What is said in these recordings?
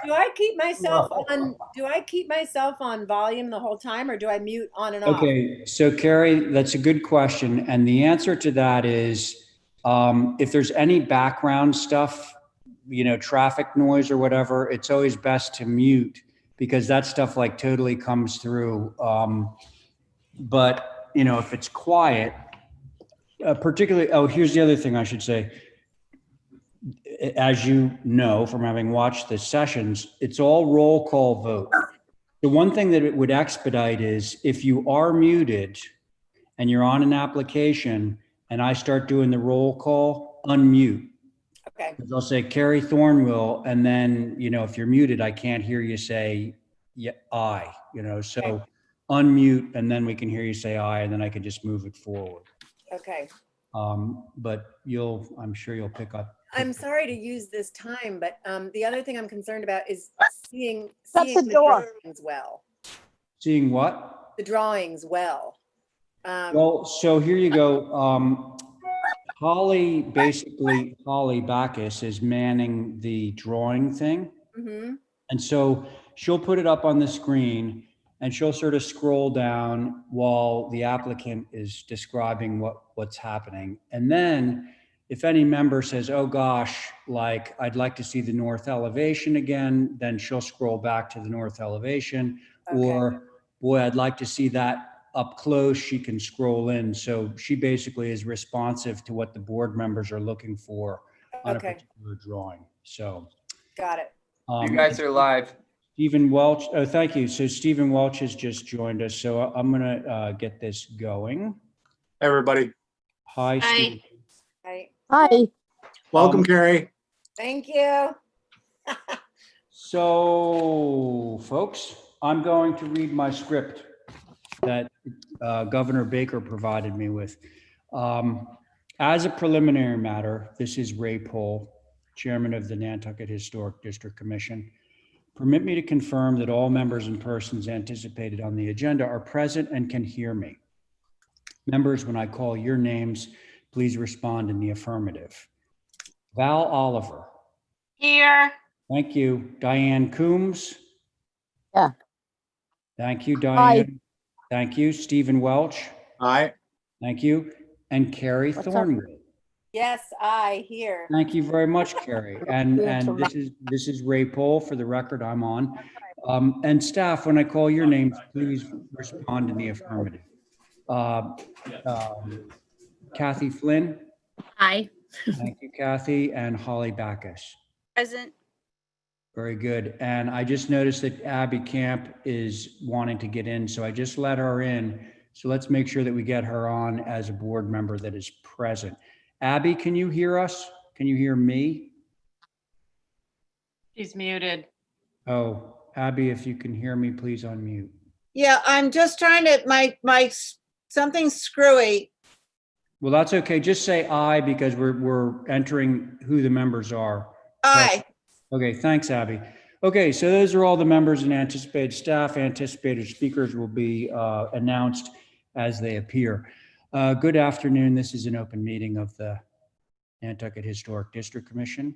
Do I keep myself on, do I keep myself on volume the whole time, or do I mute on and off? Okay, so Carrie, that's a good question. And the answer to that is, if there's any background stuff, traffic noise or whatever, it's always best to mute because that stuff like totally comes through. But if it's quiet, particularly, oh, here's the other thing I should say. As you know from having watched the sessions, it's all roll call vote. The one thing that it would expedite is if you are muted and you're on an application and I start doing the roll call, unmute. Okay. I'll say Carrie Thornwell, and then, if you're muted, I can't hear you say, yeah, I, so Okay. unmute, and then we can hear you say I, and then I can just move it forward. Okay. But I'm sure you'll pick up. I'm sorry to use this time, but the other thing I'm concerned about is seeing That's the the door. drawings well. Seeing what? The drawings well. Well, so here you go. Holly Backus is manning the drawing thing. Mm-hmm. And so she'll put it up on the screen and she'll sort of scroll down while the applicant is describing what's happening. And then if any member says, oh gosh, like I'd like to see the north elevation again, then she'll scroll back to the north elevation. Okay. Or boy, I'd like to see that up close, she can scroll in. So she basically is responsive to what the board members are looking for on a particular drawing. So. Got it. You guys are live. Stephen Welch, oh, thank you. So Stephen Welch has just joined us. So I'm gonna get this going. Hey, everybody. Hi, Stephen. Hi. Hi. Welcome, Carrie. Thank you. So folks, I'm going to read my script that Governor Baker provided me with. As a preliminary matter, this is Ray Pohl, Chairman of the Nantucket Historic District Commission. Permit me to confirm that all members and persons anticipated on the agenda are present and can hear me. Members, when I call your names, please respond in the affirmative. Val Oliver. Here. Thank you. Diane Coombs. Yeah. Thank you, Diane. Hi. Thank you. Stephen Welch. Hi. Thank you. And Carrie Thornwell. Yes, I hear. Thank you very much, Carrie. And Yeah, this is Ray Pohl. For the record, I'm on. And staff, when I call your names, please respond in the affirmative. Kathy Flynn. Hi. Thank you, Kathy. And Holly Backus. Present. Very good. And I just noticed that Abby Camp is wanting to get in, so I just let her in. So let's make sure that we get her on as a board member that is present. Abby, can you hear us? Can you hear me? She's muted. Oh, Abby, if you can hear me, please unmute. Yeah, I'm just trying to, my something's screwy. Well, that's okay. Just say aye because we're entering who the members are. Aye. Okay, thanks, Abby. Okay, so those are all the members and anticipated staff. Anticipated speakers will be announced as they appear. Good afternoon. This is an open meeting of the Nantucket Historic District Commission.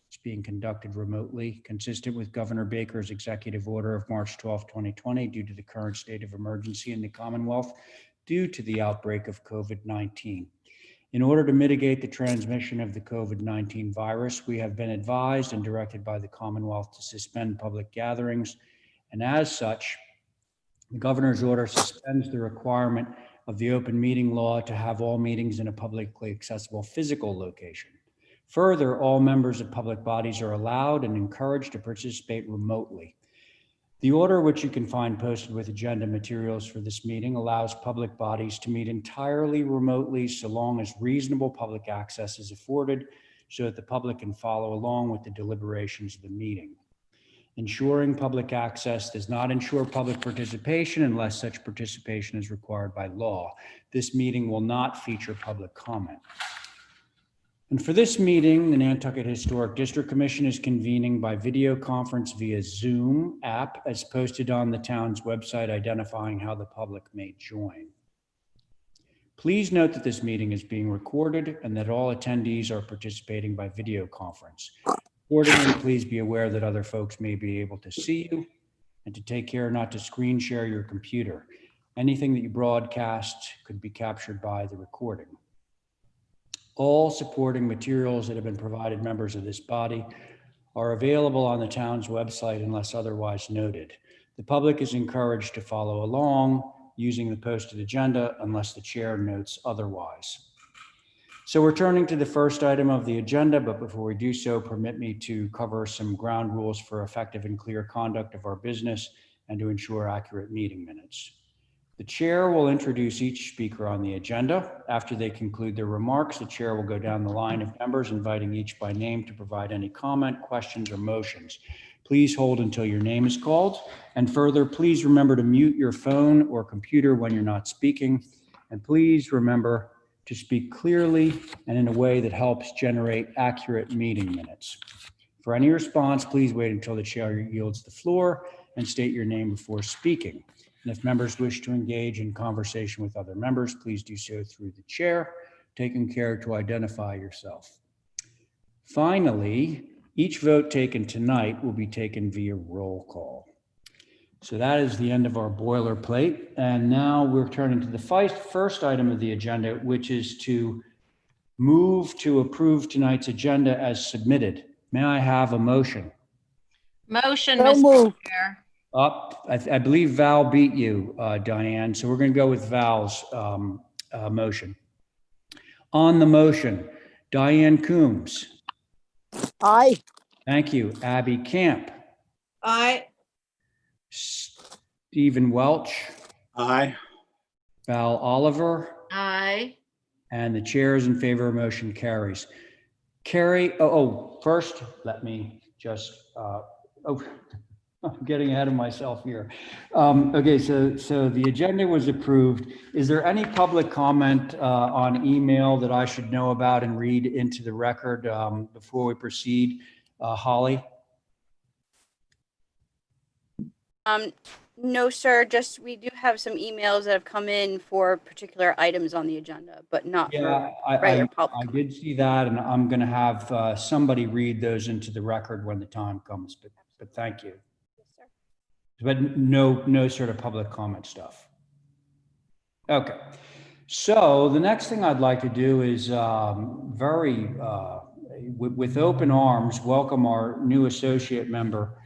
It's being conducted remotely, consistent with Governor Baker's executive order of March 12, 2020, due to the current state of emergency in the Commonwealth due to the outbreak of COVID-19. In order to mitigate the transmission of the COVID-19 virus, we have been advised and directed by the Commonwealth to suspend public gatherings. And as such, the governor's order suspends the requirement of the open meeting law to have all meetings in a publicly accessible physical location. Further, all members of public bodies are allowed and encouraged to participate remotely. The order, which you can find posted with agenda materials for this meeting, allows public bodies to meet entirely remotely so long as reasonable public access is afforded so that the public can follow along with the deliberations of the meeting. Ensuring public access does not ensure public participation unless such participation is required by law. This meeting will not feature public comment. And for this meeting, the Nantucket Historic District Commission is convening by video conference via Zoom app as posted on the town's website, identifying how the public may join. Please note that this meeting is being recorded and that all attendees are participating by video conference. Accordingly, please be aware that other folks may be able to see you and to take care not to screen share your computer. Anything that you broadcast could be captured by the recording. All supporting materials that have been provided members of this body are available on the town's website unless otherwise noted. The public is encouraged to follow along using the posted agenda unless the chair notes otherwise. So we're turning to the first item of the agenda, but before we do so, permit me to cover some ground rules for effective and clear conduct of our business and to ensure accurate meeting minutes. The chair will introduce each speaker on the agenda. After they conclude their remarks, the chair will go down the line of members, inviting each by name to provide any comment, questions, or motions. Please hold until your name is called. And further, please remember to mute your phone or computer when you're not speaking. And please remember to speak clearly and in a way that helps generate accurate meeting minutes. For any response, please wait until the chair yields the floor and state your name before speaking. And if members wish to engage in conversation with other members, please do so through the chair, taking care to identify yourself. Finally, each vote taken tonight will be taken via roll call. So that is the end of our boilerplate. And now we're turning to the first item of the agenda, which is to move to approve tonight's agenda as submitted. May I have a motion? Motion, So Mr. moved. Chair. Up, I believe Val beat you, Diane. So we're going to go with Val's motion. On the motion, Diane Coombs. Aye. Thank you. Abby Camp. Aye. Stephen Welch. Aye. Val Oliver. Aye. And the chair is in favor of motion carries. Carrie, first, let me just, I'm getting ahead of myself here. Okay, so the agenda was approved. Is there any public comment on email that I should know about and read into the record before we proceed? Holly? No, sir, just we do have some emails that have come in for particular items on the agenda, but not Yeah, for regular I public. did see that, and I'm going to have somebody read those into the record when the time comes, but thank you. Yes, sir. But no sort of public comment stuff. Okay, so the next thing I'd like to do is with open arms, welcome our new associate member,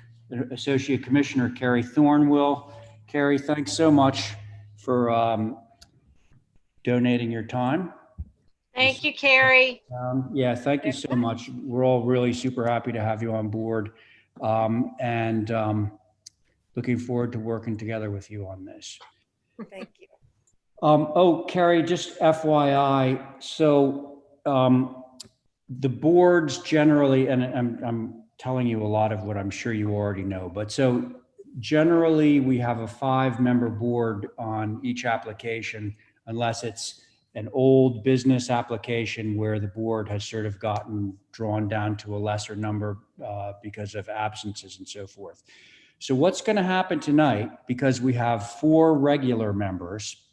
Associate Commissioner Carrie Thornwell. Carrie, thanks so much for donating your time. Thank you, Carrie. Yeah, thank you so much. We're all really super happy to have you on board, and looking forward to working together with you on this. Thank you. Carrie, just FYI, so the boards generally, and I'm telling you a lot of what I'm sure you already know, but so generally we have a 5-member board on each application, unless it's an old business application where the board has sort of gotten drawn down to a lesser number because of absences and so forth. So what's going to happen tonight, because we have 4 regular members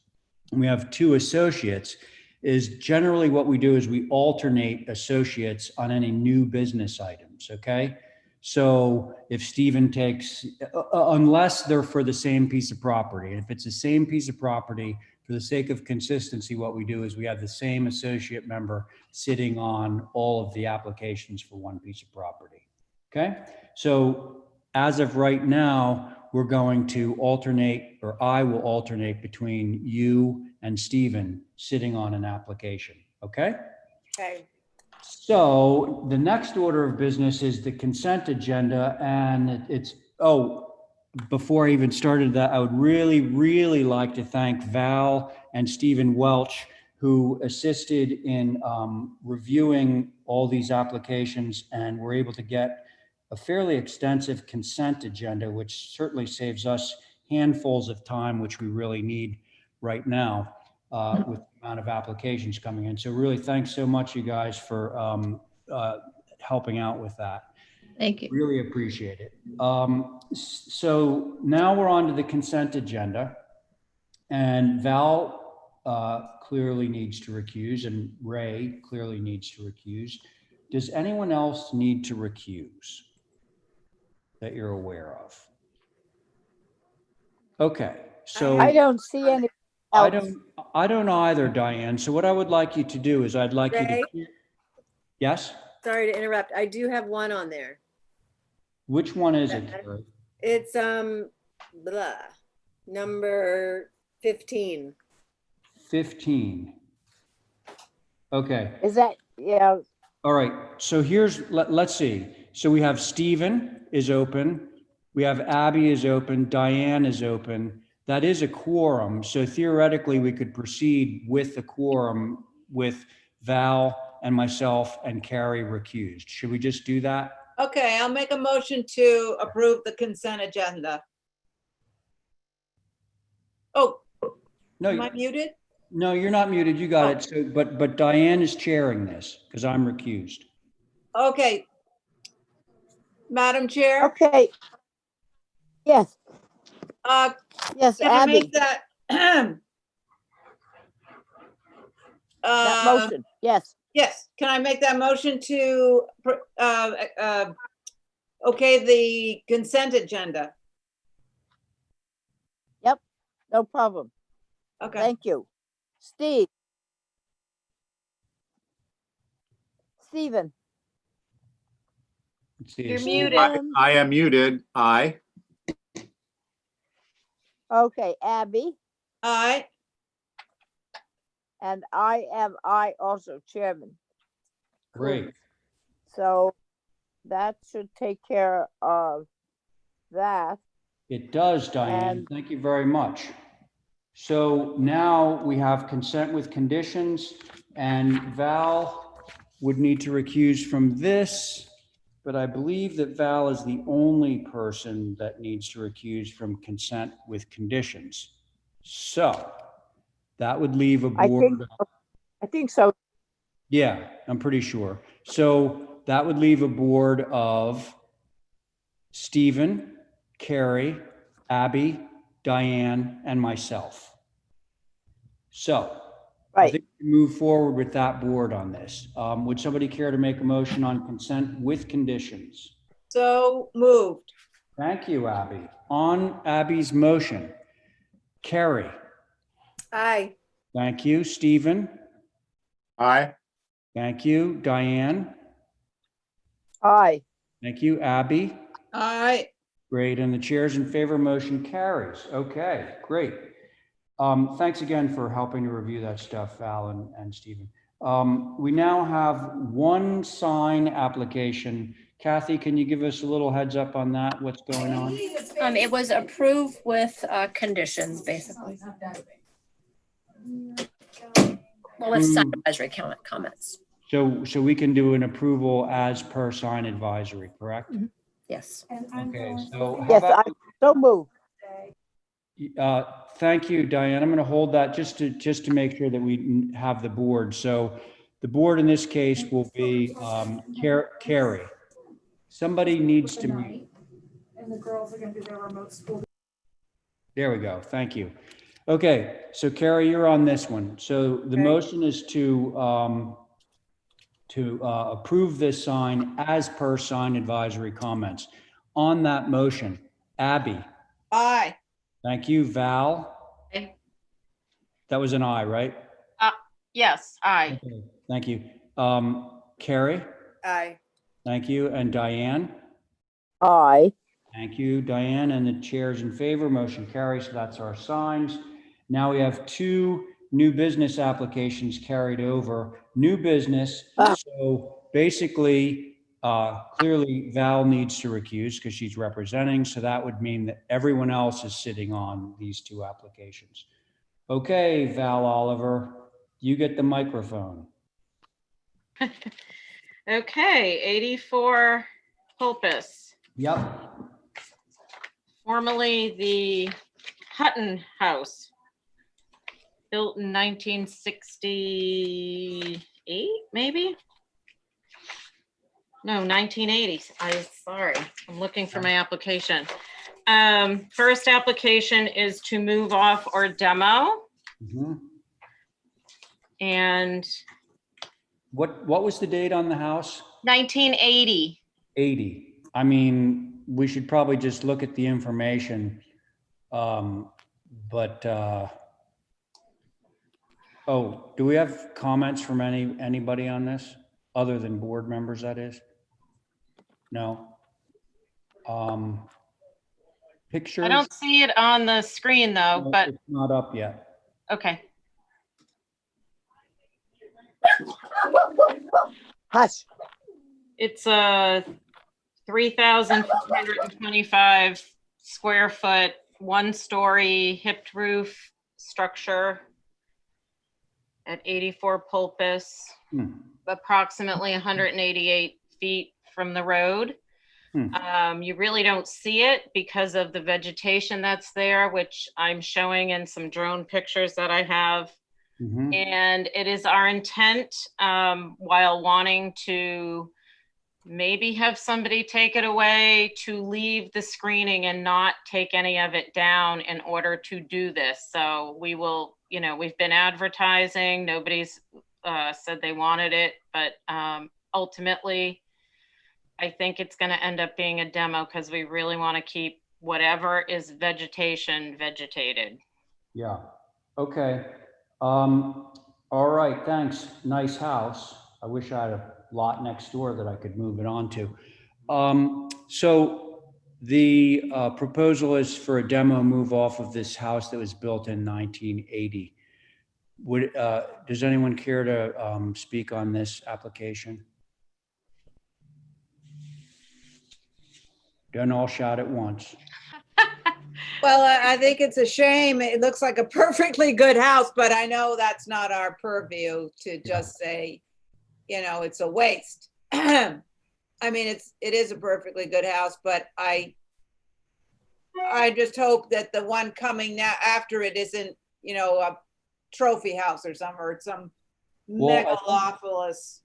and we have 2 associates, is generally what we do is we alternate associates on any new business items, okay? So if Stephen takes, unless they're for the same piece of property, and if it's the same piece of property, for the sake of consistency, what we do is we have the same associate member sitting on all of the applications for one piece of property, okay? So as of right now, we're going to alternate, or I will alternate between you and Stephen sitting on an application, okay? Okay. So the next order of business is the consent agenda, and before I even started that, I would really like to thank Val and Stephen Welch, who assisted in reviewing all these applications, and were able to get a fairly extensive consent agenda, which certainly saves us handfuls of time, which we really need right now with the amount of applications coming in. So really, thanks so much, you guys, for helping out with that. Thank you. Really appreciate it. So now we're on to the consent agenda, and Val clearly needs to recuse, and Ray clearly needs to recuse. Does anyone else need to recuse that you're aware of? Okay, so I don't see any I else. don't either, Diane. So what I would like you to do is I'd like you Ray? to, yes? Sorry to interrupt. I do have one on there. Which one is it, Carrie? It's blah, number 15. 15. Okay, Is that, yeah, all right. So let's see. So we have Stephen is open. We have Abby is open. Diane is open. That is a quorum. So theoretically, we could proceed with the quorum with Val and myself and Carrie recused. Should we just do that? Okay, I'll make a motion to approve the consent agenda. Oh, am I No, muted? no, you're not muted. You got it. So, but Diane is chairing this because I'm recused. Okay. Madam Chair, okay. Yes, uh, yes, can I make Abby, that? that motion, yes. Yes, can I make that motion to, okay, the consent agenda? No problem. Okay, Thank you. Steve. Stephen. Let's see. You're Steve- muted. I am muted. Aye. Okay, Abby, aye, and I also chairman. Great. So that should take care of that. It does, Diane. And- Thank you very much. So now we have consent with conditions, and Val would need to recuse from this, but I believe that Val is the only person that needs to recuse from consent with conditions. So that would leave a board. I think so. Yeah, I'm pretty sure. So that would leave a board of Stephen, Carrie, Abby, Diane, and myself. So I Right. think we can move forward with that board on this. Would somebody care to make a motion on consent with conditions? so moved. Thank you, Abby. On Abby's motion, Carrie, Aye. thank you. Stephen, Aye. thank you. Diane, Aye. thank you. Abby, Aye, great. And the chair's in favor, motion carries. Okay, great. Thanks again for helping to review that stuff, Val and Stephen. We now have one sign application. Kathy, can you give us a little heads up on that? What's going on? It was approved with conditions, basically. Well, with sign advisory comments. So we can do an approval as per sign advisory, correct? Yes. Okay, so how Yes, about, I so moved. thank you, Diane. I'm going to hold that just to make sure that we have the board. So the board in this case will be Carrie. Somebody needs to mute. And the girls are gonna do their remote school. There we go. Thank you. Okay, so Carrie, you're on this one. So the Okay. motion is to approve this sign as per sign advisory comments. On that motion, Abby, aye, thank you. Val, Aye. that was an aye, right? Yes, aye. Okay, thank you. Carrie, Aye. thank you. And Diane, Aye. thank you, Diane. And the chair's in favor, motion carries. So that's our signs. Now we have two new business applications carried over. New business, so basically, clearly Val needs to recuse because she's representing. So that would mean that everyone else is sitting on these two applications. Okay, Val Oliver, you get the microphone. Okay, 84 Pulpus, Yep. formerly the Hutton House, built in 1968, maybe? No, 1980. Sorry, I'm looking for my application. First application is to move off or demo, Mhm. and What was the date on the house? 1980. 80. I mean, we should probably just look at the information. But, oh, do we have comments from anybody on this other than board members, that is? No. Pictures? I don't see it on the screen though, No, but it's not up yet. okay. Hush. It's a 3,425 square foot, 1-story hipped roof structure at 84 Pulpus, approximately 188 feet from the road. You really don't see it because of the vegetation that's there, which I'm showing in some drone pictures that I have. And it is our intent, while wanting to maybe have somebody take it away, to leave the screening and not take any of it down in order to do this. So we will, we've been advertising, nobody's said they wanted it, but ultimately, I think it's going to end up being a demo because we really want to keep whatever is vegetation vegetated. Yeah. Okay. All right. Thanks. Nice house. I wish I had a lot next door that I could move it on to. So the proposal is for a demo move off of this house that was built in 1980. Does anyone care to speak on this application? Don't all shout at once. Well, I think it's a shame. It looks like a perfectly good house, but I know that's not our purview to just say, it's a waste. I mean, it is a perfectly good house, but I just hope that the one coming now after it isn't, a trophy house or something, or some megalopolis.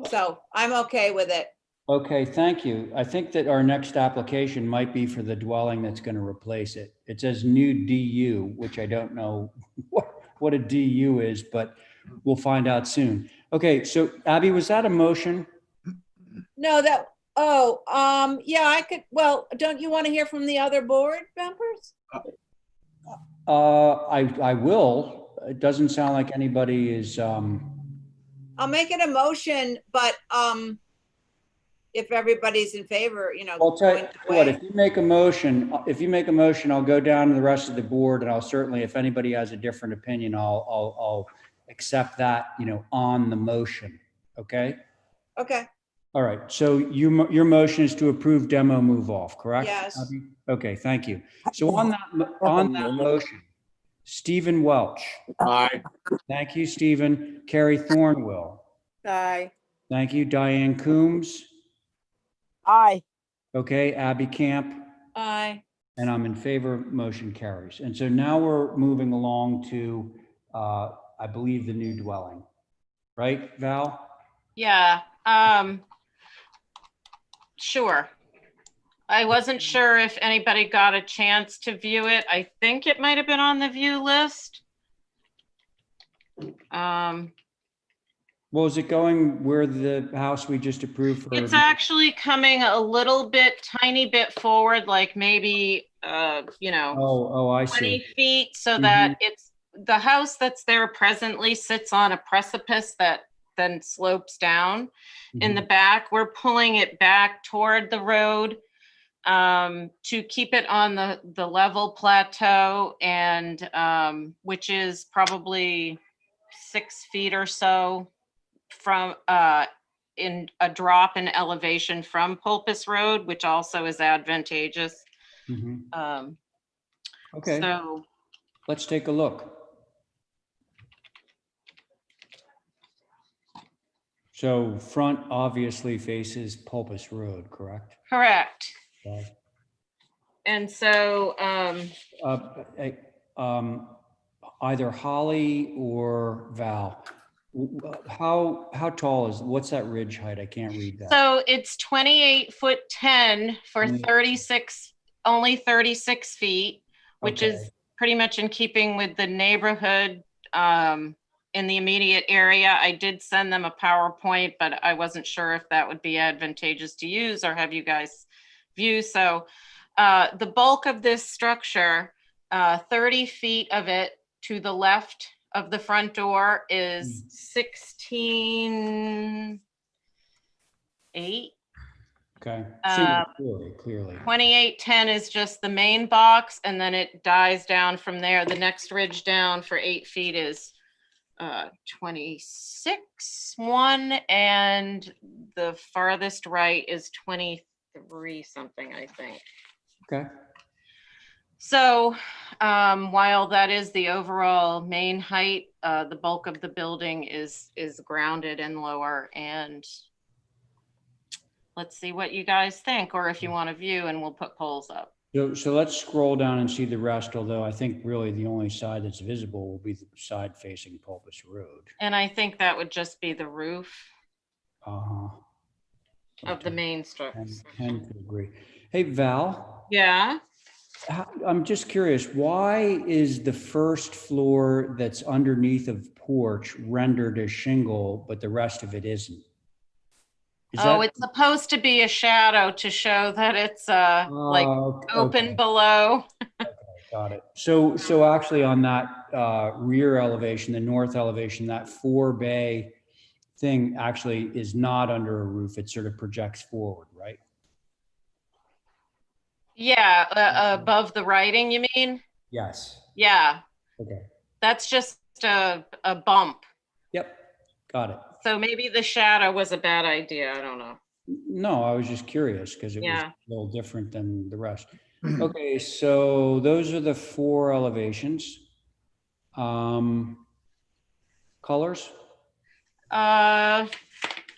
So I'm okay with it. Okay, thank you. I think that our next application might be for the dwelling that's going to replace it. It says new DU, which I don't know what a DU is, but we'll find out soon. Okay, so Abby, was that a motion? No, yeah, I could, well, don't you want to hear from the other board members? I will. It doesn't sound like anybody is, I'll make it a motion, but, if everybody's in favor, I'll tell you going what, away. if you make a motion, I'll go down to the rest of the board and I'll certainly, if anybody has a different opinion, I'll accept that, on the motion. Okay. Okay, All right. So your motion is to approve demo move off, correct? yes. Abby? Okay. Thank you. So on that motion, Stephen Welch. Aye. Thank you, Stephen. Carrie Thornwell. Aye. Thank you. Diane Coombs. Aye. Okay. Abby Camp. Aye. And I'm in favor, motion carries. And so now we're moving along to, I believe, the new dwelling, right, Val? Yeah, sure. I wasn't sure if anybody got a chance to view it. I think it might have been on the view list. Well, is it going where the house we just approved for? It's actually coming a little bit, tiny bit forward, like maybe, Oh, I 20 see. feet, so that it's, the house that's there presently sits on a precipice that then slopes down. In the back, we're pulling it back toward the road to keep it on the level plateau, and which is probably 6 feet or so from in a drop in elevation from Pulpus Road, which also is advantageous. Okay, So let's take a look. So front obviously faces Pulpus Road, correct? correct. Okay. And so Either Holly or Val, how tall what's that ridge height? I can't read that. so it's 28'10" for 36, only 36 feet, which is pretty much in keeping with the neighborhood. in the immediate area. I did send them a PowerPoint, but I wasn't sure if that would be advantageous to use or have you guys view. So the bulk of this structure, 30 feet of it to the left of the front door is 16.8. Okay. Single story, clearly. 2810 is just the main box, and then it dies down from there. The next ridge down for 8 feet is 26.1, and the farthest right is 23 something, I think. Okay. So while that is the overall main height, the bulk of the building is grounded and lower. And let's see what you guys think, or if you want to view, and we'll put polls up. So let's scroll down and see the rest, although I think really the only side that's visible will be the side facing Pulpus Road. And I think that would just be the roof Uh-huh. of the main structure. Tend to agree. Hey, Val. Yeah. I'm just curious, why is the first floor that's underneath of porch rendered as shingle, but the rest of it isn't? It's supposed to be a shadow to show that it's like open below. Okay, got it. So actually on that rear elevation, the north elevation, that 4-bay thing actually is not under a roof. It sort of projects forward, right? Yeah, above the writing, you mean? Yes. Yeah. Okay. That's just a bump. Yep. Got it. So maybe the shadow was a bad idea. I don't know. No, I was just curious because it was Yeah. a little different than the rest. Okay, so those are the 4 elevations. Colors? I'm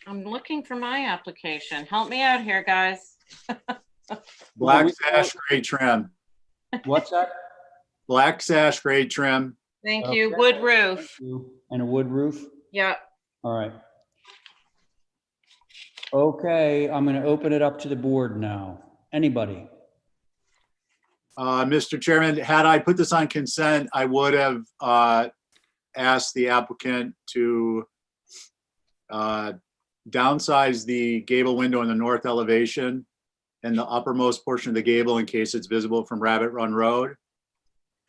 looking for my application. Help me out here, guys. Black sash, gray trim. What's that? Black sash, gray trim. Thank you. Wood roof. And a wood roof? Yeah. All right. Okay, I'm going to open it up to the board now. Anybody? Mr. Chairman, had I put this on consent, I would have asked the applicant to downsize the gable window in the north elevation and the uppermost portion of the gable in case it's visible from Rabbit Run Road.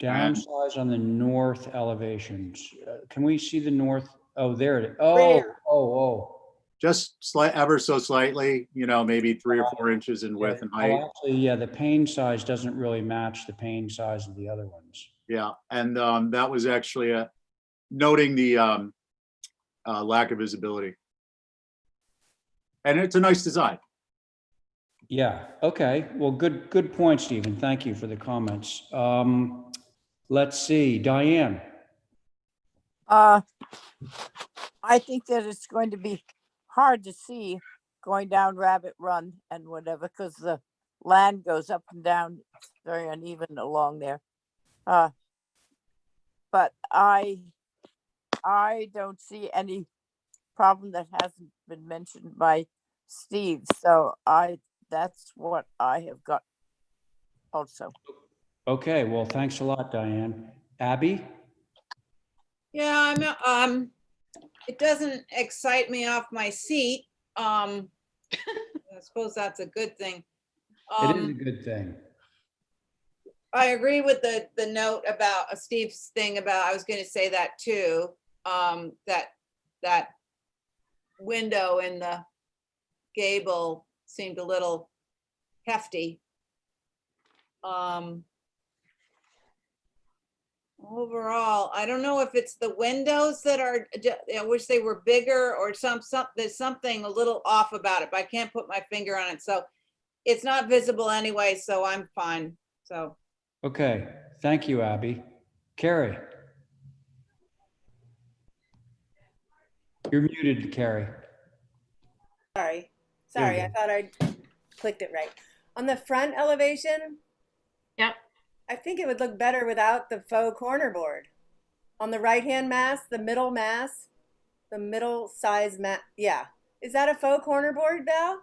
Downsize on the north elevations. Can we see the north? Oh, there it is. Rear. Oh. Just ever so slightly, maybe 3 or 4 inches in width and height. Actually, yeah, the pane size doesn't really match the pane size of the other ones. Yeah, and that was actually noting the lack of visibility. And it's a nice design. Yeah, okay. Well, good point, Stephen. Thank you for the comments. Let's see, Diane. I think that it's going to be hard to see going down Rabbit Run and whatever, because the land goes up and down. It's very uneven along there. But I don't see any problem that hasn't been mentioned by Steve. So that's what I have got also. Okay, well, thanks a lot, Diane. Abby? Yeah, it doesn't excite me off my seat. I suppose that's a good thing. It is a good thing. I agree with the note about Steve's thing about, I was going to say that too. That window in the gable seemed a little hefty. Overall, I don't know if it's the windows that are, I wish they were bigger, or there's something a little off about it, but I can't put my finger on it. So it's not visible anyway, so I'm fine. So. Okay, thank you, Abby. Carrie? You're muted, Carrie. Sorry, There you I go. thought I clicked it right. On the front elevation, Yep. I think it would look better without the faux corner board. On the right-hand mass, the middle size mat, yeah. Is that a faux corner board, Val?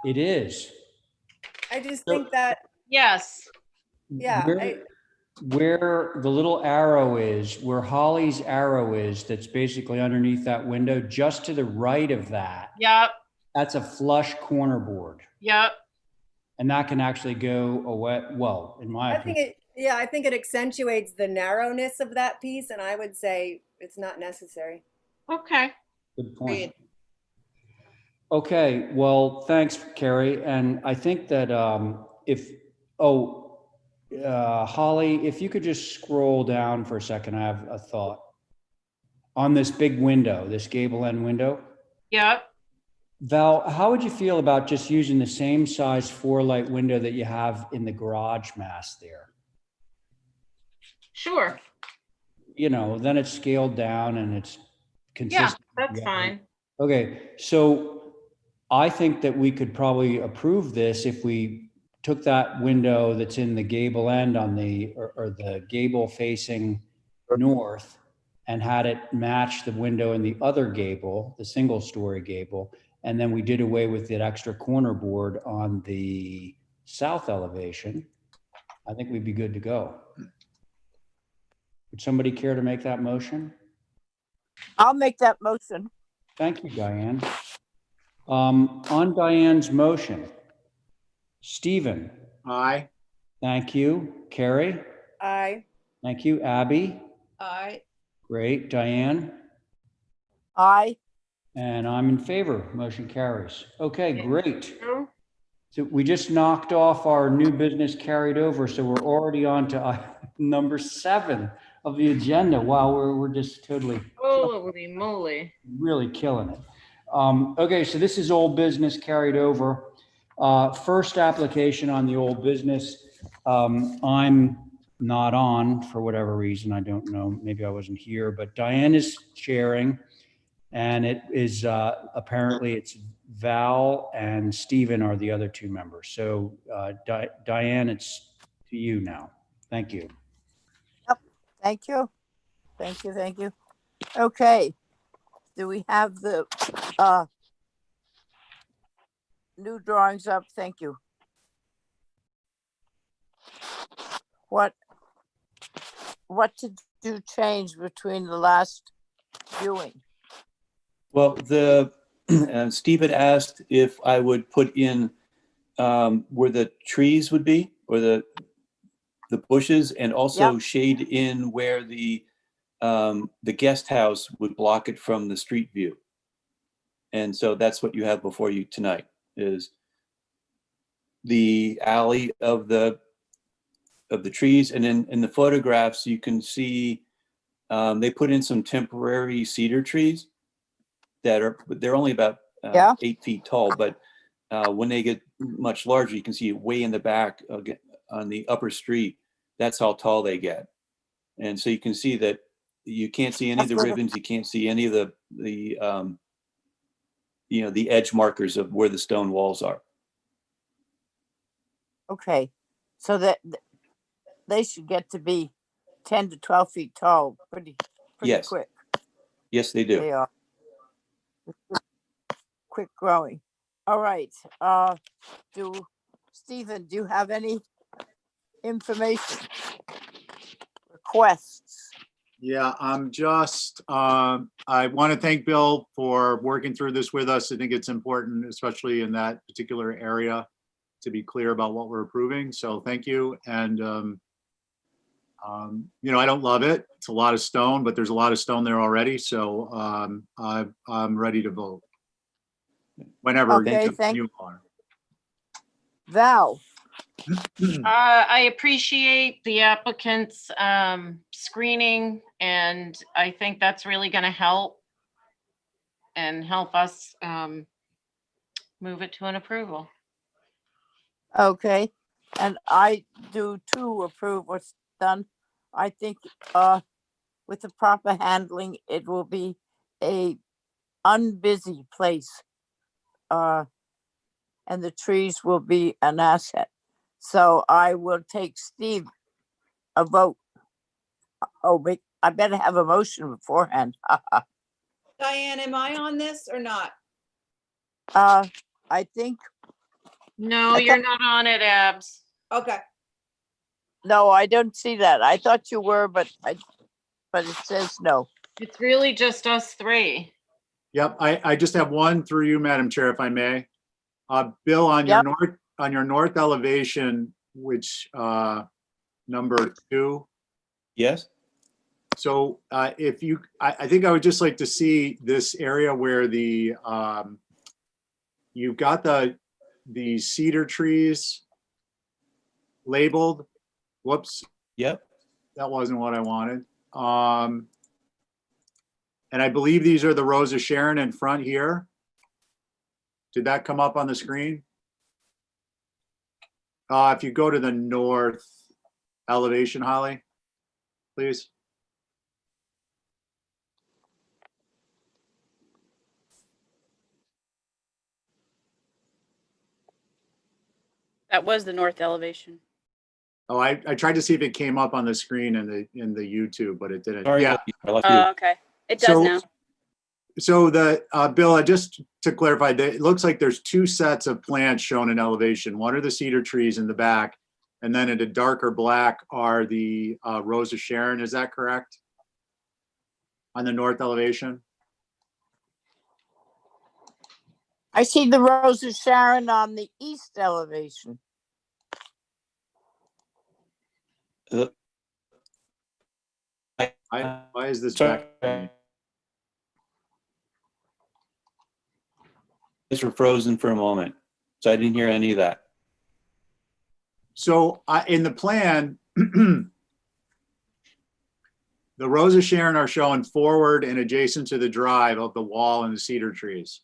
It is. I just think that, Yes. yeah. where the little arrow is, where Holly's arrow is, that's basically underneath that window, just to the right of that, Yep, that's a flush corner board. yep. And that can actually go away, well, in my I think opinion. I think it accentuates the narrowness of that piece, and I would say it's not necessary. Okay. Good point. Okay, well, thanks, Carrie. And I think that Holly, if you could just scroll down for a second, I have a thought. On this big window, this gable end window. Yep. Val, how would you feel about just using the same size 4-light window that you have in the garage mass there? Sure. You know, then it's scaled down and it's Yeah, consistent. that's fine. Okay, so I think that we could probably approve this if we took that window that's in the gable end on the, or the gable facing north, and had it match the window in the other gable, the single story gable. And then we did away with that extra corner board on the south elevation. I think we'd be good to go. Would somebody care to make that motion? I'll make that motion. Thank you, Diane. On Diane's motion, Stephen. Aye. Thank you. Carrie. Aye. Thank you. Abby. Aye. Great. Diane. Aye. And I'm in favor. Motion carries. Okay, great. True. So we just knocked off our new business carried over. So we're already on to number 7 of the agenda. Wow, we're just totally Holy moly. really killing it. Okay, so this is old business carried over. First application on the old business. I'm not on for whatever reason. I don't know. Maybe I wasn't here, but Diane is chairing. And it is apparently it's Val and Stephen are the other 2 members. So Diane, it's to you now. Thank you. Yep. Thank you. Thank you. Thank you. Okay. Do we have the new drawings up? Thank you. What did you change between the last viewing? Well, Stephen asked if I would put in where the trees would be, or the bushes, and also Yep. shade in where the guest house would block it from the street view. And so that's what you have before you tonight, is the alley of the trees. And in the photographs, you can see they put in some temporary cedar trees they're only about 8 feet tall, but when they get much larger, you can see way in the back on the upper street. That's how tall they get. And so you can see that you can't see any of the ribbons. You can't see any of the edge markers of where the stone walls are. Okay. So that they should get to be 10 to 12 feet tall pretty Yes. quick. Yes, they do. They are. Quick growing. All right. Stephen, do you have any information? Requests? Yeah, I'm just, I want to thank Bill for working through this with us. I think it's important, especially in that particular area, to be clear about what we're approving. So thank you. And, I don't love it. It's a lot of stone, but there's a lot of stone there already. So I'm ready to vote. Whenever Okay, you are. Val. I appreciate the applicant's screening, and I think that's really going to help us move it to an approval. Okay. And I do too approve what's done. I think with the proper handling, it will be a unbusy place. And the trees will be an asset. So I will take Steve a vote. Oh, but I better have a motion beforehand. Diane, am I on this or not? I think No, you're not on it, Abs. Okay. No, I don't see that. I thought you were, but it says no. It's really just us three. Yep, I just have one through you, Madam Chair, if I may. Bill, on your Yep. north elevation, which, number 2. Yes? So, if you, I think I would just like to see this area where the, you've got the cedar trees labeled. Whoops, Yep. that wasn't what I wanted. And I believe these are the Rose of Sharon in front here. Did that come up on the screen? If you go to the north elevation, Holly, please. That was the north elevation. Oh, I tried to see if it came up on the screen in the YouTube, but it didn't. Sorry, Yeah. I left you. Oh, okay. It does now. So the, Bill, just to clarify, it looks like there's 2 sets of plants shown in elevation. One are the cedar trees in the back, and then in a darker black are the Rose of Sharon. Is that correct? On the north elevation? I see the Rose of Sharon on the east elevation. Why is this Sorry. back? These were frozen for a moment, so I didn't hear any of that. So in the plan, the Rose of Sharon are shown forward and adjacent to the drive of the wall and the cedar trees.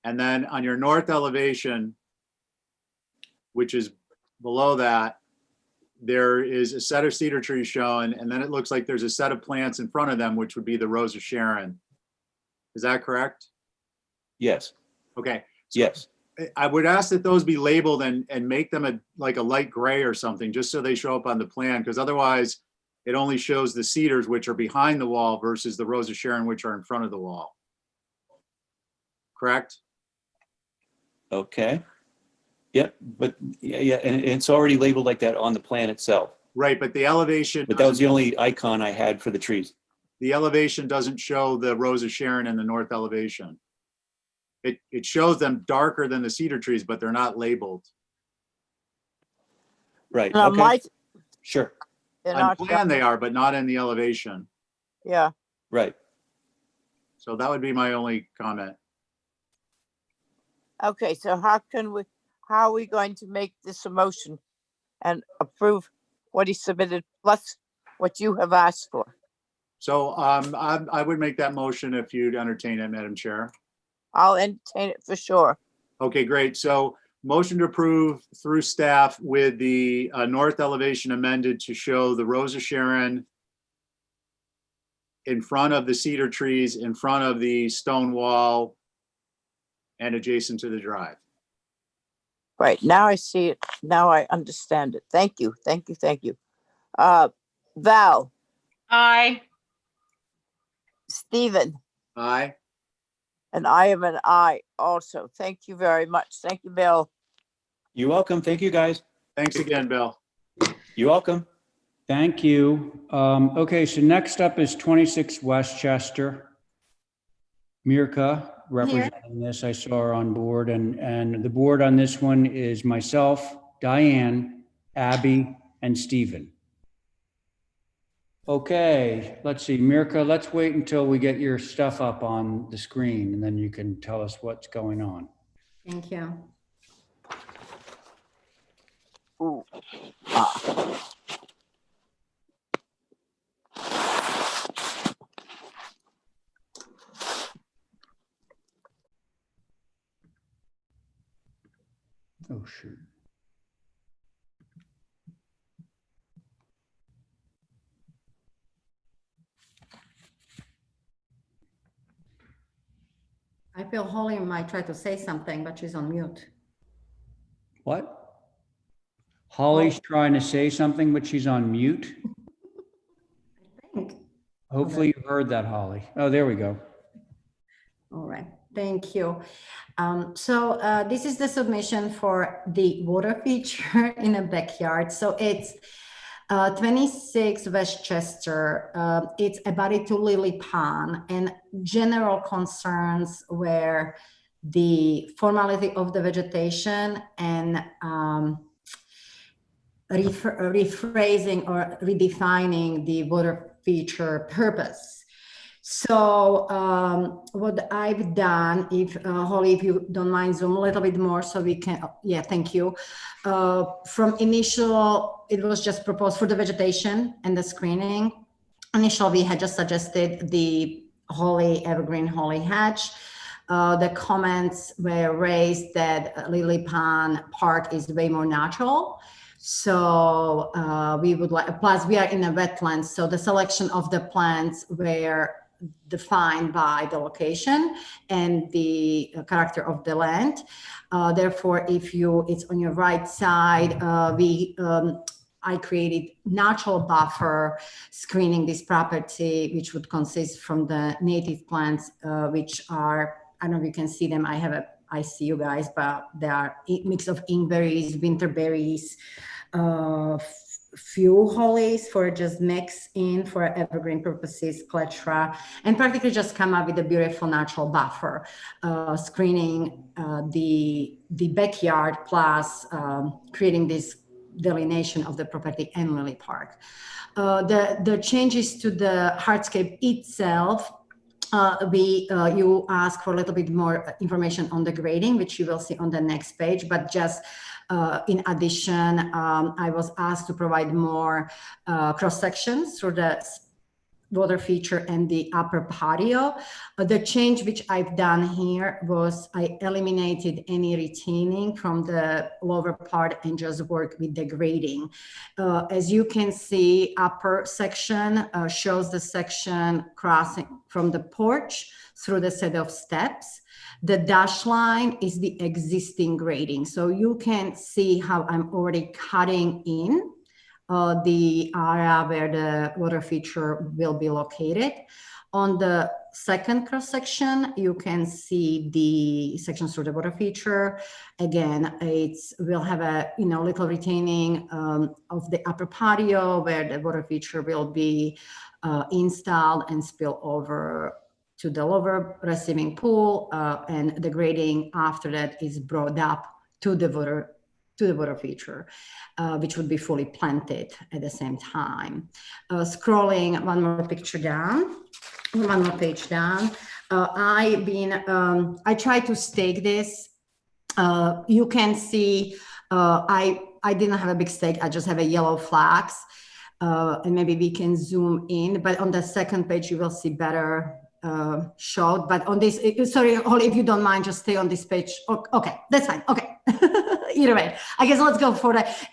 And then on your north elevation, which is below that, there is a set of cedar trees shown, and then it looks like there's a set of plants in front of them, which would be the Rose of Sharon. Is that correct? Yes. Okay. Yes. I would ask that those be labeled and make them like a light gray or something, just so they show up on the plan, because otherwise it only shows the cedars, which are behind the wall, versus the Rose of Sharon, which are in front of the wall. Correct? Okay. Yep. But yeah, and it's already labeled like that on the plan itself. Right, but the elevation. But that was the only icon I had for the trees. The elevation doesn't show the Rose of Sharon in the north elevation. It shows them darker than the cedar trees, but they're not labeled. Right. And on Okay. my, Sure. in On our plan they are, but not in the elevation. Yeah. Right. So that would be my only comment. Okay, so how are we going to make this a motion and approve what he submitted plus what you have asked for? So I would make that motion if you'd entertain it, Madam Chair. I'll entertain it for sure. Okay, great. So motion to approve through staff with the north elevation amended to show the Rose of Sharon in front of the cedar trees, in front of the stone wall, and adjacent to the drive. Right, now I see it. Now I understand it. Thank you, thank you, thank you. Val, Aye. Stephen, Aye. and I am an I also. Thank you very much. Thank you, Bill. You're welcome. Thank you, guys. Thanks again, Bill. You're welcome. Thank you. Okay, so next up is 26 Westchester. Mirka representing this, I saw her on board, and the board on this one is myself, Diane, Abby, and Stephen. Okay, let's see, Mirka, let's wait until we get your stuff up on the screen, and then you can tell us what's going on. Thank you. Ooh. Oh, shoot. I feel Holly might try to say something, but she's on mute. What? Holly's trying to say something, but she's on mute? I think. Hopefully you heard that, Holly. Oh, there we go. All right. Thank you. This is the submission for the water feature in a backyard. So it's 26 Westchester. It's abutted to Lily Pond, and general concerns were the formality of the vegetation and rephrasing or redefining the water feature purpose. So what I've done, if Holly, if you don't mind, zoom a little bit more so we can, yeah, thank you. From initial, it was just proposed for the vegetation and the screening. Initially, we had just suggested the holly, evergreen holly hedge. The comments were raised that Lily Pond Park is way more natural. So we would like, plus we are in a wetland, so the selection of the plants were defined by the location and the character of the land. Therefore, if it's on your right side, I created natural buffer screening this property, which would consist from the native plants, which are, I don't know if you can see them. I see you guys, but they are a mix of inkberries, winterberries, few hollies for just mix in for evergreen purposes, cletera, and practically just come up with a beautiful natural buffer, screening the backyard plus creating this delineation of the property and Lily Park. The changes to the hardscape itself, you ask for a little bit more information on the grading, which you will see on the next page, but just in addition, I was asked to provide more cross sections through the water feature and the upper patio. The change which I've done here was I eliminated any retaining from the lower part and just work with the grading. As you can see, upper section shows the section crossing from the porch through the set of steps. The dash line is the existing grading. So you can see how I'm already cutting in the area where the water feature will be located. On the second cross section, you can see the sections through the water feature. Again, we'll have a little retaining of the upper patio where the water feature will be installed and spill over to the lower receiving pool, and the grading after that is brought up to the water feature, which would be fully planted at the same time. Scrolling one more page down, I try to stake this. You can see, I didn't have a big stake, I just have a yellow flags, and maybe we can zoom in, but on the second page, you will see better showed, but on this, sorry, Holly, if you don't mind, just stay on this page. Okay, that's fine. Okay. Either way, I guess let's go for that.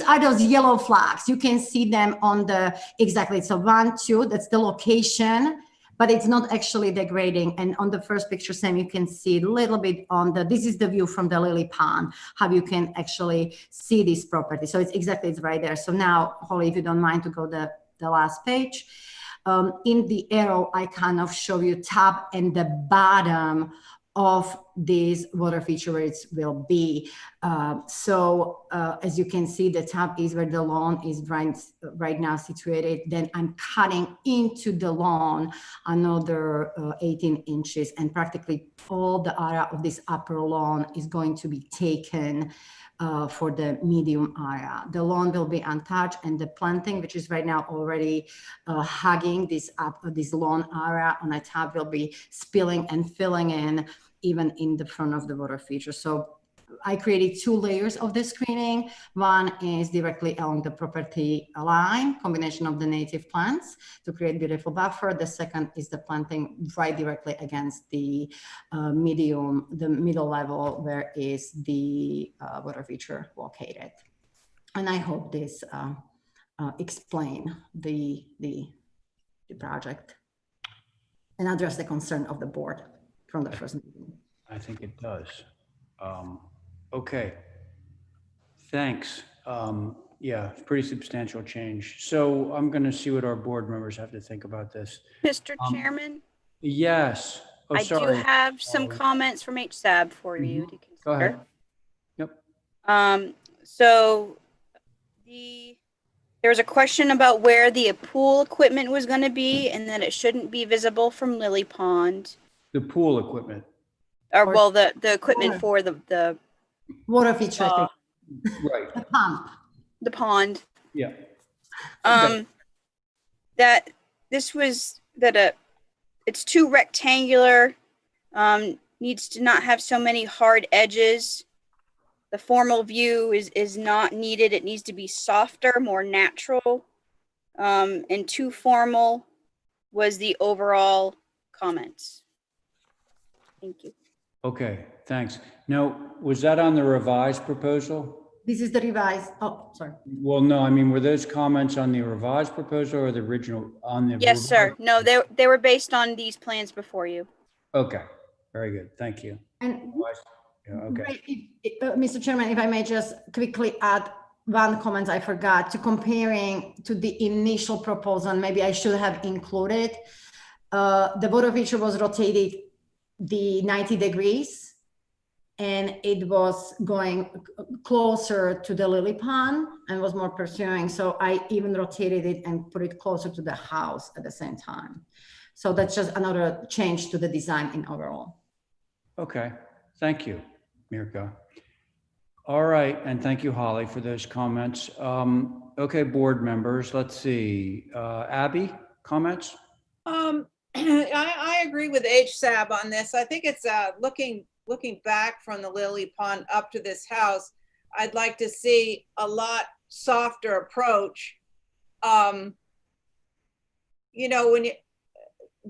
Are those yellow flags. You can see them on the, exactly. So 1, 2, that's the location, but it's not actually the grading. And on the first picture, Sam, you can see a little bit this is the view from the Lily Pond, how you can actually see this property. So it's right there. So now, Holly, if you don't mind to go the last page. In the arrow, I kind of show you top and the bottom of this water feature where it will be. As you can see, the top is where the lawn is right now situated. Then I'm cutting into the lawn another 18 inches, and practically all the area of this upper lawn is going to be taken for the medium area. The lawn will be untouched, and the planting, which is right now already hugging this lawn area on the top, will be spilling and filling in even in the front of the water feature. So I created 2 layers of the screening. One is directly along the property line, combination of the native plants to create beautiful buffer. The second is the planting right directly against the middle level where is the water feature located. And I hope this explain the project and address the concern of the board from the first meeting. I think it does. Okay, thanks. Yeah, pretty substantial change. So I'm going to see what our board members have to think about this. Mr. Chairman? Yes. Oh, I do sorry. have some Holly. comments from HSAB for you to Go ahead. consider. Yep. So there was a question about where the pool equipment was going to be and that it shouldn't be visible from Lily Pond. The pool equipment. Or well, the equipment for the Water feature, Right. the pump. the pond. Yeah. That this was that it's too rectangular, needs to not have so many hard edges. The formal view is not needed. It needs to be softer, more natural, and too formal was the overall comments. Thank you. Okay, thanks. Now, was that on the revised proposal? This is the revised, oh, sorry. Well, no, I mean, were those comments on the revised proposal or the original on the? Yes, sir. revised? No, they were based on these plans before you. Okay, very good. Thank you. And Yeah, okay. Mr. Chairman, if I may just quickly add one comment I forgot to comparing to the initial proposal, maybe I should have included. The water feature was rotated the 90 degrees and it was going closer to the lily pond and was more pursuing. So I even rotated it and put it closer to the house at the same time. So that's just another change to the design in overall. Okay, thank you, Mirka. All right, and thank you, Holly, for those comments. Okay, board members, let's see. Abby, comments? I agree with HSAB on this. I think it's looking back from the Lily Pond up to this house, I'd like to see a lot softer approach. You know, when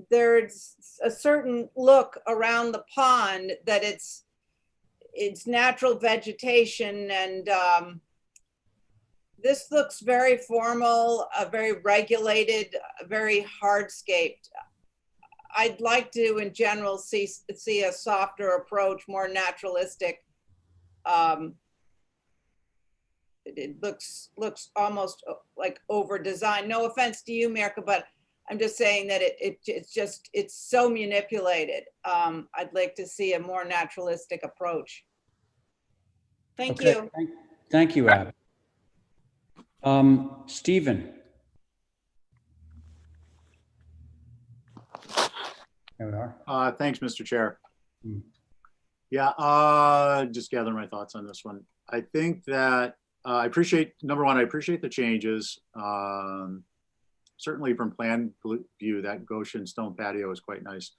there's a certain look around the pond that it's natural vegetation, and this looks very formal, very regulated, very hardscaped. I'd like to, in general, see a softer approach, more naturalistic. It looks almost like over designed. No offense to you, Mirka, but I'm just saying that it's so manipulated. I'd like to see a more naturalistic approach. Thank you. Thank you, Abby. Stephen. There we are. Thanks, Mr. Chair. Yeah, just gathering my thoughts on this one. I think that I appreciate, number one, I appreciate the changes. Certainly from plan view, that Goshen stone patio is quite nice.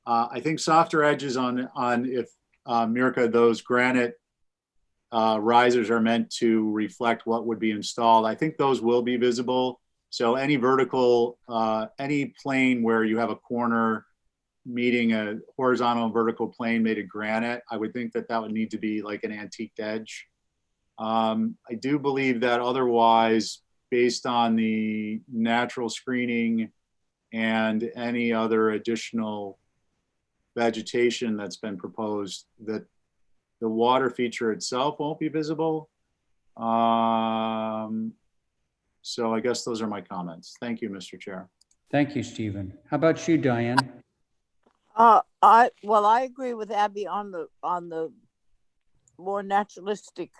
I think softer edges on if Mirka, those granite risers are meant to reflect what would be installed. I think those will be visible. So any vertical, any plane where you have a corner meeting a horizontal and vertical plane made of granite, I would think that that would need to be like an antiqued edge. I do believe that otherwise, based on the natural screening and any other additional vegetation that's been proposed, that the water feature itself won't be visible. So I guess those are my comments. Thank you, Mr. Chair. Thank you, Stephen. How about you, Diane? I agree with Abby on the more naturalistic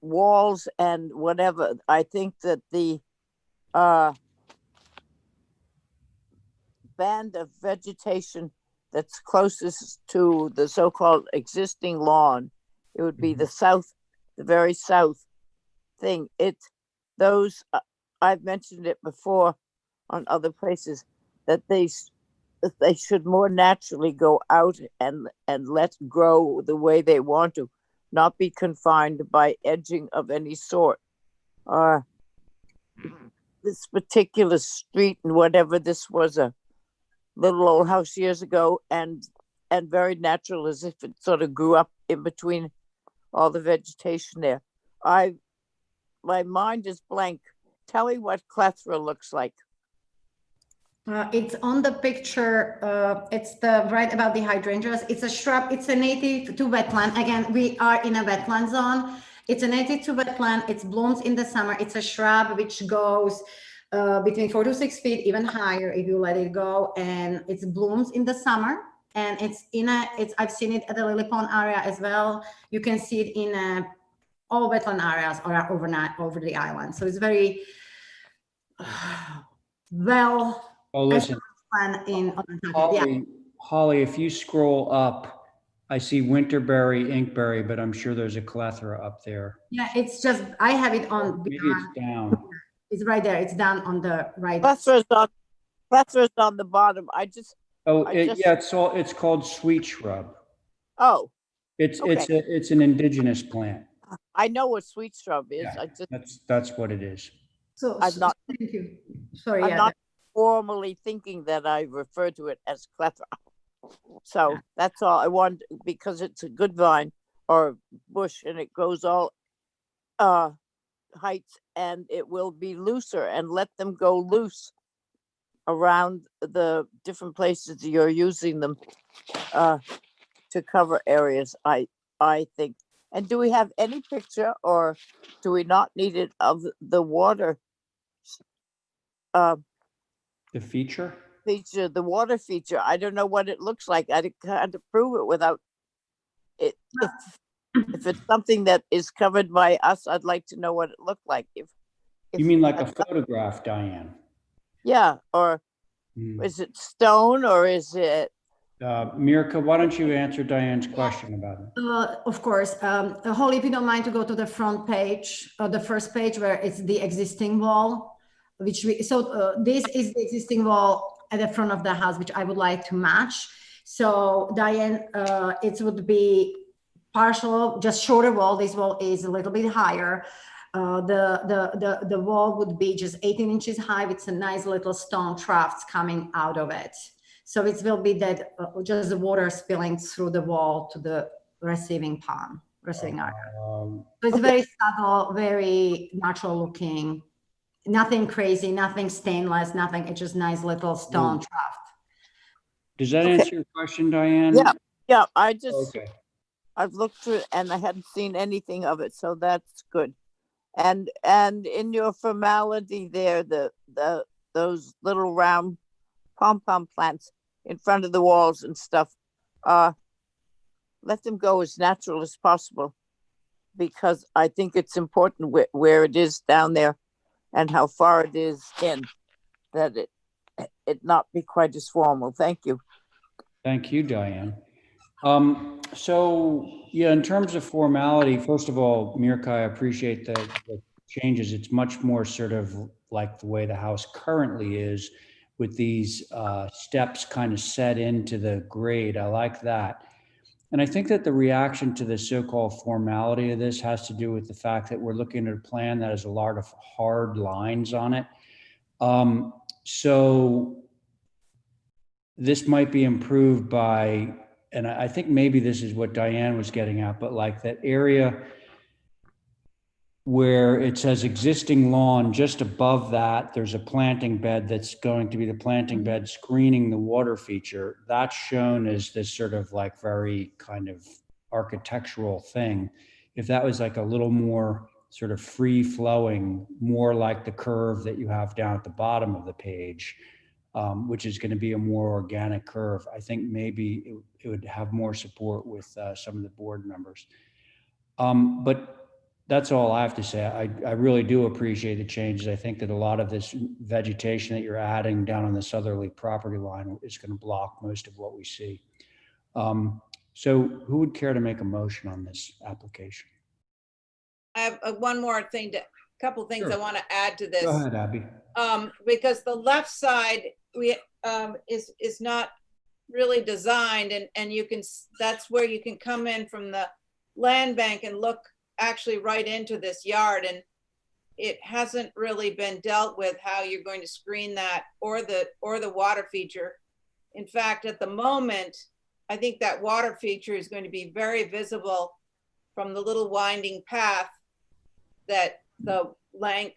walls and whatever. I think that the band of vegetation that's closest to the so-called existing lawn, it would be the south, the very south thing. Those I've mentioned it before on other places, that they should more naturally go out and let grow the way they want to, not be confined by edging of any sort. This particular street and whatever, this was a little old house years ago, and very natural, as if it sort of grew up in between all the vegetation there. My mind is blank. Tell me what Clethra looks like. It's on the picture. It's the right about the hydrangeas. It's a shrub. It's a native to wetland. Again, we are in a wetland zone. It's a native to wetland. It blooms in the summer. It's a shrub which goes between 4 to 6 feet, even higher if you let it go. And it blooms in the summer. And I've seen it at the lily pond area as well. You can see it in all wetland areas or overnight over the island. So it's very well. Oh, listen, In Nantucket. Yeah. Holly, if you scroll up, I see winterberry, inkberry, but I'm sure there's a plethora up there. Yeah, it's just, I have it on. Maybe it's down. It's right there. It's down on the right. Plethора's on the bottom. Yeah, it's called sweet shrub. Oh, It's okay. it's an indigenous plant. I know what sweet shrub is. Yeah, that's what it is. I'm not. Thank you. Sorry. I'm not formally thinking that I refer to it as plethora. So that's all I want, because it's a good vine or bush, and it goes all heights, and it will be looser, and let them go loose around the different places you're using them to cover areas, I think. And do we have any picture, or do we not need it, of the water the feature? The water feature? I don't know what it looks like. I can't prove it without it. If it's something that is covered by us, I'd like to know what it looked like. If you mean like a photograph, Diane? Yeah, or is it stone, or is it? Mirka, why don't you answer Diane's question about it? Of course. Holly, if you don't mind to go to the front page, the first page where it's the existing wall, this is the existing wall at the front of the house, which I would like to match. So Diane, it would be partial, just shorter wall. This wall is a little bit higher. The wall would be just 18 inches high with some nice little stone troughs coming out of it. So it will be that just the water spilling through the wall to the receiving area. So it's very subtle, very natural looking, nothing crazy, nothing stainless, nothing. It's just nice little stone trough. Does that answer your question, Diane? Yeah. I've looked through it and I hadn't seen anything of it, so that's good. And in your formality there, those little round pom-pom plants in front of the walls and stuff, let them go as natural as possible, because I think it's important where it is down there and how far it is in, that it not be quite as formal. Thank you. Thank you, Diane. So yeah, in terms of formality, first of all, Mirka, I appreciate the changes. It's much more sort of like the way the house currently is, with these steps kind of set into the grade. I like that. And I think that the reaction to the so-called formality of this has to do with the fact that we're looking at a plan that has a lot of hard lines on it. So this might be improved by, and I think maybe this is what Diane was getting at, but like that area where it says existing lawn, just above that, there's a planting bed that's going to be the planting bed screening the water feature. That's shown as this sort of like very kind of architectural thing. If that was like a little more sort of free flowing, more like the curve that you have down at the bottom of the page, which is going to be a more organic curve, I think maybe it would have more support with some of the board members. But that's all I have to say. I really do appreciate the changes. I think that a lot of this vegetation that you're adding down on the southerly property line is going to block most of what we see. So who would care to make a motion on this application? I have one more thing, couple things Sure. I want to add to this. Go ahead, Abby. Because the left side is not really designed, and you can, that's where you can come in from the land bank and look actually right into this yard, and it hasn't really been dealt with how you're going to screen that or the water feature. In fact, at the moment, I think that water feature is going to be very visible from the little winding path that the land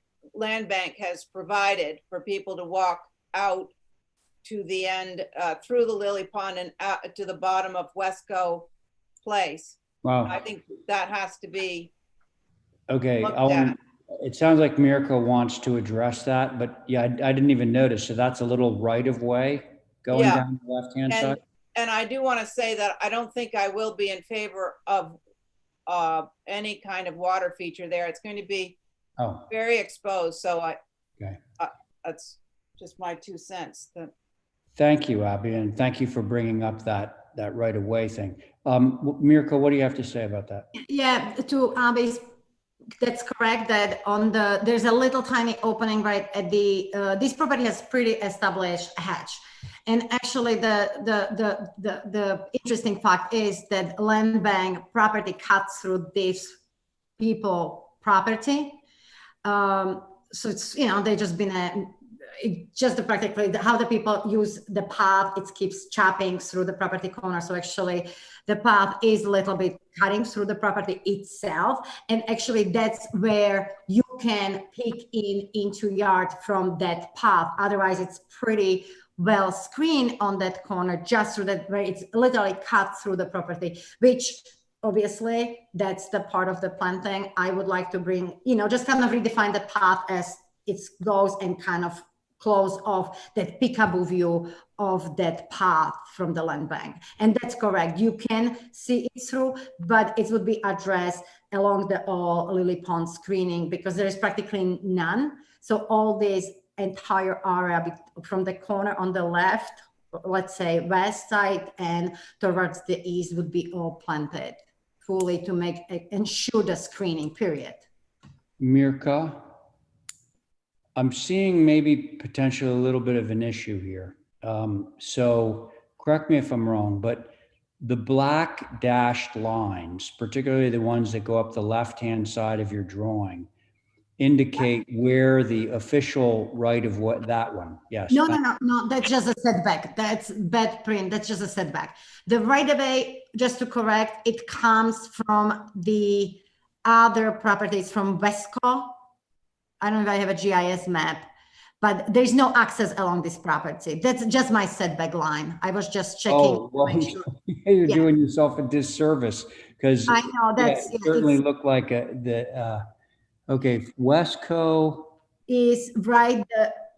bank has provided for people to walk out to the end, through the lily pond and out to the bottom of Wesco Place. Wow. I think that has to be okay. looked I It sounds like Mirka wants to address that, but yeah, I didn't even notice. So that's a little right of way going Yeah. down the left-hand side? And I do want to say that I don't think I will be in favor of any kind of water feature there. It's going to be Oh, very exposed. So okay. That's just my 2 cents. Thank you, Abby, and thank you for bringing up that right of way thing. Mirka, what do you have to say about that? Yeah, to Abby's, that's correct that there's a little tiny opening right at this property has pretty established hatch. And actually the interesting fact is that land bank property cuts through this people property. So it's, they just been practically how the people use the path, it keeps chopping through the property corner. So actually the path is a little bit cutting through the property itself. And actually that's where you can pick into yard from that path. Otherwise it's pretty well screened on that corner, just through that, where it's literally cut through the property, which obviously that's the part of the planting I would like to bring, just kind of redefine the path as it goes and kind of close off that peekaboo view of that path from the land bank. And that's correct. You can see it through, but it would be addressed along the all lily pond screening because there is practically none. So all this entire area from the corner on the left, let's say west side and towards the east would be all planted fully to ensure the screening period. Mirka, I'm seeing maybe potentially a little bit of an issue here. So correct me if I'm wrong, but the black dashed lines, particularly the ones that go up the left-hand side of your drawing, indicate where the official right of what that one. Yes. No, that's just a setback. That's bad print. That's just a setback. The right of way, just to correct, it comes from the other properties from Westco. I don't know if I have a GIS map, but there's no access along this property. That's just my setback line. I was just checking. Oh, well, you're doing yourself a disservice because I know that's it certainly looked like okay, Westco is right.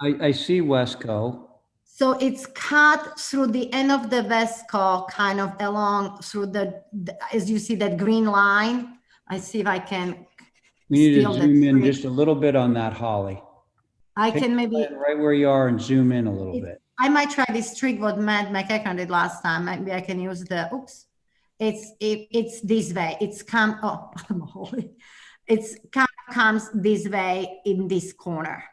I see Westco. So it's cut through the end of the Westco, kind of along through as you see that green line. I see if I can. We need to zoom in just a little bit on that, Holly. I can maybe right where you are and zoom in a little bit. I might try this trick what Matt McEachern did last time. Maybe I can use it's this way. Comes this way in this corner.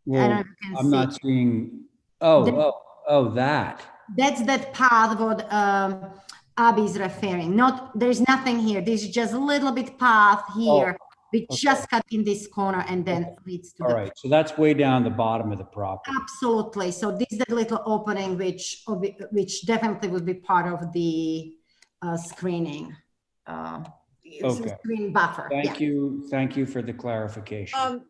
Well, I'm not seeing. That. That's that path what Abby's referring. There's nothing here. There's just a little bit path here. We just cut in this corner and then leads to all right. So that's way down the bottom of the property. Absolutely. So this is that little opening, which definitely would be part of the screening. Screen buffer. Thank you. Thank you for the clarification.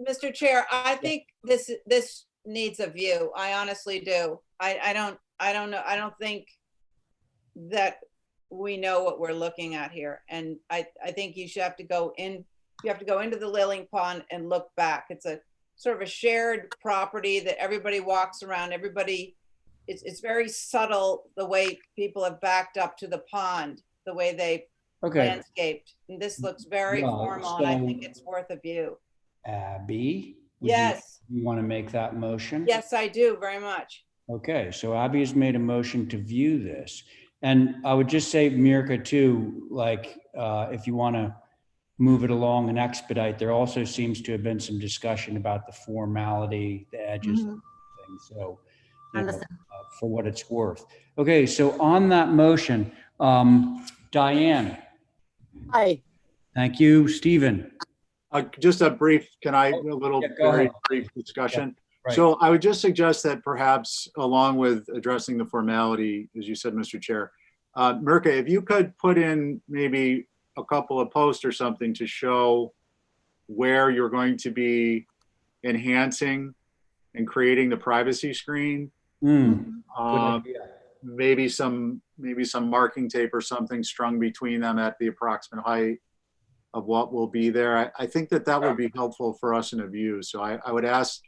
Mr. Chair, I think this needs a view. I honestly do. I don't know. I don't think that we know what we're looking at here. And I think you should have to go in, you have to go into the lily pond and look back. It's a sort of a shared property that everybody walks around. It's very subtle the way people have backed up to the pond, the way they landscaped. And this looks very formal and I think it's worth a view. Abby? Yes. You want to make that motion? Yes, I do very much. Okay, so Abby has made a motion to view this. And I would just say, Mirka, too, like if you want to move it along and expedite, there also seems to have been some discussion about the formality, the edges, and things. So for what it's worth. Okay, so on that motion, Diane. Hi. Thank you. Stephen. Just a brief, very brief discussion. Yeah, right. So I would just suggest that perhaps along with addressing the formality, as you said, Mr. Chair, Mirka, if you could put in maybe a couple of posts or something to show where you're going to be enhancing and creating the privacy screen. Maybe some marking tape or something strung between them at the approximate height. of what will be there. I think that that would be helpful for us in a view. So I would ask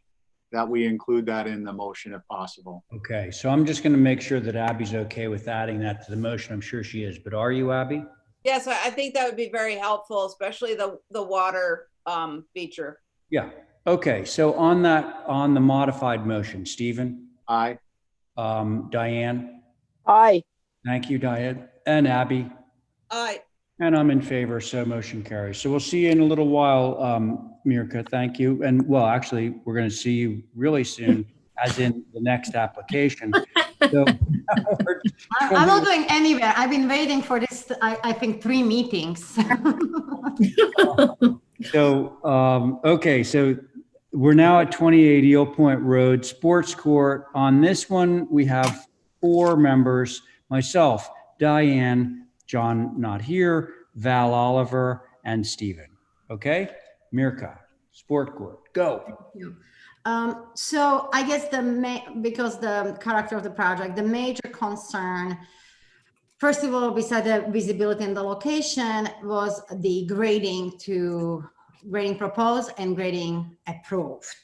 that we include that in the motion if possible. Okay, so I'm just going to make sure that Abby's okay with adding that to the motion. I'm sure she is, but are you, Abby? Yes, I think that would be very helpful, especially the water feature. Yeah. Okay, so on the modified motion, Stephen? Aye. Diane? Aye. Thank you, Diane. And Abby? Aye. And I'm in favor, so motion carries. So we'll see you in a little while, Mirka, thank you. And well, actually, we're going to see you really soon, as in the next application. So, I'm not going anywhere. I've been waiting for this, I think 3 meetings. So, okay, so we're now at 28 Eel Point Road Sports Court. On this one, we have 4 members, myself, Diane, John not here, Val Oliver, and Stephen. Okay, Mirka, Sport Court, go. Thank you. So I guess because the character of the project, the major concern, first of all, beside the visibility and the location, was the grading proposed and grading approved,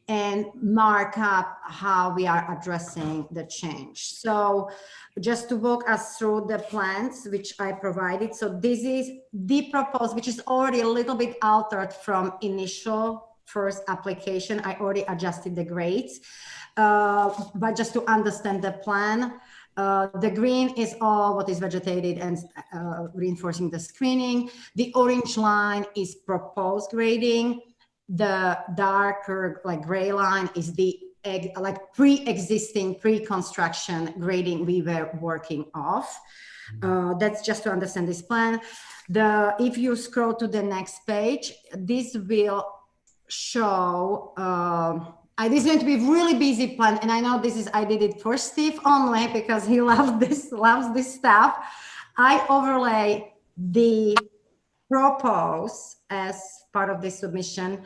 and mark up how we are addressing the change. So just to walk us through the plans which I provided. So this is the proposed, which is already a little bit altered from initial first application. I already adjusted the grades, but just to understand the plan, the green is all what is vegetated and reinforcing the screening. The orange line is proposed grading. The darker like gray line is the like pre-existing pre-construction grading we were working off. That's just to understand this plan. If you scroll to the next page, this will show this is going to be a really busy plan, and I know I did it for Steve only because he loves this stuff. I overlay the propose as part of the submission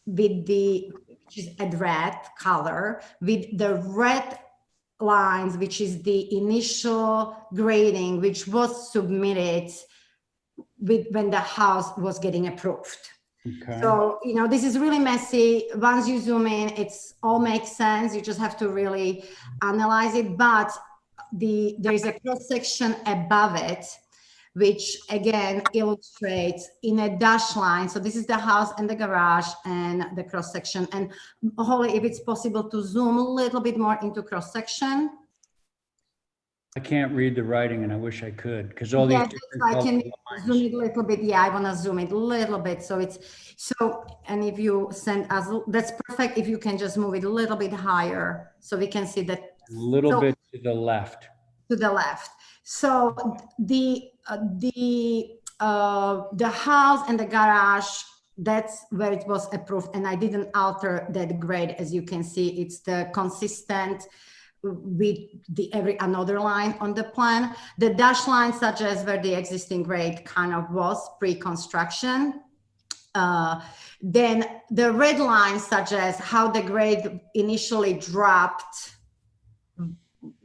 with which is a red color, with the red lines, which is the initial grading, which was submitted when the house was getting approved. Okay. So, this is really messy. Once you zoom in, it's all makes sense. You just have to really analyze it. But there is a cross section above it, which again illustrates in a dash line. So this is the house and the garage and the cross section. And Holly, if it's possible to zoom a little bit more into cross section. I can't read the writing, and I wish I could, because all these different I can lines. zoom it a little bit. Yeah, I want to zoom it a little bit. So and if you send us, that's perfect. If you can just move it a little bit higher so we can see that. A little bit to the left. To the left. So the house and the garage, that's where it was approved, and I didn't alter that grade. As you can see, it's the consistent with every another line on the plan. The dash line suggests where the existing grade kind of was pre-construction. Then the red line suggests how the grade initially dropped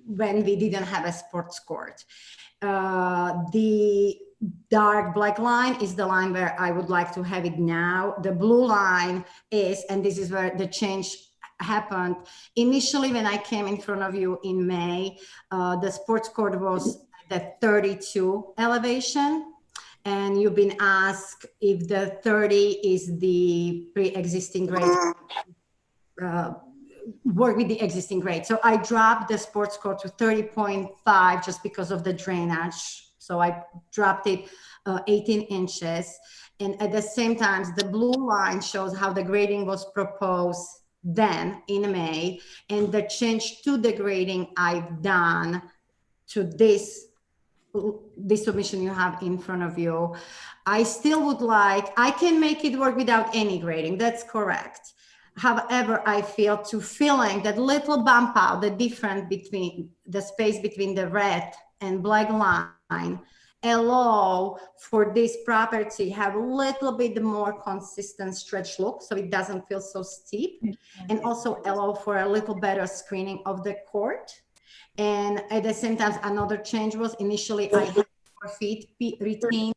when we didn't have a sports court. The dark black line is the line where I would like to have it now. The blue line is, and this is where the change happened. Initially, when I came in front of you in May, the sports court was at the 32 elevation. And you've been asked if the 30 is the pre-existing grade, work with the existing grade. So I dropped the sports court to 30.5 just because of the drainage. So I dropped it 18 inches. And at the same time, the blue line shows how the grading was proposed then in May, and the change to the grading I've done to this submission you have in front of you. I still would like, I can make it work without any grading, that's correct. However, I feel to filling that little bump out, the difference between the space between the red and black line, allow for this property have a little bit more consistent stretch look so it doesn't feel so steep, and also allow for a little better screening of the court. And at the same time, another change was initially I had 4 feet retained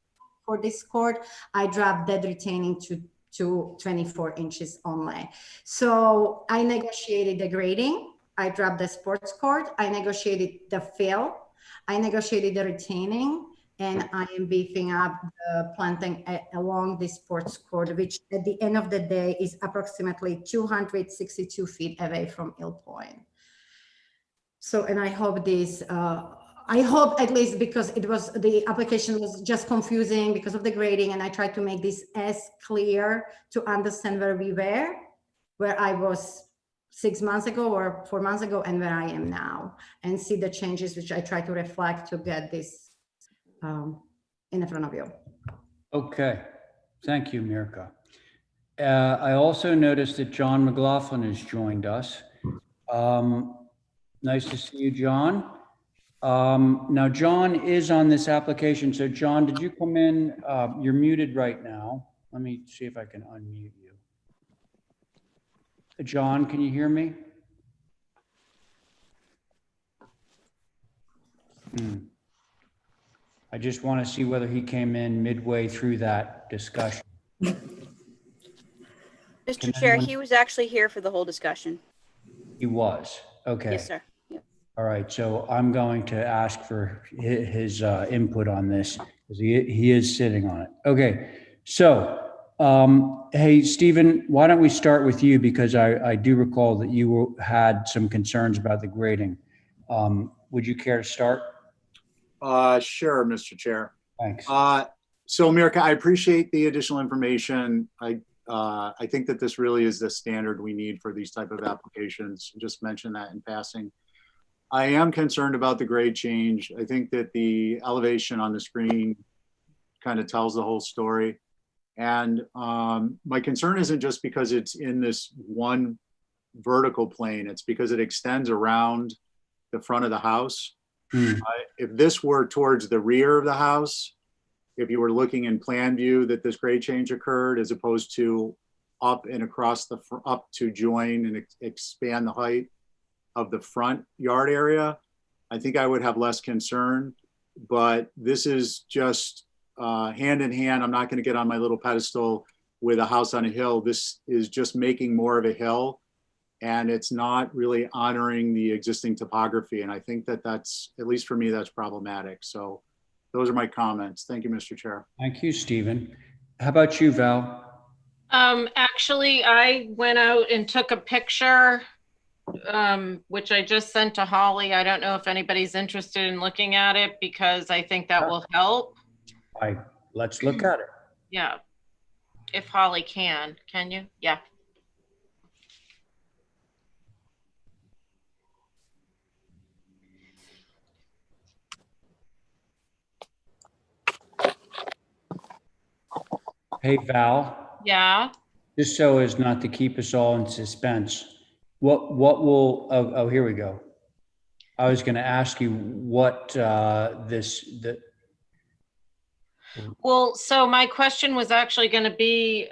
for this court, I dropped that retaining to 24 inches only. So I negotiated the grading. I dropped the sports court. I negotiated the fill. I negotiated the retaining, and I am beefing up the planting along the sports court, which at the end of the day is approximately 262 feet away from Hill Point. So, and I hope this, I hope at least, because it was, the application was just confusing because of the grading, and I tried to make this as clear to understand where we were, where I was 6 months ago or 4 months ago, and where I am now, and see the changes which I try to reflect to get this in front of you. Okay, thank you, Mirka. I also noticed that John McLaughlin has joined us. Nice to see you, John. Now, John is on this application. So, John, did you come in? You're muted right now. Let me see if I can unmute you. John, can you hear me? I just want to see whether he came in midway through that discussion. Mr. Chair, he was actually here for the whole discussion. He was. Okay. Yes, sir. Yep. All right. So I'm going to ask for his input on this because he is sitting on it. Okay. So, hey, Stephen, why don't we start with you, because I do recall that you had some concerns about the grading. Would you care to start? Sure, Mr. Chair. Thanks. So Mirka, I appreciate the additional information. I think that this really is the standard we need for these type of applications. Just mention that in passing. I am concerned about the grade change. I think that the elevation on the screen kind of tells the whole story. And my concern isn't just because it's in this one vertical plane, it's because it extends around the front of the house. If this were towards the rear of the house, if you were looking in plan view that this grade change occurred, as opposed to up and across the up to join and expand the height of the front yard area, I think I would have less concern. But this is just hand in hand. I'm not going to get on my little pedestal with a house on a hill. This is just making more of a hill, and it's not really honoring the existing topography. And I think that that's, at least for me, that's problematic. So those are my comments. Thank you, Mr. Chair. Thank you, Stephen. How about you, Val? Actually, I went out and took a picture, which I just sent to Holly. I don't know if anybody's interested in looking at it, because I think that will help. Let's look at it. Yeah. If Holly can you? Yeah. Hey, Val. Yeah. Just so as not to keep us all in suspense, what will, oh, here we go. I was going to ask you what Well, so my question was actually going to be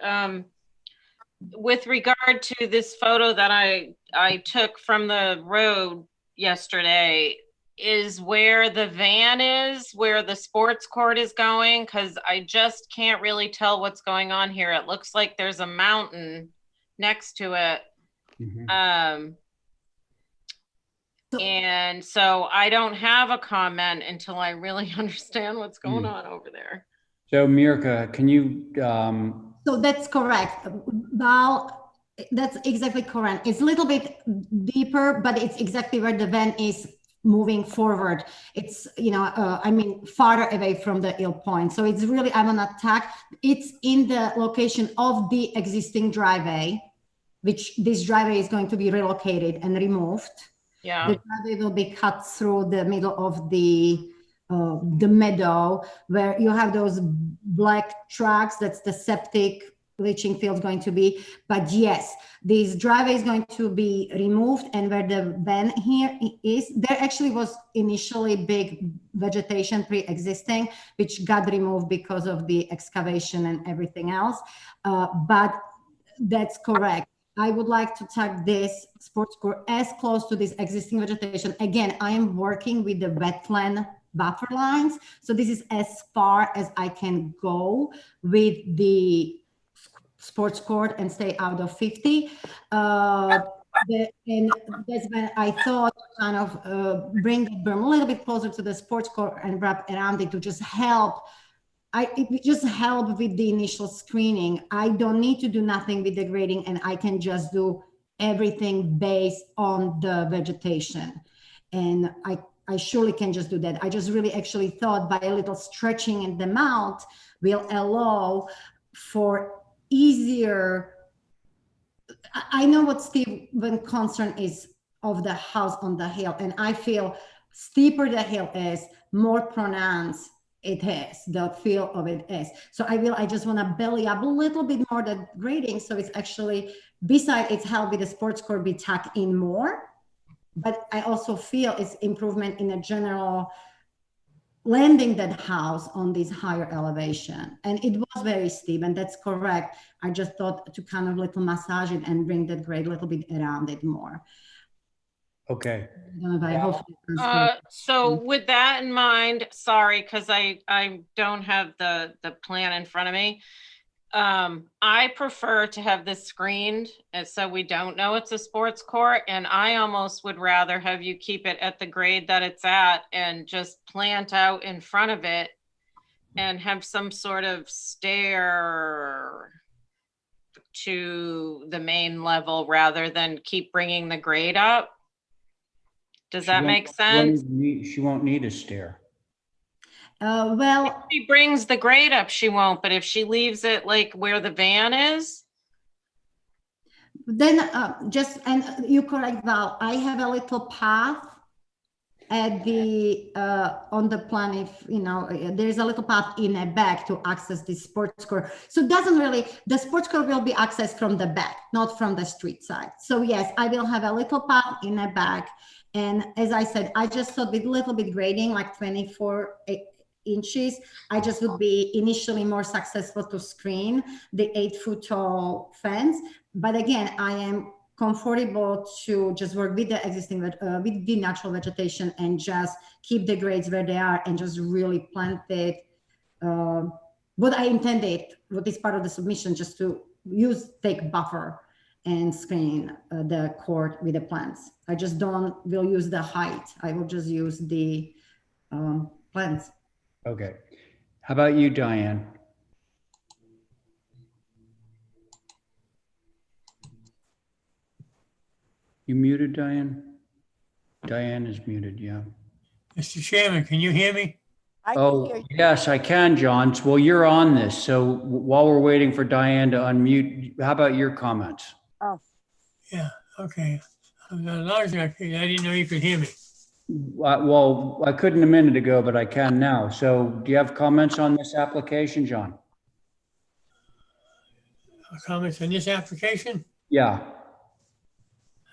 with regard to this photo that I took from the road yesterday, is where the van is, where the sports court is going, because I just can't really tell what's going on here. It looks like there's a mountain next to it. And so I don't have a comment until I really understand what's going on over there. So Mirka, can you? So that's correct, Val. That's exactly correct. It's a little bit deeper, but it's exactly where the van is moving forward. It's, I mean, farther away from the Hill Point. So it's really, I'm on attack. It's in the location of the existing driveway, which this driveway is going to be relocated and removed. Yeah. The driveway will be cut through the middle of the meadow, where you have those black tracks. That's the septic leaching field going to be. But yes, this driveway is going to be removed, and where the van here is, there actually was initially big vegetation pre-existing, which got removed because of the excavation and everything else. But that's correct. I would like to tuck this sports court as close to this existing vegetation. Again, I am working with the wetland buffer lines. So this is as far as I can go with the sports court and stay out of 50. And that's when I thought kind of bring the berm a little bit closer to the sports court and wrap around it to just help. It would just help with the initial screening. I don't need to do nothing with the grading, and I can just do everything based on the vegetation. And I surely can just do that. I just really actually thought by a little stretching in the mount will allow for easier. I know what Steven's concern is of the house on the hill, and I feel steeper the hill is, more pronounced it is, the feel of it is. So I just want to belly up a little bit more the grading, so it's actually, beside its help with the sports court, be tucked in more. But I also feel it's improvement in a general landing that house on this higher elevation. And it was very steep, and that's correct. I just thought to kind of little massage it and bring that grade a little bit around it more. Okay. So with that in mind, sorry, because I don't have the plan in front of me. I prefer to have this screened, and so we don't know it's a sports court, and I almost would rather have you keep it at the grade that it's at and just plant out in front of it and have some sort of stair to the main level rather than keep bringing the grade up. Does that make sense? She won't need a stair. Well, if she brings the grade up, she won't, but if she leaves it like where the van is, then and you correct, Val, I have a little path at the on the plan. If you know, there's a little path in a back to access the sports court, so it doesn't really, the sports court will be accessed from the back, not from the street side. So yes, I will have a little path in a back. And as I said, I just thought with a little bit grading, like 24 inches, I just would be initially more successful to screen the 8-foot tall fence. But again, I am comfortable to just work with the existing, with the natural vegetation and just keep the grades where they are and just really plant it. What I intended, what is part of the submission, just to take buffer and screen the court with the plants. I just will use the height. I will just use the plants. Okay. How about you, Diane? You muted, Diane? Diane is muted, yeah. Mr. Chairman, can you hear me? I can hear you. Yes, I can, John. Well, you're on this. So while we're waiting for Diane to unmute, how about your comments? Oh. Yeah, okay. As long as I didn't know you could hear me. Well, I couldn't a minute ago, but I can now. So do you have comments on this application, John? Comments on this application? Yeah.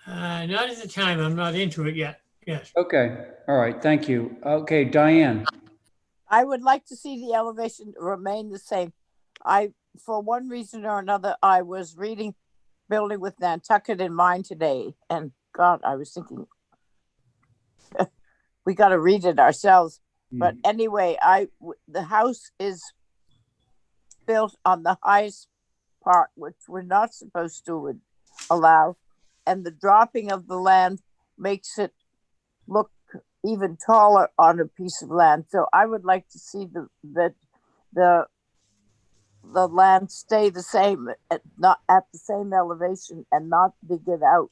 Not at the time. I'm not into it yet. Yes. Okay. All right. Thank you. Okay, Diane. I would like to see the elevation remain the same. For one reason or another, I was reading Building with Nantucket in mind today, and God, I was thinking we got to read it ourselves. But anyway, the house is built on the highest part, which we're not supposed to allow, and the dropping of the land makes it look even taller on a piece of land. So I would like to see the land stay the same, not at the same elevation, and not dig it out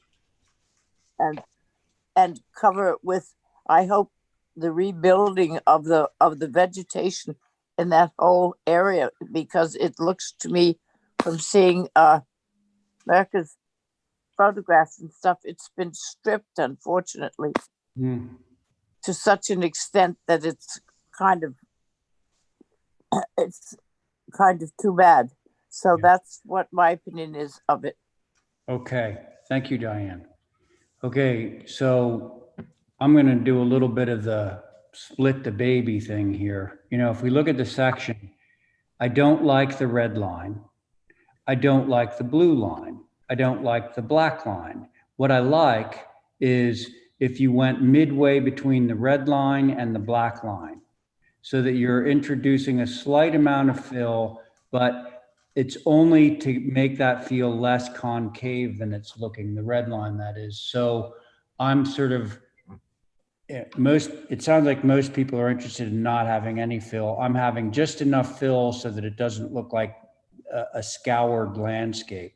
and cover it with, I hope, the rebuilding of the vegetation in that whole area, because it looks to me, from seeing America's photographs and stuff, it's been stripped, unfortunately, to such an extent that it's kind of too bad. So that's what my opinion is of it. Okay. Thank you, Diane. Okay. So I'm going to do a little bit of the split the baby thing here. You know, if we look at the section, I don't like the red line. I don't like the blue line. I don't like the black line. What I like is if you went midway between the red line and the black line, so that you're introducing a slight amount of fill, but it's only to make that feel less concave than it's looking, the red line that is. So I'm sort of, it sounds like most people are interested in not having any fill. I'm having just enough fill so that it doesn't look like a scoured landscape.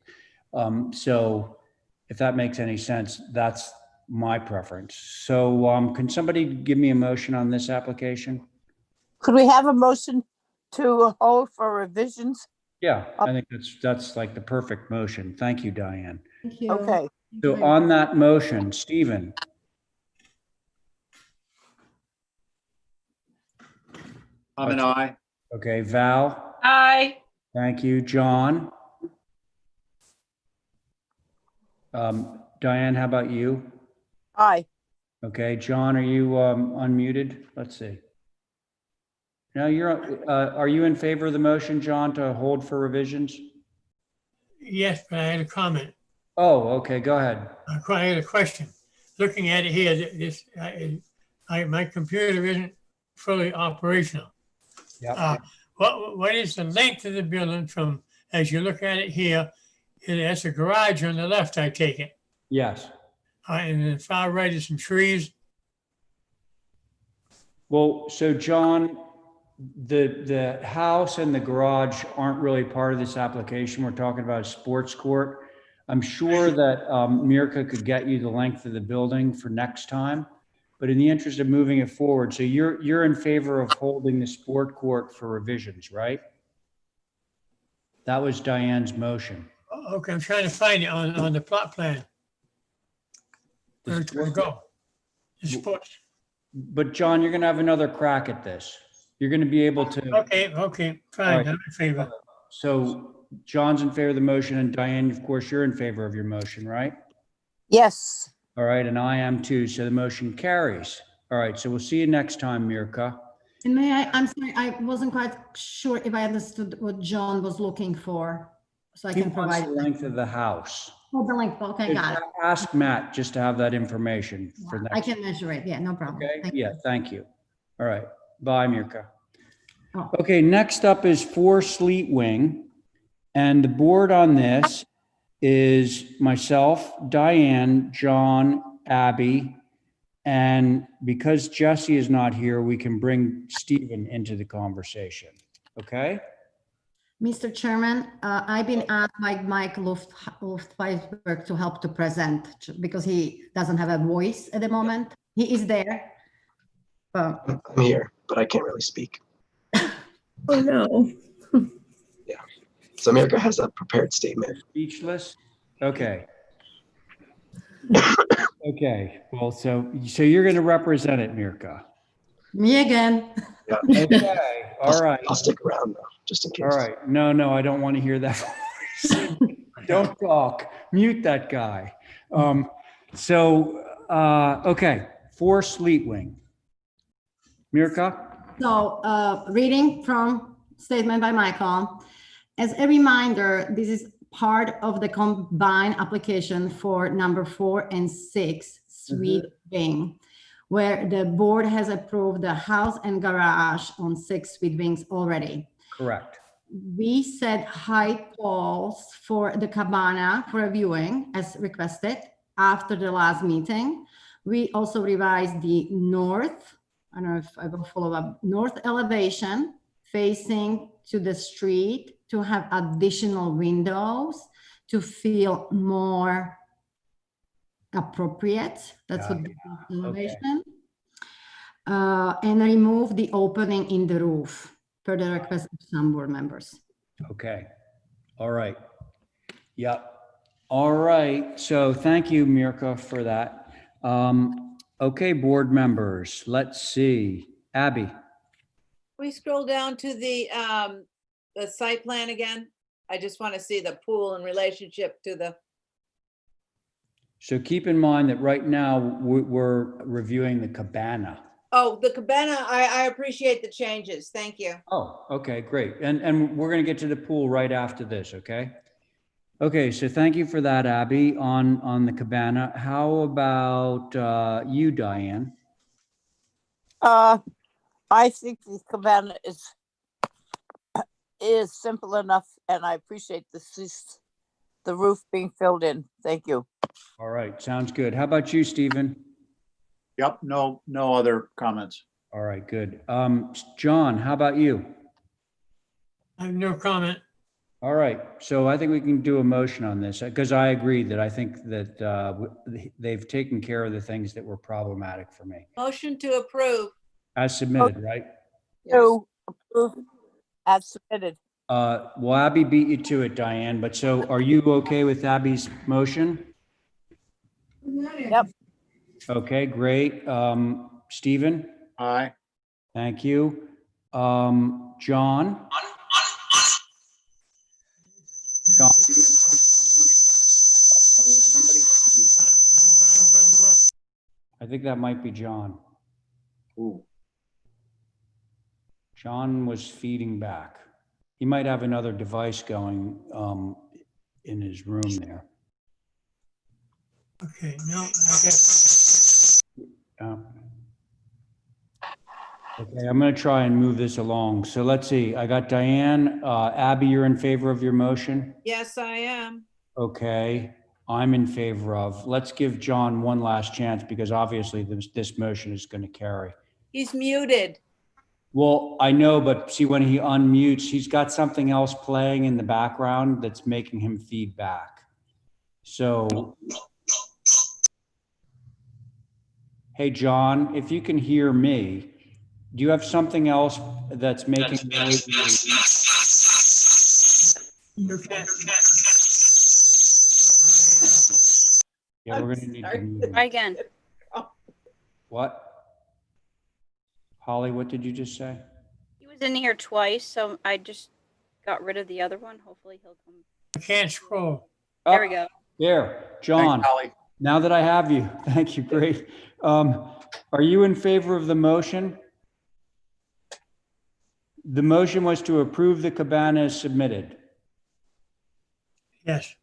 So if that makes any sense, that's my preference. So can somebody give me a motion on this application? Could we have a motion to hold for revisions? Yeah, I think that's like the perfect motion. Thank you, Diane. Thank you. Okay. So on that motion, Stephen. I'm an aye. Okay, Val. Aye. Thank you, John. Diane, how about you? Aye. Okay, John, are you unmuted? Let's see. No, are you in favor of the motion, John, to hold for revisions? Yes, but I had a comment. Oh, okay, go ahead. I had a question. Looking at it here, my computer isn't fully operational. Yeah. What is the length of the building from, as you look at it here, that's a garage on the left, I take it. Yes. And then far right is some trees. Well, so John, the house and the garage aren't really part of this application. We're talking about a sports court. I'm sure that Mirka could get you the length of the building for next time, but in the interest of moving it forward, so you're in favor of holding the sport court for revisions, right? That was Diane's motion. Okay, I'm trying to find it on the plot plan. Where to go? The sports. But John, you're going to have another crack at this. You're going to be able to. Okay, fine. Right. I'm in favor. So John's in favor of the motion, and Diane, of course, you're in favor of your motion, right? Yes. All right, and I am too, so the motion carries. All right, so we'll see you next time, Mirka. And I'm sorry, I wasn't quite sure if I understood what John was looking for. So I He can wants provide the length of the house. Oh, the length, okay, got it. Ask Matt just to have that information for next. I can measure it, yeah, no problem. Okay, yeah, thank you. All right, bye, Mirka. Oh. Okay, next up is 4 Sleet Wing. And the board on this is myself, Diane, John, Abby, and because Jesse is not here, we can bring Stephen into the conversation, okay? Mr. Chairman, I've been asked by Mike Luftweisberg to help to present because he doesn't have a voice at the moment. He is there. I'm here, but I can't really speak. Oh, no. Yeah. So America has a prepared statement. Speechless? Okay. Okay, well, so you're going to represent it, Mirka. Me again. Yeah. Okay, all right. I'll stick around though, just in case. All right. No, I don't want to hear that voice. Don't talk. Mute that guy. Okay, 4 Sleet Wing. Mirka? So reading from statement by Michael. As a reminder, this is part of the combined application for number 4 and 6 Sleet Wing, where the board has approved the house and garage on 6 Sleet Wings already. Correct. We set height walls for the cabana for a viewing as requested after the last meeting. We also revised the north, I don't know if I will follow up, north elevation facing to the street to have additional windows to feel more appropriate. That's what the elevation. And remove the opening in the roof per the request of some board members. Okay. All right. Yep. All right. So thank you, Mirka, for that. Okay, board members, let's see. Abby. We scroll down to the site plan again. I just want to see the pool in relationship to the. So keep in mind that right now we're reviewing the cabana. Oh, the cabana, I appreciate the changes. Thank you. Oh, okay, great. And we're going to get to the pool right after this, okay? Okay, so thank you for that, Abby, on the cabana. How about you, Diane? I think the cabana is simple enough, and I appreciate the roof being filled in. Thank you. All right, sounds good. How about you, Stephen? Yep, no other comments. All right, good. John, how about you? I have no comment. All right, so I think we can do a motion on this because I agree that I think that they've taken care of the things that were problematic for me. Motion to approve. As submitted, right? To approve as submitted. Well, Abby beat you to it, Diane, but so are you okay with Abby's motion? Yep. Okay, great. Stephen? Aye. Thank you. John? John? I think that might be John. Ooh. John was feeding back. He might have another device going in his room there. Okay, no, I guess. Okay, I'm going to try and move this along. So let's see. I got Diane. Abby, you're in favor of your motion? Yes, I am. Okay, I'm in favor of. Let's give John one last chance because obviously this motion is going to carry. He's muted. Well, I know, but see when he unmutes, he's got something else playing in the background that's making him feed back. So, hey, John, if you can hear me, do you have something else that's making noise? Yeah, we're going to need to mute him. Try again. What? Holly, what did you just say? He was in here twice, so I just got rid of the other one. Hopefully he'll come. I can't scroll. There we go. There, John. Thanks, Holly. Now that I have you, thank you, great. Are you in favor of the motion? The motion was to approve the cabana as submitted. Yes.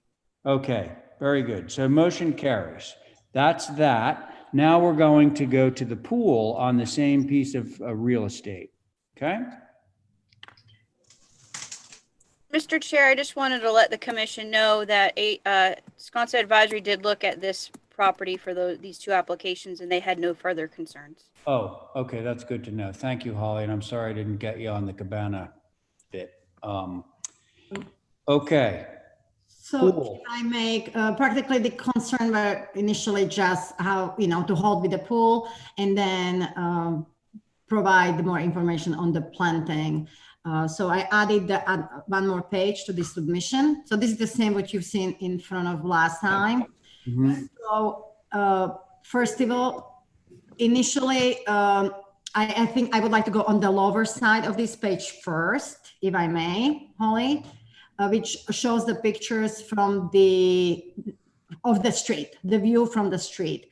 Okay, very good. So motion carries. That's that. Now we're going to go to the pool on the same piece of real estate. Okay? Mr. Chair, I just wanted to let the commission know that Sconset Advisory did look at this property for these two applications and they had no further concerns. Oh, okay, that's good to know. Thank you, Holly, and I'm sorry I didn't get you on the cabana bit. Okay. So Cool. if I make practically the concern were initially just how, to hold with the pool and then provide more information on the planting. So I added one more page to the submission. So this is the same what you've seen in front of last time. Mm-hmm. So first of all, initially, I think I would like to go on the lower side of this page first, if I may, Holly, which shows the pictures from the street, the view from the street.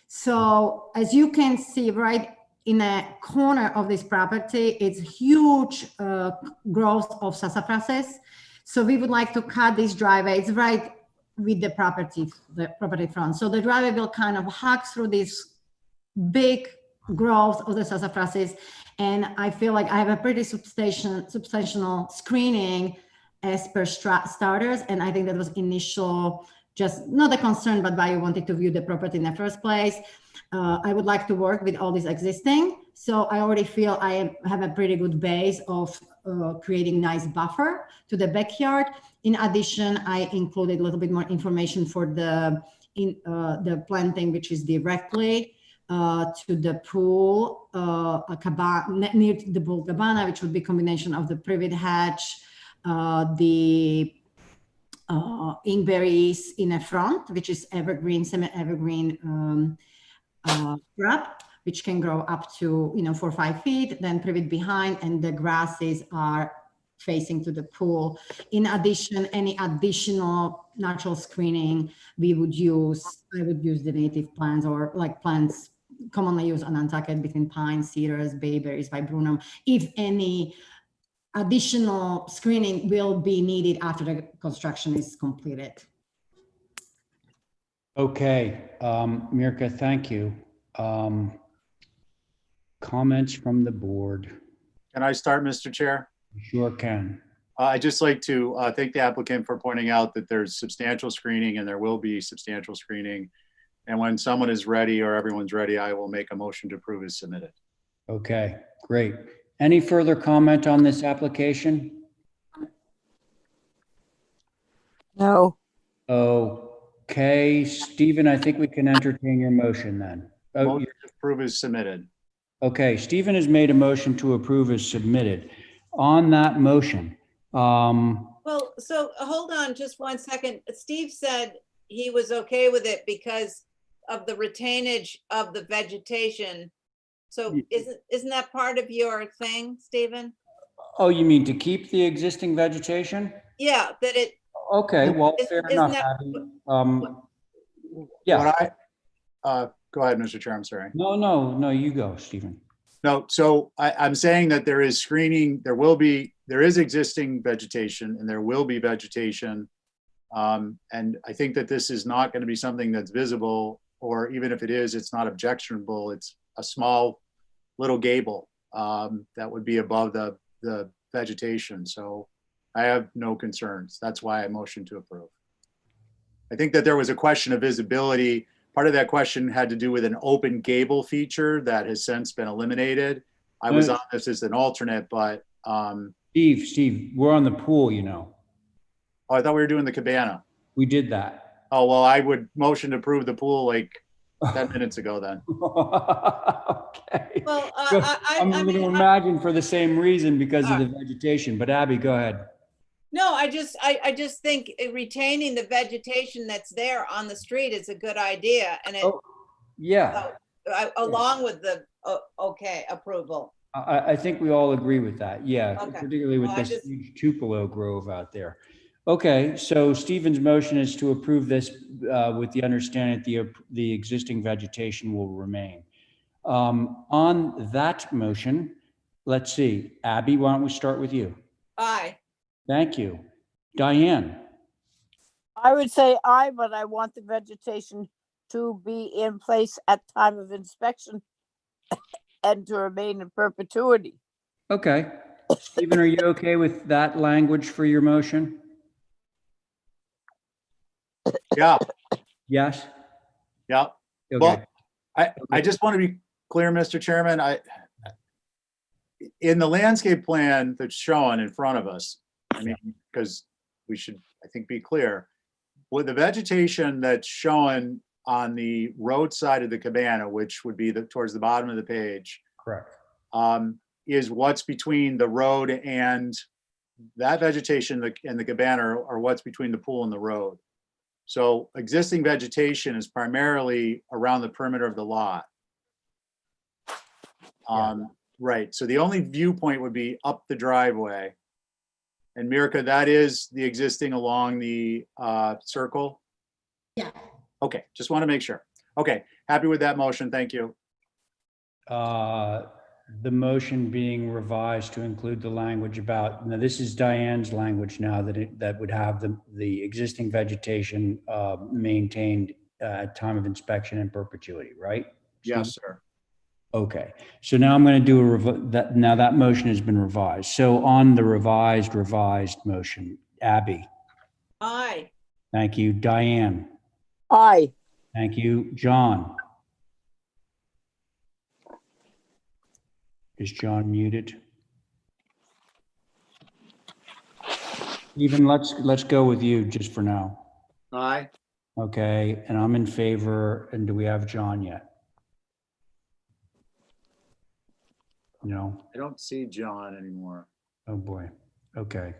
So as you can see, right in a corner of this property, it's huge growth of sassafras. So we would like to cut this driveway. It's right with the property front. So the driveway will kind of hug through this big growth of the sassafras. And I feel like I have a pretty substantial screening as per starters. And I think that was initial, just not a concern, but why you wanted to view the property in the first place. I would like to work with all this existing. So I already feel I have a pretty good base of creating nice buffer to the backyard. In addition, I included a little bit more information for the planting, which is directly to the pool, a cabana, near the pool cabana, which would be a combination of the privet hedge, the inkberries in the front, which is evergreen, semi-evergreen shrub, which can grow up to 4 or 5 feet, then privet behind, and the grasses are facing to the pool. In addition, any additional natural screening I would use the native plants or like plants commonly used on Nantucket between pines, cedars, bayberries, viburnum. If any additional screening will be needed after the construction is completed. Okay, Mirka, thank you. Comments from the board? Can I start, Mr. Chair? Sure can. I'd just like to thank the applicant for pointing out that there's substantial screening and there will be substantial screening. And when someone is ready or everyone's ready, I will make a motion to approve as submitted. Okay, great. Any further comment on this application? No. Okay, Stephen, I think we can entertain your motion then. Oh, Motion to approve is submitted. okay, Stephen has made a motion to approve as submitted. On that motion, Well, so hold on just 1 second. Steve said he was okay with it because of the retainage of the vegetation. So isn't that part of your thing, Stephen? oh, you mean to keep the existing vegetation? Yeah, that it, Okay, well, fair isn't enough, that- Abby. Yeah, What go ahead, Mr. Chair, I'm sorry. no, you go, Stephen. No, so I'm saying that there is screening, there is existing vegetation and there will be vegetation. And I think that this is not going to be something that's visible, or even if it is, it's not objectionable. It's a small little gable that would be above the vegetation. So I have no concerns. That's why I motioned to approve. I think that there was a question of visibility. Part of that question had to do with an open gable feature that has since been eliminated. I was on this as an alternate, but Steve, we're on the pool, you know. oh, I thought we were doing the cabana. We did that. Oh, well, I would motion to approve the pool like 10 minutes ago then. Okay. well, I'm going to imagine for the same reason because of the vegetation, but Abby, go ahead. no, I just think retaining the vegetation that's there on the street is a good idea. And it, Yeah, along with the, okay, approval. I think we all agree with that. Yeah, Okay. particularly with Well, I this just- huge tupelo grove out there. Okay, so Stephen's motion is to approve this with the understanding that the existing vegetation will remain. On that motion, let's see, Abby, why don't we start with you? Aye. Thank you. Diane? I would say aye, but I want the vegetation to be in place at time of inspection and to remain in perpetuity. Okay. Stephen, are you okay with that language for your motion? Yeah, Yes? yeah. Okay. Well, I just want to be clear, Mr. Chairman. In the landscape plan that's shown in front of us, I mean, because we should, I think, be clear, with the vegetation that's shown on the road side of the cabana, which would be towards the bottom of the page, Correct. is what's between the road and that vegetation and the cabana are what's between the pool and the road. So existing vegetation is primarily around the perimeter of the lot. Right, so the only viewpoint would be up the driveway. And Mirka, that is the existing along the circle? Yeah. Okay, just want to make sure. Okay, happy with that motion, thank you. The motion being revised to include the language about, now this is Diane's language now, that would have the existing vegetation maintained at time of inspection in perpetuity, right? Yes, sir. Okay, so now I'm going to do now that motion has been revised. So on the revised motion, Abby. Aye. Thank you. Diane. Aye. Thank you. John. Is John muted? Stephen, let's go with you just for now. Aye. Okay, and I'm in favor. And do we have John yet? No. I don't see John anymore. Oh boy. Okay.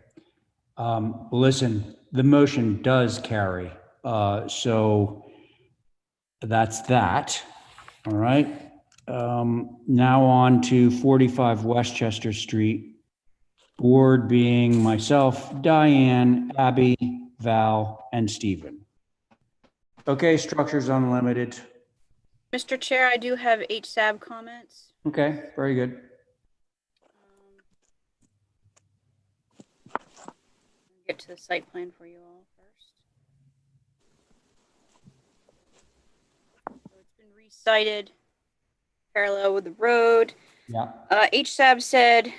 Well, listen, the motion does carry. So that's that. All right. Now on to 45 Westchester Street. Board being myself, Diane, Abby, Val, and Stephen. Okay, Structures Unlimited. Mr. Chair, I do have HSAB comments. Okay, very good. get to the site plan for you all first. So it's been recited parallel with the road. Yeah. HSAB said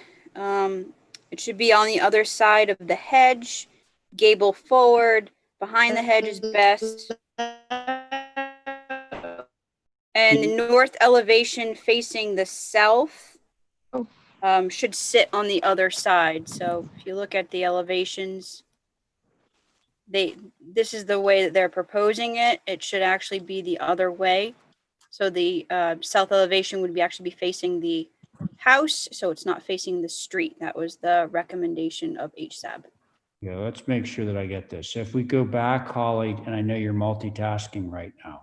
it should be on the other side of the hedge, gable forward, behind the hedge is best. And the north elevation facing the south should sit on the other side. So if you look at the elevations, this is the way that they're proposing it. It should actually be the other way. So the south elevation would actually be facing the house, so it's not facing the street. That was the recommendation of HSAB. Yeah, let's make sure that I get this. So if we go back, Holly, and I know you're multitasking right now.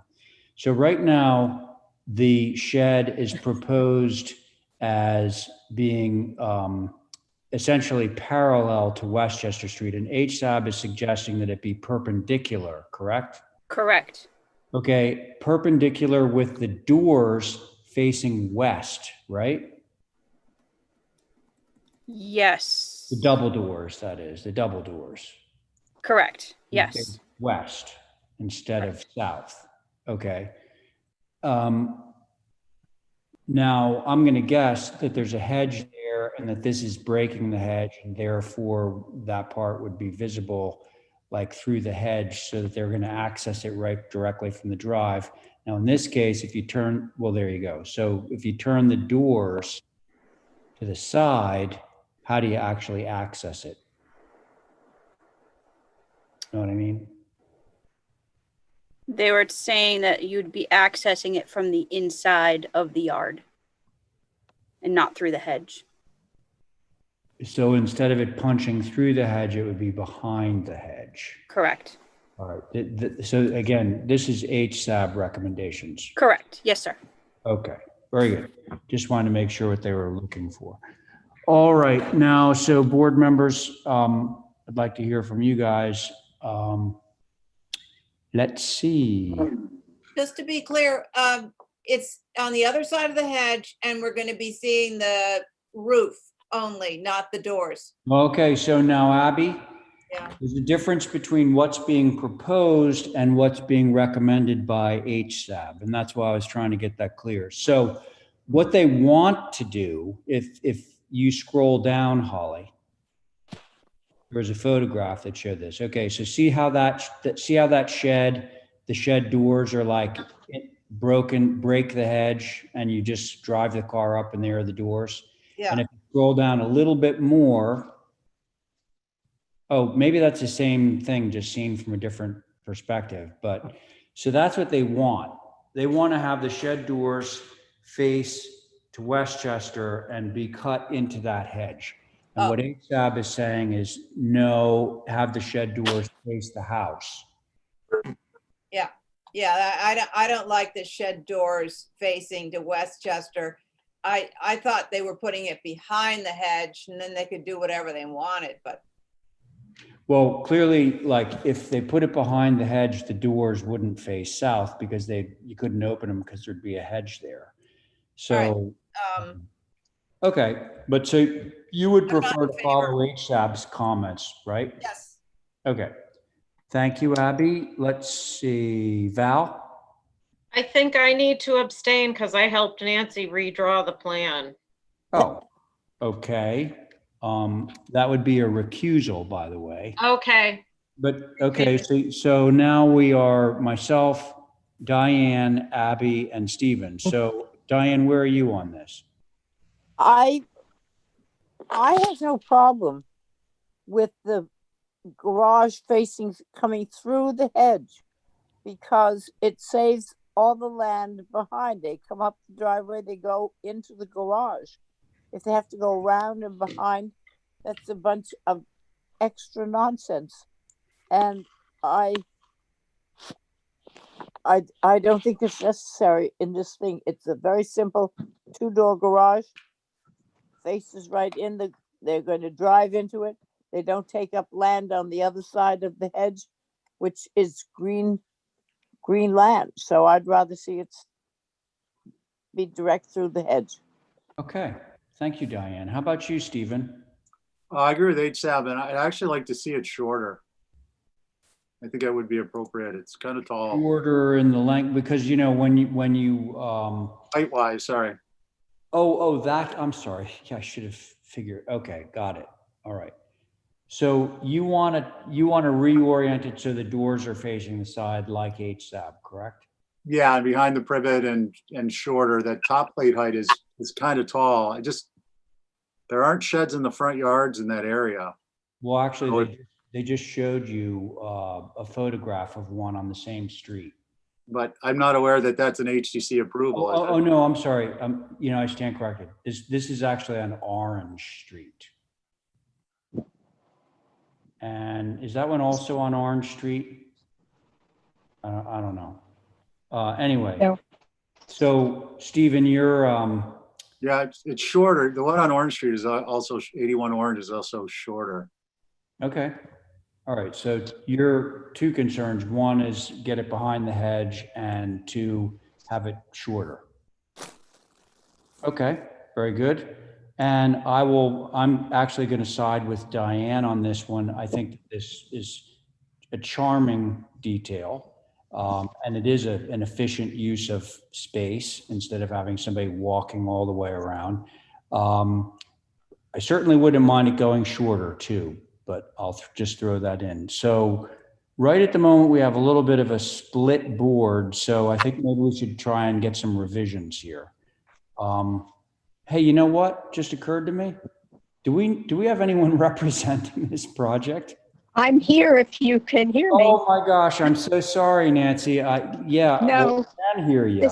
So right now, the shed is proposed as being essentially parallel to Westchester Street, and HSAB is suggesting that it be perpendicular, correct? Correct. Okay, perpendicular with the doors facing west, right? Yes. The double doors, that is, the double doors. Correct. Yes. West instead of south. Okay. Now, I'm going to guess that there's a hedge there and that this is breaking the hedge, and therefore that part would be visible like through the hedge so that they're going to access it right directly from the drive. Now, in this case, if you turn, well, there you go. So if you turn the doors to the side, how do you actually access it? Know what I mean? They were saying that you'd be accessing it from the inside of the yard and not through the hedge. So instead of it punching through the hedge, it would be behind the hedge. Correct. All right. So again, this is HSAB recommendations. Correct. Yes, sir. Okay, very good. Just wanted to make sure what they were looking for. All right, now, so board members, I'd like to hear from you guys. Let's see. Just to be clear, it's on the other side of the hedge and we're going to be seeing the roof only, not the doors. Okay, so now Abby, Yeah. there's a difference between what's being proposed and what's being recommended by HSAB, and that's why I was trying to get that clear. So what they want to do, if you scroll down, Holly, there's a photograph that showed this. Okay, so see how that shed, the shed doors are like broken, break the hedge, and you just drive the car up and there are the doors. Yeah. And if you scroll down a little bit more, oh, maybe that's the same thing, just seen from a different perspective. But so that's what they want. They want to have the shed doors face to Westchester and be cut into that hedge. And what HSAB is saying is no, have the shed doors face the house. Yeah. Yeah. I don't like the shed doors facing to Westchester. I thought they were putting it behind the hedge and then they could do whatever they wanted, but. Well, clearly, like if they put it behind the hedge, the doors wouldn't face south because you couldn't open them because there'd be a hedge there. So, Right. Okay, but so you would prefer to follow HSAB's comments, right? Yes. Okay, thank you, Abby. Let's see, Val? I think I need to abstain because I helped Nancy redraw the plan. Oh, okay. That would be a recusal, by the way. Okay. But, okay, so now we are myself, Diane, Abby, and Stephen. So Diane, where are you on this? I have no problem with the garage coming through the hedge because it saves all the land behind. They come up the driveway, they go into the garage. If they have to go around and behind, that's a bunch of extra nonsense. And I don't think it's necessary in this thing. It's a very simple 2-door garage. Faces right in they're going to drive into it. They don't take up land on the other side of the hedge, which is green land. So I'd rather see it be direct through the hedge. Okay, thank you, Diane. How about you, Stephen? I agree with H7. I'd actually like to see it shorter. I think that would be appropriate. It's kind of tall. Shorter in the length, because you know, when you, Height-wise, sorry. oh, that, I'm sorry. Yeah, I should have figured. Okay, got it. All right. So you want to reorient it so the doors are facing the side like HSAB, correct? Yeah, and behind the privet and shorter. That top plate height is kind of tall. There aren't sheds in the front yards in that area. Well, actually, they just showed you a photograph of one on the same street. But I'm not aware that that's an HTC approval. Oh, no, I'm sorry. You know, I stand corrected. This is actually on Orange Street. And is that one also on Orange Street? I don't know. Anyway, No. So Stephen, you're yeah, it's shorter. The one on Orange Street is also 81 Orange is also shorter. okay. All right. So your two concerns: one is get it behind the hedge, and two, have it shorter. Okay. Very good. And I'm actually going to side with Diane on this one. I think this is a charming detail. And it is an efficient use of space instead of having somebody walking all the way around. I certainly wouldn't mind it going shorter too, but I'll just throw that in. So right at the moment, we have a little bit of a split board. So I think maybe we should try and get some revisions here. Hey, you know what just occurred to me? Do we have anyone representing this project? I'm here if you can hear me. Oh my gosh, I'm so sorry, Nancy. Yeah, No, well, I can hear you.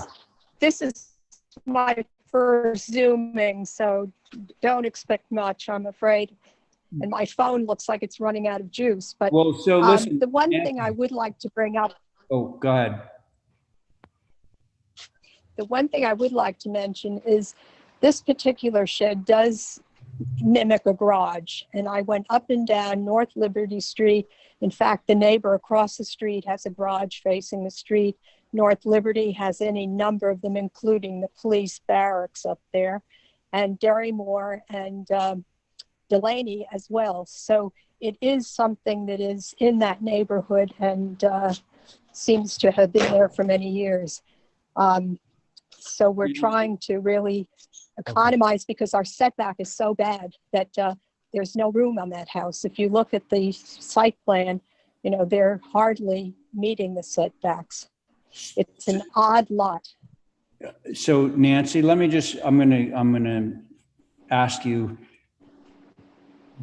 This is my first Zooming, so don't expect much, I'm afraid. And my phone looks like it's running out of juice. But well, so listen, the one Nancy, thing I would like to bring up. Oh, go ahead. The one thing I would like to mention is this particular shed does mimic a garage. And I went up and down North Liberty Street. In fact, the neighbor across the street has a garage facing the street. North Liberty has any number of them, including the police barracks up there, and Derrymore and Delaney as well. So it is something that is in that neighborhood and seems to have been there for many years. So we're trying to really economize because our setback is so bad that there's no room on that house. If you look at the site plan, you know, they're hardly meeting the setbacks. It's an odd lot. So Nancy, let me just, I'm gonna ask you,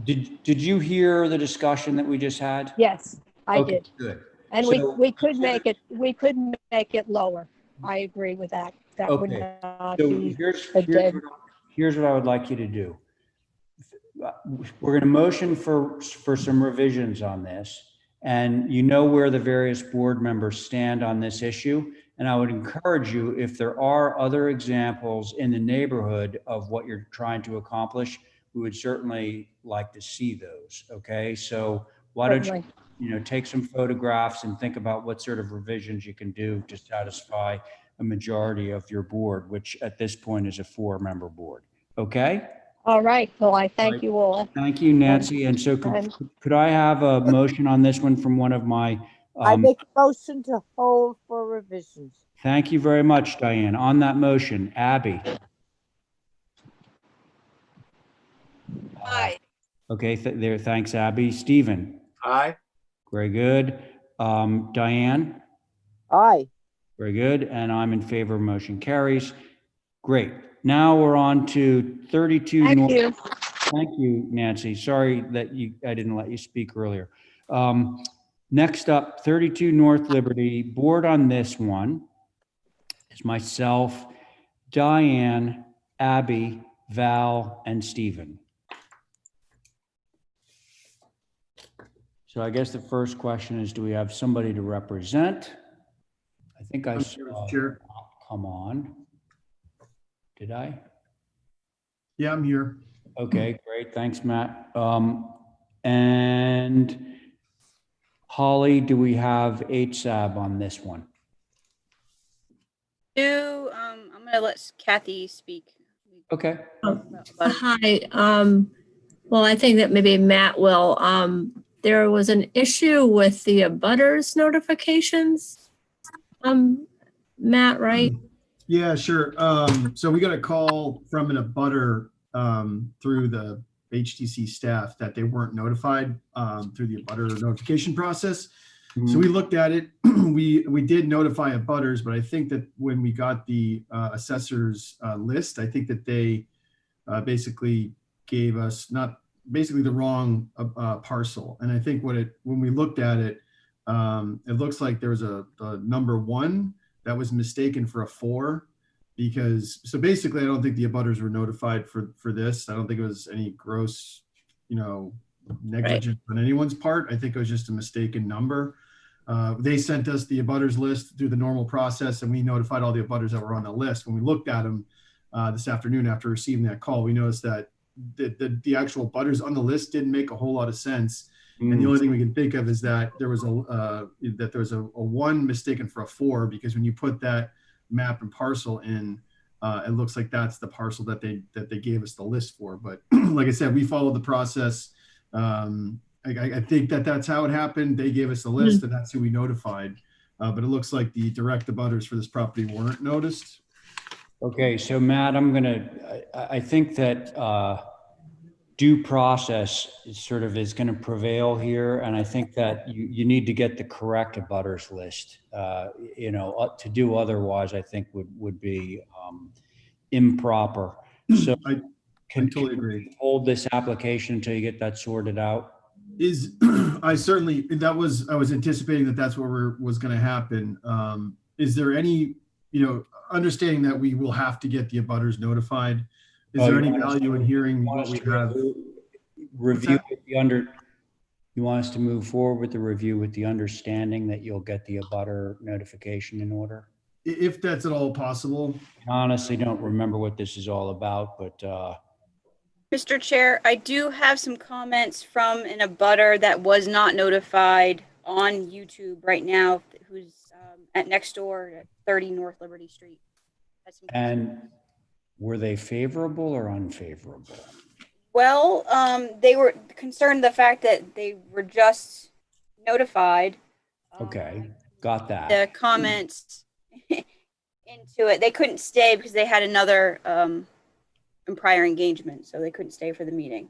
did you hear the discussion that we just had? Yes, I Okay, did. good. And So- we could make it lower. I agree with that. That would Okay. not So be here's what I would like you to do. We're going to motion for some revisions on this, and you know where the various board members stand on this issue. And I would encourage you, if there are other examples in the neighborhood of what you're trying to accomplish, we would certainly like to see those. Okay, so why don't you take some photographs and think about what sort of revisions you can do to satisfy a majority of your board, which at this point is a 4-member board. Okay. All right. Well, I thank you all. Thank you, Nancy. And so could I have a motion on this one from one of my, I make a motion to hold for revisions. Thank you very much, Diane. On that motion, Abby. Aye. Okay, thanks, Abby. Stephen. Aye. Very good. Diane. Aye. Very good. And I'm in favor. Motion carries. Great. Now we're on to 32. Thank you. Thank you, Nancy. Sorry that I didn't let you speak earlier. Next up, 32 North Liberty. Board on this one is myself, Diane, Abby, Val, and Stephen. So I guess the first question is, do we have somebody to represent? I think I saw come on. Did I? Yeah, I'm here. Okay, great. Thanks, Matt. And Holly, do we have HSAB on this one? I'm gonna let Kathy speak. Okay. Hi. Well, I think that maybe Matt will. There was an issue with the abutters notifications. Matt, right? Yeah, sure. So we got a call from an abutter through the HTC staff that they weren't notified through the abutter notification process. So we looked at it. We did notify abutters, but I think that when we got the assessor's list, I think that they basically gave us not basically the wrong parcel. And I think when we looked at it, it looks like there was a number 1 that was mistaken for a 4, because so basically I don't think the abutters were notified for this. I don't think it was any gross, negligence on anyone's part. I think it was just a mistaken number. They sent us the abutters list through the normal process, and we notified all the abutters that were on the list. When we looked at them this afternoon after receiving that call, we noticed that the actual abutters on the list didn't make a whole lot of sense. And the only thing we can think of is that there was a 1 mistaken for a 4, because when you put that map and parcel in, it looks like that's the parcel that they gave us the list for. But like I said, we followed the process. I think that's how it happened. They gave us the list, and that's who we notified. But it looks like the direct abutters for this property weren't noticed. Okay, so Matt, I think that due process is going to prevail here. And I think that you need to get the correct abutters list. To do otherwise, I think would be improper. So I totally agree. Hold this application until you get that sorted out. I was anticipating that that's what was going to happen. Is there any, understanding that we will have to get the abutters notified, is there any value in hearing what we have? Review you want us to move forward with the review with the understanding that you'll get the abutter notification in order? If that's at all possible. I honestly don't remember what this is all about, but Mr. Chair, I do have some comments from an abutter that was not notified on YouTube right now, who's at next door at 30 North Liberty Street. And were they favorable or unfavorable? Well, they were concerned the fact that they were just notified. Okay, got that. The comments into it, they couldn't stay because they had another prior engagement, so they couldn't stay for the meeting.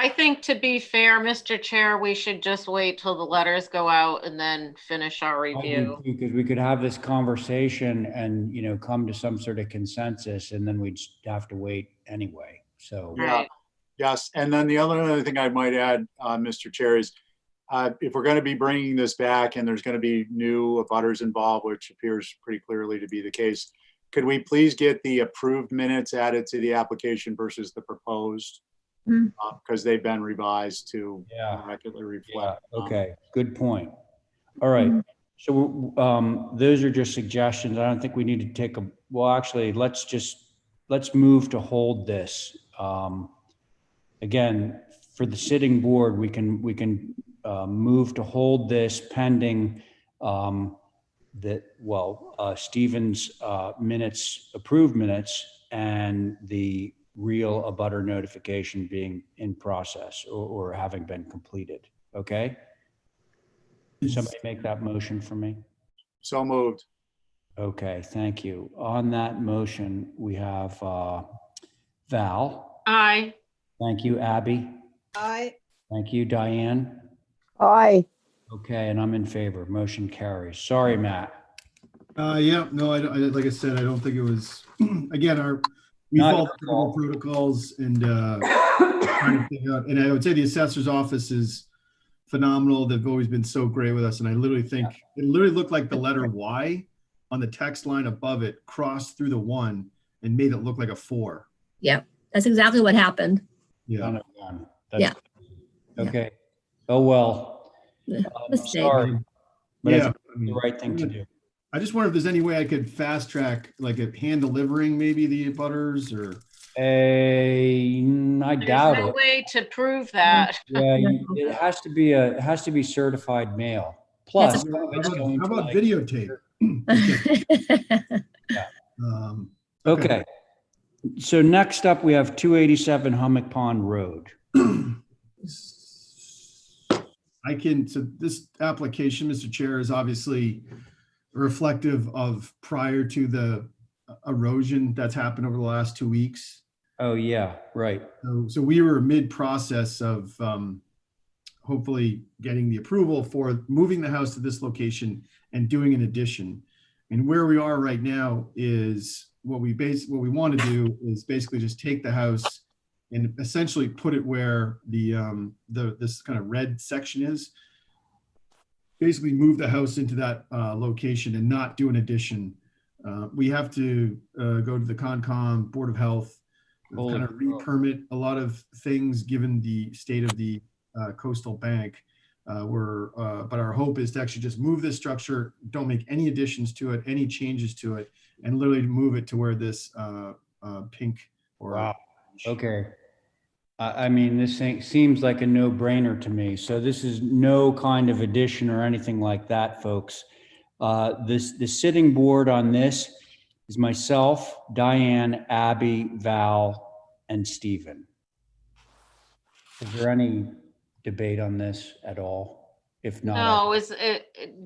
I think, to be fair, Mr. Chair, we should just wait till the letters go out and then finish our review. Because we could have this conversation and, come to some sort of consensus, and then we'd have to wait anyway. So. Yeah. Right. Yes. And then the other thing I might add, Mr. Chair, is if we're going to be bringing this back and there's going to be new abutters involved, which appears pretty clearly to be the case, could we please get the approved minutes added to the application versus the proposed? Because they've been revised to accurately reflect. Yeah. Okay, good point. All right. So those are just suggestions. I don't think we need to take actually, let's move to hold this. Again, for the sitting board, we can move to hold this pending Stephen's approved minutes, and the real abutter notification being in process or having been completed. Okay. Somebody make that motion for me. So moved. Okay, thank you. On that motion, we have Val. Aye. Thank you, Abby. Aye. Thank you, Diane. Aye. Okay, and I'm in favor. Motion carries. Sorry, Matt. Yeah, no, like I said, I don't think it was, again, we followed the protocols and trying to figure out, and I would say the assessor's office is phenomenal. They've always been so great with us. And I literally think it literally looked like the letter Y on the text line above it crossed through the 1 and made it look like a 4. Yep, that's exactly what happened. Yeah. Yeah. Okay. Oh, well. Mistake. Sorry, but Yeah, it's the right thing to do. I just wonder if there's any way I could fast track, like a hand delivering maybe the butters, or. I doubt There's no it. way to prove that. Yeah, it has to be certified mail. Plus, how about videotape? Okay. So next up, we have 287 Hummock Pond Road. So this application, Mr. Chair, is obviously reflective of prior to the erosion that's happened over the last 2 weeks. Oh, yeah, right. So we were mid-process of hopefully getting the approval for moving the house to this location and doing an addition. And where we are right now is what we want to do is basically just take the house and essentially put it where this kind of red section is. Basically move the house into that location and not do an addition. We have to go to the Concom Board of Health, kind of re-permit a lot of things given the state of the coastal bank. But our hope is to actually just move this structure, don't make any additions to it, any changes to it, and literally move it to where this pink or. Wow. Okay. I mean, this thing seems like a no-brainer to me. So this is no kind of addition or anything like that, folks. The sitting board on this is myself, Diane, Abby, Val, and Stephen. Is there any debate on this at all? If not, No,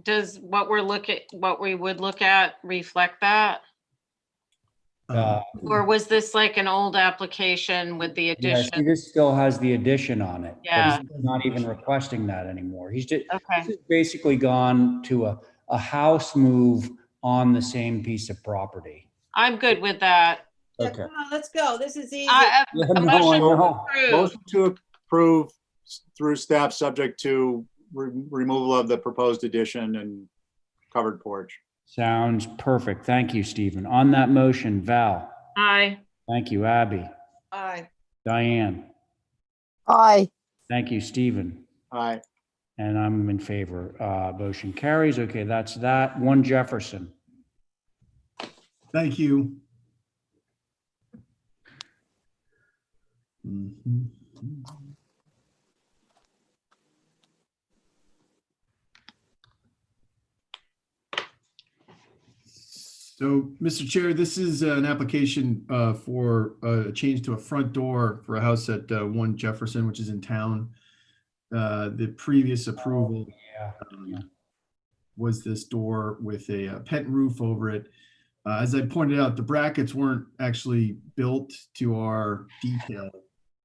does what we would look at reflect that? Or was this like an old application with the yeah, see, addition? this still has the addition on it. Yeah. But he's not even requesting that anymore. He's just Okay. this has basically gone to a house move on the same piece of property. I'm good with that. Yeah, Okay. come on, let's go. This is easy. Yeah, A no, motion I to know. approve. Motion to approve through staff subject to removal of the proposed addition and covered porch. Sounds perfect. Thank you, Stephen. On that motion, Val. Aye. Thank you, Abby. Aye. Diane. Aye. Thank you, Stephen. Aye. And I'm in favor. Motion carries. Okay, that's that. 1 Jefferson. Thank you. Mhm. So, Mr. Chair, this is an application for a change to a front door for a house at 1 Jefferson, which is in town. The previous approval was this door with a pent roof over it. As I pointed out, the brackets weren't actually built to our detail.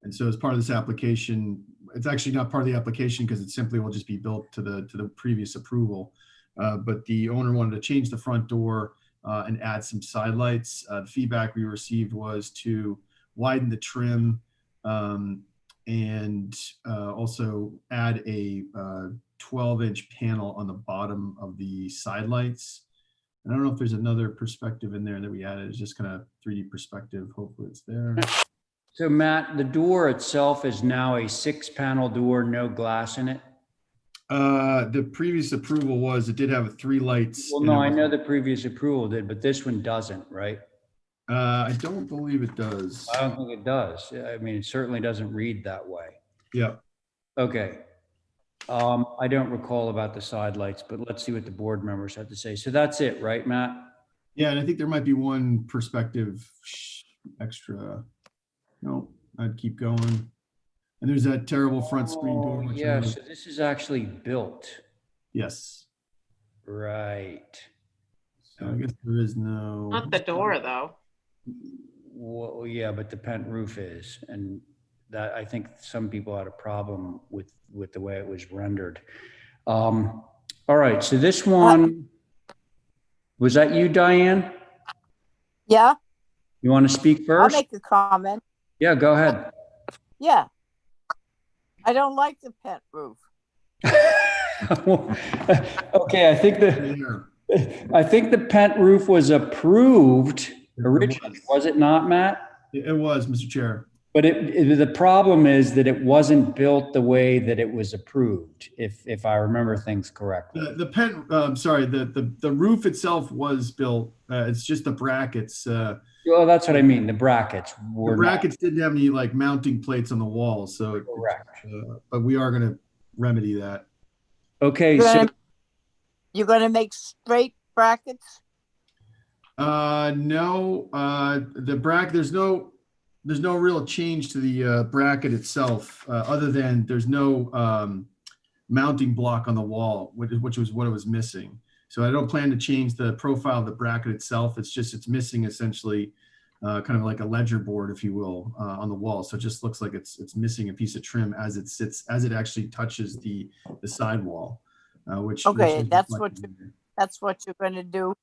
And so as part of this application, it's actually not part of the application because it simply will just be built to the previous approval. But the owner wanted to change the front door and add some side lights. The feedback we received was to widen the trim and also add a 12-inch panel on the bottom of the side lights. And I don't know if there's another perspective in there that we added. It's just kind of 3D perspective. Hopefully it's there. So Matt, the door itself is now a 6-panel door, no glass in it? The previous approval was, it did have 3 lights. Well, no, I know the previous approval did, but this one doesn't, right? I don't believe it does. I don't think it does. I mean, it certainly doesn't read that way. Yeah. Okay. I don't recall about the side lights, but let's see what the board members have to say. So that's it, right, Matt? Yeah, and I think there might be one perspective extra. No, I'd keep going. And there's that terrible front screen door. which Yeah, so this is actually built. Yes. Right. So I guess there is no. Not the door, though. Well, yeah, but the pent roof is, and that I think some people had a problem with the way it was rendered. All right, so this one, was that you, Diane? Yeah, You want to speak I'll first? make a comment. Yeah, go ahead. Yeah. I don't like the pent roof. Okay, I think the pent roof was approved originally, was it not, Matt? It was, Mr. Chair. But the problem is that it wasn't built the way that it was approved, if I remember things correctly. The roof itself was built. It's just the brackets. Well, that's what I mean. The brackets were The brackets didn't have any like mounting plates on the walls, so correct. But we are going to remedy that. Okay, You're gonna make straight brackets? No, the bracket, there's no real change to the bracket itself, other than there's no mounting block on the wall, which was what it was missing. So I don't plan to change the profile of the bracket itself. It's missing essentially kind of like a ledger board, if you will, on the wall. So it just looks like it's missing a piece of trim as it actually touches the sidewall, which Okay, is that's reflected in there. that's what you're going to do.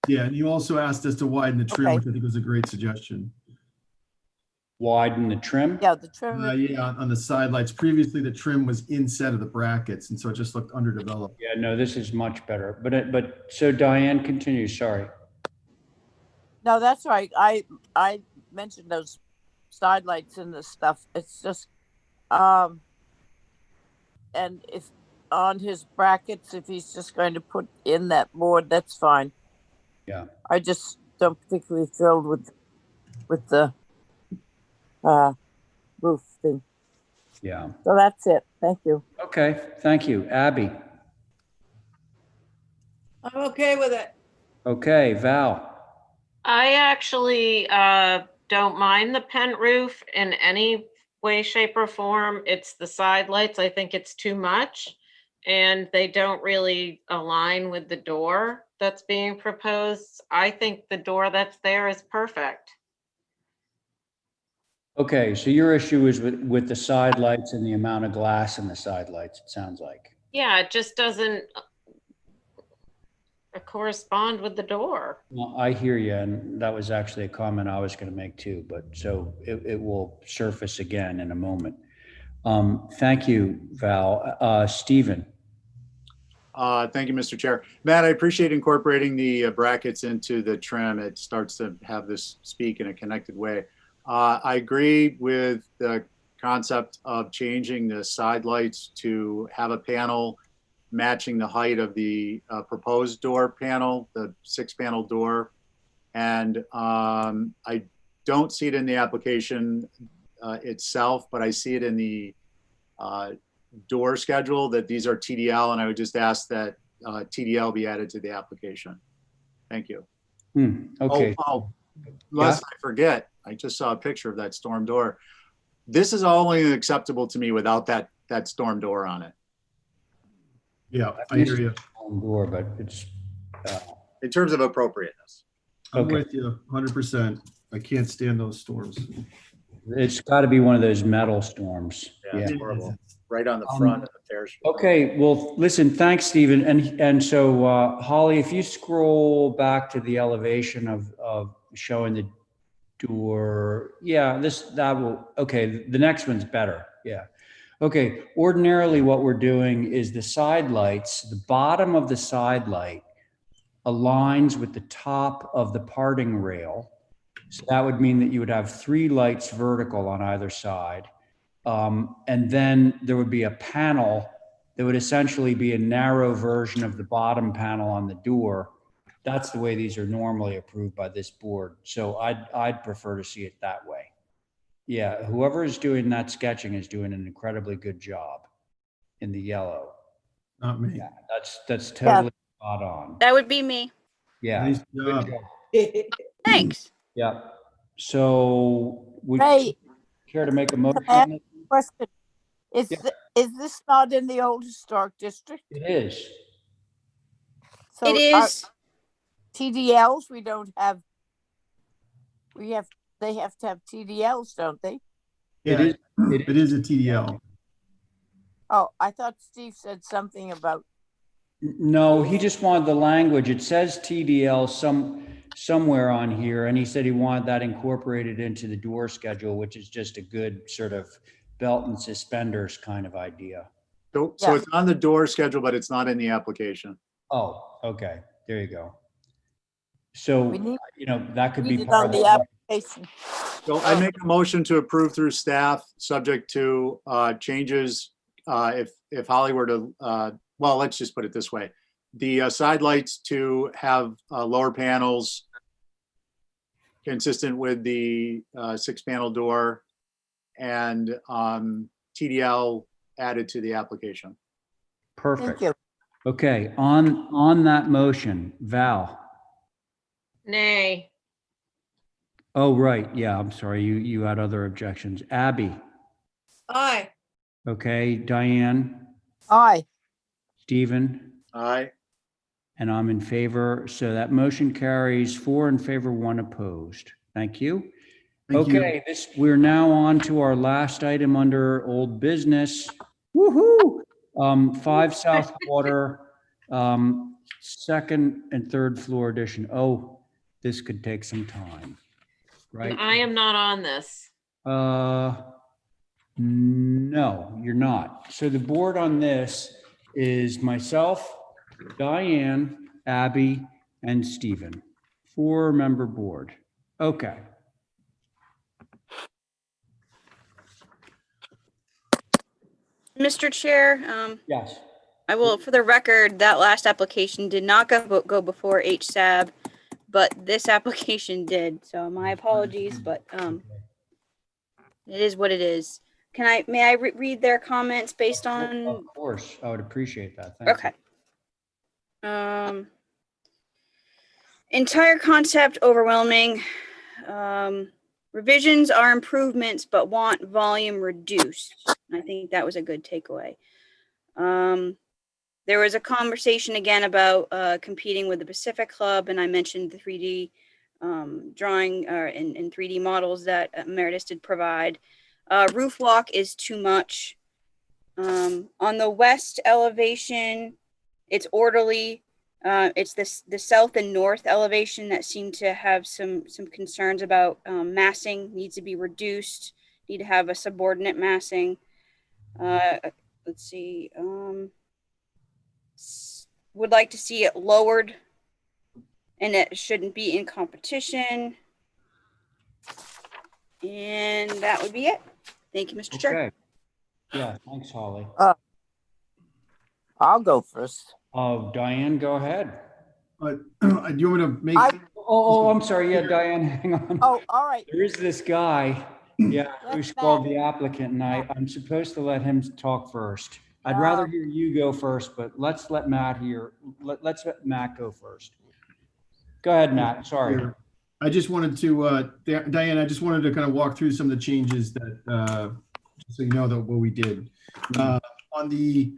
Yeah, and you also asked us to widen the trim, Okay. which I think was a great suggestion. Widen the trim? Yeah, the trim. Yeah, on the side lights. Previously, the trim was instead of the brackets, and so it just looked underdeveloped. Yeah, no, this is much better. But so Diane, continue, sorry. No, that's right. I mentioned those side lights and the stuff. It's just and if on his brackets, if he's just going to put in that board, that's fine. Yeah. I just don't particularly thrilled with the roof thing. Yeah. So that's it. Thank you. Okay, thank you. Abby? I'm okay with it. Okay, Val? I actually don't mind the pent roof in any way, shape, or form. It's the side lights. I think it's too much, and they don't really align with the door that's being proposed. I think the door that's there is perfect. Okay, so your issue is with the side lights and the amount of glass in the side lights, it sounds like. Yeah, it just doesn't correspond with the door. Well, I hear you, and that was actually a comment I was going to make too, but so it will surface again in a moment. Thank you, Val. Stephen? Thank you, Mr. Chair. Matt, I appreciate incorporating the brackets into the trim. It starts to have this speak in a connected way. I agree with the concept of changing the side lights to have a panel matching the height of the proposed door panel, the 6-panel door. And I don't see it in the application itself, but I see it in the door schedule that these are TDL, and I would just ask that TDL be added to the application. Thank you. Okay. Lest I forget, I just saw a picture of that storm door. This is only acceptable to me without that storm door on it. Yeah, I hear you. Door, but it's in terms of appropriateness. I'm with you 100%. I can't stand those storms. It's got to be one of those metal storms. Yeah, it's horrible. Right on the front of the stairs. Okay, well, listen, thanks, Stephen. And so, Holly, if you scroll back to the elevation of showing the door, yeah, okay, the next one's better, yeah. Okay, ordinarily what we're doing is the side lights, the bottom of the side light aligns with the top of the parting rail. So that would mean that you would have 3 lights vertical on either side. And then there would be a panel that would essentially be a narrow version of the bottom panel on the door. That's the way these are normally approved by this board. So I'd prefer to see it that way. Yeah, whoever is doing that sketching is doing an incredibly good job in the yellow. Not me. Yeah, that's totally spot on. That would be me. Yeah. Nice Good job. job. Thanks. Yeah. So would Hey, you care to make a can motion I ask on it? a question? Is this not in the old historic district? It is. So It is. TDLs, we don't have. They have to have TDLs, don't they? Yeah, it is a TDL. Oh, I thought Steve said something about. No, he just wanted the language. It says TDL somewhere on here, and he said he wanted that incorporated into the door schedule, which is just a good sort of belt and suspenders kind of idea. So it's on the door schedule, but it's not in the application. Oh, okay. There you go. So, that could be Read it part on of the the application. So I make a motion to approve through staff, subject to changes. If Holly were to, well, let's just put it this way. The side lights to have lower panels consistent with the 6-panel door, and TDL added to the application. Perfect. Thank you. Okay, on that motion, Val. Nay. Oh, right. Yeah, I'm sorry. You had other objections. Abby. Aye. Okay. Diane, Aye. Stephen, Aye. and I'm in favor. So that motion carries 4 in favor, 1 opposed. Thank you. Thank you. Okay, we're now on to our last item under old business. Woohoo! 5 South Water, second and third floor addition. Oh, this could take some time, right? And I am not on this. No, you're not. So the board on this is myself, Diane, Abby, and Stephen. 4-member board. Okay. Mr. Chair, Yes. I will, for the record, that last application did not go before HSAB, but this application did. So my apologies, but it is what it is. May I read their comments based on? Of course, I would appreciate that. Thank Okay. Entire concept overwhelming. Revisions are improvements, but want volume reduced. I think that was a good takeaway. There was a conversation again about competing with the Pacific Club, and I mentioned the 3D drawing and 3D models that Emeritus did provide. Roof walk is too much. On the west elevation, it's orderly. It's the south and north elevation that seem to have some concerns about massing, needs to be reduced, need to have a subordinate massing. Let's see. Would like to see it lowered, and it shouldn't be in competition. And that would be it. Thank you, Mr. Chair. Okay. Yeah, thanks, Holly. I'll go first. Oh, Diane, go ahead. Do you want me to make? I'm sorry. Yeah, Diane, hang on. Oh, all right. There is this guy, who's called the applicant, and I'm supposed to let him talk first. I'd rather hear you go first, but let's let Matt let's let Matt go first. Go ahead, Matt. Sorry. I just wanted to, Diane, I just wanted to kind of walk through some of the changes that, so you know that what we did. On the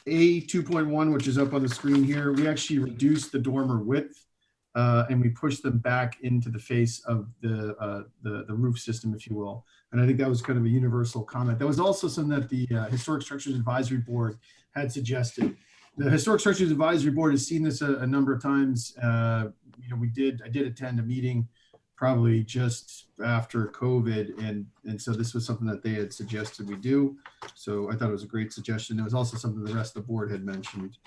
A 2.1, which is up on the screen here, we actually reduced the dormer width and we pushed them back into the face of the roof system, if you will. And I think that was kind of a universal comment. That was also something that the Historic Structures Advisory Board had suggested. The Historic Structures Advisory Board has seen this a number of times. You know, I did attend a meeting probably just after COVID, and so this was something that they had suggested we do. So I thought it was a great suggestion. It was also something the rest of the board had mentioned.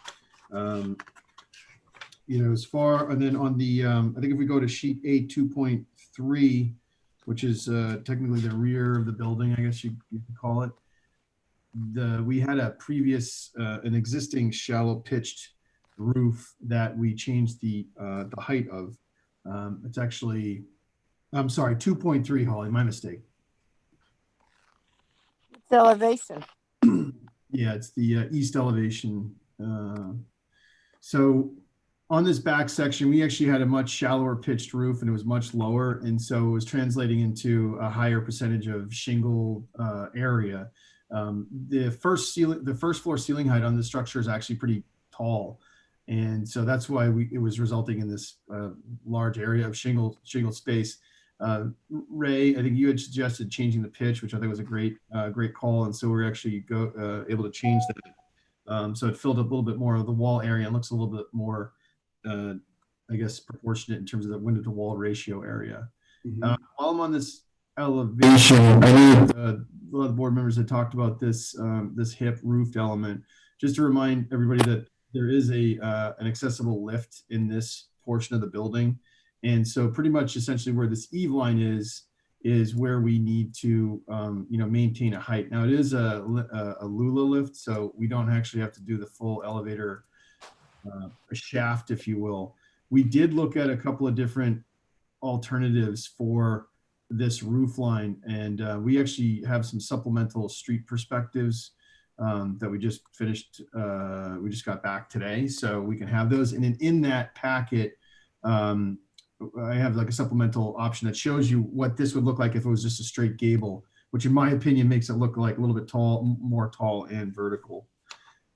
You know, as far, and then on the, I think if we go to sheet A 2.3, which is technically the rear of the building, I guess you could call it. We had a previous, an existing shallow pitched roof that we changed the height of. It's actually, I'm sorry, 2.3, Holly, my mistake. It's elevation. Yeah, it's the east elevation. So on this back section, we actually had a much shallower pitched roof and it was much lower. And so it was translating into a higher percentage of shingle area. The first floor ceiling height on the structure is actually pretty tall. And so that's why it was resulting in this large area of shingle space. Ray, I think you had suggested changing the pitch, which I think was a great call. And so we're actually able to change that. So it filled up a little bit more of the wall area and looks a little bit more, I guess, proportionate in terms of the window to wall ratio area. While I'm on this elevation, I know a lot of the board members had talked about this hip roofed element. Just to remind everybody that there is an accessible lift in this portion of the building. And so pretty much essentially where this eave line is where we need to maintain a height. Now it is a Lula lift, so we don't actually have to do the full elevator shaft, if you will. We did look at a couple of different alternatives for this roof line, and we actually have some supplemental street perspectives that we just finished. We just got back today, so we can have those. And in that packet, I have like a supplemental option that shows you what this would look like if it was just a straight gable, which in my opinion makes it look like a little bit more tall and vertical.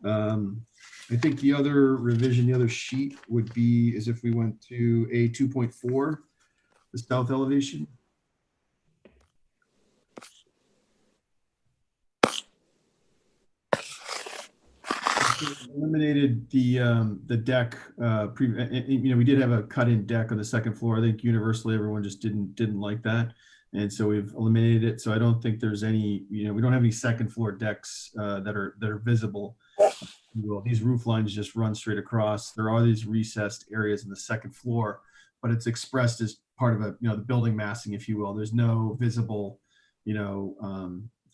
I think the other revision, the other sheet would be is if we went to a 2.4, the south elevation. Eliminated the deck. We did have a cut-in deck on the second floor. I think universally everyone just didn't like that, and so we've eliminated it. So I don't think there's any. We don't have any second floor decks that are visible. Well, these roof lines just run straight across. There are these recessed areas in the second floor, but it's expressed as part of the building massing, if you will. There's no visible,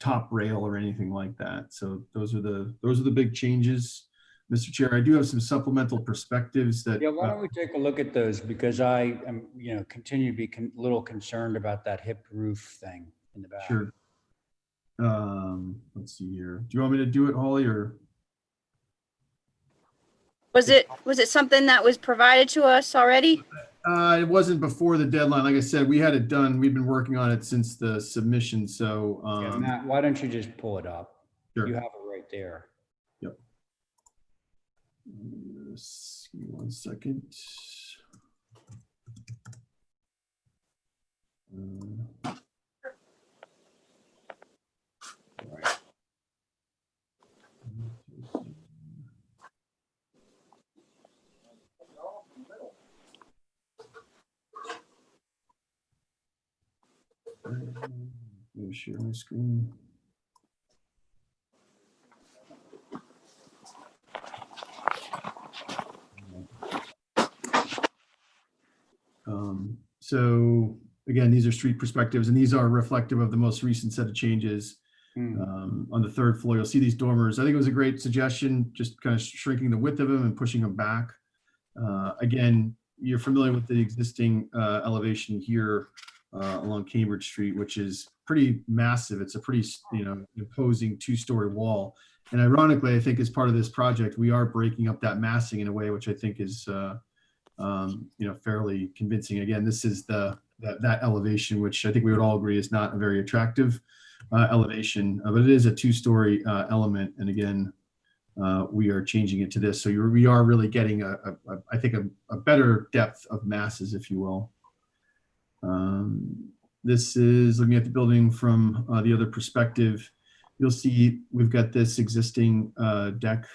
top rail or anything like that. So those are the big changes, Mr. Chair. I do have some supplemental perspectives that. Yeah, why don't we take a look at those, because I am, continue to be a little concerned about that hip roof thing in the back. Sure. Let's see here. Do you want me to do it, Holly, or? Was it something that was provided to us already? It wasn't before the deadline. Like I said, we had it done. We've been working on it since the submission. So, yeah, Matt, why don't you just pull it up? Sure. You have it right there. Yep. Just give me 1 second. All right. Let me share my screen. So again, these are street perspectives, and these are reflective of the most recent set of changes. On the third floor, you'll see these dormers. I think it was a great suggestion, just kind of shrinking the width of them and pushing them back. Again, you're familiar with the existing elevation here along Cambridge Street, which is pretty massive. It's a pretty, imposing 2-story wall. And ironically, I think as part of this project, we are breaking up that massing in a way which I think is, fairly convincing. Again, this is that elevation, which I think we would all agree is not a very attractive elevation, but it is a 2-story element. And again, we are changing it to this. So we are really getting I think a better depth of masses, if you will. This is looking at the building from the other perspective. You'll see we've got this existing deck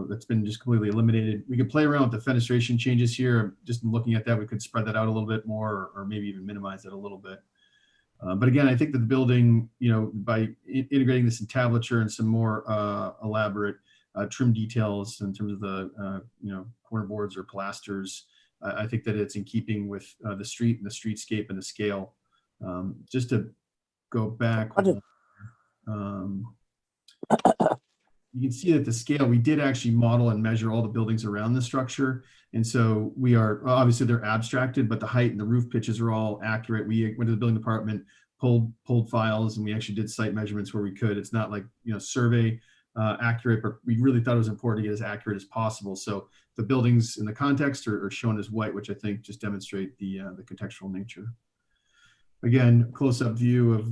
that's been just completely eliminated. We could play around with the fenestration changes here. Just looking at that, we could spread that out a little bit more, or maybe even minimize it a little bit. But again, I think that the building, by integrating this entablature and some more elaborate trim details in terms of the, corner boards or pilasters, I think that it's in keeping with the street and the streetscape and the scale. Just to go back, you can see that the scale, we did actually model and measure all the buildings around the structure. And so we are, obviously they're abstracted, but the height and the roof pitches are all accurate. We went to the building department, pulled files, and we actually did site measurements where we could. It's not like, survey accurate, but we really thought it was important to get as accurate as possible. So the buildings in the context are shown as white, which I think just demonstrate the contextual nature. Again, close-up view of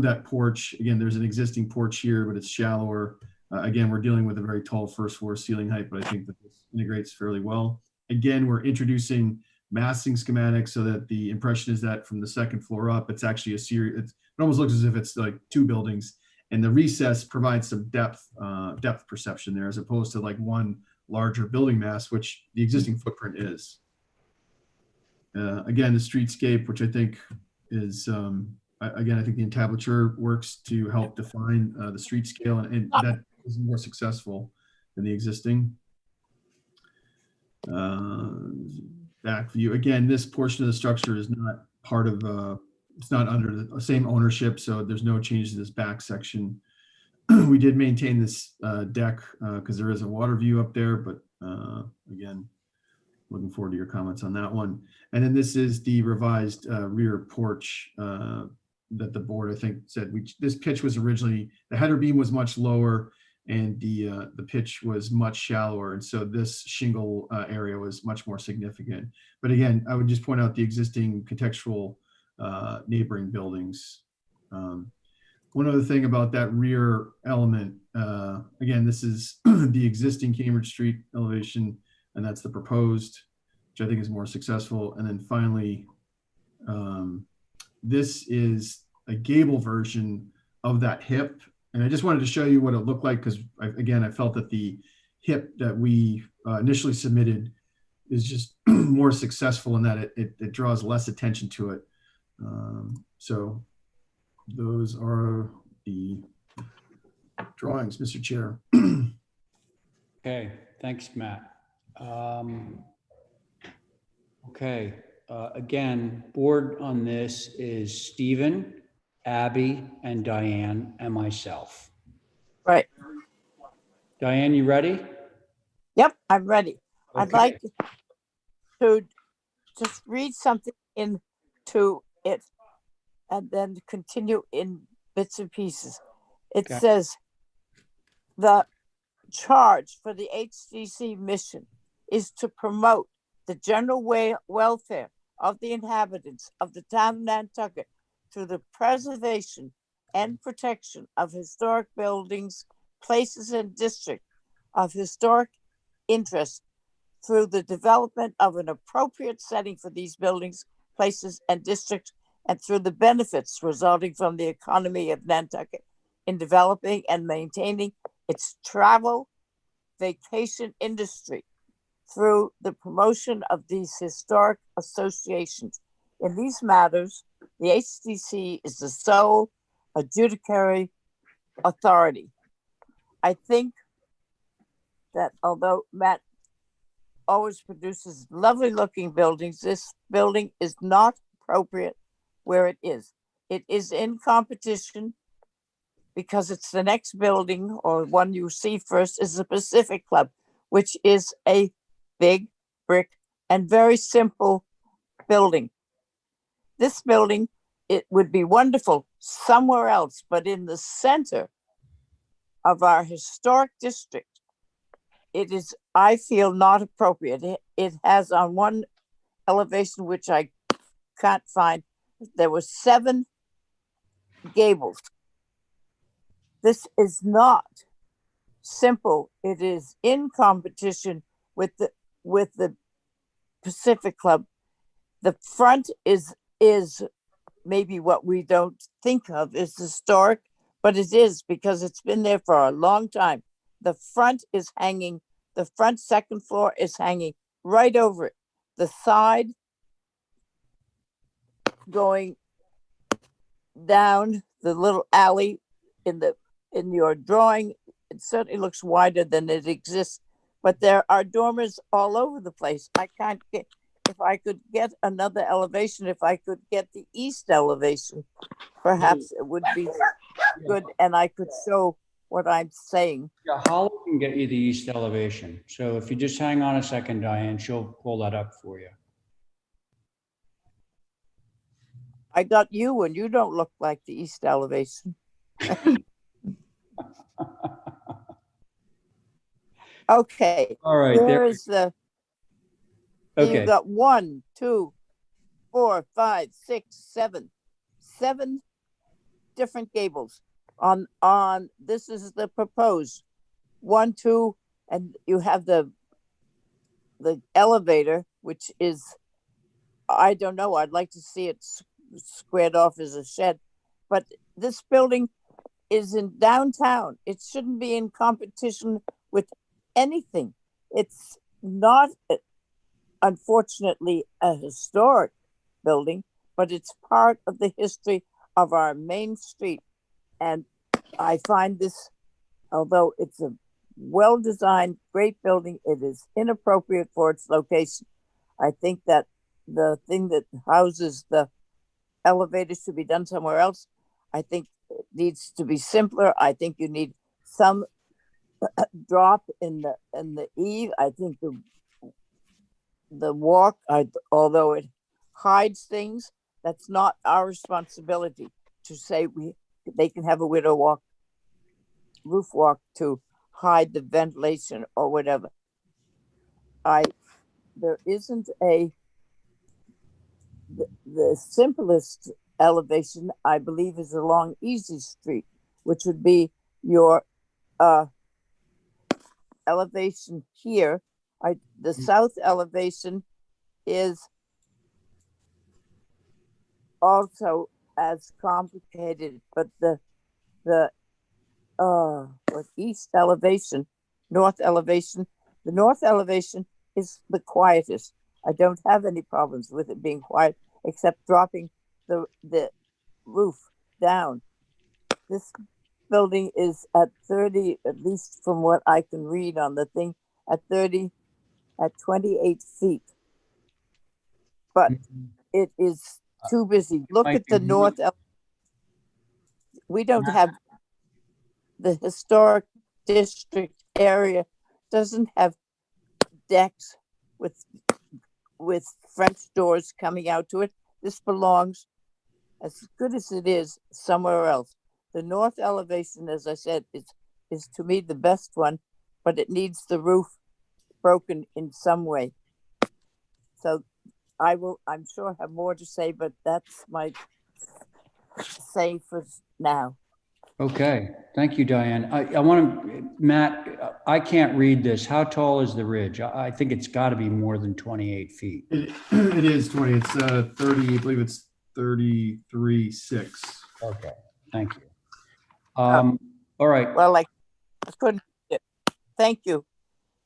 that porch. Again, there's an existing porch here, but it's shallower. Again, we're dealing with a very tall first floor ceiling height, but I think that this integrates fairly well. Again, we're introducing massing schematics so that the impression is that from the second floor up, it's actually a series. It almost looks as if it's like 2 buildings, and the recess provides some depth perception there, as opposed to like one larger building mass, which the existing footprint is. Again, the streetscape, which I think is, again, I think the entablature works to help define the street scale, and that is more successful than the existing. Back view. Again, this portion of the structure is not part of, it's not under the same ownership, so there's no change to this back section. We did maintain this deck because there is a water view up there, but again, looking forward to your comments on that one. And then this is the revised rear porch that the board, I think, said this pitch was originally, the header beam was much lower. and the pitch was much shallower. And so this shingle area was much more significant. But again, I would just point out the existing contextual neighboring buildings. One other thing about that rear element, again, this is the existing Cambridge Street elevation, and that's the proposed, which I think is more successful. And then finally, this is a gable version of that hip. And I just wanted to show you what it looked like because, again, I felt that the hip that we initially submitted is just more successful in that it draws less attention to it. So those are the drawings, Mr. Chair. Okay, thanks, Matt. Okay, again, board on this is Stephen, Abby, and Diane, and myself. Right. Diane, you ready? Yep, I'm ready. Okay. I'd like to just read something into it and then continue in bits and pieces. It Okay. says, the charge for the HDC mission is to promote the general welfare of the inhabitants of the town of Nantucket through the preservation and protection of historic buildings, places, and districts of historic interest through the development of an appropriate setting for these buildings, places, and districts, and through the benefits resulting from the economy of Nantucket in developing and maintaining its travel vacation industry through the promotion of these historic associations. In these matters, the HDC is the sole adjudicatory authority. I think that although Matt always produces lovely looking buildings, this building is not appropriate where it is. It is in competition because it's the next building, or one you see first, is the Pacific Club, which is a big brick and very simple building. This building, it would be wonderful somewhere else, but in the center of our historic district, it is, I feel, not appropriate. It has on one elevation, which I can't find, there were 7 gables. This is not simple. It is in competition with the Pacific Club. The front is maybe what we don't think of as historic, but it is because it's been there for a long time. The front is hanging, the front second floor is hanging right over it. The side going down the little alley in your drawing, it certainly looks wider than it exists, but there are dormers all over the place. I can't get, if I could get another elevation, if I could get the east elevation, perhaps it would be good and I could show what I'm saying. Yeah, Holly can get you the east elevation. So if you just hang on a second, Diane, she'll pull that up for you. I got you and you don't look like the east elevation. Okay. All right. There is the, okay. you got 1, 2, 4, 5, 6, 7, 7 different gables on this is the proposed 1, 2, and you have the elevator, which is, I don't know, I'd like to see it squared off as a shed, but this building is in downtown. It shouldn't be in competition with anything. It's not, unfortunately, a historic building, but it's part of the history of our main street. And I find this, although it's a well-designed, great building, it is inappropriate for its location. I think that the thing that houses the elevators should be done somewhere else. I think it needs to be simpler. I think you need some drop in the eave. I think the walk, although it hides things, that's not our responsibility to say they can have a widow walk, roof walk to hide the ventilation or whatever. There isn't the simplest elevation, I believe, is along Easy Street, which would be your elevation here. The south elevation is also as complicated, but the east elevation, north elevation, the north elevation is the quietest. I don't have any problems with it being quiet, except dropping the roof down. This building is at 30, at least from what I can read on the thing, at 28 feet. But it is too busy. Look might at the be north. We don't have the historic district area doesn't have decks with French doors coming out to it. This belongs, as good as it is, somewhere else. The north elevation, as I said, is to me the best one, but it needs the roof broken in some way. So I'm sure have more to say, but that's my say for now. Okay, thank you, Diane. I want to, Matt, I can't read this. How tall is the ridge? I think it's got to be more than 28 feet. It is 20. It's 30. I believe it's 33.6. Okay, thank you. All right. Well, I couldn't. Thank you.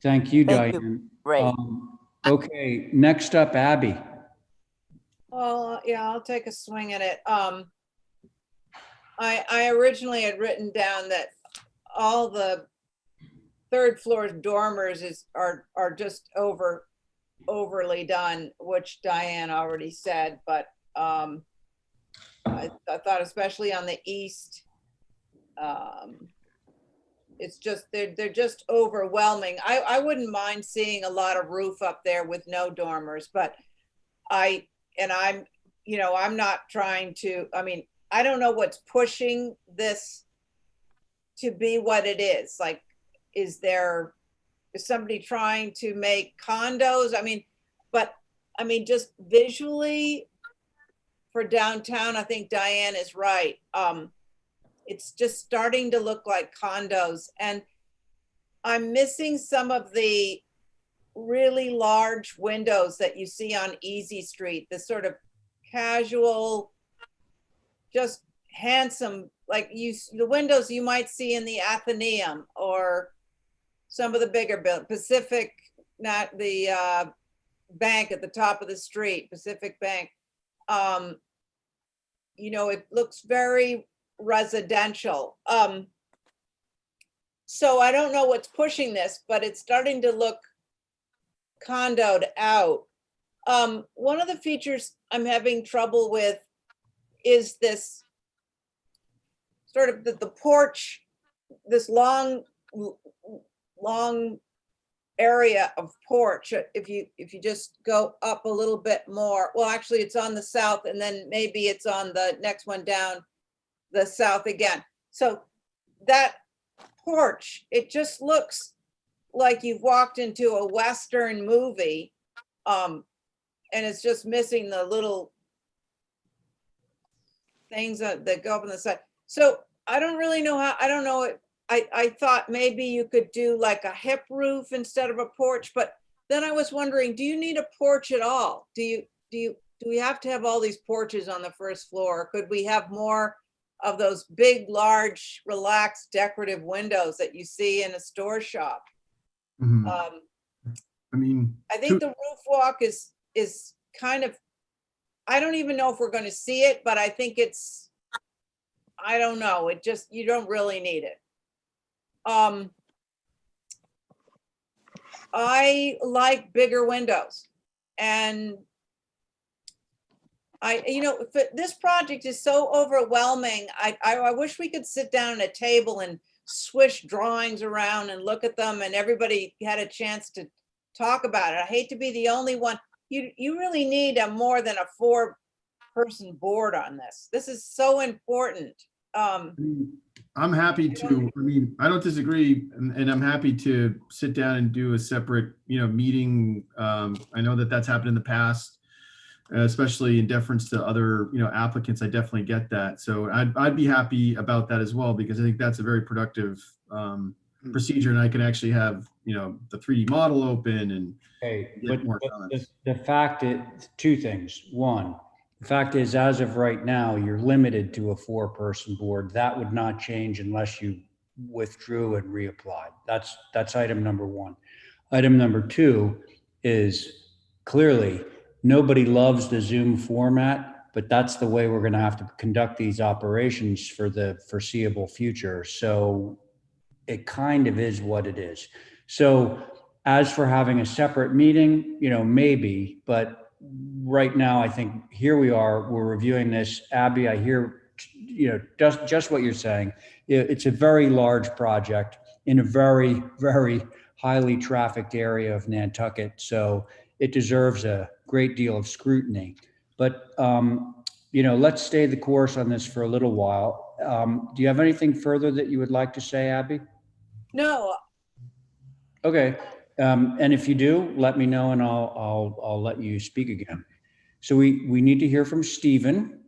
Thank you, Thank Diane. you. Ray. Okay, next up, Abby. Well, yeah, I'll take a swing at it. I originally had written down that all the third floor dormers are just overly done, which Diane already said, but I thought especially on the east, it's just they're just overwhelming. I wouldn't mind seeing a lot of roof up there with no dormers, but I'm not trying to, I mean, I don't know what's pushing this to be what it is. Like, is somebody trying to make condos? I mean, just visually for downtown, I think Diane is right. It's just starting to look like condos, and I'm missing some of the really large windows that you see on Easy Street, this sort of casual, just handsome, like the windows you might see in the Athenaeum or some of the bigger buildings, Pacific, not the bank at the top of the street, Pacific Bank. It looks very residential. So I don't know what's pushing this, but it's starting to look condoed out. One of the features I'm having trouble with is this sort of the porch, this long area of porch. If you just go up a little bit more, well, actually it's on the south, and then maybe it's on the next one down the south again. So that porch, it just looks like you've walked into a Western movie, and it's just missing the little things that go up on the side. So I don't really know how, I don't know. I thought maybe you could do like a hip roof instead of a porch, but then I was wondering, do you need a porch at all? Do we have to have all these porches on the first floor? Could we have more of those big, large, relaxed, decorative windows that you see in a store shop? Mm-hmm. I think the roof walk is kind of, I don't even know if we're going to see it, but I think I don't know. It just, you don't really need it. I like bigger windows, and this project is so overwhelming. I wish we could sit down at a table and swish drawings around and look at them, and everybody had a chance to talk about it. I hate to be the only one. You really need more than a 4-person board on this. This is so important. I'm happy to, I mean, I don't disagree, and I'm happy to sit down and do a separate, meeting. I know that that's happened in the past, especially in deference to other, applicants. I definitely get that. So I'd be happy about that as well, because I think that's a very productive procedure, and I can actually have, the 3D model open and Okay, get but more the, comments. the fact is, two things. One, the fact is, as of right now, you're limited to a 4-person board. That would not change unless you withdrew and reapplied. That's item number one. Item number two is clearly nobody loves the Zoom format, but that's the way we're going to have to conduct these operations for the foreseeable future. So it kind of is what it is. So as for having a separate meeting, maybe, but right now, I think here we are, we're reviewing this. Abby, I hear, just what you're saying. It's a very large project in a very, very highly trafficked area of Nantucket. So it deserves a great deal of scrutiny. But, let's stay the course on this for a little while. Do you have anything further that you would like to say, Abby? No, Okay, and if you do, let me know and I'll let you speak again. So we need to hear from Stephen.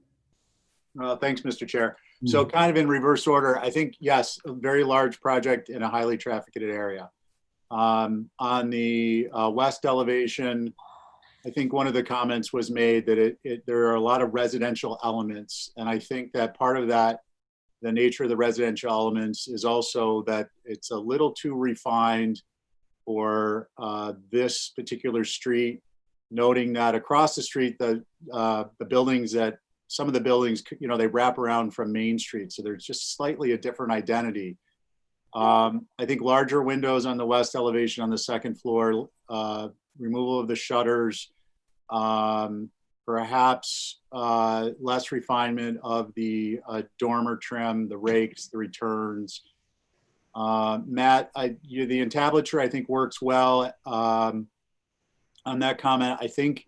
Thanks, Mr. Chair. So kind of in reverse order, I think, yes, a very large project in a highly trafficked area. On the west elevation, I think one of the comments was made that there are a lot of residential elements. And I think that part of that, the nature of the residential elements, is also that it's a little too refined for this particular street, noting that across the street, the buildings some of the buildings, they wrap around from Main Street. So there's just slightly a different identity. I think larger windows on the west elevation on the second floor, removal of the shutters, perhaps less refinement of the dormer trim, the rakes, the returns. Matt, the entablature I think works well. On that comment, I think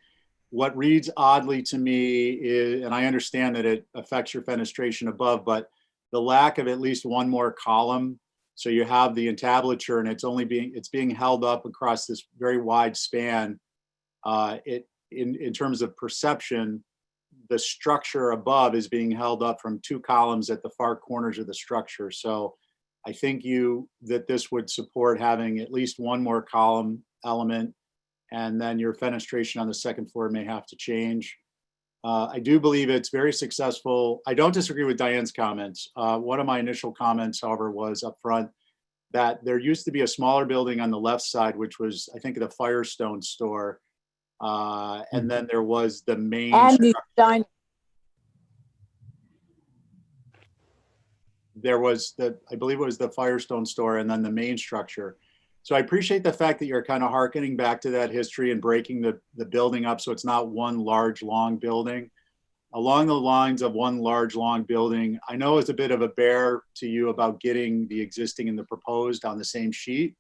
what reads oddly to me is, and I understand that it affects your fenestration above, but the lack of at least one more column. So you have the entablature and it's being held up across this very wide span. In terms of perception, the structure above is being held up from 2 columns at the far corners of the structure. So I think that this would support having at least one more column element, and then your fenestration on the second floor may have to change. I do believe it's very successful. I don't disagree with Diane's comments. One of my initial comments, however, was up front that there used to be a smaller building on the left side, which was, I think, the Firestone store. And then there was the main structure. There was I believe it was the Firestone store and then the main structure. So I appreciate the fact that you're kind of hearkening back to that history and breaking the building up so it's not one large, long building. Along the lines of one large, long building, I know it's a bit of a bear to you about getting the existing and the proposed on the same sheet,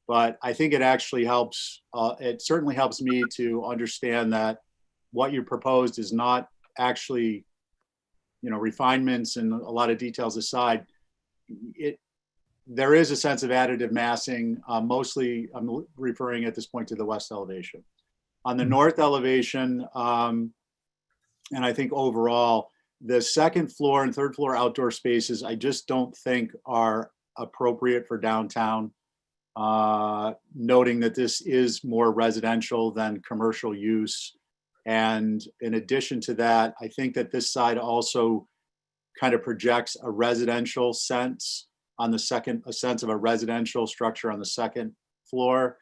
but I think it actually helps. It certainly helps me to understand that what you proposed is not actually, refinements and a lot of details aside. There is a sense of additive massing. Mostly, I'm referring at this point to the west elevation. On the north elevation, and I think overall, the second floor and third floor outdoor spaces, I just don't think are appropriate for downtown. Noting that this is more residential than commercial use. And in addition to that, I think that this side also kind of projects a residential sense on the second, a sense of a residential structure on the second floor.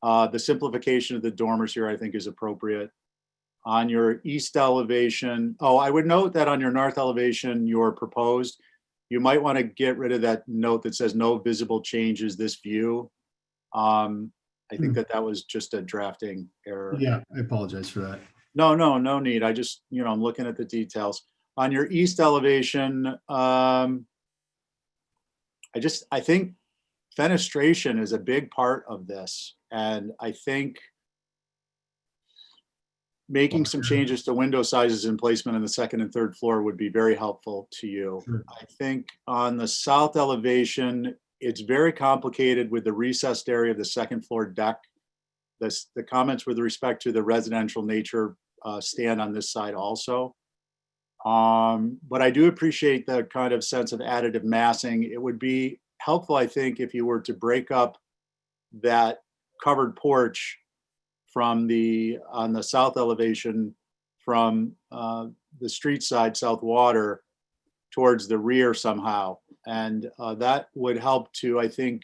The simplification of the dormers here, I think, is appropriate. On your east elevation, I would note that on your north elevation, your proposed, you might want to get rid of that note that says no visible changes this view. I think that was just a drafting error. Yeah, I apologize for that. No need. I just, I'm looking at the details. On your east elevation, I think fenestration is a big part of this. And I think making some changes to window sizes and placement on the second and third floor would be very helpful to you. Sure. I think on the south elevation, it's very complicated with the recessed area of the second floor deck. The comments with respect to the residential nature stand on this side also. But I do appreciate the kind of sense of additive massing. It would be helpful, I think, if you were to break up that covered porch from on the south elevation from the street side, south water, towards the rear somehow. And that would help to, I think,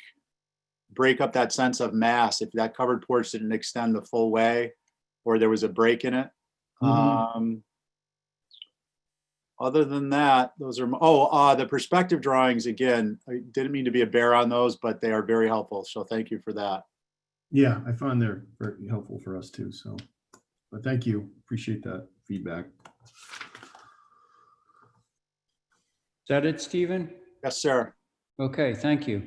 break up that sense of mass if that covered porch didn't extend the full way or there was a break in it. Other than that, those are, the perspective drawings, again, I didn't mean to be a bear on those, but they are very helpful. So thank you for that. Yeah, I find they're very helpful for us too. So, but thank you. Appreciate that feedback. Is that it, Stephen? Yes, sir. Okay, thank you.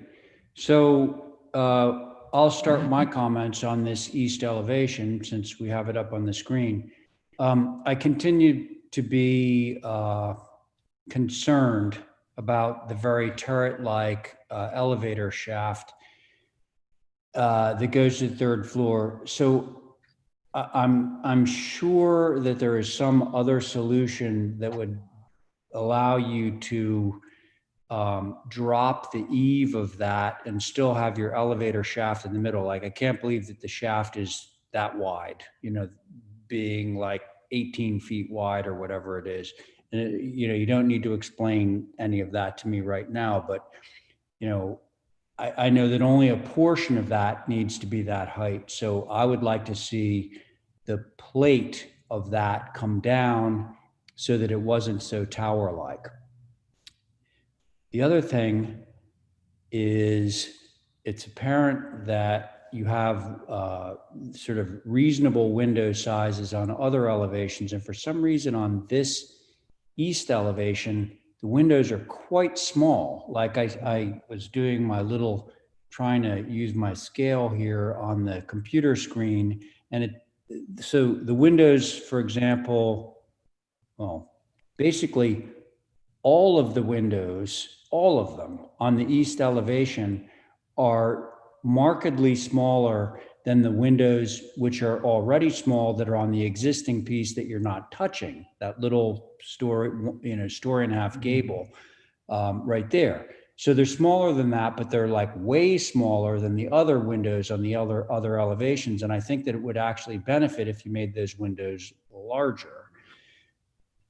So I'll start my comments on this east elevation since we have it up on the screen. I continue to be concerned about the very turret-like elevator shaft that goes to the third floor. So I'm sure that there is some other solution that would allow you to drop the eave of that and still have your elevator shaft in the middle. Like, I can't believe that the shaft is that wide, you know, being like 18 feet wide or whatever it is. And you know, you don't need to explain any of that to me right now, but you know, I know that only a portion of that needs to be that height. So I would like to see the plate of that come down so that it wasn't so tower-like. The other thing is it's apparent that you have sort of reasonable window sizes on other elevations. And for some reason on this east elevation, the windows are quite small. Like I was doing my little, trying to use my scale here on the computer screen. And so the windows, for example, well, basically all of the windows, all of them on the east elevation are markedly smaller than the windows which are already small that are on the existing piece that you're not touching, that little story, you know, story and a half gable right there. So they're smaller than that, but they're like way smaller than the other windows on the other elevations. And I think that it would actually benefit if you made those windows larger.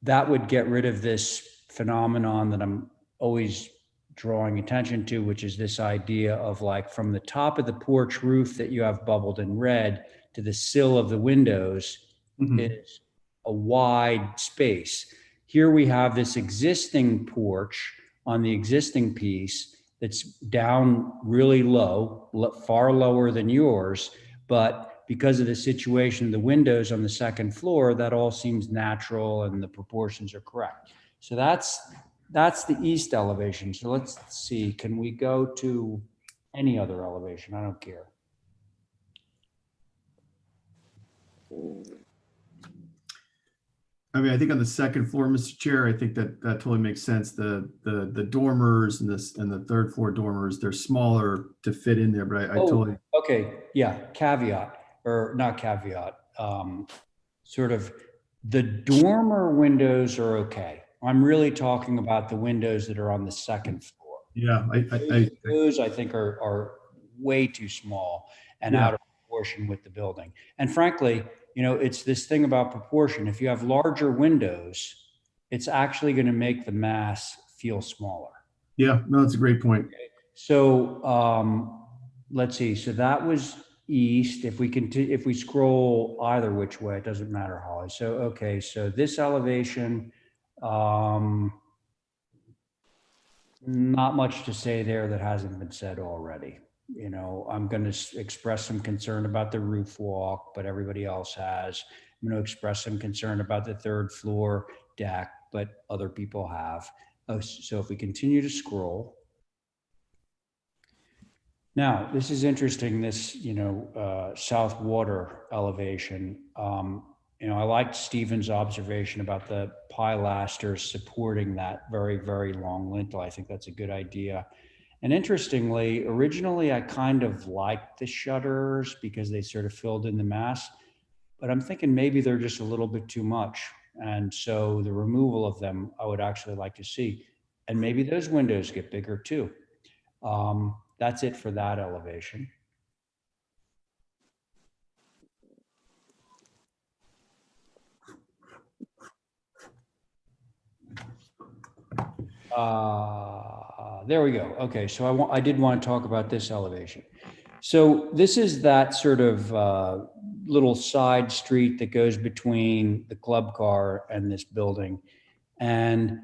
That would get rid of this phenomenon that I'm always drawing attention to, which is this idea of like from the top of the porch roof that you have bubbled in red to the sill of the windows is a wide space. Here we have this existing porch on the existing piece that's down really low, far lower than yours, but because of the situation of the windows on the second floor, that all seems natural and the proportions are correct. So that's the east elevation. So let's see, can we go to any other elevation? I don't care. I mean, I think on the second floor, Mr. Chair, I think that totally makes sense. The dormers and the third floor dormers, they're smaller to fit in there, but I totally. Okay, yeah, caveat, or not caveat, sort of the dormer windows are okay. I'm really talking about the windows that are on the second floor. Yeah, those I think are way too small and Yeah. out of proportion with the building. And frankly, you know, it's this thing about proportion. If you have larger windows, it's actually going to make the mass feel smaller. Yeah, no, that's a great point. So let's see. So that was east. If we continue, if we scroll either which way, it doesn't matter, Holly. So okay, so this elevation, not much to say there that hasn't been said already. You know, I'm going to express some concern about the roof walk, but everybody else has. I'm going to express some concern about the third floor deck, but other people have. Oh, so if we continue to scroll. Now, this is interesting, this, you know, south water elevation. I liked Stephen's observation about the pilasters supporting that very, very long lintel. I think that's a good idea. And interestingly, originally I kind of liked the shutters because they sort of filled in the mass, but I'm thinking maybe they're just a little bit too much. And so the removal of them, I would actually like to see. And maybe those windows get bigger too. That's it for that elevation. There we go. Okay, so I did want to talk about this elevation. So this is that sort of little side street that goes between the club car and this building. And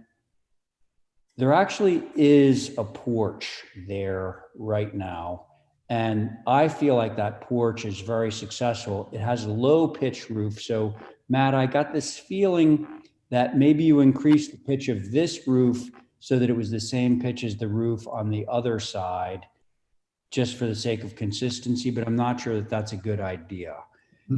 there actually is a porch there right now. And I feel like that porch is very successful. It has a low pitch roof. So Matt, I got this feeling that maybe you increase the pitch of this roof so that it was the same pitch as the roof on the other side, just for the sake of consistency, but I'm not sure that that's a good idea.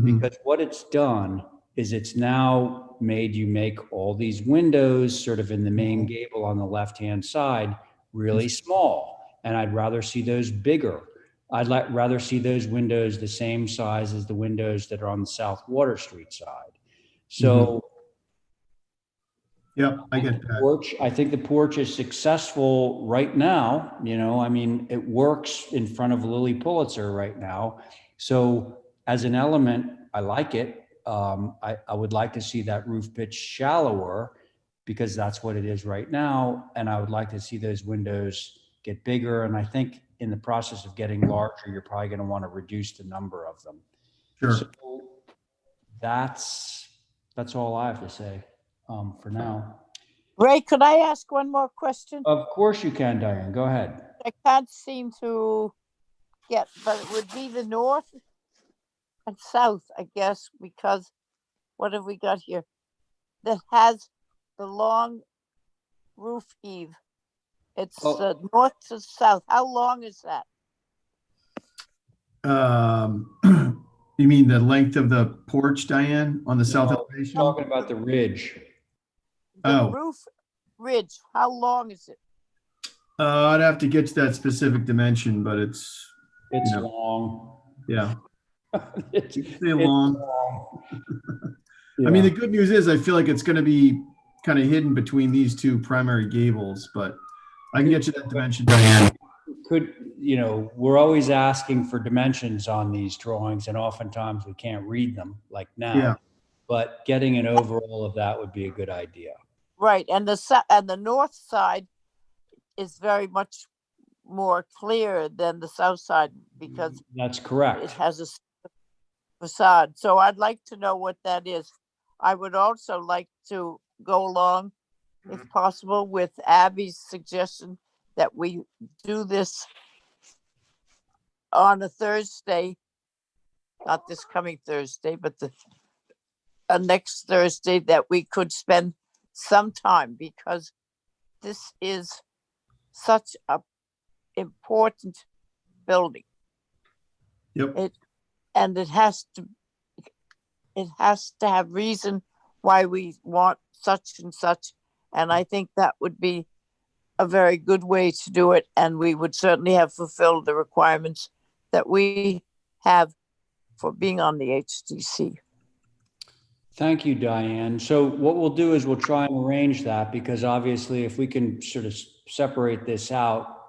Because what it's done is it's now made you make all these windows sort of in the main gable on the left-hand side really small. And I'd rather see those bigger. I'd rather see those windows the same size as the windows that are on the South Water Street side. So yeah, I get that. Porch, I think the porch is successful right now. I mean, it works in front of Lily Pulitzer right now. So as an element, I like it. I would like to see that roof pitch shallower because that's what it is right now. And I would like to see those windows get bigger. And I think in the process of getting larger, you're probably going to want to reduce the number of them. Sure. So that's all I have to say for now. Ray, could I ask one more question? Of course you can, Diane. Go ahead. I can't seem to get, but it would be the north and south, I guess, because what have we got here? That has the long roof eave. It's north to south. How long is that? You mean the length of the porch, Diane, on the south elevation? Talking about the ridge. The roof ridge, how long is it? I'd have to get to that specific dimension, but it's long. Yeah. it's long. Yeah. I mean, the good news is I feel like it's going to be kind of hidden between these two primary gables, but I can get you that dimension, Diane. We're always asking for dimensions on these drawings, and oftentimes we can't read them like now. Yeah. But getting an overall of that would be a good idea. Right, and the north side is very much more clear than the south side because that's correct. It has a facade. So I'd like to know what that is. I would also like to go along, if possible, with Abby's suggestion that we do this on a Thursday, not this coming Thursday, but the next Thursday, that we could spend some time, because this is such a important building. Yep. It has to have reason why we want such and such. And I think that would be a very good way to do it. And we would certainly have fulfilled the requirements that we have for being on the HDC. Thank you, Diane. So what we'll do is we'll try and arrange that, because obviously if we can sort of separate this out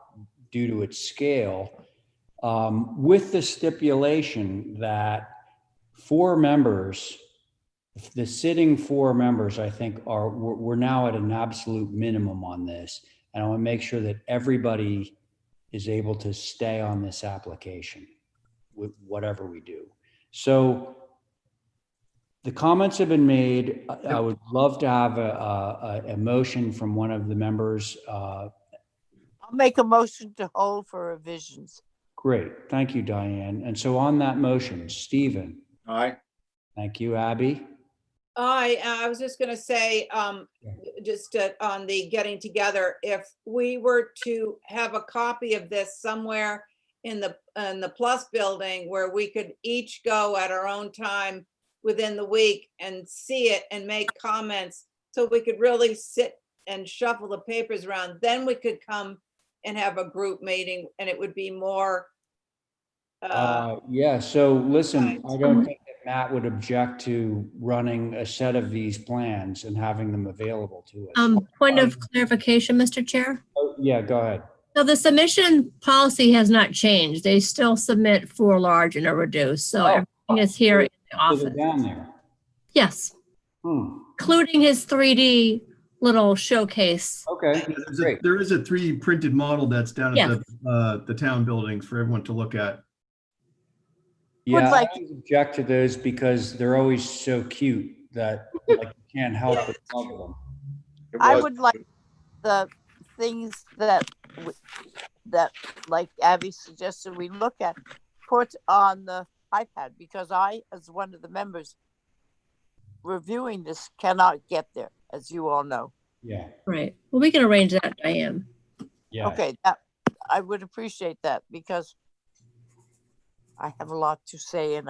due to its scale, with the stipulation that 4 members, the sitting 4 members, I think we're now at an absolute minimum on this. And I want to make sure that everybody is able to stay on this application with whatever we do. So the comments have been made. I would love to have a motion from one of the members. I'll make a motion to hold for revisions. Great. Thank you, Diane. And so on that motion, Stephen. Aye. Thank you, Abby. I was just going to say, on the getting together, if we were to have a copy of this somewhere in the Plus building where we could each go at our own time within the week and see it and make comments, so we could really sit and shuffle the papers around. Then we could come and have a group meeting, and it would be more. Yeah, so listen, Right. I don't think that Matt would object to running a set of these plans and having them available to us. Point of clarification, Mr. Chair. Oh, yeah, go ahead. So the submission policy has not changed. They still submit for large and a reduced. So everything is here in the So office. they're down there. Yes. Including his 3D little showcase. Okay, great. There is a 3D printed model that's down at Yes. the town buildings for everyone to look at. Yeah, I always object to those because they're always so cute that like you can't help but love them. I would like the things that like Abby suggested we look at, put on the iPad, because I, as one of the members reviewing this, cannot get there, as you all know. Yeah. Right. Well, we can arrange that, Diane. Yeah. Okay, I would appreciate that, because I have a lot to say, and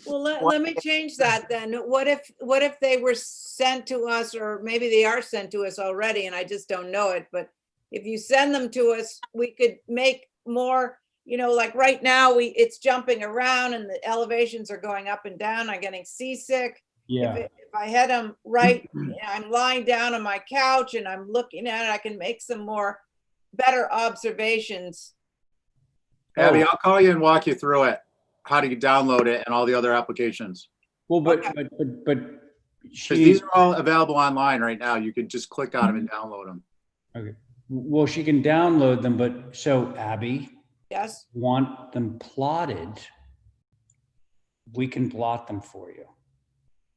Well, let me change that then. What if they were sent to us, or maybe they are sent to us already and I just don't know it, but if you send them to us, we could make more, like right now it's jumping around and the elevations are going up and down. I'm getting seasick. Yeah. If I had them right, I'm lying down on my couch and I'm looking at it, I can make some more better observations. Abby, I'll call you and walk you through it, how to download it and all the other applications. Well, but Because these are all available online right now. You could just click on them and download them. Okay. Well, she can download them, but so Abby, Yes. want them plotted, we can plot them for you,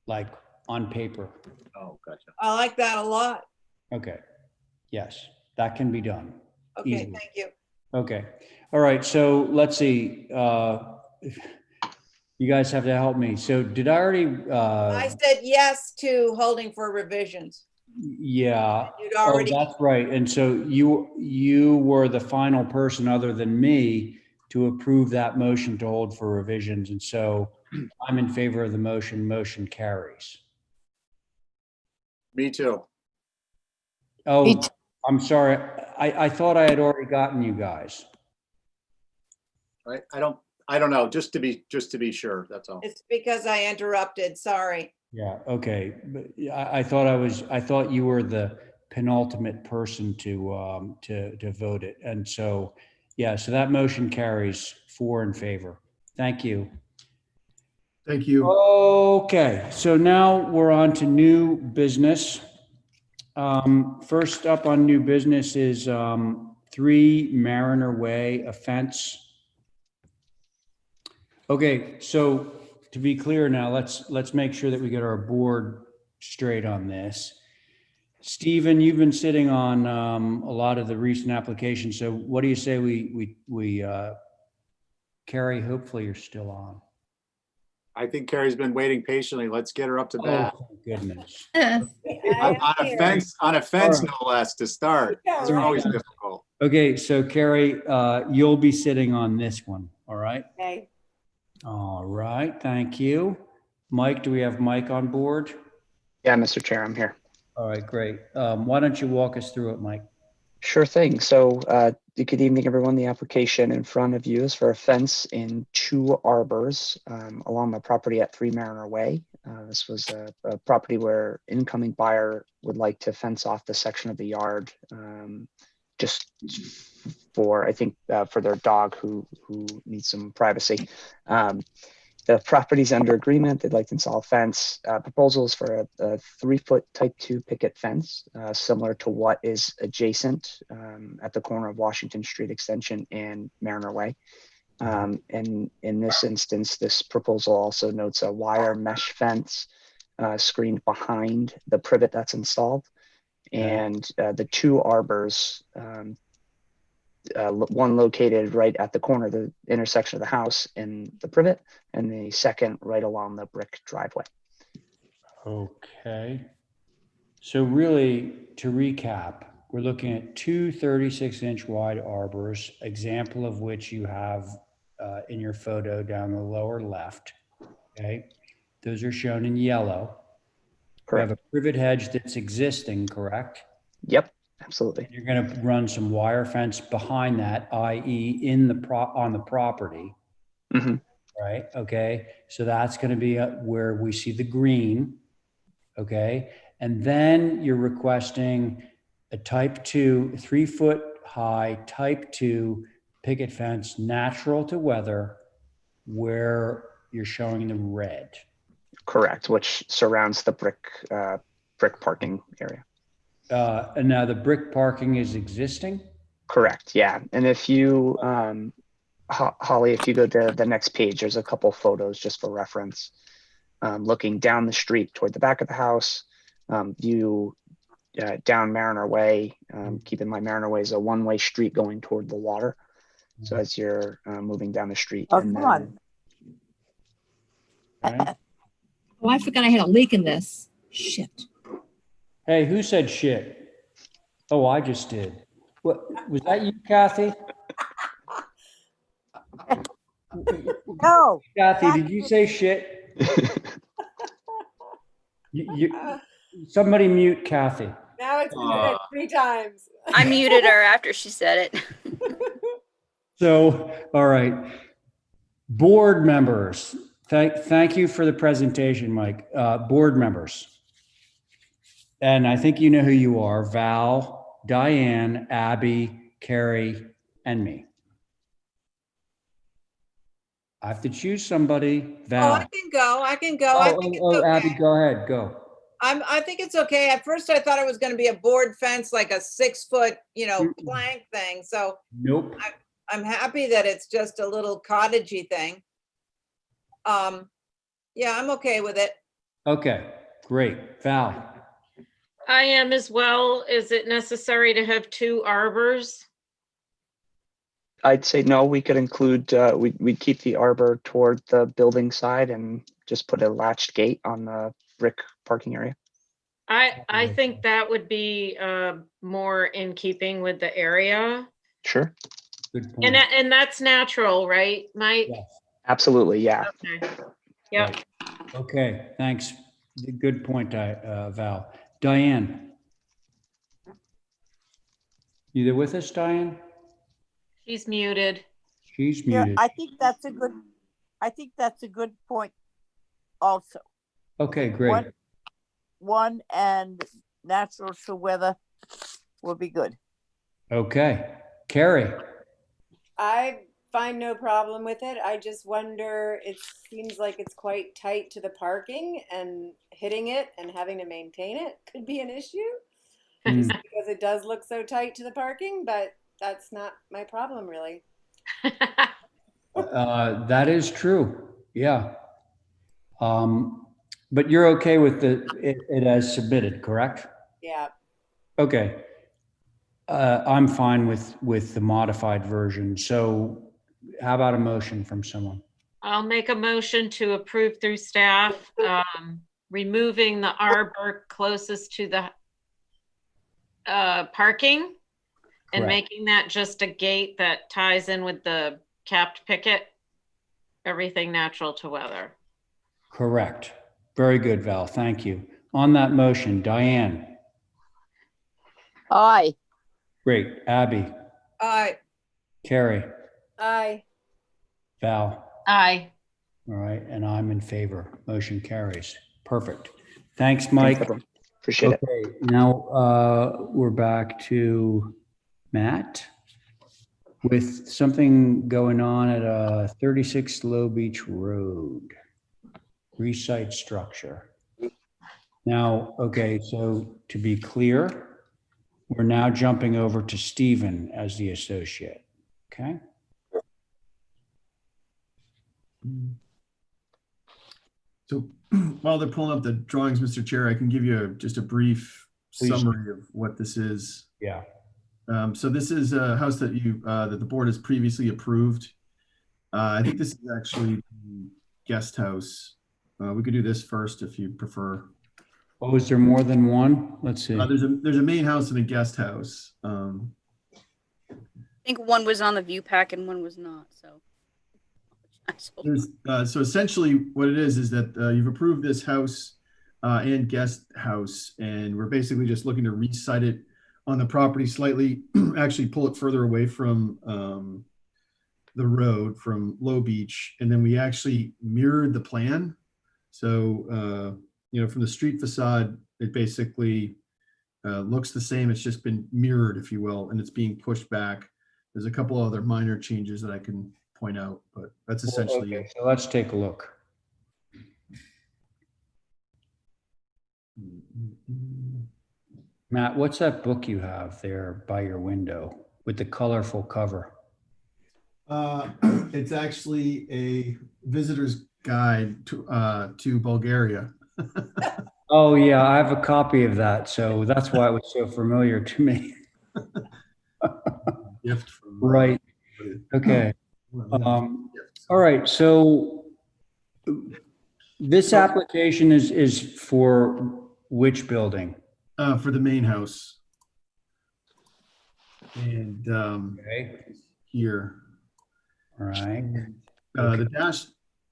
like on paper. Oh, gotcha. I like that a lot. Okay. Yes, that can be done. Okay, easily. thank you. Okay. All right. So let's see. You guys have to help me. So did I already? I said yes to holding for revisions. Yeah. You'd already. Oh, that's right. And so you were the final person other than me to approve that motion to hold for revisions. And so I'm in favor of the motion. Motion carries. Me too. Oh, I'm sorry. I thought I had already gotten you guys. Right. I don't know. Just to be sure. That's all. It's because I interrupted. Sorry. Yeah. Okay. But I thought you were the penultimate person to vote it. And so, yeah, so that motion carries 4 in favor. Thank you. Thank you. Okay. So now we're on to new business. First up on new business is 3 Mariner Way offense. Okay, so to be clear now, let's make sure that we get our board straight on this. Stephen, you've been sitting on a lot of the recent applications. So what do you say we Carrie, hopefully you're still on. I think Carrie's been waiting patiently. Let's get her up to bat. Oh, goodness. on a fence, no less, to start. Yeah, It's right. always difficult. Okay, so Carrie, you'll be sitting on this one, all right? Okay. All right, thank you. Mike, do we have Mike on board? Yeah, Mr. Chair, I'm here. All right, great. Why don't you walk us through it, Mike? Sure thing. So good evening, everyone. The application in front of you is for a fence in 2 arbors along the property at 3 Mariner Way. This was a property where incoming buyer would like to fence off the section of the yard just for, I think, for their dog who needs some privacy. The property's under agreement. They'd like to install a fence. Proposals for a 3-foot type 2 picket fence, similar to what is adjacent at the corner of Washington Street Extension and Mariner Way. And in this instance, this proposal also notes a wire mesh fence screened behind the privet that's installed. And the 2 arbors, one located right at the corner of the intersection of the house in the privet, and the second right along the brick driveway. Okay. So really, to recap, we're looking at 2 36-inch wide arbors, example of which you have in your photo down the lower left. Okay. Those are shown in yellow. You have a privet hedge that's existing, correct? Yep, absolutely. You're going to run some wire fence behind that, i.e. on the property. Mm-hmm. Right, okay, so that's going to be where we see the green, okay? And then you're requesting a type 2, 3-foot high type 2 picket fence, natural to weather, where you're showing the red. Correct, which surrounds the brick parking area. And now the brick parking is existing? Correct, yeah. And if you, Holly, if you go to the next page, there's a couple photos just for reference. Looking down the street toward the back of the house, view down Mariner Way. Keep in mind, Mariner Way is a one-way street going toward the water. So as you're moving down the street. Oh, and come then, on. Oh, I forgot I had a leak in this. Shit. Hey, who said shit? Oh, I just did. What, was that you, Kathy? No. Kathy, did you say shit? Somebody mute Kathy. Now it's been said 3 times. I muted her after she said it. So, all right. Board members, thank you for the presentation, Mike. Board members. And I think you know who you are: Val, Diane, Abby, Carrie, and me. I have to choose somebody. Val. Oh, I can go. I can go. I think it's okay. Abby, go ahead. Go. I think it's okay. At first, I thought it was going to be a board fence, like a 6-foot, plank thing. So nope. I'm happy that it's just a little cottagey thing. Yeah, I'm okay with it. Okay, great. Val. I am as well. Is it necessary to have 2 arbors? I'd say no, we could include, we'd keep the arbor toward the building side and just put a latched gate on the brick parking area. I think that would be more in keeping with the area. Sure. Good point. And that's natural, right, Mike? Yes. Absolutely, yeah. Okay. Yep. Right. Okay, thanks. Good point, Val. Diane. You there with us, Diane? She's muted. She's Yeah, muted. I think that's a good point also. Okay, great. One and natural to weather will be good. Okay. Carrie. I find no problem with it. I just wonder, it seems like it's quite tight to the parking, and hitting it and having to maintain it could be an issue. Just because it does look so tight to the parking, but that's not my problem really. That is true. Yeah. But you're okay with it as submitted, correct? Yeah. Okay. I'm fine with the modified version. So how about a motion from someone? I'll make a motion to approve through staff, removing the arbor closest to the parking and making that just a gate that ties in with the capped picket. Everything natural to weather. Correct. Very good, Val. Thank you. On that motion, Diane. Aye. Great. Abby. Aye. Carrie. Aye. Val. Aye. All right. And I'm in favor. Motion carries. Perfect. Thanks, Mike. Thanks, appreciate it. Okay. Now we're back to Matt with something going on at 36 Low Beach Road. Resite structure. Now, okay, so to be clear, we're now jumping over to Stephen as the associate, okay? So while they're pulling up the drawings, Mr. Chair, I can give you just a brief summary of what this is. Yeah. So this is a house that that the board has previously approved. I think this is actually the guest house. We could do this first if you prefer. Oh, is there more than one? Let's see. There's a main house and a guest house. I think one was on the view pack and one was not. So So essentially what it is that you've approved this house and guest house, and we're basically just looking to resite it on the property slightly, actually pull it further away from the road from Low Beach. And then we actually mirrored the plan. So, from the street facade, it basically looks the same. It's just been mirrored, if you will, and it's being pushed back. There's a couple other minor changes that I can point out, but that's essentially Okay, it. so let's take a look. Matt, what's that book you have there by your window with the colorful cover? It's actually a visitor's guide to Bulgaria. Oh yeah, I have a copy of that, so that's why it was so familiar to me. Gift from Right. Okay. All right. So this application is for which building? For the main house. And Okay. here. All right.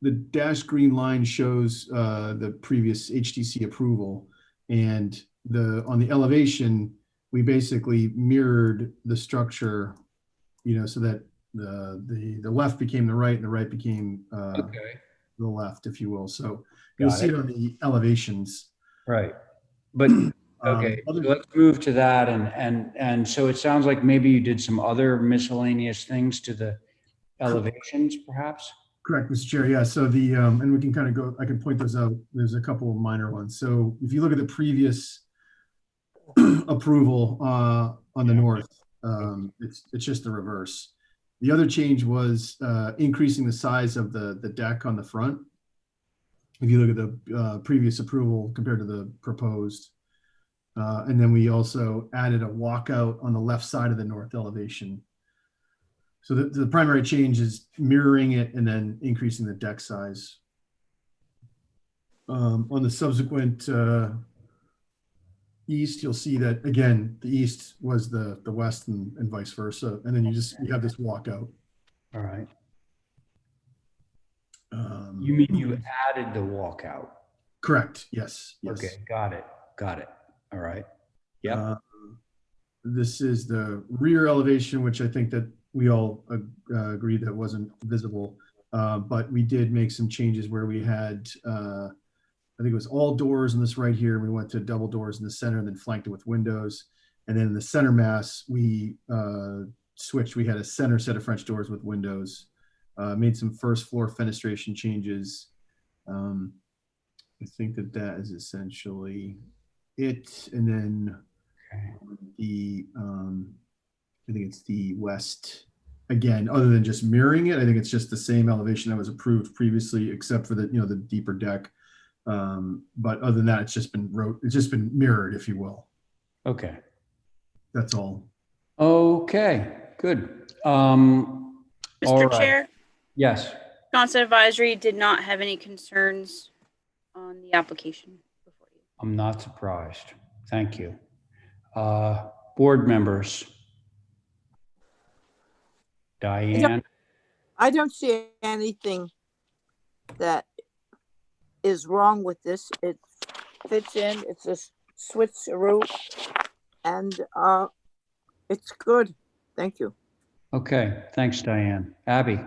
The dash green line shows the previous HTC approval, and on the elevation we basically mirrored the structure, so that the left became the right and the right became the left, if you will. So you'll see it on the elevations. Right. But okay, so let's move to that, and so it sounds like maybe you did some other miscellaneous things to the elevations, perhaps? Correct, Mr. Chair. Yeah. So and we can kind of go, I can point those out. There's a couple of minor ones. So if you look at the previous approval on the north, it's just the reverse. The other change was increasing the size of the deck on the front. If you look at the previous approval compared to the proposed. And then we also added a walkout on the left side of the north elevation. So the primary change is mirroring it and then increasing the deck size. On the subsequent east, you'll see that again, the east was the west and vice versa. And then you have this walkout. All right. You mean you added the walkout? Correct. Yes. Okay. Got it. All right. Yeah. This is the rear elevation, which I think that we all agreed that wasn't visible. But we did make some changes where we had, I think it was all doors in this right here. We went to double doors in the center and then flanked it with windows. And then in the center mass, we switched. We had a center set of French doors with windows, made some first floor fenestration changes. I think that is essentially it. And then I think it's the west. Again, other than just mirroring it, I think it's just the same elevation that was approved previously, except for the the deeper deck. But other than that, it's just been mirrored, if you will. Okay. That's all. Okay. Good. Mr. Right. Chair, Yes. Johnson Advisory did not have any concerns on the application before you. I'm not surprised. Thank you. Board members. Diane. I don't see anything that is wrong with this. It fits in. It's a switcheroo, and it's good. Thank you. Okay. Thanks, Diane. Abby.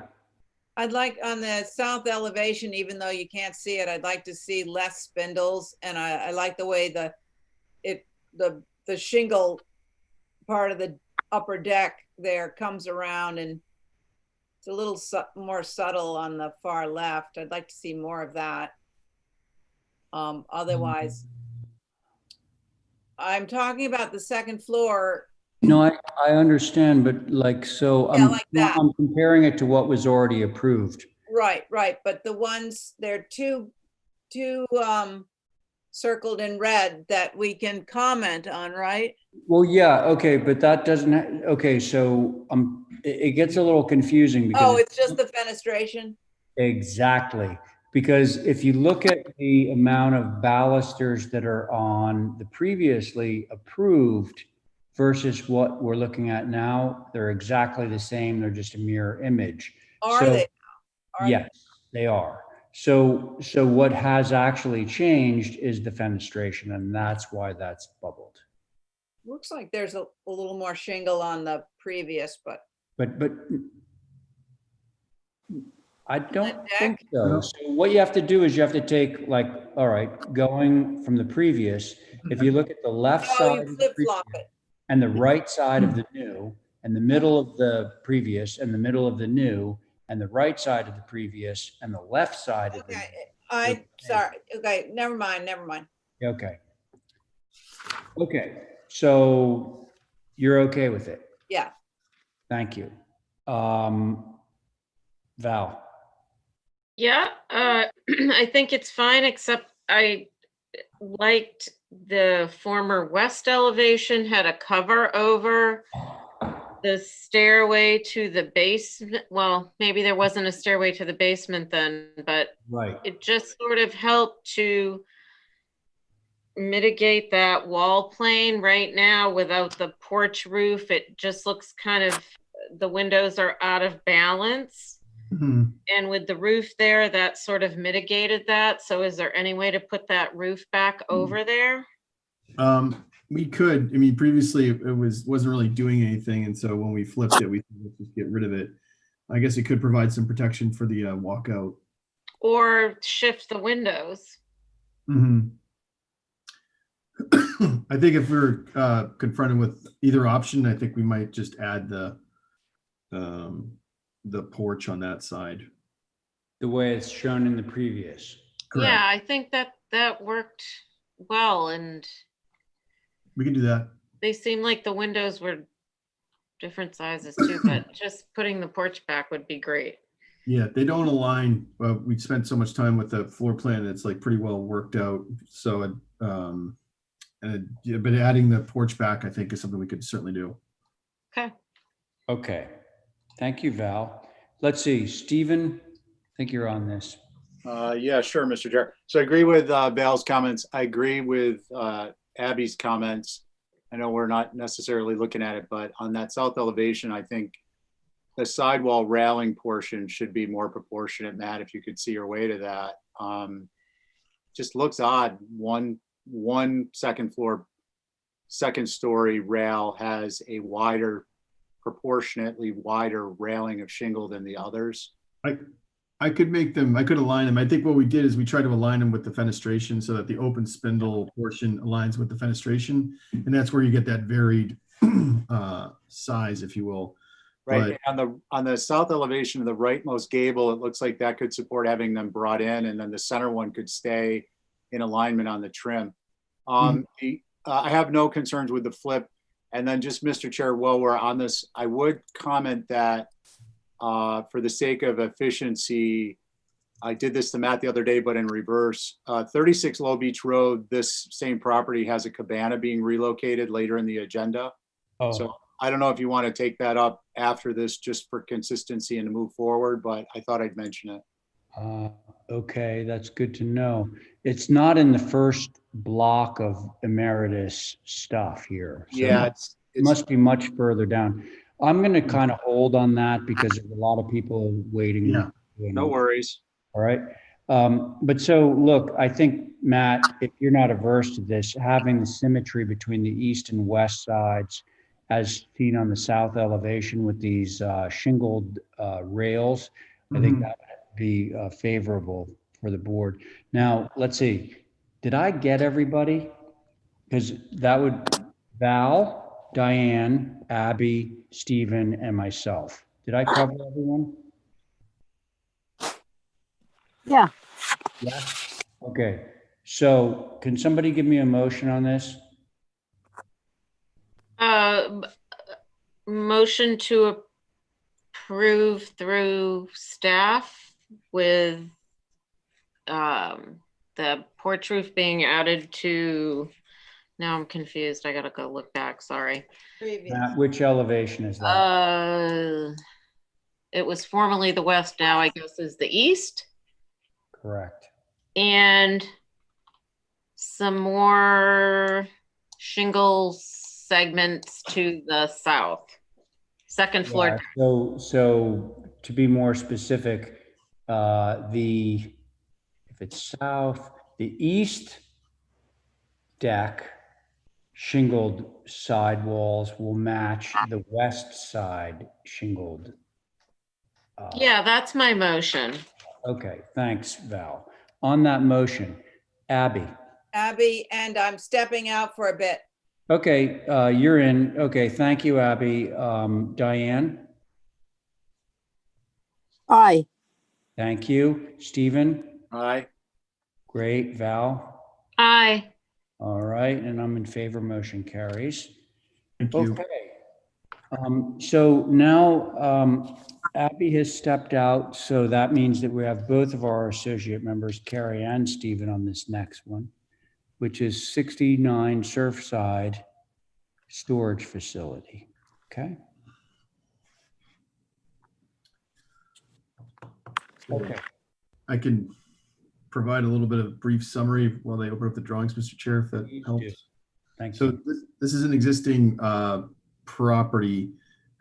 I'd like on the south elevation, even though you can't see it, I'd like to see less spindles, and I like the way the shingle part of the upper deck there comes around, and it's a little more subtle on the far left. I'd like to see more of that. Otherwise, I'm talking about the second floor. No, I understand, but Yeah, like that. I'm comparing it to what was already approved. Right. But the ones, they're two circled in red that we can comment on, right? Well, yeah, okay, but that doesn't, okay, so it gets a little confusing because. Oh, it's just the fenestration? Exactly, because if you look at the amount of balusters that are on the previously approved versus what we're looking at now, they're exactly the same, they're just a mirror image. Are they? Yes, they are. So what has actually changed is the fenestration, and that's why that's bubbled. Looks like there's a little more shingle on the previous, but But I don't deck? think so. So what you have to do is you have to take, like, all right, going from the previous, if you look at the left Oh, side you of the flip previous flop it. and the right side of the new, and the middle of the previous and the middle of the new, and the right side of the previous and the left side of the new. Sorry. Okay, never mind. Okay. Okay, so you're okay with it? Yeah. Thank you. Val? Yeah, I think it's fine, except I liked the former west elevation had a cover over the stairway to the basement. Well, maybe there wasn't a stairway to the basement then, but Right. it just sort of helped to mitigate that wall plane. Right now, without the porch roof, it just looks kind of, the windows are out of balance. And with the roof there, that sort of mitigated that. So is there any way to put that roof back over there? We could. I mean, previously it wasn't really doing anything, and so when we flipped it, we said, let's just get rid of it. I guess it could provide some protection for the walkout. Or shift the windows? I think if we're confronted with either option, I think we might just add the porch on that side. The way it's shown in the previous. Correct. Yeah, I think that worked well, and We can do that. they seem like the windows were different sizes too, but just putting the porch back would be great. Yeah, they don't align. We spent so much time with the floor plan; it's like pretty well worked out. So, but adding the porch back, I think, is something we could certainly do. Okay. Okay. Thank you, Val. Let's see, Stephen, I think you're on this. Yeah, sure, Mr. Chair. So I agree with Val's comments. I agree with Abby's comments. I know we're not necessarily looking at it, but on that south elevation, I think the sidewall railing portion should be more proportionate. Matt, if you could see your way to that. Just looks odd. One second story rail has a proportionately wider railing of shingle than the others. I could align them. I think what we did is we tried to align them with the fenestration so that the open spindle portion aligns with the fenestration. And that's where you get that varied size, if you will. Right. But on the south elevation of the rightmost gable, it looks like that could support having them brought in, and then the center one could stay in alignment on the trim. I have no concerns with the flip. And then just, Mr. Chair, while we're on this, I would comment that for the sake of efficiency, I did this to Matt the other day, but in reverse. 36 Low Beach Road, this same property has a cabana being relocated later in the agenda. Oh. So I don't know if you want to take that up after this just for consistency and to move forward, but I thought I'd mention it. Okay, that's good to know. It's not in the first block of emeritus stuff here. So yeah, it must be much further down. I'm going to kind of hold on that because there's a lot of people waiting. Yeah, no worries. All right. But so look, I think, Matt, if you're not averse to this, having the symmetry between the east and west sides as seen on the south elevation with these shingled rails, I think that would be favorable for the board. Now, let's see. Did I get everybody? Because that would Val, Diane, Abby, Stephen, and myself. Did I cover everyone? Yeah. Yeah. Okay. So can somebody give me a motion on this? Motion to approve through staff with the porch roof being added to, now I'm confused. I gotta go look back, sorry. Which elevation is that? It was formerly the west, now I guess is the east. Correct. And some more shingle segments to the south. Second floor. Yeah, so to be more specific, if it's south, the east deck shingled sidewalls will match the west side shingled. Yeah, that's my motion. Okay, thanks, Val. On that motion, Abby. Abby, and I'm stepping out for a bit. Okay, you're in. Okay, thank you, Abby. Diane, Aye. thank you. Stephen, Aye. great. Val, Aye. all right, and I'm in favor. Motion carries. Thank you. Okay. So now Abby has stepped out, so that means that we have both of our associate members, Carrie and Stephen, on this next one, which is 69 Surfside Storage Facility. Okay. Okay. I can provide a little bit of brief summary while they open up the drawings, Mr. Chair, if that Please helps. do. Thank So you. this is an existing property.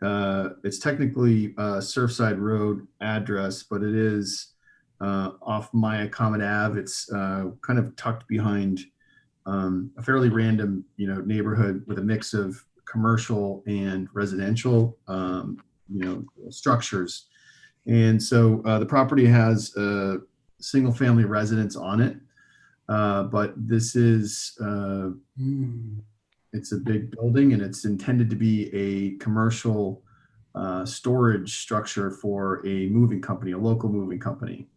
It's technically a Surfside Road address, but it is off Maya Common Ave. It's kind of tucked behind a fairly random, neighborhood with a mix of commercial and residential, structures. And so the property has a single family residence on it. But this is, it's a big building and it's intended to be a commercial storage structure for a moving company, a local moving company.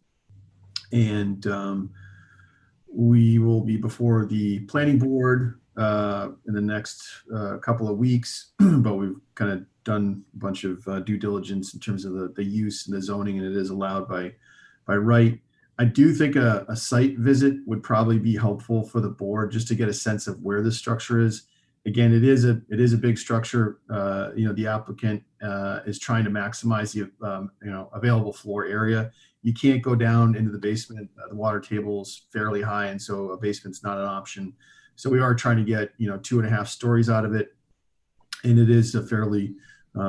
And we will be before the planning board in the next couple of weeks, but we've kind of done a bunch of due diligence in terms of the use and the zoning, and it is allowed by right. I do think a site visit would probably be helpful for the board just to get a sense of where the structure is. Again, it is a big structure. The applicant is trying to maximize the available floor area. You can't go down into the basement. The water table is fairly high, and so a basement's not an option. So we are trying to get 2.5 stories out of it, and it is a fairly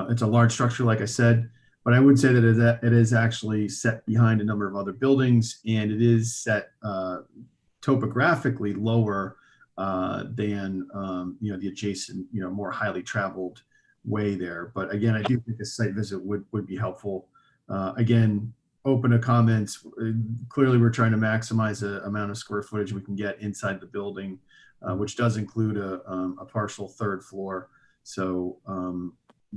it's a large structure, like I said. But I would say that it is actually set behind a number of other buildings, and it is set topographically lower than the adjacent, more highly traveled way there. But again, I do think a site visit would be helpful. Again, open to comments. Clearly, we're trying to maximize the amount of square footage we can get inside the building, which does include a partial third floor. So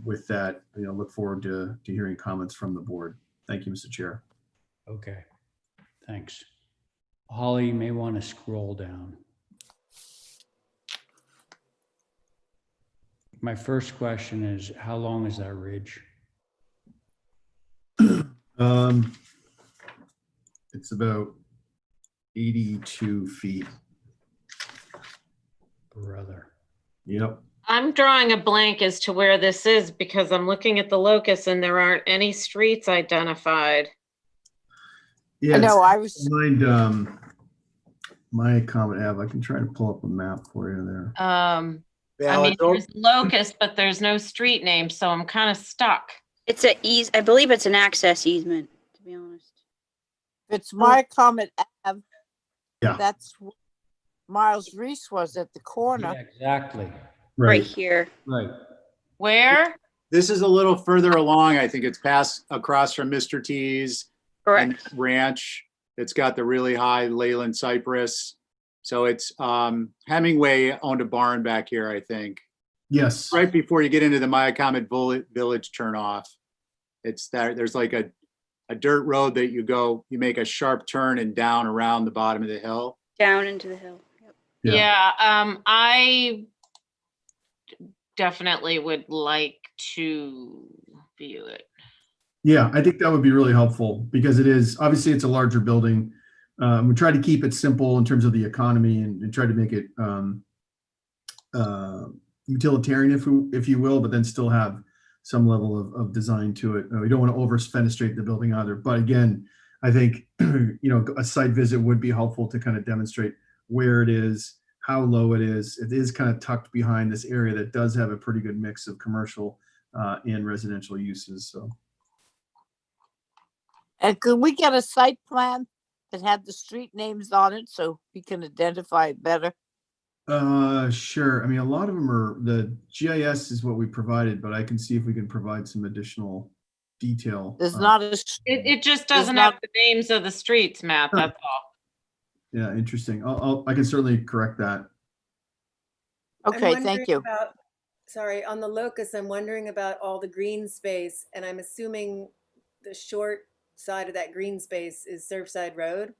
with that, look forward to hearing comments from the board. Thank you, Mr. Chair. Okay, thanks. Holly, you may want to scroll down. My first question is, how long is that ridge? It's about 82 feet. Brother. Yep. I'm drawing a blank as to where this is because I'm looking at the locus and there aren't any streets identified. Yeah, No, I was behind my Common Ave. I can try to pull up a map for you there. I mean, there's locus, but there's no street name, so I'm kind of stuck. It's I believe it's an access easement, to be honest. It's my Comet Ave. Yeah. That's where Miles Reese was at the corner. Yeah, exactly. Right here. Right. Where? This is a little further along. I think it's past across from Mr. T's and ranch. It's got the really high Leyland cypress. So it's Hemingway owned a barn back here, I think. Yes. Right before you get into the Myacomet Village turnoff. It's that there's like a dirt road that you make a sharp turn and down around the bottom of the hill. Down into the hill. Yep. Yeah, I definitely would like to view it. Yeah, I think that would be really helpful because obviously it's a larger building. We try to keep it simple in terms of the economy and try to make it utilitarian, if you will, but then still have some level of design to it. We don't want to over-fenestrate the building either. But again, I think a site visit would be helpful to kind of demonstrate where it is, how low it is. It is kind of tucked behind this area that does have a pretty good mix of commercial and residential uses. So. And could we get a site plan that had the street names on it so we can identify it better? Sure. I mean, a lot of them are, the GIS is what we provided, but I can see if we can provide some additional detail. There's not a, It just There's doesn't not- have the names of the streets, Matt, that's all. Yeah, interesting. I can certainly correct that. I'm okay, wondering thank you. about- Sorry, on the locus, I'm wondering about all the green space, and I'm assuming the short side of that green space is Surfside Road.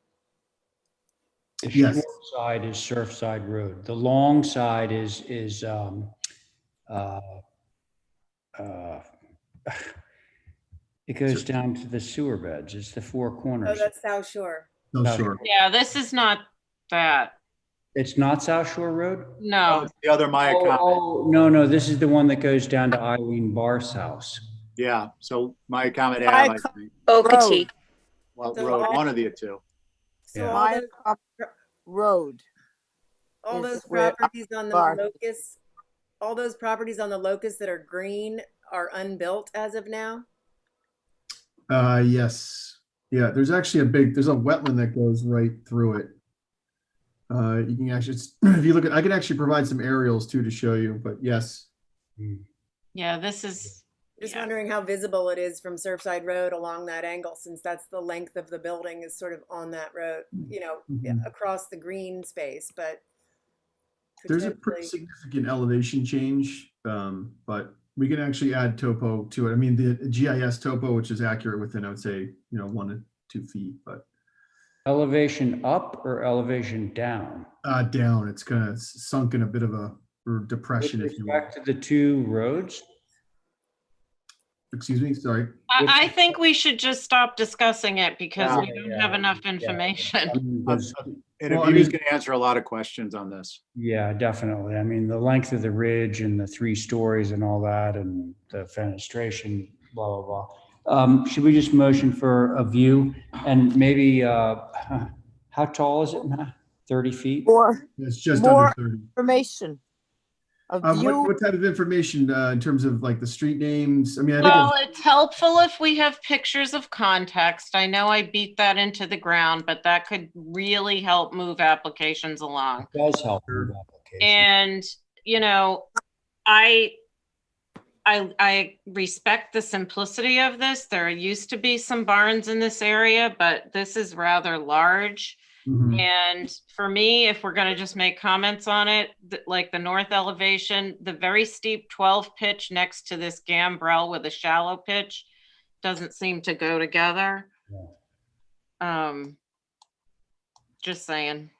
The Yes. short side is Surfside Road. The long side is it goes down to the sewer beds. It's the four Oh, corners. that's South Shore. No, South sure. Yeah, this is not that. It's not South Shore Road? Oh, No. it's the other Maya comment. Oh, no, this is the one that goes down to Eileen Barth's house. Yeah, so Maya comment Maya Ave, I think. Okatee. Well, So road, all- one of the two. So Yeah. all Maya those, Road. all is those where properties on the Bar- locus, all those properties on the locus that are green are unbuilt as of now? Yes. Yeah, there's actually there's a wetland that goes right through it. You can actually, if you look at, I can actually provide some aerials too to show you, but yes. Yeah, this is, Just yeah. wondering how visible it is from Surfside Road along that angle, since that's the length of the building is sort of on that road, Mhm. across the green space, but There's a pretty potentially, significant elevation change, but we can actually add topo to it. I mean, the GIS topo, which is accurate within, I would say, 1 to 2 feet, but Elevation up or elevation down? down, it's kind of sunk in a bit of a depression, With if you will. respect to the two roads? Excuse me, sorry. I think we should just stop discussing it because Yeah. we don't have enough information. And Well, I Aviva's mean- going to answer a lot of questions on this. Yeah, definitely. I mean, the length of the ridge and the 3 stories and all that and the fenestration, blah, blah, blah. Should we just motion for a view and maybe, how tall is it, Matt? 30 feet? Or It's just more under 30. information. A What view, type of information in terms of like the street names? I mean, I think Well, it's helpful if we have pictures of context. I know I beat that into the ground, but that could really help move applications along. It does help with application. And, I respect the simplicity of this. There used to be some barns in this area, but this is rather large. Mhm. And for me, if we're going to just make comments on it, like the north elevation, the very steep 12 pitch next to this gambrel with a shallow pitch doesn't seem to go together. Just saying.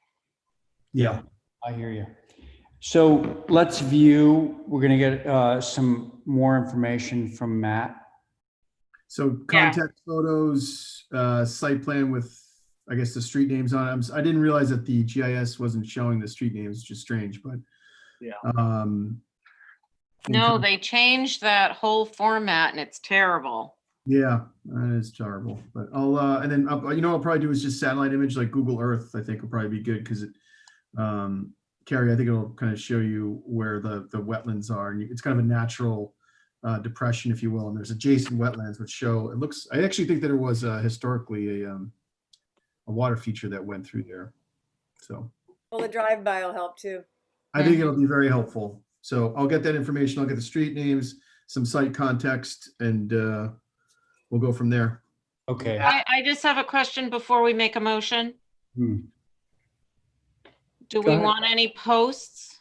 Yeah. I hear you. So let's view, we're going to get some more information from Matt. So contact photos, site plan with, I guess, the street names on it. I didn't realize that the GIS wasn't showing the street names, which is strange, but. Yeah. No, they changed that whole format and it's terrible. Yeah, that is terrible. But I'll, and then, what I'll probably do is just satellite image like Google Earth, I think will probably be good because it, Carrie, I think it'll kind of show you where the wetlands are. And it's kind of a natural depression, if you will. And there's adjacent wetlands which show, I actually think that there was historically a water feature that went through there. So well, the drive-by will help too. I think it'll be very helpful. So I'll get that information. I'll get the street names, some site context, and we'll go from there. Okay. I just have a question before we make a motion. Do Go we ahead. want any posts?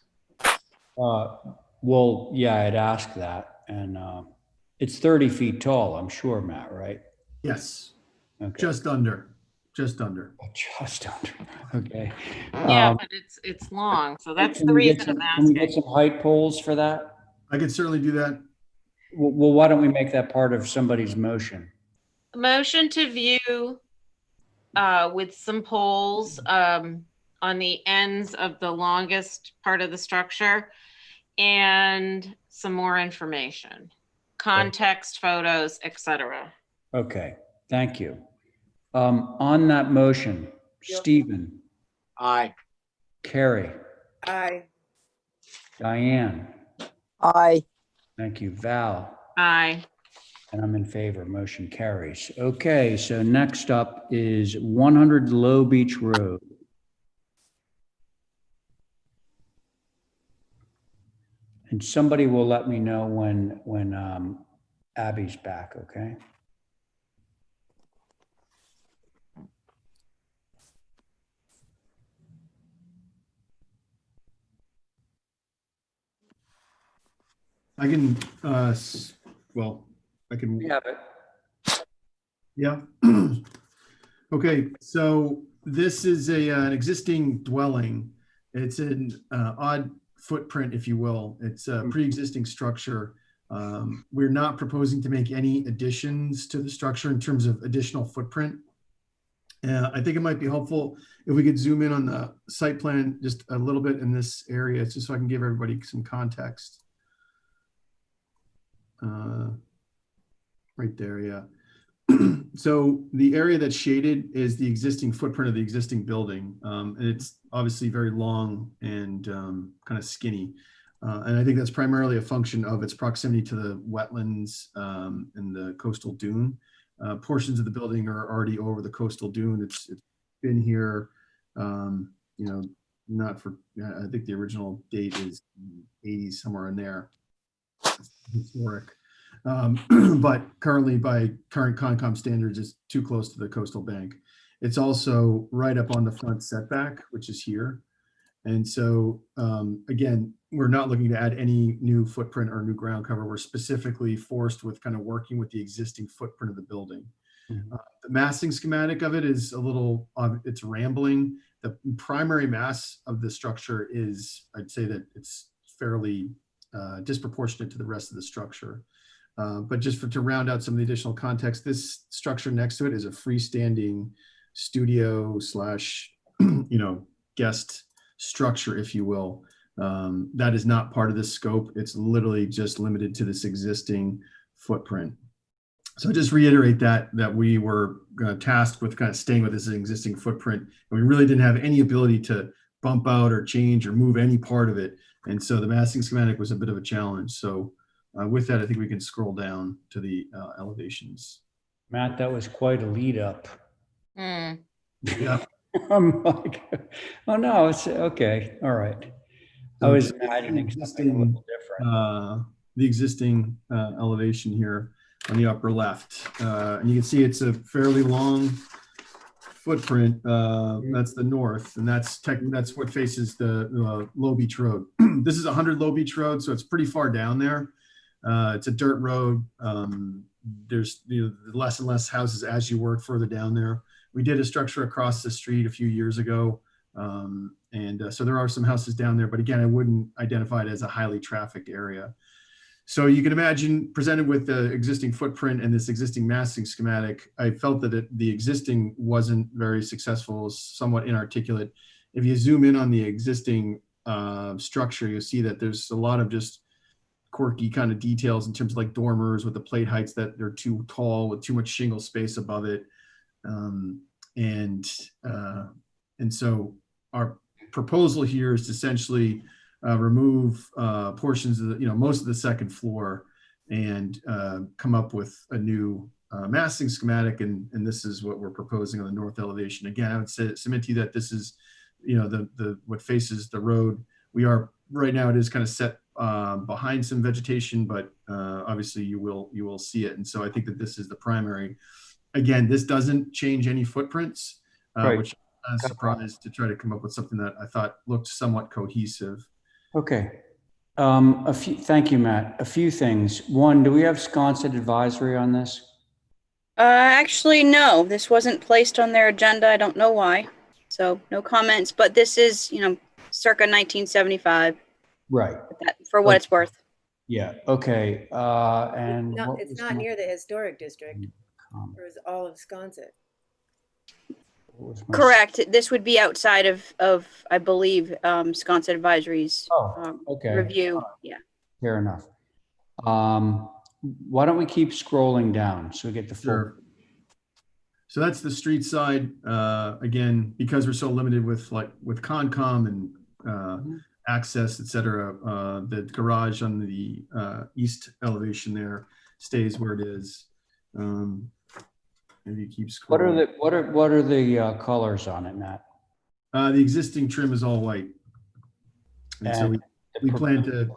Well, yeah, I'd ask that. And it's 30 feet tall, I'm sure, Matt, right? Yes. Okay. Just under. Just under. Okay. Yeah, but it's long, so that's Can the we get reason I'm Can we get asking. some height poles for that? I could certainly do that. Well, why don't we make that part of somebody's motion? Motion to view with some poles on the ends of the longest part of the structure and some more information, context, photos, etc. Okay, thank you. On that motion, Stephen, Aye. Carrie, Aye. Diane, aye. thank you, Val, Aye. And I'm in favor. Motion carries. Okay, so next up is 100 Low Beach Road. And somebody will let me know when Abby's back, okay? I can, I can. We have it. Yeah. Okay, so this is an existing dwelling. It's an odd footprint, if you will. It's a pre-existing structure. We're not proposing to make any additions to the structure in terms of additional footprint. I think it might be helpful if we could zoom in on the site plan just a little bit in this area, just so I can give everybody some context. Right there, yeah. So the area that's shaded is the existing footprint of the existing building. And it's obviously very long and kind of skinny. And I think that's primarily a function of its proximity to the wetlands and the coastal dune. Portions of the building are already over the coastal dune. It's been here, not for, I think the original date is 80s, somewhere in there. It's historic. But currently by current Concom standards is too close to the coastal bank. It's also right up on the front setback, which is here. And so again, we're not looking to add any new footprint or new ground cover. We're specifically forced with kind of working with the existing footprint of the building. The massing schematic of it is a little, it's rambling. The primary mass of the structure is, I'd say that it's fairly disproportionate to the rest of the structure. But just to round out some of the additional context, this structure next to it is a freestanding studio slash, guest structure, if you will. That is not part of this scope. It's literally just limited to this existing footprint. So just reiterate that we were tasked with kind of staying with this existing footprint, and we really didn't have any ability to bump out or change or move any part of it. And so the massing schematic was a bit of a challenge. So with that, I think we can scroll down to the elevations. Matt, that was quite a lead up. Hmm. Yeah. I'm like, oh no, it's okay. All right. I So was imagining something a little different. The existing elevation here on the upper left. And you can see it's a fairly long footprint. That's the north, and that's what faces the Low Beach Road. This is 100 Low Beach Road, so it's pretty far down there. It's a dirt road. There's less and less houses as you work further down there. We did a structure across the street a few years ago. So there are some houses down there, but again, I wouldn't identify it as a highly trafficked area. So you can imagine, presented with the existing footprint and this existing massing schematic, I felt that the existing wasn't very successful, somewhat inarticulate. If you zoom in on the existing structure, you'll see that there's a lot of just quirky kind of details in terms of like dormers with the plate heights that they're too tall with too much shingle space above it. And so our proposal here is to essentially remove portions of the, most of the second floor and come up with a new massing schematic. And this is what we're proposing on the north elevation. Again, I would submit to you that this is, what faces the road. We are right now, it is kind of set behind some vegetation, but obviously you will see it. And so I think that this is the primary. Again, this doesn't change any footprints, Right. which I was surprised to try to come up with something that I thought looked somewhat cohesive. Okay. Thank you, Matt. A few things. One, do we have Sconset advisory on this? Actually, no, this wasn't placed on their agenda. I don't know why. So no comments, but this is, circa 1975. Right. For what it's worth. Yeah. Okay. And it's not near the historic district. Or is all of Sconset? Correct. This would be outside of I believe, Sconset Advisory's review. Yeah. Fair enough. Why don't we keep scrolling down so we get the full. Sure. So that's the street side. Again, because we're so limited with Concom and access, et cetera, the garage on the east elevation there stays where it is. Maybe you keep What are scrolling. what are the colors on it, Matt? The existing trim is all white. And so we plan to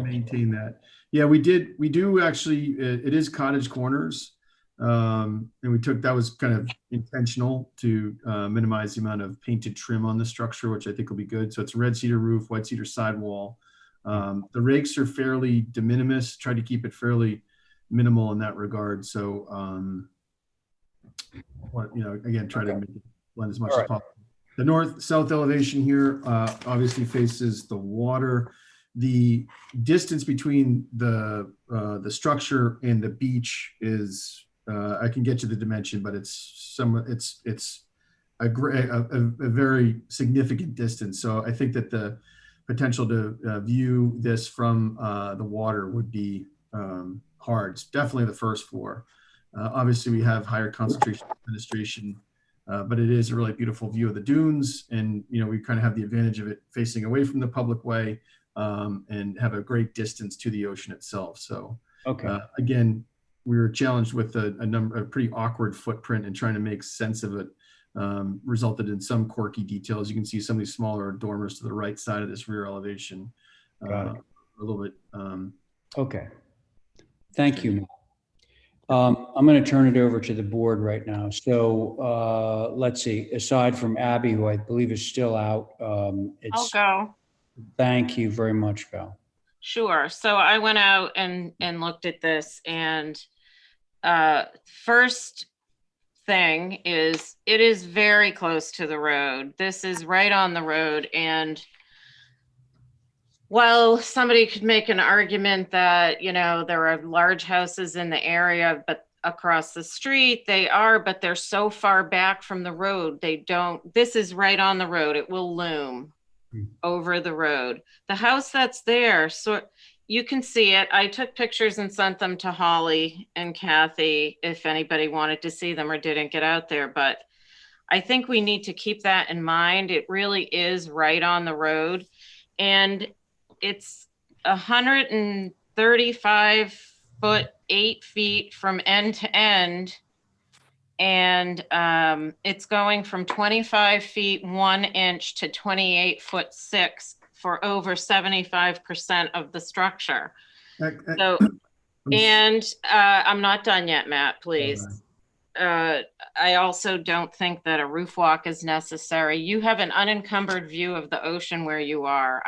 maintain that. Yeah, we do actually, it is cottage corners. And that was kind of intentional to minimize the amount of painted trim on the structure, which I think will be good. So it's a red cedar roof, white cedar sidewall. The rakes are fairly de minimis, try to keep it fairly minimal in that regard. So, again, try to make it blend as much as possible. The north-south elevation here obviously faces the water. The distance between the structure and the beach is, I can get you the dimension, but it's a very significant distance. So I think that the potential to view this from the water would be hard. It's definitely the first floor. Obviously, we have higher concentration of fenestration, but it is a really beautiful view of the dunes, and we kind of have the advantage of it facing away from the public way, and have a great distance to the ocean itself. So, again, we were challenged with a pretty awkward footprint, and trying to make sense of it resulted in some quirky details. You can see some of these smaller dormers to the right side of this rear elevation. A little bit. Okay. Thank you, Matt. I'm going to turn it over to the board right now. So let's see, aside from Abby, who I believe is still out. I'll go. Thank you very much, Val. Sure. So I went out and looked at this, and first thing is it is very close to the road. This is right on the road, and while somebody could make an argument that, there are large houses in the area, but across the street but they're so far back from the road, this is right on the road. It will loom over the road. The house that's there, so you can see it. I took pictures and sent them to Holly and Kathy if anybody wanted to see them or didn't get out there, but I think we need to keep that in mind. It really is right on the road, and it's 135 foot, 8 feet from end to end. And it's going from 25 feet, 1 inch to 28 foot 6 for over 75% of the structure. So, and I'm not done yet, Matt, please. I also don't think that a roof walk is necessary. You have an unencumbered view of the ocean where you are.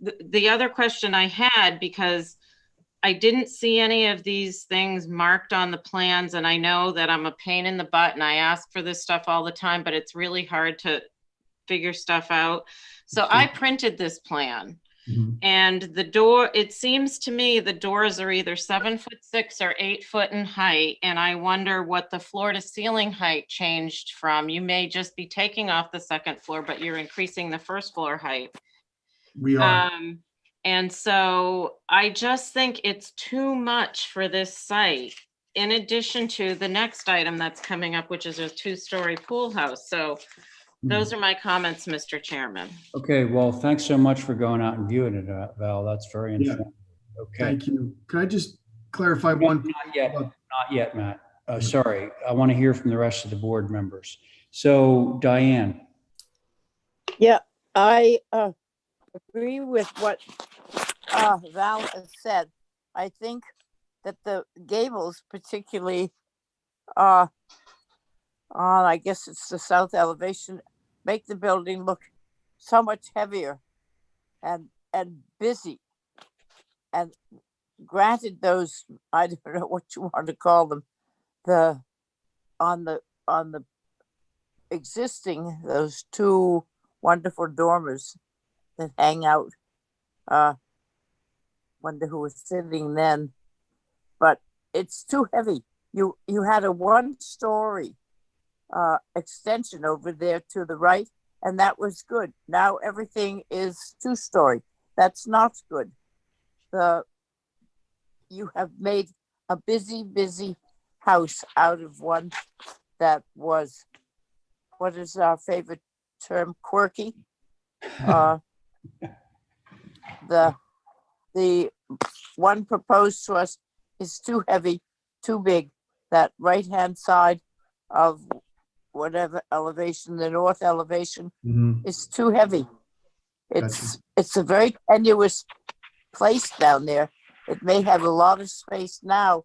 The other question I had, because I didn't see any of these things marked on the plans, and I know that I'm a pain in the butt and I ask for this stuff all the time, but it's really hard to figure stuff out. So I printed this plan. And the door, it seems to me the doors are either 7'6" or 8 foot in height. And I wonder what the floor to ceiling height changed from. You may just be taking off the second floor, but you're increasing the first floor height. We are. And so I just think it's too much for this site, in addition to the next item that's coming up, which is a 2-story pool house. So those are my comments, Mr. Chairman. Okay, well, thanks so much for going out and viewing it, Val. That's very informative. Okay. Thank you. Can I just clarify one? Not yet, Matt. Sorry, I want to hear from the rest of the board members. So, Diane. Yeah, I agree with what Val has said. I think that the gables, particularly on, I guess it's the south elevation, make the building look so much heavier and busy. And granted, those, I don't know what you want to call them, on the existing, those 2 wonderful dormers that hang out. Wonder who was sitting then, but it's too heavy. You had a 1-story extension over there to the right, and that was good. Now everything is 2-story. That's not good. You have made a busy house out of one that was, what is our favorite term, quirky. The one proposed to us is too heavy, too big. That right-hand side of whatever elevation, the north elevation, Mhm. is too heavy. Gotcha. It's a very tenuous place down there. It may have a lot of space now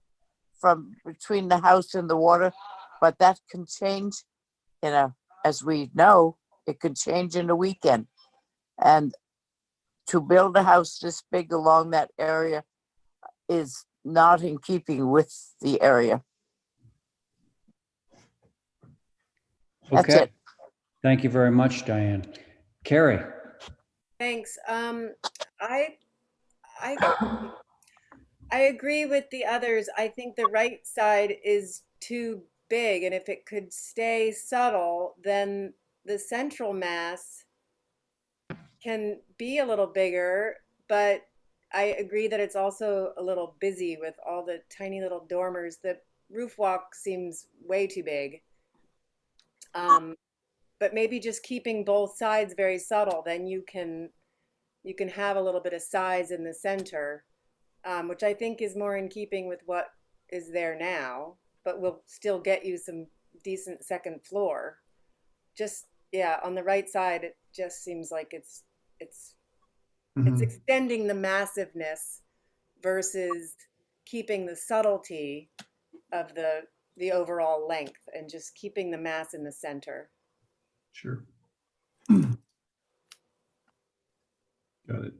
from between the house and the water, but that can change as we know, it could change in a weekend. And to build a house this big along that area is not in keeping with the area. That's Okay. it. Thank you very much, Diane. Carrie? Thanks. I I agree with the others. I think the right side is too big, and if it could stay subtle, then the central mass can be a little bigger, but I agree that it's also a little busy with all the tiny little dormers. The roof walk seems way too big. But maybe just keeping both sides very subtle, then you can have a little bit of size in the center, which I think is more in keeping with what is there now, but will still get you some decent second floor. Just yeah, on the right side, it just seems like it's Mhm. extending the massiveness versus keeping the subtlety of the overall length and just keeping the mass in the center. Sure. Got it.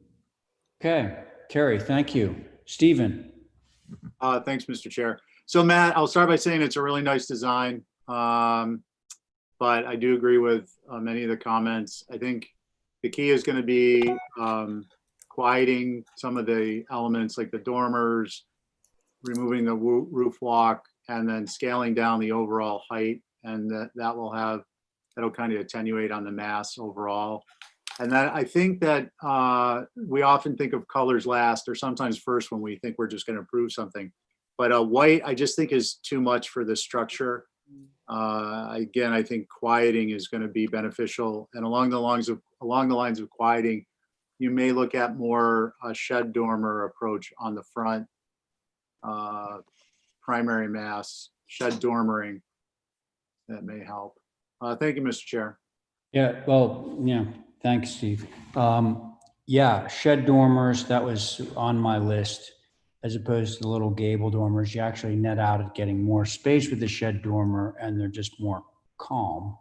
Okay, Carrie, thank you. Stephen? Thanks, Mr. Chair. So Matt, I'll start by saying it's a really nice design. But I do agree with many of the comments. I think the key is going to be quieting some of the elements like the dormers, removing the roof walk, and then scaling down the overall height. And that'll kind of attenuate on the mass overall. And then I think that we often think of colors last or sometimes first when we think we're just going to improve something. But white, I just think is too much for the structure. Again, I think quieting is going to be beneficial. And along the lines of quieting, you may look at more a shed dormer approach on the front, primary mass, shed dormering. That may help. Thank you, Mr. Chair. Yeah, well, yeah, thanks, Steve. Yeah, shed dormers, that was on my list, as opposed to the little gable dormers. You actually net out at getting more space with the shed dormer and they're just more calm.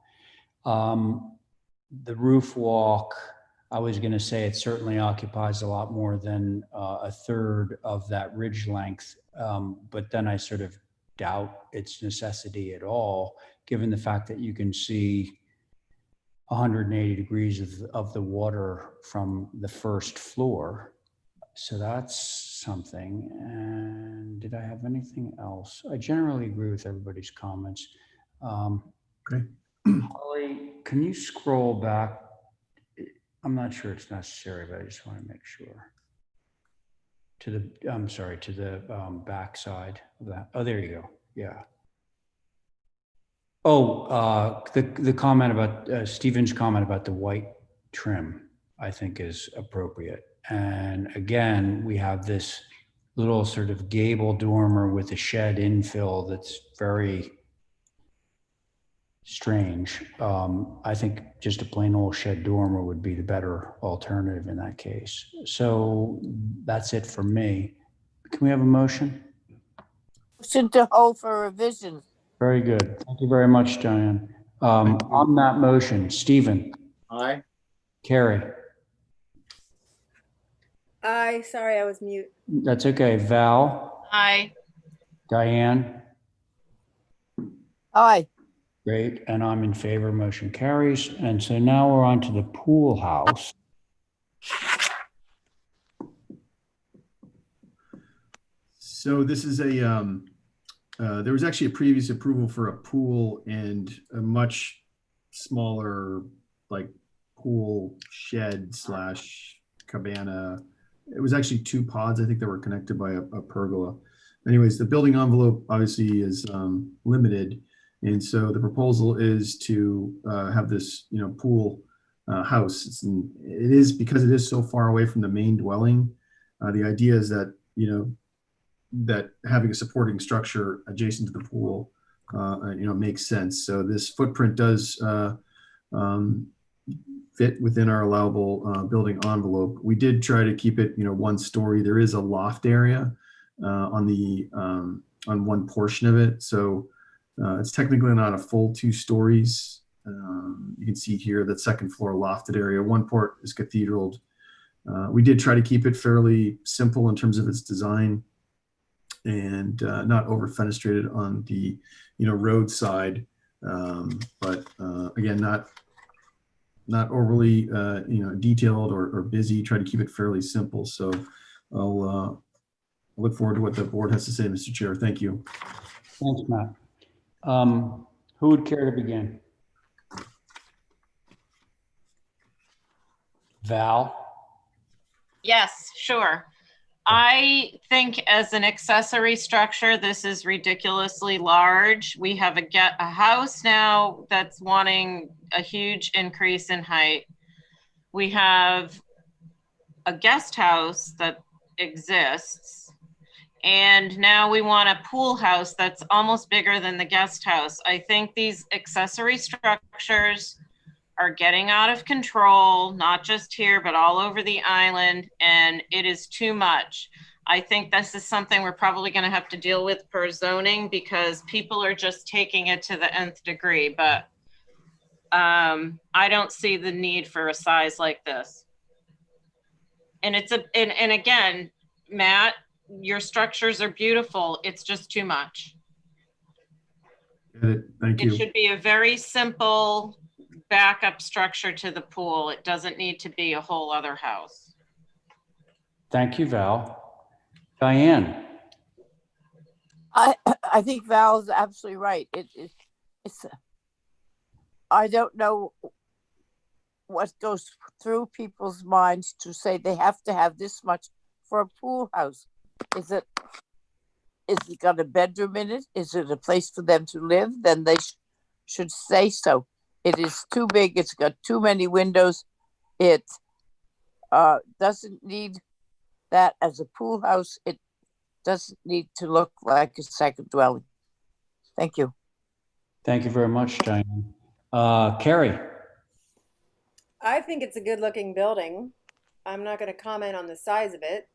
The roof walk, I was going to say it certainly occupies a lot more than a third of that ridge length. But then I sort of doubt its necessity at all, given the fact that you can see 180 degrees of the water from the first floor. So that's something. And did I have anything else? I generally agree with everybody's comments. Okay. Holly, can you scroll back? I'm not sure it's necessary, but I just want to make sure. To the back side of that. Oh, there you go. Yeah. Oh, the comment about Stephen's comment about the white trim, I think is appropriate. And again, we have this little sort of gable dormer with a shed infill that's very strange. I think just a plain old shed dormer would be the better alternative in that case. So that's it for me. Can we have a motion? Motion to hold for revision. Very good. Thank you very much, Diane. On that motion, Stephen. Aye. Carrie. Aye, sorry, I was mute. That's okay. Val. Aye. Diane. Aye. Great. And I'm in favor. Motion carries. And so now we're on to the pool house. So this is there was actually a previous approval for a pool and a much smaller, like pool shed / cabana. It was actually 2 pods, I think, that were connected by a pergola. Anyways, the building envelope obviously is limited. And so the proposal is to have this, pool house. It is because it is so far away from the main dwelling. The idea is that, that having a supporting structure adjacent to the pool, makes sense. So this footprint does fit within our allowable building envelope. We did try to keep it, 1 story. There is a loft area on one portion of it, so it's technically not a full 2 stories. You can see here that second floor lofted area. One port is cathedraled. We did try to keep it fairly simple in terms of its design and not over fenestrated on the roadside, but again, not overly detailed or busy. Try to keep it fairly simple. So I'll look forward to what the board has to say, Mr. Chair. Thank you. Thanks, Matt. Who would care to begin? Val? Yes, sure. I think as an accessory structure, this is ridiculously large. We have a house now that's wanting a huge increase in height. We have a guest house that exists. And now we want a pool house that's almost bigger than the guest house. I think these accessory structures are getting out of control, not just here, but all over the island, and it is too much. I think this is something we're probably going to have to deal with per zoning because people are just taking it to the nth degree, but I don't see the need for a size like this. And and again, Matt, your structures are beautiful. It's just too much. Thank you. It should be a very simple backup structure to the pool. It doesn't need to be a whole other house. Thank you, Val. Diane? I think Val's absolutely right. It's I don't know what goes through people's minds to say they have to have this much for a pool house. Is it got a bedroom in it? Is it a place for them to live? Then they should say so. It is too big. It's got too many windows. It doesn't need that as a pool house. It doesn't need to look like a second dwelling. Thank you. Thank you very much, Diane. Carrie? I think it's a good looking building. I'm not going to comment on the size of it.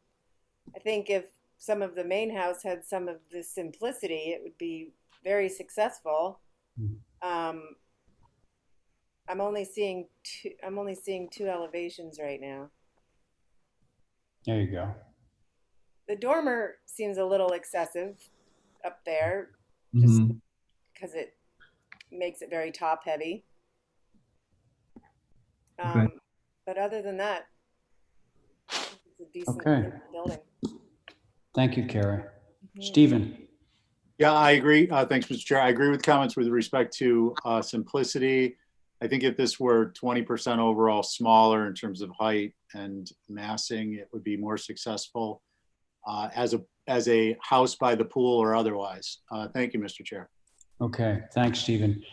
I think if some of the main house had some of the simplicity, it would be very successful. I'm only seeing two elevations right now. There you go. The dormer seems a little excessive up there, just because it makes it very top heavy. Okay. But other than that, it's a decent building. Thank you, Carrie. Stephen? Yeah, I agree. Thanks, Mr. Chair. I agree with comments with respect to simplicity. I think if this were 20% overall smaller in terms of height and massing, it would be more successful as a house by the pool or otherwise. Thank you, Mr. Chair. Okay, thanks, Stephen.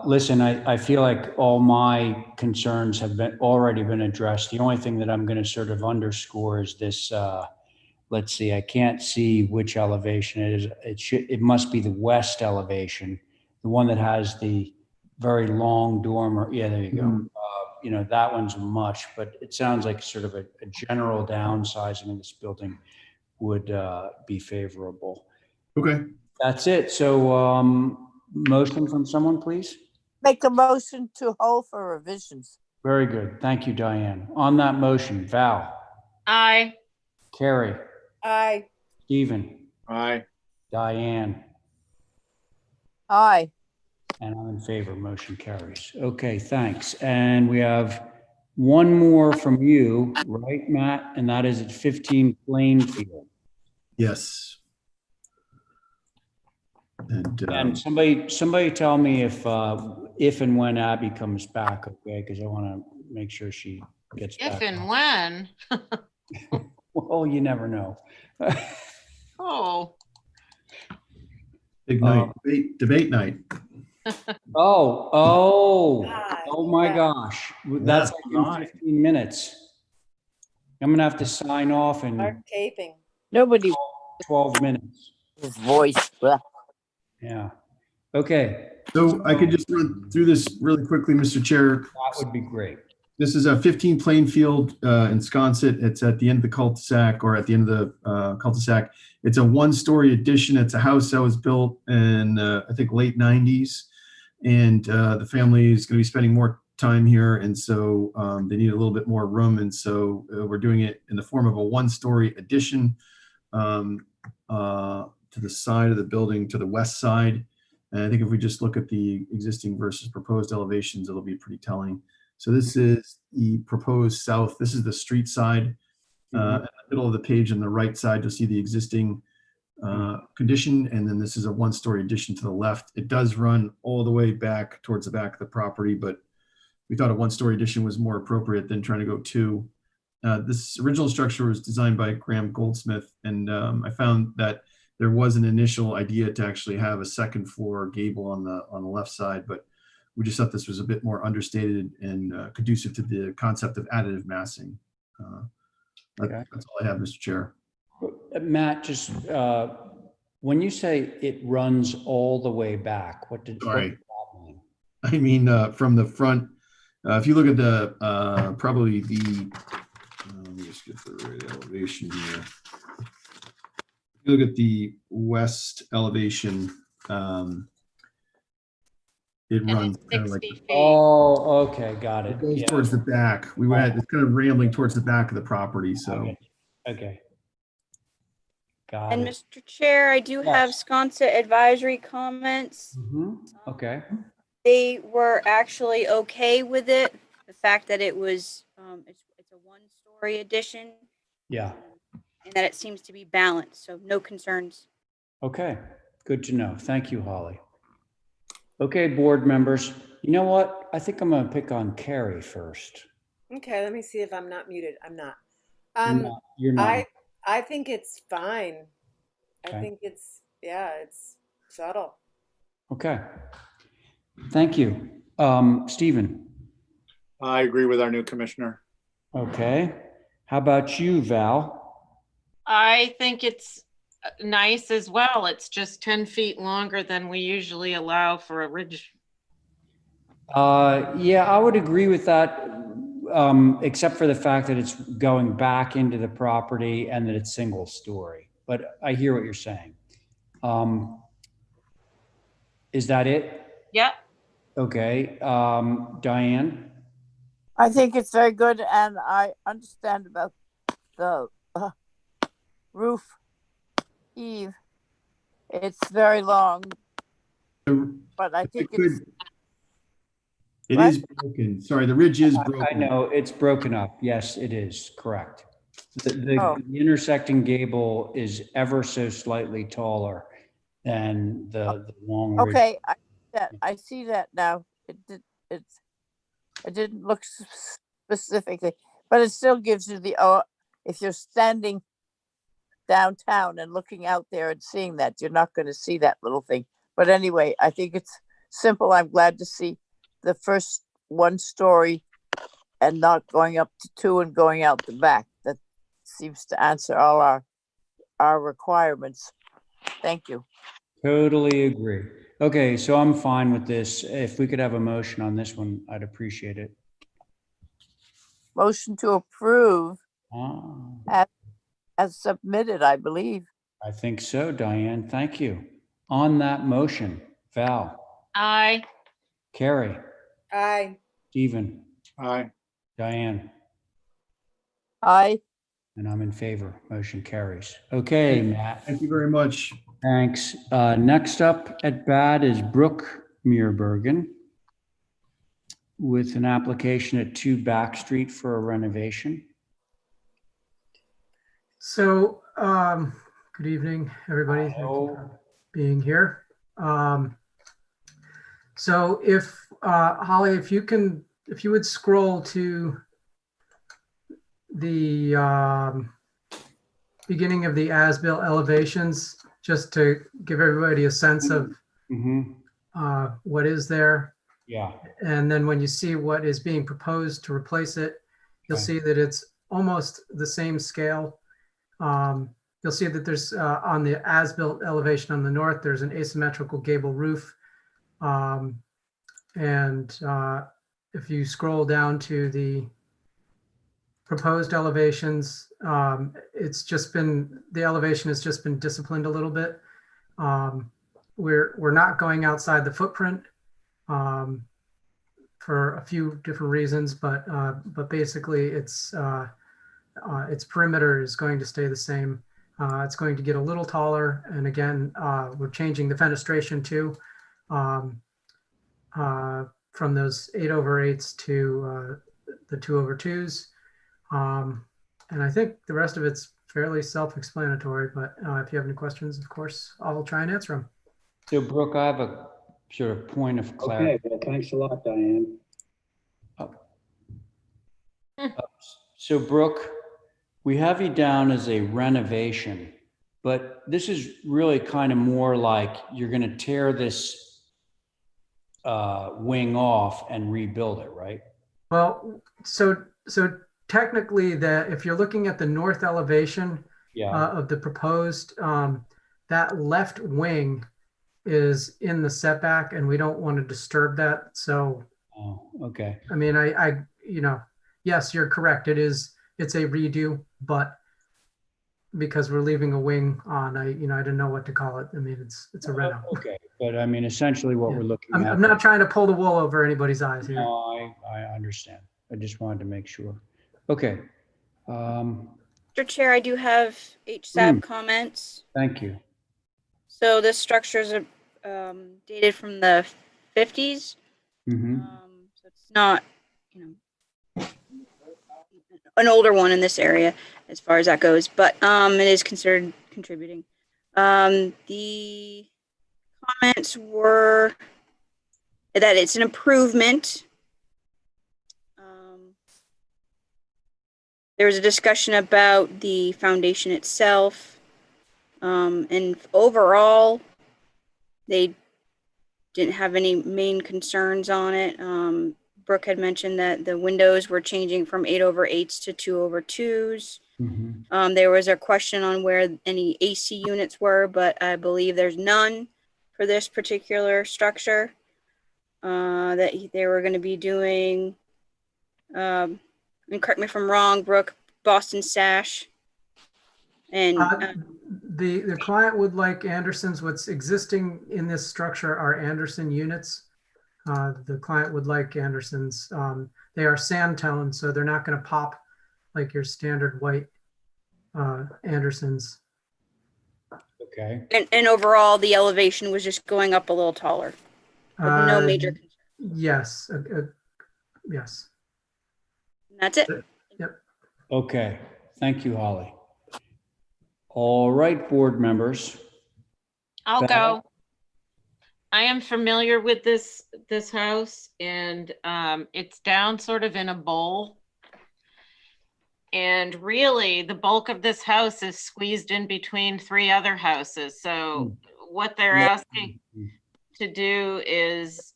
Listen, I feel like all my concerns have already been addressed. The only thing that I'm going to sort of underscore is this. Let's see, I can't see which elevation it is. It must be the west elevation, the one that has the very long dormer. Yeah, there you go. That one's much, but it sounds like sort of a general downsizing of this building would be favorable. Okay. That's it. So motion from someone, please. Make a motion to hold for revisions. Very good. Thank you, Diane. On that motion, Val? Aye. Carrie? Aye. Stephen? Aye. Diane? Aye. And I'm in favor. Motion carries. Okay, thanks. And we have one more from you, right, Matt? And that is at 15 Plainfield. Yes. And somebody tell me if and when Abby comes back, okay? Because I want to make sure she gets back. If and when. Well, you never know. Oh. Big night. Debate night. Oh my gosh. That's like in 15 minutes. I'm going to have to sign off and Start taping. Nobody 12 minutes. His voice. Blah. Yeah. Okay, So I could just run through this really quickly, Mr. Chair. that would be great. This is a 15 Plainfield in Sconset. It's at the end of the cul-de-sac, or at the end of the cul-de-sac. It's a one-story addition. It's a house that was built in, I think, late 90s. And the family is going to be spending more time here. And so they need a little bit more room. And so we're doing it in the form of a one-story addition to the side of the building, to the west side. And I think if we just look at the existing versus proposed elevations, it'll be pretty telling. So this is the proposed south. This is the street side. In the middle of the page on the right side, you'll see the existing condition. And then this is a one-story addition to the left. It does run all the way back towards the back of the property, but we thought a one-story addition was more appropriate than trying to go two. This original structure was designed by Graham Goldsmith, and I found that there was an initial idea to actually have a second floor gable on the left side, but we just thought this was a bit more understated and conducive to the concept of additive massing. Okay. That's all I have, Mr. Chair. Matt, just when you say it runs all the way back, what did Sorry. that mean? I mean, from the front, if you look at the, probably the, let me just get the right elevation here. If you look at the west elevation, it runs kind of like, 60 feet. Oh, okay, got it. it goes Yeah. towards the back. We went, it's kind of rambling towards the back of the property, so. Okay. Got And it. Mr. Chair, I do have Yes. Sconset advisory comments. Okay. They were actually okay with it. The fact that it was, it's a one-story addition Yeah. and that it seems to be balanced, so no concerns. Okay. Good to know. Thank you, Holly. Okay, board members. You know what? I think I'm going to pick on Carrie first. Okay, let me see if I'm not muted. I'm not. You're not. I think it's fine. I Okay. think it's, yeah, it's subtle. Okay. Thank you. Stephen. I agree with our new commissioner. Okay. How about you, Val? I think it's nice as well. It's just 10 feet longer than we usually allow for a ridge. Yeah, I would agree with that, except for the fact that it's going back into the property and that it's single story. But I hear what you're saying. Is that it? Yep. Okay. Diane? I think it's very good, and I understand about the roof eave. It's very long, but I think it's. It What? is broken. Sorry, the ridge is broken. I know it's broken up. Yes, it is correct. The Oh. intersecting gable is ever so slightly taller than the long ridge. Okay, I see that now. It didn't look specifically, but it still gives you the, if you're standing downtown and looking out there and seeing that, you're not going to see that little thing. But anyway, I think it's simple. I'm glad to see the first one story and not going up to two and going out the back. That seems to answer all our requirements. Thank you. Totally agree. Okay, so I'm fine with this. If we could have a motion on this one, I'd appreciate it. Motion to approve Ah, as submitted, I believe. I think so, Diane. Thank you. On that motion, Val, Aye. Carrie, Aye. Stephen, Aye. Diane, Aye. and I'm in favor. Motion carries. Okay, Matt. Thank you very much. Thanks. Next up at bat is Brooke Muirbergen with an application at 2 Back Street for a renovation. So, good evening, everybody. Thank you for being here. So if, Holly, if you would scroll to the beginning of the as-built elevations, just to give everybody a sense of what is there. Yeah. And then when you see what is being proposed to replace it, you'll Okay. see that it's almost the same scale. you'll see that there's on the as-built elevation on the north, there's an asymmetrical gable roof. And if you scroll down to the proposed elevations, it's just been, the elevation has just been disciplined a little bit. We're not going outside the footprint for a few different reasons, but basically its perimeter is going to stay the same. It's going to get a little taller, and again, we're changing the fenestration too, from those 8/8s to the 2/2s. And I think the rest of it's fairly self-explanatory, but if you have any questions, of course, I'll try and answer them. So Brooke, I have a sort of point of clarity. Okay, well, thanks a lot, Diane. So Brooke, we have you down as a renovation, but this is really kind of more like you're going to tear this wing off and rebuild it, right? Well, so technically, if you're looking at the north elevation of the proposed, that left wing is in the setback, and we don't want to disturb that. So, okay. I mean, yes, you're correct. It's a redo, but because we're leaving a wing on, I didn't know what to call it. I mean, it's a reno. Okay, but I mean, essentially what we're looking at. I'm not trying to pull the wool over anybody's eyes here. No, I understand. I just wanted to make sure. Okay. Mr. Chair, I do have HSAB comments. Thank you. So this structure is dated from the 50s. So it's not, an older one in this area as far as that goes, but it is considered contributing. The comments were that it's an improvement. There was a discussion about the foundation itself. And overall, they didn't have any main concerns on it. Brooke had mentioned that the windows were changing from 8/8s to 2/2s. There was a question on where any AC units were, but I believe there's none for this particular structure. That they were going to be doing, and correct me if I'm wrong, Brooke, Boston sash. And the client would like Anderson's. What's existing in this structure are Anderson units. The client would like Anderson's. They are sand tone, so they're not going to pop like your standard white Andersons. Okay. And overall, the elevation was just going up a little taller. With no major concern. Yes. Yes. And that's it. Yep. Okay. Thank you, Holly. All right, board members. I'll go. I am familiar with this house, and it's down sort of in a bowl. And really, the bulk of this house is squeezed in between 3 other houses. So what they're asking to do is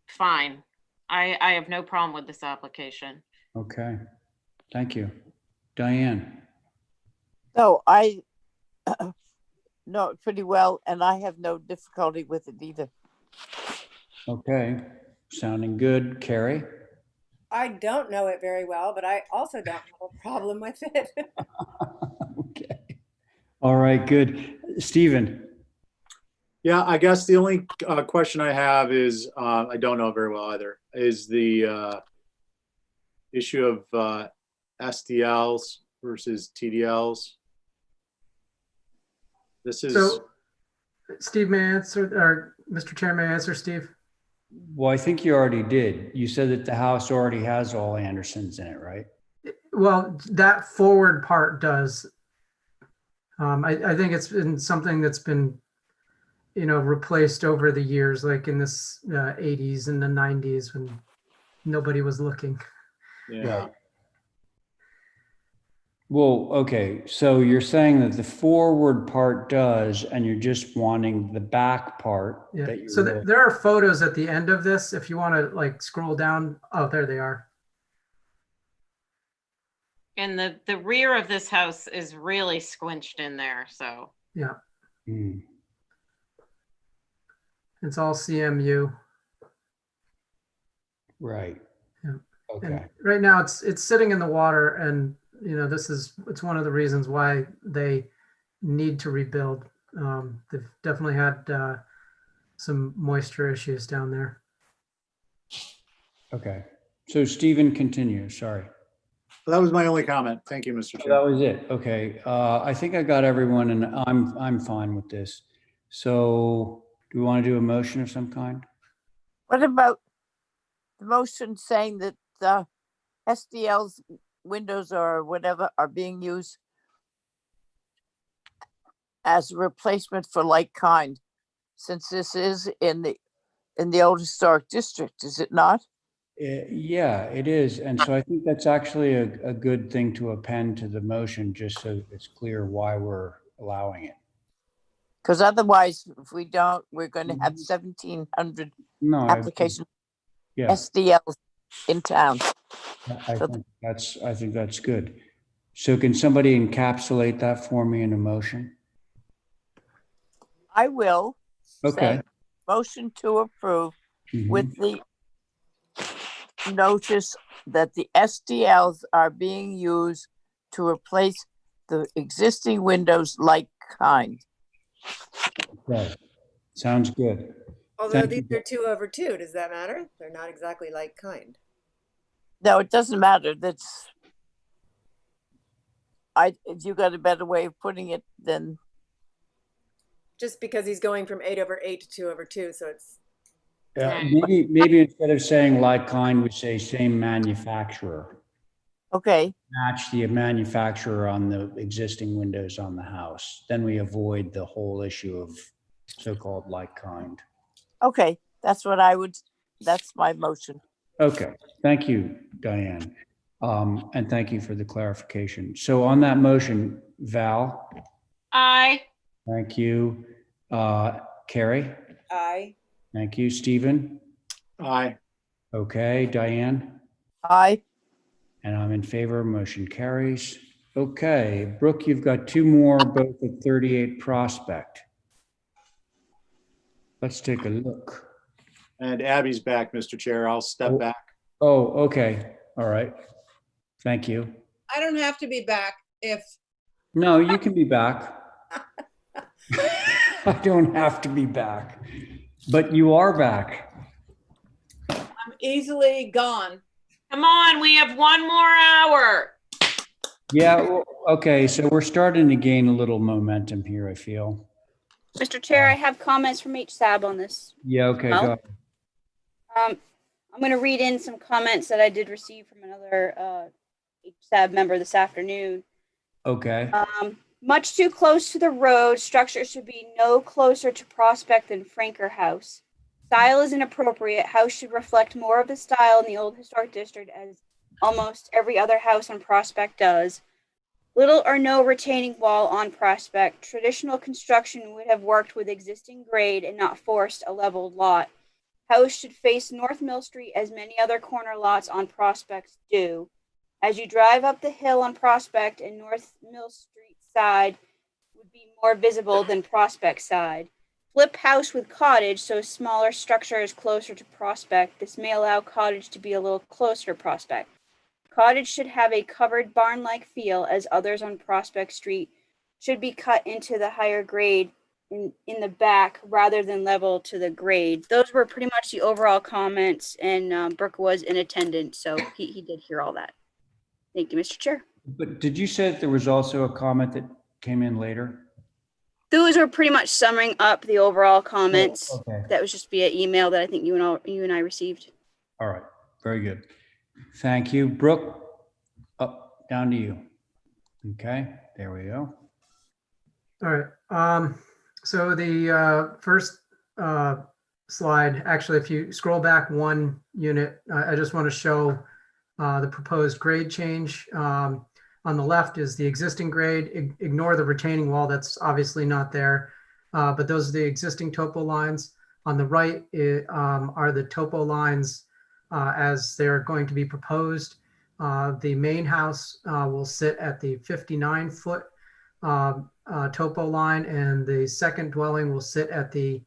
fine. I have no problem with this application. Okay. Thank you. Diane. So I know it pretty well, and I have no difficulty with it either. Okay. Sounding good. Carrie? I don't know it very well, but I also don't have a problem with it. Okay. All right, good. Stephen? Yeah, I guess the only question I have is, I don't know very well either, is the issue of SDLs versus TDLs. This is... So, Steve, may I answer, or Mr. Chair, may I answer, Steve? Well, I think you already did. You said that the house already has all Andersons in it, right? Well, that forward part does. I think it's been something that's been, replaced over the years, like in this 80s and the 90s when nobody was looking. Yeah. Well, okay. So you're saying that the forward part does, and you're just wanting the back part. Yeah. That you So there are photos at the end of this. If you want to scroll down. Oh, there they are. And the rear of this house is really squinched in there, so. Yeah, Hmm. it's all CMU. Right. Yeah. Okay. And right now it's sitting in the water, and it's one of the reasons why they need to rebuild. They've definitely had some moisture issues down there. Okay. So Stephen, continue. Sorry. That was my only comment. Thank you, Mr. Oh, Chair. that was it. Okay. I think I got everyone, and I'm fine with this. So do we want to do a motion of some kind? What about the motion saying that the SDL's windows or whatever are being used as a replacement for like kind, since this is in the old historic district, is it not? Yeah, it is. And so I think that's actually a good thing to append to the motion, just so it's clear why we're allowing it. Because otherwise, if we don't, we're going to have 1,700 No, applications yeah, SDLs in town. I think that's good. So can somebody encapsulate that for me in a motion? I will Okay. say motion to approve Mhm. with the notice that the SDLs are being used to replace the existing windows like kind. Okay. Sounds good. Although Thank these you. are 2/2, does that matter? They're not exactly like kind. No, it doesn't matter. If you got a better way of putting it, then Just because he's going from 8/8 to 2/2, so it's Maybe instead of saying like kind, we say same manufacturer. okay. Match the manufacturer on the existing windows on the house. Then we avoid the whole issue of so-called like kind. Okay, that's my motion. Okay, thank you, Diane. And thank you for the clarification. So on that motion, Val, Aye. thank you. Carrie, aye. thank you. Stephen, Aye. okay. Diane, Aye. and I'm in favor. Motion carries. Okay, Brooke, you've got two more, both at 38 Prospect. Let's take a look. And Abby's back, Mr. Chair. I'll step back. Oh, okay. All right. Thank you. I don't have to be back if, No, you can be back. I don't have to be back, but you are back. I'm easily gone. Come on, we have one more hour. Yeah, well, okay, so we're starting to gain a little momentum here, I feel. Mr. Chair, I have comments from HSAB on this. Yeah, okay, Well, go ahead. I'm going to read in some comments that I did receive from another HSAB member this afternoon. Okay. Much too close to the road, structure should be no closer to Prospect than Franker House. Style is inappropriate. House should reflect more of the style in the old historic district, as almost every other house on Prospect does. Little or no retaining wall on Prospect. Traditional construction would have worked with existing grade and not forced a leveled lot. House should face North Mill Street as many other corner lots on Prospect do. As you drive up the hill on Prospect and North Mill Street side would be more visible than Prospect side. Flip house with cottage, so smaller structure is closer to Prospect. This may allow cottage to be a little closer to Prospect. Cottage should have a covered barn-like feel, as others on Prospect Street should be cut into the higher grade in the back rather than level to the grade. Those were pretty much the overall comments, and Brooke was in attendance, so he did hear all that. Thank you, Mr. Chair. But did you say that there was also a comment that came in later? Those were pretty much summing up the overall comments. Oh, okay. That was just via email that I think you and I received. All right, very good. Thank you. Brooke, up, down to you. Okay, there we go. All right. So the first slide, actually, if you scroll back one unit, I just want to show the proposed grade change. On the left is the existing grade. Ignore the retaining wall. That's obviously not there. But those are the existing topo lines. On the right are the topo lines as they're going to be proposed. The main house will sit at the 59-foot topo line, and the second dwelling will sit at the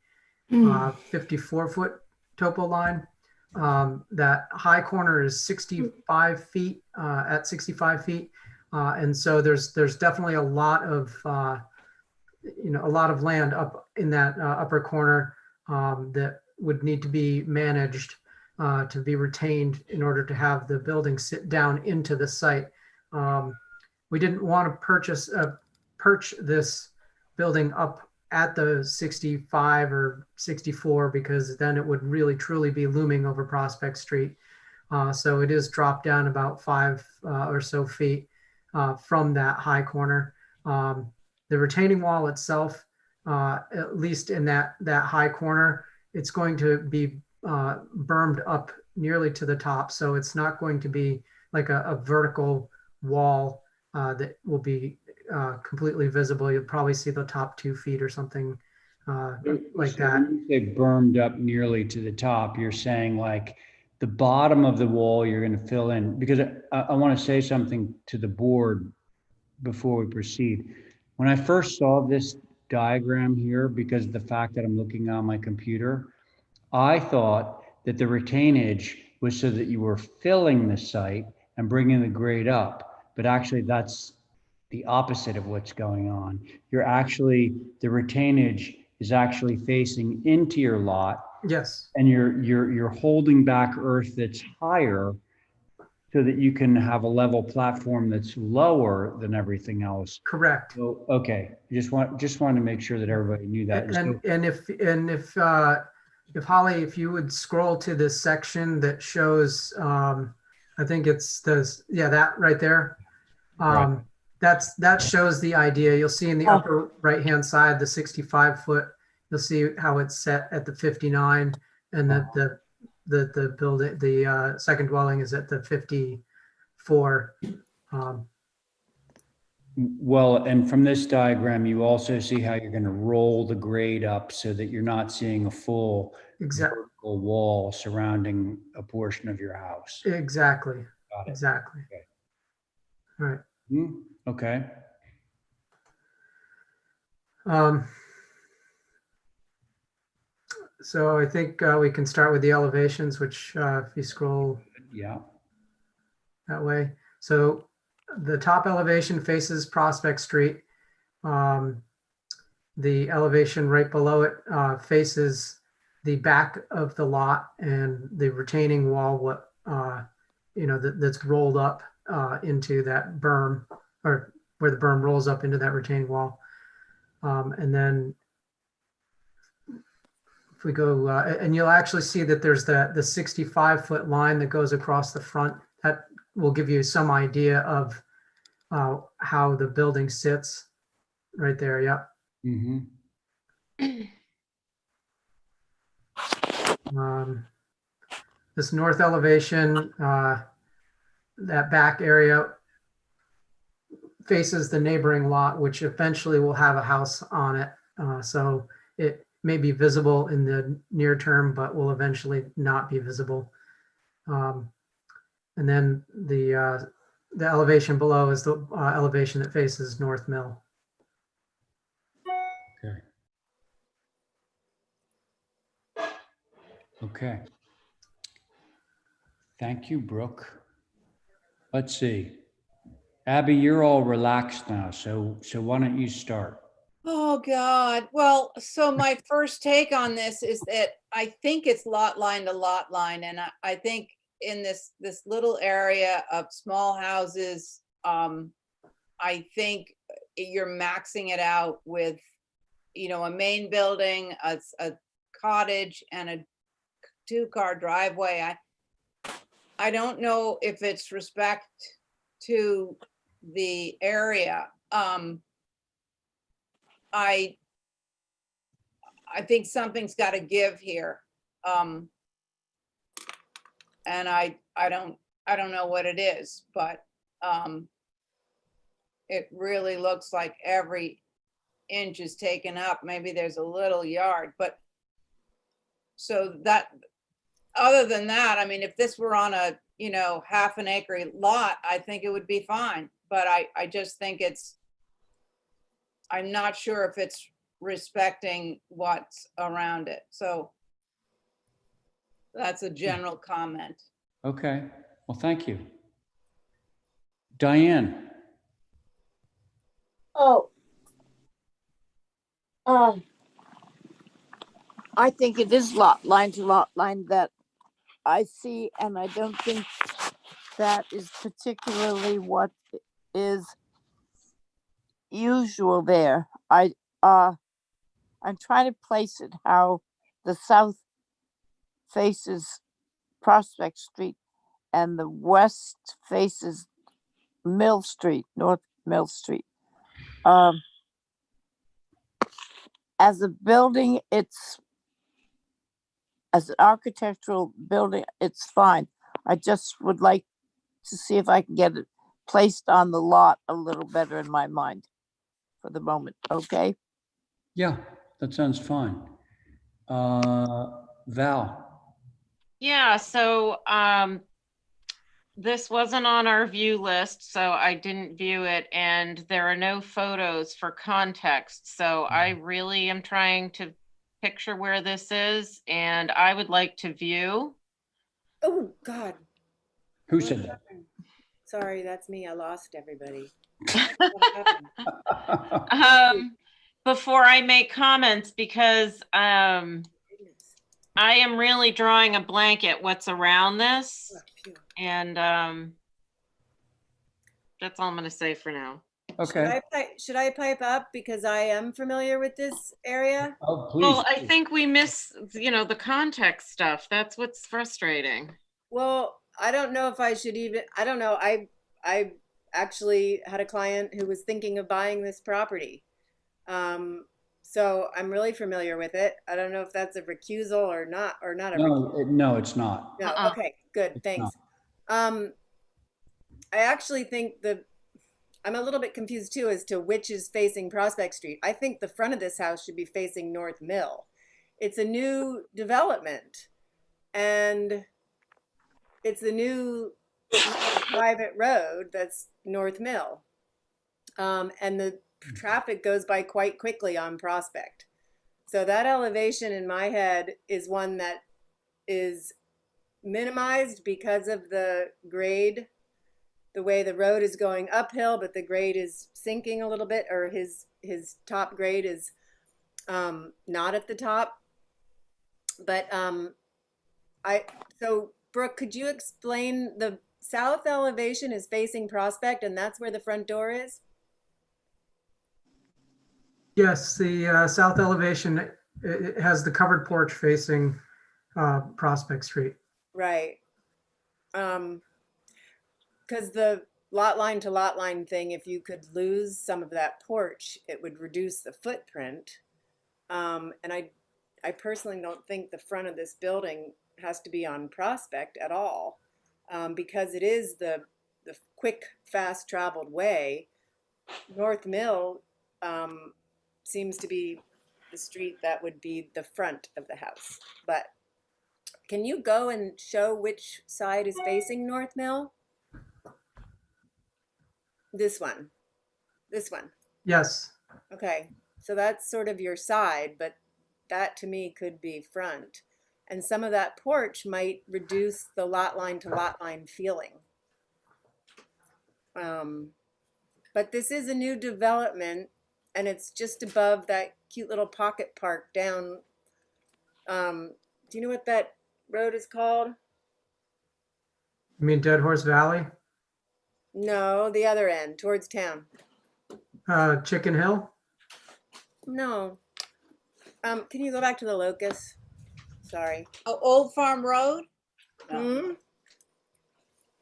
54-foot topo line. That high corner is 65 feet, at 65 feet. And so there's definitely a lot of, a lot of land up in that upper corner that would need to be managed to be retained in order to have the building sit down into the site. We didn't want to perch this building up at the 65 or 64 because then it would really truly be looming over Prospect Street. So it is dropped down about 5 or so feet from that high corner. The retaining wall itself, at least in that high corner, it's going to be bermed up nearly to the top. So it's not going to be like a vertical wall that will be completely visible. You'll probably see the top 2 feet or something like that. When you say bermed up nearly to the top, you're saying like the bottom of the wall you're going to fill in, because I want to say something to the board before we proceed. When I first saw this diagram here, because of the fact that I'm looking on my computer, I thought that the retainage was so that you were filling the site and bringing the grade up, but actually that's the opposite of what's going on. You're actually, the retainage is actually facing into your lot. Yes. And you're holding back earth that's higher so that you can have a level platform that's lower than everything else. Correct. So, okay, just wanted to make sure that everybody knew that. And if Holly, if you would scroll to this section that shows, I think it's that right there. Right. That shows the idea. You'll see in the upper right-hand side, the 65-foot, you'll see how it's set at the 59, and that the building, the second dwelling is at the 54. Well, and from this diagram, you also see how you're going to roll the grade up so that you're not seeing a full vertical wall surrounding a portion of your house. Exactly. Got it. Exactly. Okay. All right. Okay. So I think we can start with the elevations, which if you scroll that way. So the top elevation faces Prospect Street. The elevation right below it faces the back of the lot, and the retaining wall, that's rolled up into that berm, or where the berm rolls up into that retaining wall. And then if we go, and you'll actually see that there's the 65-foot line that goes across the front. That will give you some idea of how the building sits right there. Yep. This north elevation, that back area faces the neighboring lot, which eventually will have a house on it. So it may be visible in the near term, but will eventually not be visible. And then the elevation below is the elevation that faces North Mill. Okay. Thank you, Brooke. Let's see. Abby, you're all relaxed now, so why don't you start? Oh, God. Well, so my first take on this is that I think it's lot line to lot line. And I think in this little area of small houses, I think you're maxing it out with, a main building, a cottage, and a 2-car driveway. I don't know if it's respect to the area. I think something's got to give here. And I don't know what it is, but it really looks like every inch is taken up. Maybe there's a little yard, but so that, other than that, I mean, if this were on a, half an acre lot, I think it would be fine. But I just think I'm not sure if it's respecting what's around it. So that's a general comment. Okay, well, thank you. Diane? Oh, I think it is lot line to lot line that I see, and I don't think that is particularly what is usual there. I'm trying to place it how the south faces Prospect Street and the west faces Mill Street, North Mill Street. As a building, as an architectural building, it's fine. I just would like to see if I can get it placed on the lot a little better in my mind for the moment. Okay. Yeah, that sounds fine. Val? Yeah, so this wasn't on our view list, so I didn't view it, and there are no photos for context. So I really am trying to picture where this is, and I would like to view. Oh, God. Who said that? Sorry, that's me. I lost everybody. Before I make comments, because I am really drawing a blank at what's around this, and that's all I'm going to say for now. Okay. Should I pipe up because I am familiar with this area? Oh, please. Well, I think we miss, the context stuff. That's what's frustrating. Well, I don't know if I should even, I don't know. I actually had a client who was thinking of buying this property. So I'm really familiar with it. I don't know if that's a recusal or not a recusal. No, it's not. No, okay, good, thanks. I actually think I'm a little bit confused too as to which is facing Prospect Street. I think the front of this house should be facing North Mill. It's a new development and it's a new private road that's North Mill. And the traffic goes by quite quickly on Prospect. So that elevation in my head is one that is minimized because of the grade, the way the road is going uphill, but the grade is sinking a little bit, or his top grade is not at the top. But so Brooke, could you explain the south elevation is facing Prospect and that's where the front door is? Yes, the south elevation, it has the covered porch facing Prospect Street. Right. Because the lot line to lot line thing, if you could lose some of that porch, it would reduce the footprint. And I personally don't think the front of this building has to be on Prospect at all, because it is the quick, fast traveled way. North Mill seems to be the street that would be the front of the house. But can you go and show which side is facing North Mill? This one. This one. Yes. Okay. So that's sort of your side, but that to me could be front. And some of that porch might reduce the lot line to lot line feeling. But this is a new development and it's just above that cute little pocket park down. Do you know what that road is called? You mean Dead Horse Valley? No, the other end, towards town. Chicken Hill? No. Can you go back to the locus? Sorry. Oh, Old Farm Road? No.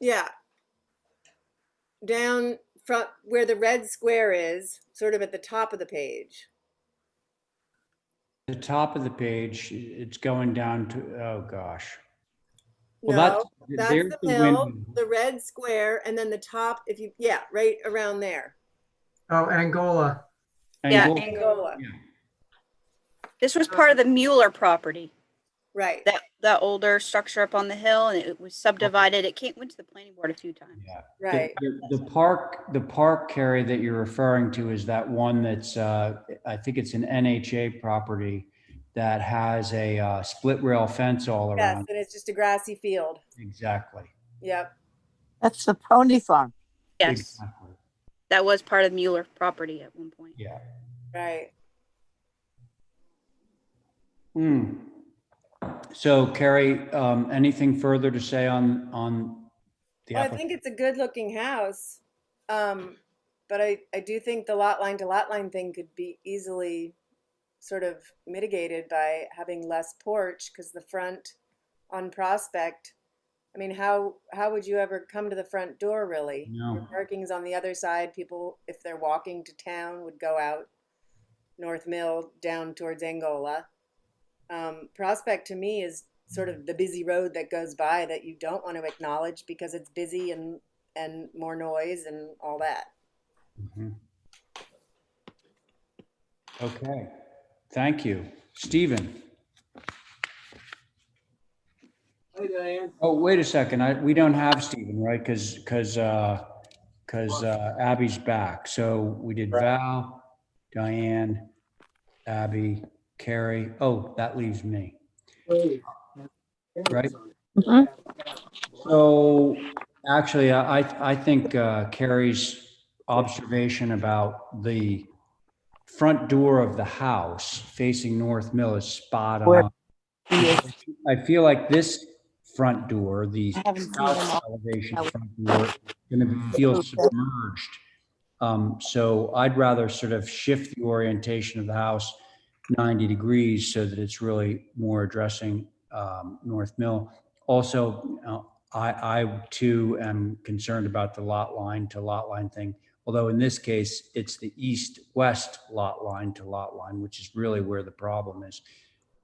Yeah. Down from where the red square is, sort of at the top of the page. The top of the page, it's going down to, oh gosh. Well, no, that's the mill, the red square, and then the top, right around there. Oh, Angola. Yeah, Angola. This was part of the Mueller property. Right. that older structure up on the hill, and it was subdivided. It went to the planning board a few times. Yeah. Right. The park, Carrie, that you're referring to is that one that's, I think it's an NHA property that has a split rail fence all Yes, around. and it's just a grassy field. Exactly. Yep. That's the pony farm. Yes, Exactly. that was part of Mueller property at one point. Yeah. Right. So Carrie, anything further to say on the Well, I application? think it's a good looking house. But I do think the lot line to lot line thing could be easily sort of mitigated by having less porch, because the front on Prospect, I mean, how would you ever come to the front door, really? No. Your parking's on the other side. People, if they're walking to town, would go out North Mill down towards Angola. Prospect to me is sort of the busy road that goes by that you don't want to acknowledge because it's busy and more noise and all that. Mhm. Okay, thank you. Stephen? Hi, Diane. Oh, wait a second. We don't have Stephen, right? Because Abby's back. So we did Val, Diane, Abby, Carrie. Oh, that leaves me, right? Mhm. So actually, I think Carrie's observation about the front door of the house facing North Mill is spot Where on. he is. I feel like this front door, the I haven't seen them south all. elevation That was front door, is going to feel submerged. So I'd rather sort of shift the orientation of the house 90 degrees so that it's really more addressing North Mill. Also, I too am concerned about the lot line to lot line thing. Although in this case, it's the east-west lot line to lot line, which is really where the problem is.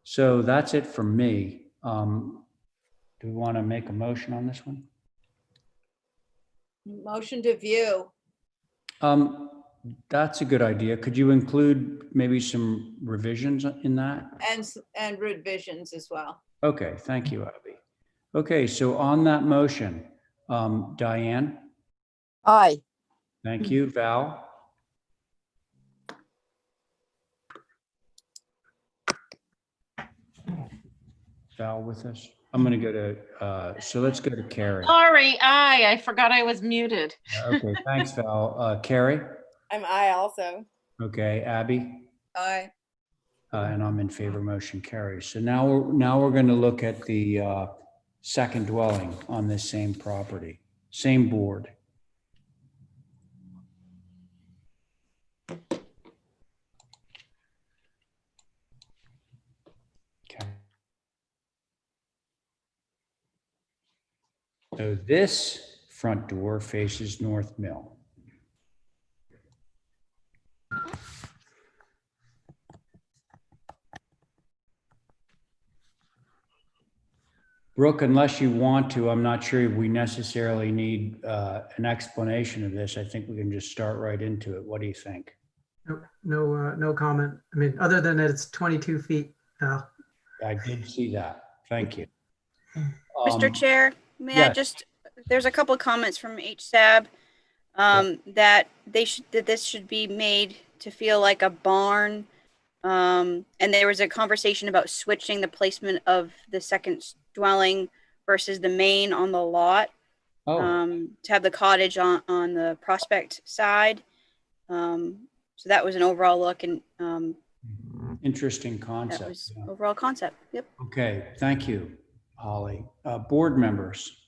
So that's it for me. Do we want to make a motion on this one? Motion to view. That's a good idea. Could you include maybe some revisions in that? And revisions as well. Okay, thank you, Abby. Okay, so on that motion, Diane? Aye. Thank you. Val? Val with us? I'm going to go to, so let's go to Carrie. Sorry, I forgot I was muted. Okay, thanks, Val. Carrie? I'm I also. Okay, Abby? Aye. And I'm in favor, motion carries. So now we're going to look at the second dwelling on this same property, same board. Okay. So this front door faces North Mill. Brooke, unless you want to, I'm not sure if we necessarily need an explanation of this. I think we can just start right into it. What do you think? No comment. I mean, other than that it's 22 feet. I did see that. Thank you. Mr. Chair, may I yes. just, there's a couple of comments from HSAB that this should be made to feel like a barn. And there was a conversation about switching the placement of the second dwelling versus the main on the lot. To have the cottage on the Prospect side. So that was an overall look, and interesting concept. That was overall concept. Yep. Okay, thank you, Holly. Board members.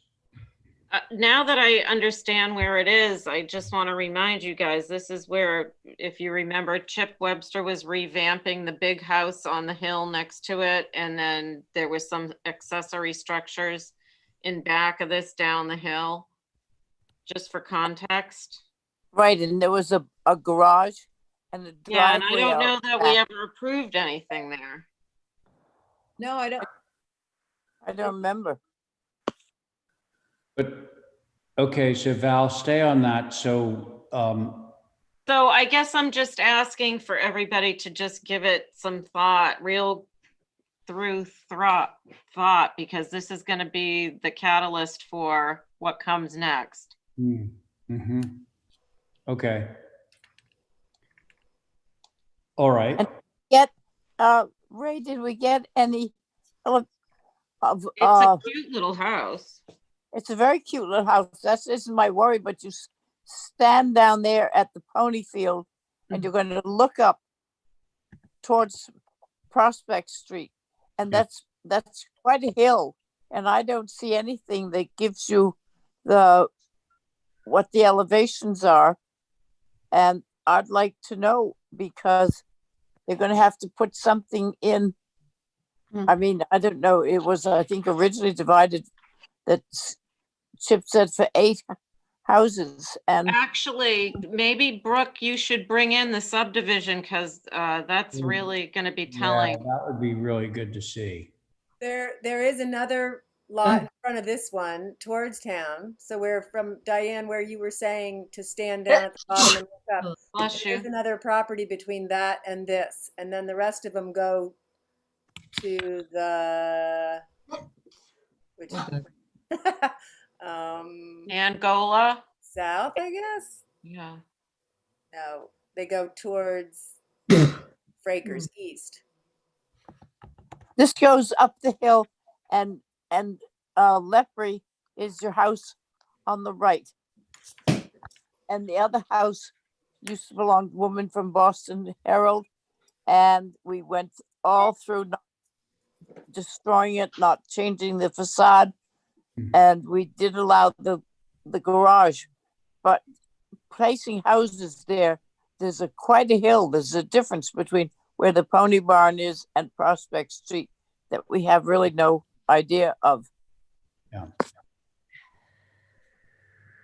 Now that I understand where it is, I just want to remind you guys, this is where, if you remember, Chip Webster was revamping the big house on the hill next to it. And then there was some accessory structures in back of this down the hill, just for context. Right, and there was a garage and a driveway. Yeah, and I don't know that we ever approved anything there. No, I don't remember. But, okay, so Val, stay on that. So, so I guess I'm just asking for everybody to just give it some thought, real through thought, because this is going to be the catalyst for what comes next. Mm-hmm. Okay. All right. And Ray, did we get any of It's a cute little house. It's a very cute little house. This isn't my worry, but you stand down there at the pony field and you're going to look up towards Prospect Street. And that's quite a hill. And I don't see anything that gives you what the elevations are. And I'd like to know, because they're going to have to put something in. I mean, I don't know. It was, I think, originally divided, that Chip said, for 8 houses. And actually, maybe Brooke, you should bring in the subdivision, because that's really going to be telling. Yeah, that would be really good to see. There is another lot in front of this one towards town. So we're from Diane, where you were saying to stand down at the bottom and look up. Bless you. There's another property between that and this, and then the rest of them go to the which Angola south, I guess. Yeah. No, they go towards Frakers east. this goes up the hill, and Lepre is your house on the right. And the other house used to belong to a woman from Boston Herald. And we went all through, not destroying it, not changing the facade. And we did allow the garage, but placing houses there, there's quite a hill. There's a difference between where the pony barn is and Prospect Street that we have really no idea of. Yeah.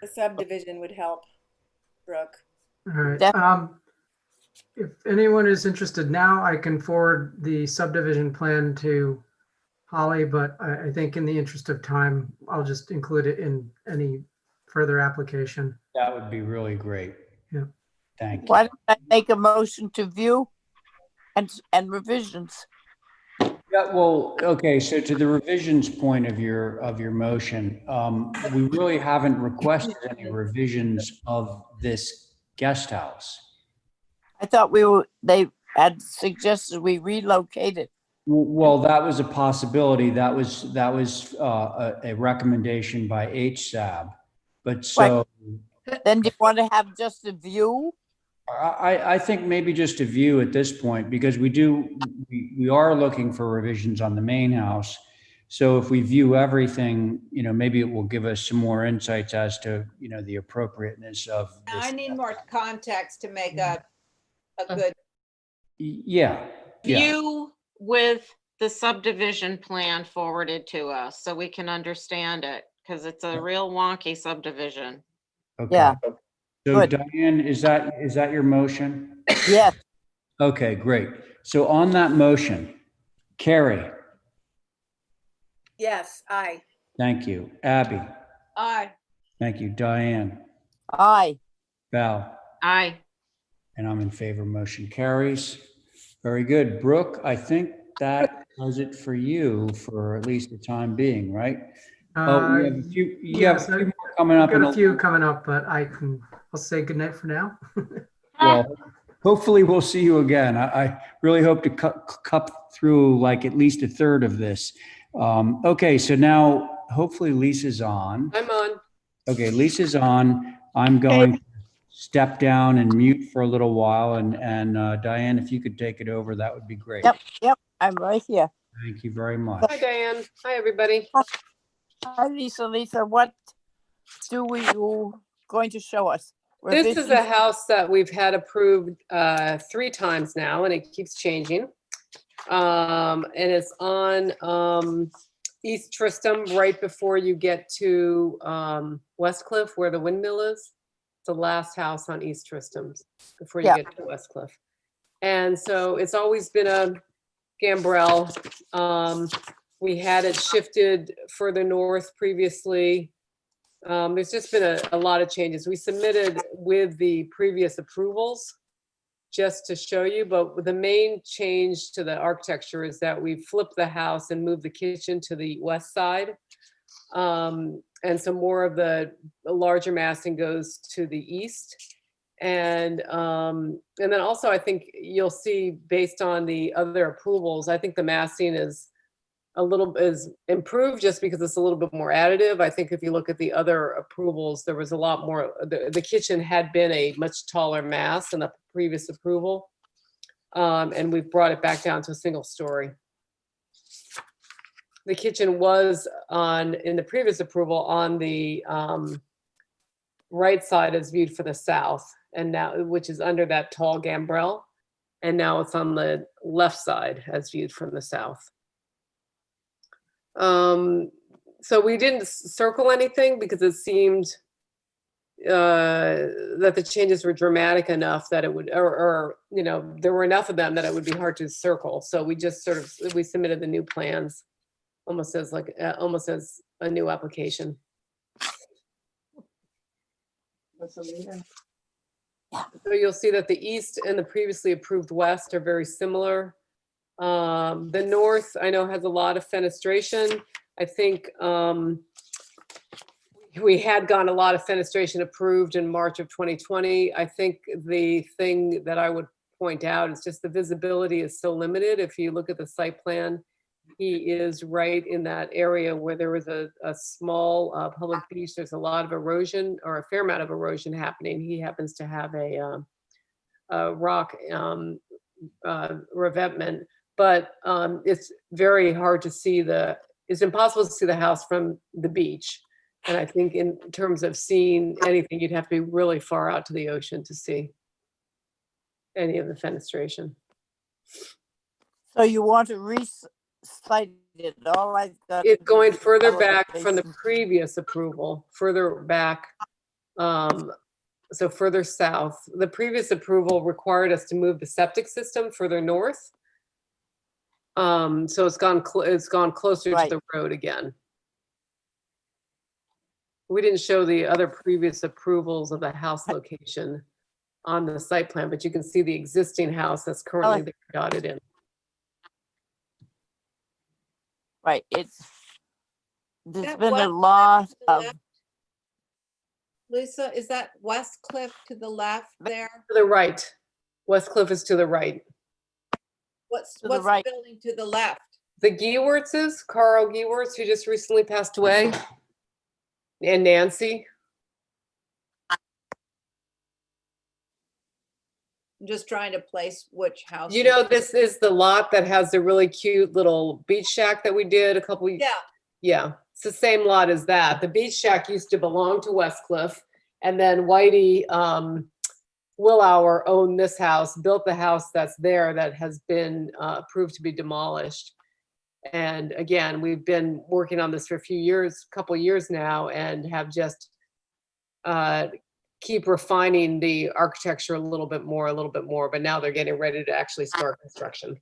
The subdivision would help, Brooke. All right. If anyone is interested now, I can forward the subdivision plan to Holly, but I think in the interest of time, I'll just include it in any further application. That would be really great. Yeah. Thank you. Why don't I make a motion to view and revisions? Yeah, well, okay, so to the revisions point of your motion, we really haven't requested any revisions of this guest house. I thought they had suggested we relocate it. Well, that was a possibility. That was a recommendation by HSAB. But so then do you want to have just a view? I think maybe just a view at this point, because we are looking for revisions on the main house. So if we view everything, maybe it will give us some more insights as to, the appropriateness of this. I need more context to make a good. Yeah. View with the subdivision plan forwarded to us so we can understand it, because it's a real wonky subdivision. Okay. Yeah. So Good. Diane, is that your motion? Yes. Okay, great. So on that motion, Carrie. Yes, aye. Thank you. Abby. Aye. Thank you. Diane. Aye. Val. Aye. And I'm in favor. Motion carries. Very good. Brooke, I think that does it for you for at least the time being, right? We have a few, Yes, have a few more coming up. I've got a few coming up, but I'll say goodnight for now. Well, hopefully we'll see you again. I really hope to cut through like at least a third of this. Okay, so now hopefully Lisa's on. I'm on. Okay, Lisa's on. I'm going to step down and mute for a little while. And Diane, if you could take it over, that would be great. Yep, I'm right here. Thank you very much. Hi, Diane. Hi, everybody. Hi, Lisa. Lisa, what do you going to show us? This is a house that we've had approved 3 times now, and it keeps changing. And it's on East Tristram, right before you get to Westcliff, where the windmill is. It's the last house on East Tristram before you get to Westcliff. And so it's always been a gambrel. We had it shifted further north previously. There's just been a lot of changes. We submitted with the previous approvals just to show you, but the main change to the architecture is that we flipped the house and moved the kitchen to the west side. And so more of the larger massing goes to the east. And then also I think you'll see based on the other approvals, I think the massing is improved just because it's a little bit more additive. I think if you look at the other approvals, there was a lot more, the kitchen had been a much taller mass in the previous approval. And we've brought it back down to a single story. The kitchen was in the previous approval on the right side as viewed for the south, and now, which is under that tall gambrel. And now it's on the left side as viewed from the south. So we didn't circle anything because it seemed that the changes were dramatic enough that it would, or you know, there were enough of them that it would be hard to circle. So we just we submitted the new plans almost as a new application. So you'll see that the east and the previously approved west are very similar. The north, I know, has a lot of fenestration. I think we had gotten a lot of fenestration approved in March of 2020. I think the thing that I would point out is just the visibility is so limited. If you look at the site plan, he is right in that area where there was a small public beach. There's a lot of erosion, or a fair amount of erosion happening. He happens to have a rock revetment, but it's very hard to see it's impossible to see the house from the beach. And I think in terms of seeing anything, you'd have to be really far out to the ocean to see any of the fenestration. So you want to recite it all? It's going further back from the previous approval, further back, so further south. The previous approval required us to move the septic system further north. So it's gone closer to the road again. We didn't show the other previous approvals of the house location on the site plan, but you can see the existing house that's currently dotted in. Right. There's been a lot of. Lisa, is that West Cliff to the left there? To the right. West Cliff is to the right. What's the building to the left? The Gewirtzes, Carl Gewirtz, who just recently passed away, and Nancy. I'm just trying to place which house. You know, this is the lot that has the really cute little beach shack that we did a couple. Yeah, it's the same lot as that. The beach shack used to belong to West Cliff, and then Whitey Willauer owned this house, built the house that's there that has been approved to be demolished. And again, we've been working on this for a couple years now, and have just keep refining the architecture a little bit more, but now they're getting ready to actually start construction.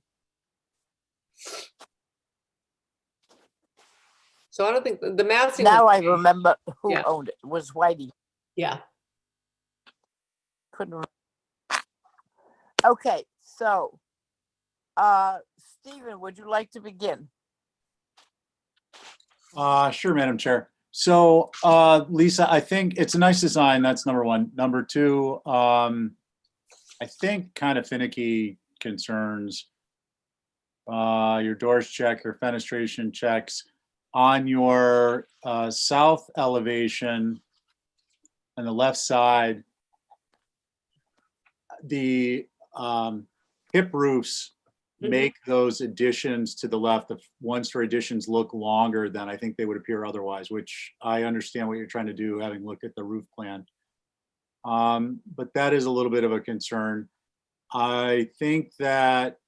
So I don't think the massing. Now I remember who owned it. It was Whitey. Yeah. Couldn't remember. Okay, so Stephen, would you like to begin? Sure, Madam Chair. So, Lisa, I think it's a nice design. That's number one. Number two, I think kind of finicky concerns. Your doors check, your fenestration checks. On your south elevation on the left side, the hip roofs make those additions to the left, the one-story additions, look longer than I think they would appear otherwise, which I understand what you're trying to do, having looked at the roof plan. But that is a little bit of a concern. I think that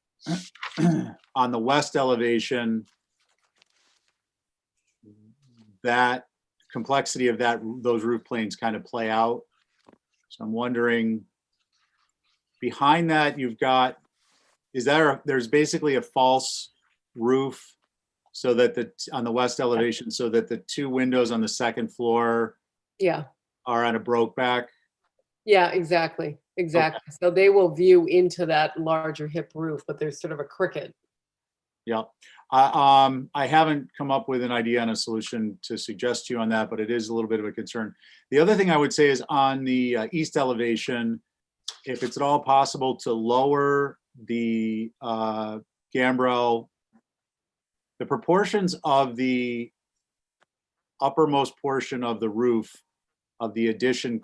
on the west elevation, that complexity of those roof planes kind of play out. So I'm wondering, behind that, you've got, there's basically a false roof so that on the west elevation, so that the two windows on the second floor are on a broke back. Yeah, exactly. Exactly. So they will view into that larger hip roof, but there's sort of a cricket. Yeah. I haven't come up with an idea and a solution to suggest to you on that, but it is a little bit of a concern. The other thing I would say is on the east elevation, if it's at all possible to lower the gambrel, the proportions of the uppermost portion of the roof of the addition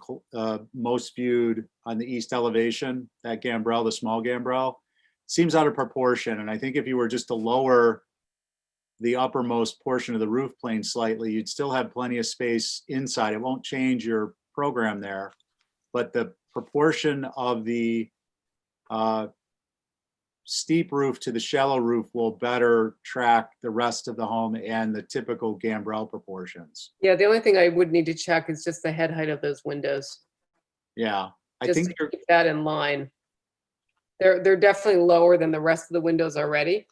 most viewed on the east elevation, that gambrel, the small gambrel, seems out of proportion. And I think if you were just to lower the uppermost portion of the roof plane slightly, you'd still have plenty of space inside. It won't change your program there, but the proportion of the steep roof to the shallow roof will better track the rest of the home and the typical gambrel proportions. Yeah, the only thing I would need to check is just the head height of those windows. Yeah, I Just think to keep that in line. They're definitely lower than the rest of the windows already.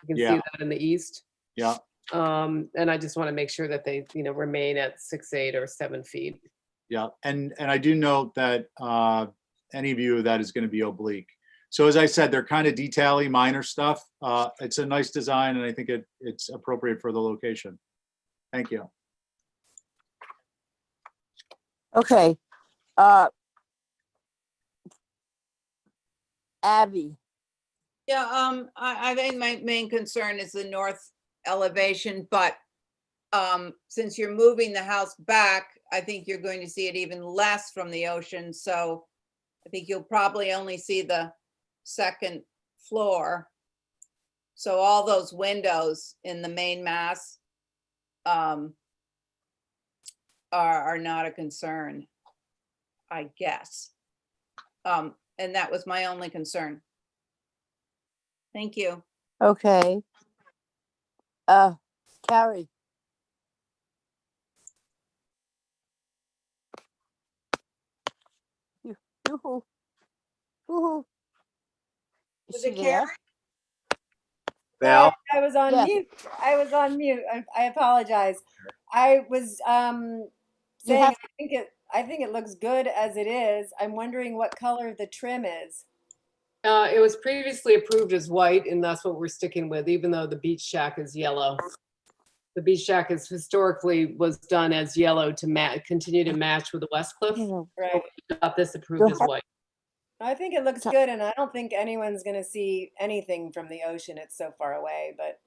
You can Yeah. see that in the east. Yeah. And I just want to make sure that they, remain at 6, 8, or 7 feet. Yeah, and I do note that any view of that is going to be oblique. So as I said, they're kind of detail-y, minor stuff. It's a nice design, and I think it's appropriate for the location. Thank you. Okay. Abby. Yeah, I think my main concern is the north elevation, but since you're moving the house back, I think you're going to see it even less from the ocean. So I think you'll probably only see the second floor. So all those windows in the main mass are not a concern, I guess. And that was my only concern. Thank you. Okay. Carrie. Yoo-hoo. Woo-hoo. Is Was she it there? Carrie? Val? I was on Yes. mute. I was on mute. I apologize. I was saying have- I think it looks good as it is. I'm wondering what color the trim is. It was previously approved as white, and that's what we're sticking with, even though the beach shack is yellow. The beach shack is historically was done as yellow to continue to match with the West Cliff. Right. We got this approved as white. I think it looks good, and I don't think anyone's going to see anything from the ocean. It's so far away, but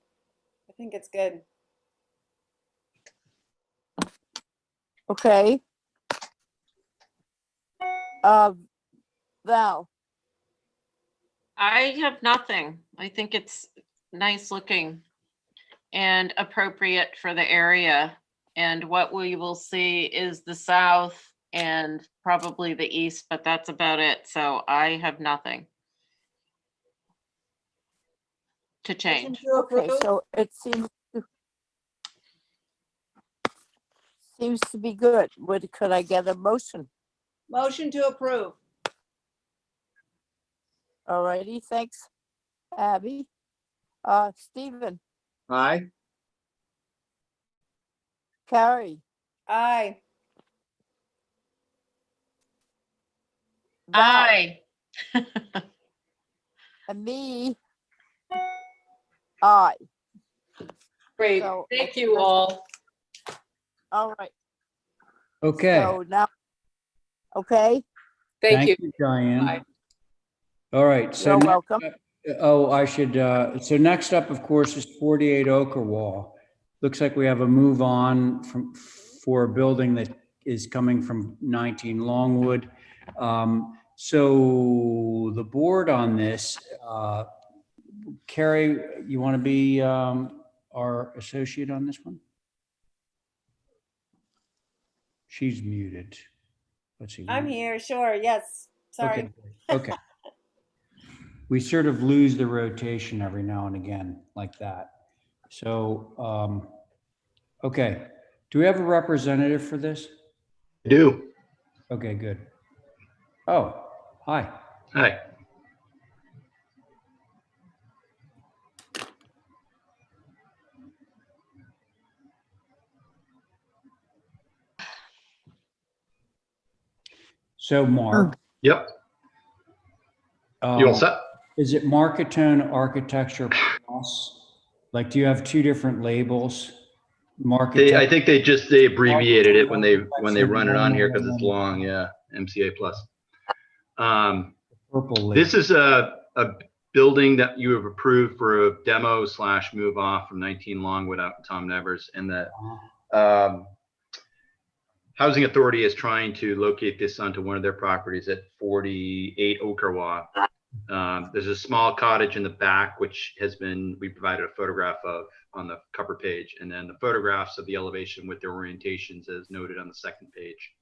I think it's good. Okay. Val. I have nothing. I think it's nice looking and appropriate for the area. And what we will see is the south and probably the east, but that's about it. So I have nothing to change. Okay, so it seems to be good. Could I get a motion? Motion to approve. All righty, thanks, Abby. Stephen. Aye. Carrie. Aye. Val. Aye. And me. Aye. Great. So, Thank you all. All right. Okay. So now, okay. Thank you. Diane. Bye. All right. So You're next welcome. up- I should, so next up, of course, is 48 Ochre Wall. Looks like we have a move on for a building that is coming from 19 Longwood. So the board on this, Carrie, you want to be our associate on this one? She's muted. Let's see. I'm here. Sure. Yes. Sorry. Okay. We sort of lose the rotation every now and again like that. So, okay. Do we have a representative for this? I do. Okay, good. Oh, hi. Hi. So Mark. Yep. You all set? Is it Marketone Architecture Plus? Like, do you have two different labels? I think they abbreviated it when they run it on here because it's Architecture long. Yeah, MCA plus. Purple label. This is a building that you have approved for a demo / move off from 19 Longwood out in Tom Nevers, and the Housing Authority is trying to locate this onto one of their properties at 48 Okarwa. There's a small cottage in the back, which we provided a photograph of on the cover page, and then the photographs of the elevation with their orientations as noted on the second page.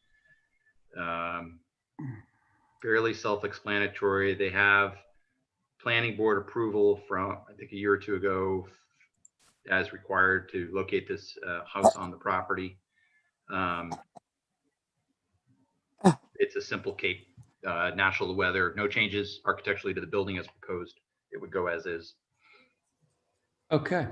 Fairly self-explanatory. They have planning board approval from, I think, a year or two ago as required to locate this house on the property. It's a simple cape, natural weather, no changes architecturally to the building as proposed. It would go as is. Okay,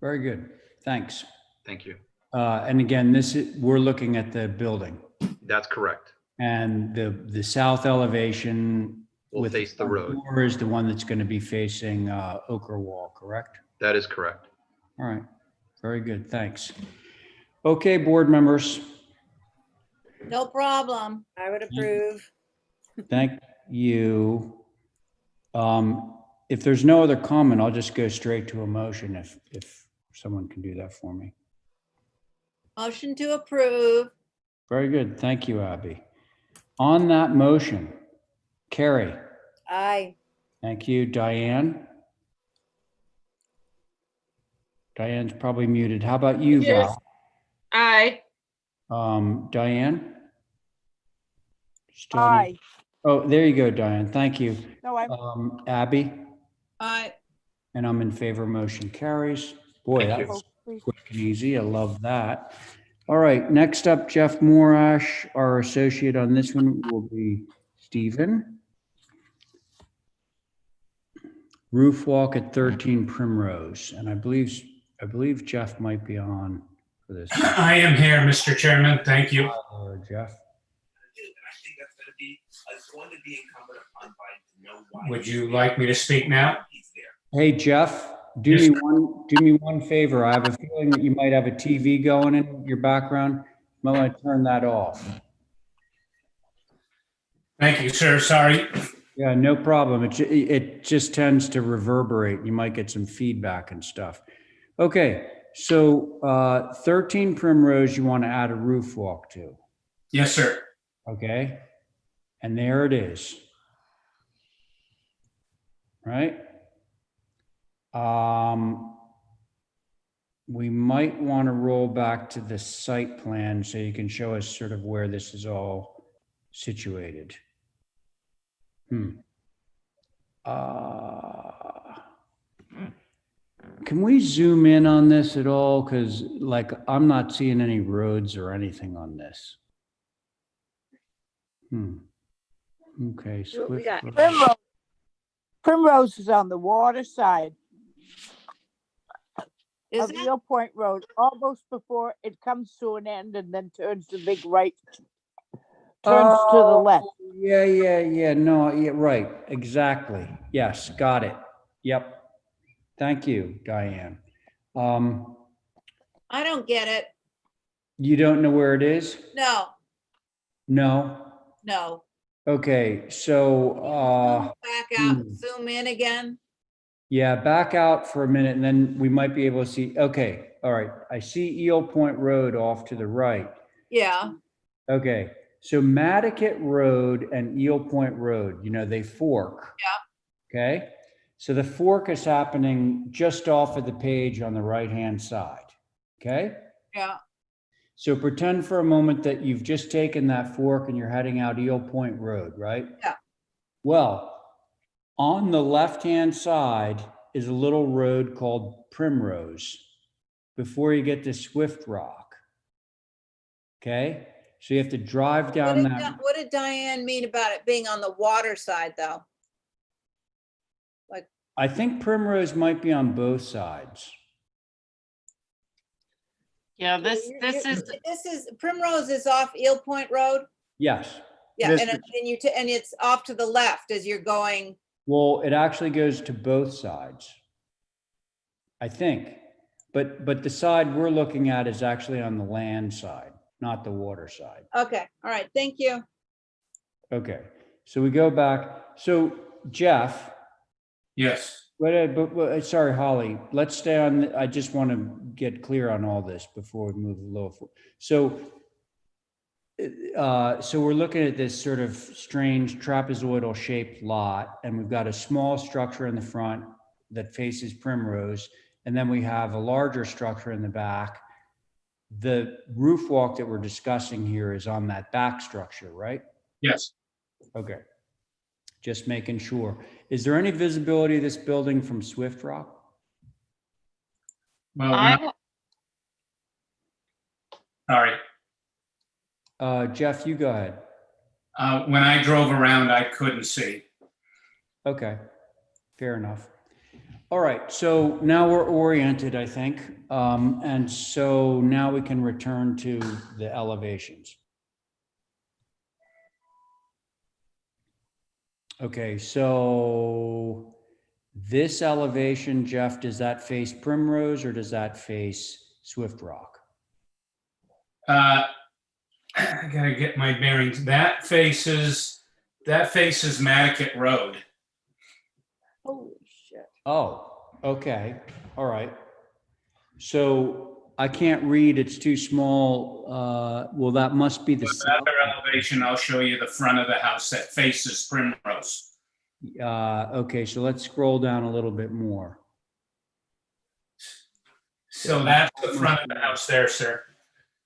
very good. Thanks. Thank you. And again, we're looking at the building. That's correct. And the south elevation Will face the road. Is the one that's going to be facing Ochre Wall, correct? That is correct. All right, very good. Thanks. Okay, board members. No problem. I would approve. Thank you. If there's no other comment, I'll just go straight to a motion if someone can do that for me. Motion to approve. Very good. Thank you, Abby. On that motion, Carrie. Aye. Thank you. Diane? Diane's probably muted. How about you, Yes. Val? Aye. Diane? Still Aye. Oh, there you go, Diane. Thank you. No, I'm. Abby? Aye. And I'm in favor. Motion carries. Boy, Thank that you. was quick and easy. I love that. All right, next up, Jeff Morash, our associate on this one will be Stephen. Roof walk at 13 Primrose, and I believe Jeff might be on for this. I am here, Mr. Chairman. Thank you. Jeff. Would you like me to speak now? Hey, Jeff, do me one favor. I have a feeling that you might have a TV going in your background. I'm going to turn that off. Thank you, sir. Sorry. Yeah, no problem. It just tends to reverberate. You might get some feedback and stuff. Okay, so 13 Primrose, you want to add a roof walk to? Yes, sir. Okay, and there it is. Right? We might want to roll back to the site plan so you can show us sort of where this is all situated. Can we zoom in on this at all? Because like I'm not seeing any roads or anything on this. Okay. We got Primrose. Primrose is on the water side of Eel Point Road, almost before it comes to an end and then turns the big right, turns to the left. Yeah. No, yeah, right. Exactly. Yes, got it. Yep. Thank you, Diane. I don't get it. You don't know where it is? No, No. no. Okay, so Back out, zoom in again. yeah, back out for a minute and then we might be able to see. Okay, all right. I see Eel Point Road off to the right. Yeah. Okay, so Nantucket Road and Eel Point Road, they fork. Yeah. Okay, so the fork is happening just off of the page on the right-hand side. Okay. Yeah. So pretend for a moment that you've just taken that fork and you're heading out Eel Point Road, right? Yeah. Well, on the left-hand side is a little road called Primrose before you get to Swift Rock. Okay? So you have to drive down that. What did Diane mean about it being on the water side, though? Like, I think Primrose might be on both sides. Yeah, this is Primrose is off Eel Point Road? Yes. Yeah, Mr. and and it's off to the left as you're going. Well, it actually goes to both sides, I think. But the side we're looking at is actually on the land side, not the water side. Okay, all right, thank you. Okay, so we go back. So Jeff, Yes. but sorry, Holly, let's stay on, I just want to get clear on all this before we move a little. So we're looking at this sort of strange trapezoidal shaped lot, and we've got a small structure in the front that faces Primrose, and then we have a larger structure in the back. The roof walk that we're discussing here is on that back structure, right? Yes. Okay. Just making sure. Is there any visibility of this building from Swift Rock? Well, sorry. Jeff, you go ahead. When I drove around, I couldn't see. Okay, fair enough. All right, so now we're oriented, I think. And so now we can return to the elevations. Okay, so this elevation, Jeff, does that face Primrose or does that face Swift Rock? I gotta get my bearings. That faces Nantucket Road. Holy shit. Oh, okay, all right. So I can't read, it's too small. Well, that must be the south. Another elevation, I'll show you the front of the house that faces Primrose. Okay, so let's scroll down a little bit more. So that's the front of the house there, sir.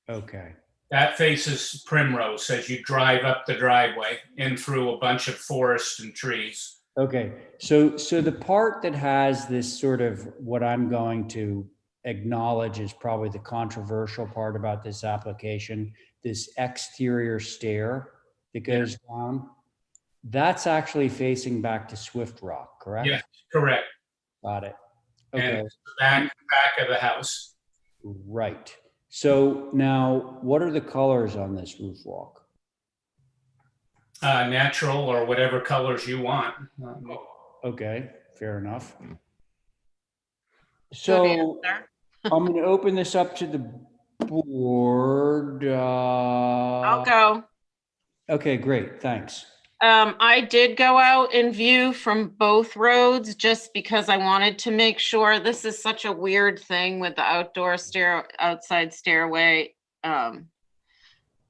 Okay. That faces Primrose as you drive up the driveway in through a bunch of forest and trees. Okay, so the part that has this sort of what I'm going to acknowledge is probably the controversial part about this application, this exterior stair that goes down, that's actually facing back to Swift Rock, correct? Yes, correct. Got it. And Okay. it's the back of the house. Right. So now, what are the colors on this roof walk? Natural or whatever colors you want. Okay, fair enough. So I'm going to open this up to the board. I'll go. Okay, great, thanks. I did go out and view from both roads just because I wanted to make sure. This is such a weird thing with the outside stairway,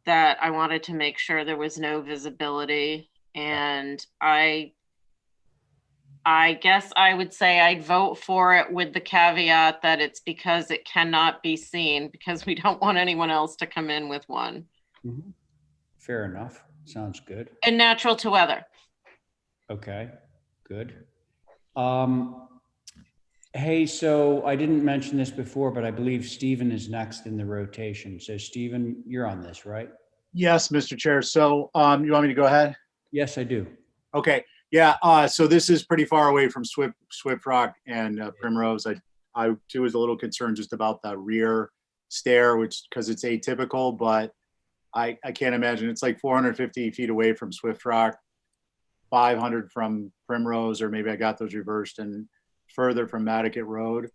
that I wanted to make sure there was no visibility. And I guess I would say I'd vote for it with the caveat that it's because it cannot be seen, because we don't want anyone else to come in with one. Mm-hmm. Fair enough. Sounds good. And natural to weather. Okay, good. Hey, so I didn't mention this before, but I believe Stephen is next in the rotation. So Stephen, you're on this, right? Yes, Mr. Chair. So you want me to go ahead? Yes, I do. Okay. Yeah. So this is pretty far away from Swift Rock and Primrose. I too was a little concerned just about the rear stair, which because it's atypical, but I can't imagine. It's like 450 feet away from Swift Rock, 500 from Primrose, or maybe I got those reversed, and further from Nantucket Road.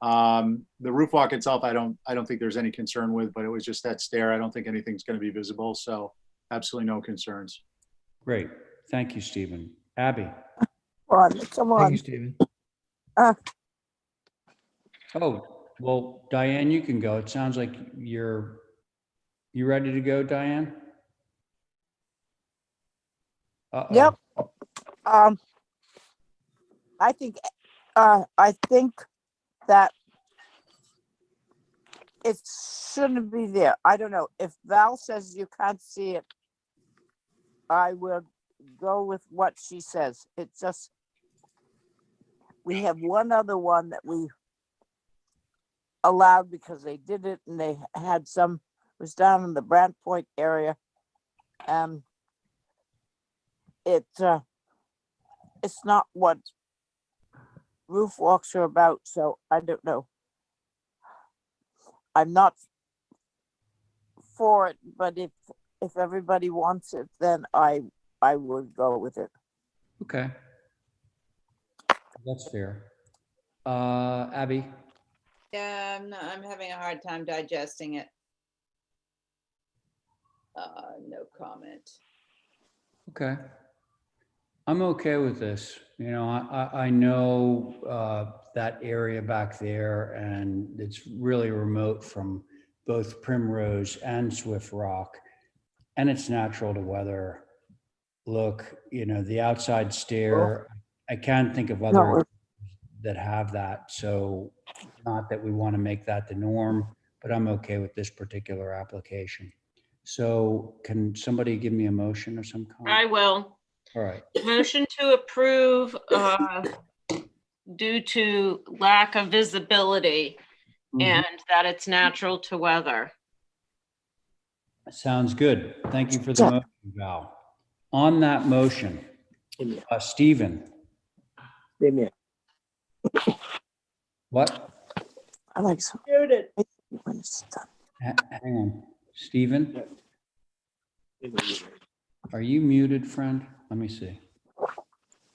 The roof walk itself, I don't think there's any concern with, but it was just that stair. I don't think anything's going to be visible, so absolutely no concerns. Great. Thank you, Stephen. Abby. Come on. Thank you, Stephen. Oh, well, Diane, you can go. It sounds like you ready to go, Diane? Uh-oh. Yep. I think that it shouldn't be there. I don't know. If Val says you can't see it, I will go with what she says. It's just, we have one other one that we allowed because they did it and they had some, it was down in the Brant Point area. It's not what roof walks are about, so I don't know. I'm not for it, but if if everybody wants it, then I would go with it. Okay. That's fair. Abby? Yeah, I'm having a hard time digesting it. No comment. Okay. I'm okay with this. You know, I know that area back there, and it's really remote from both Primrose and Swift Rock, and it's natural to weather. Look, you know, the outside stair, I can't think of other that have that. So not that we want to make that the norm, but I'm okay with this particular application. So can somebody give me a motion of some kind? I will. All right. Motion to approve due to lack of visibility and that it's natural to weather. Sounds good. Thank you for the motion, Val. On that motion, Stephen. What? I like some. Muted. When it's done. Hang on. Stephen? Are you muted, friend? Let me see.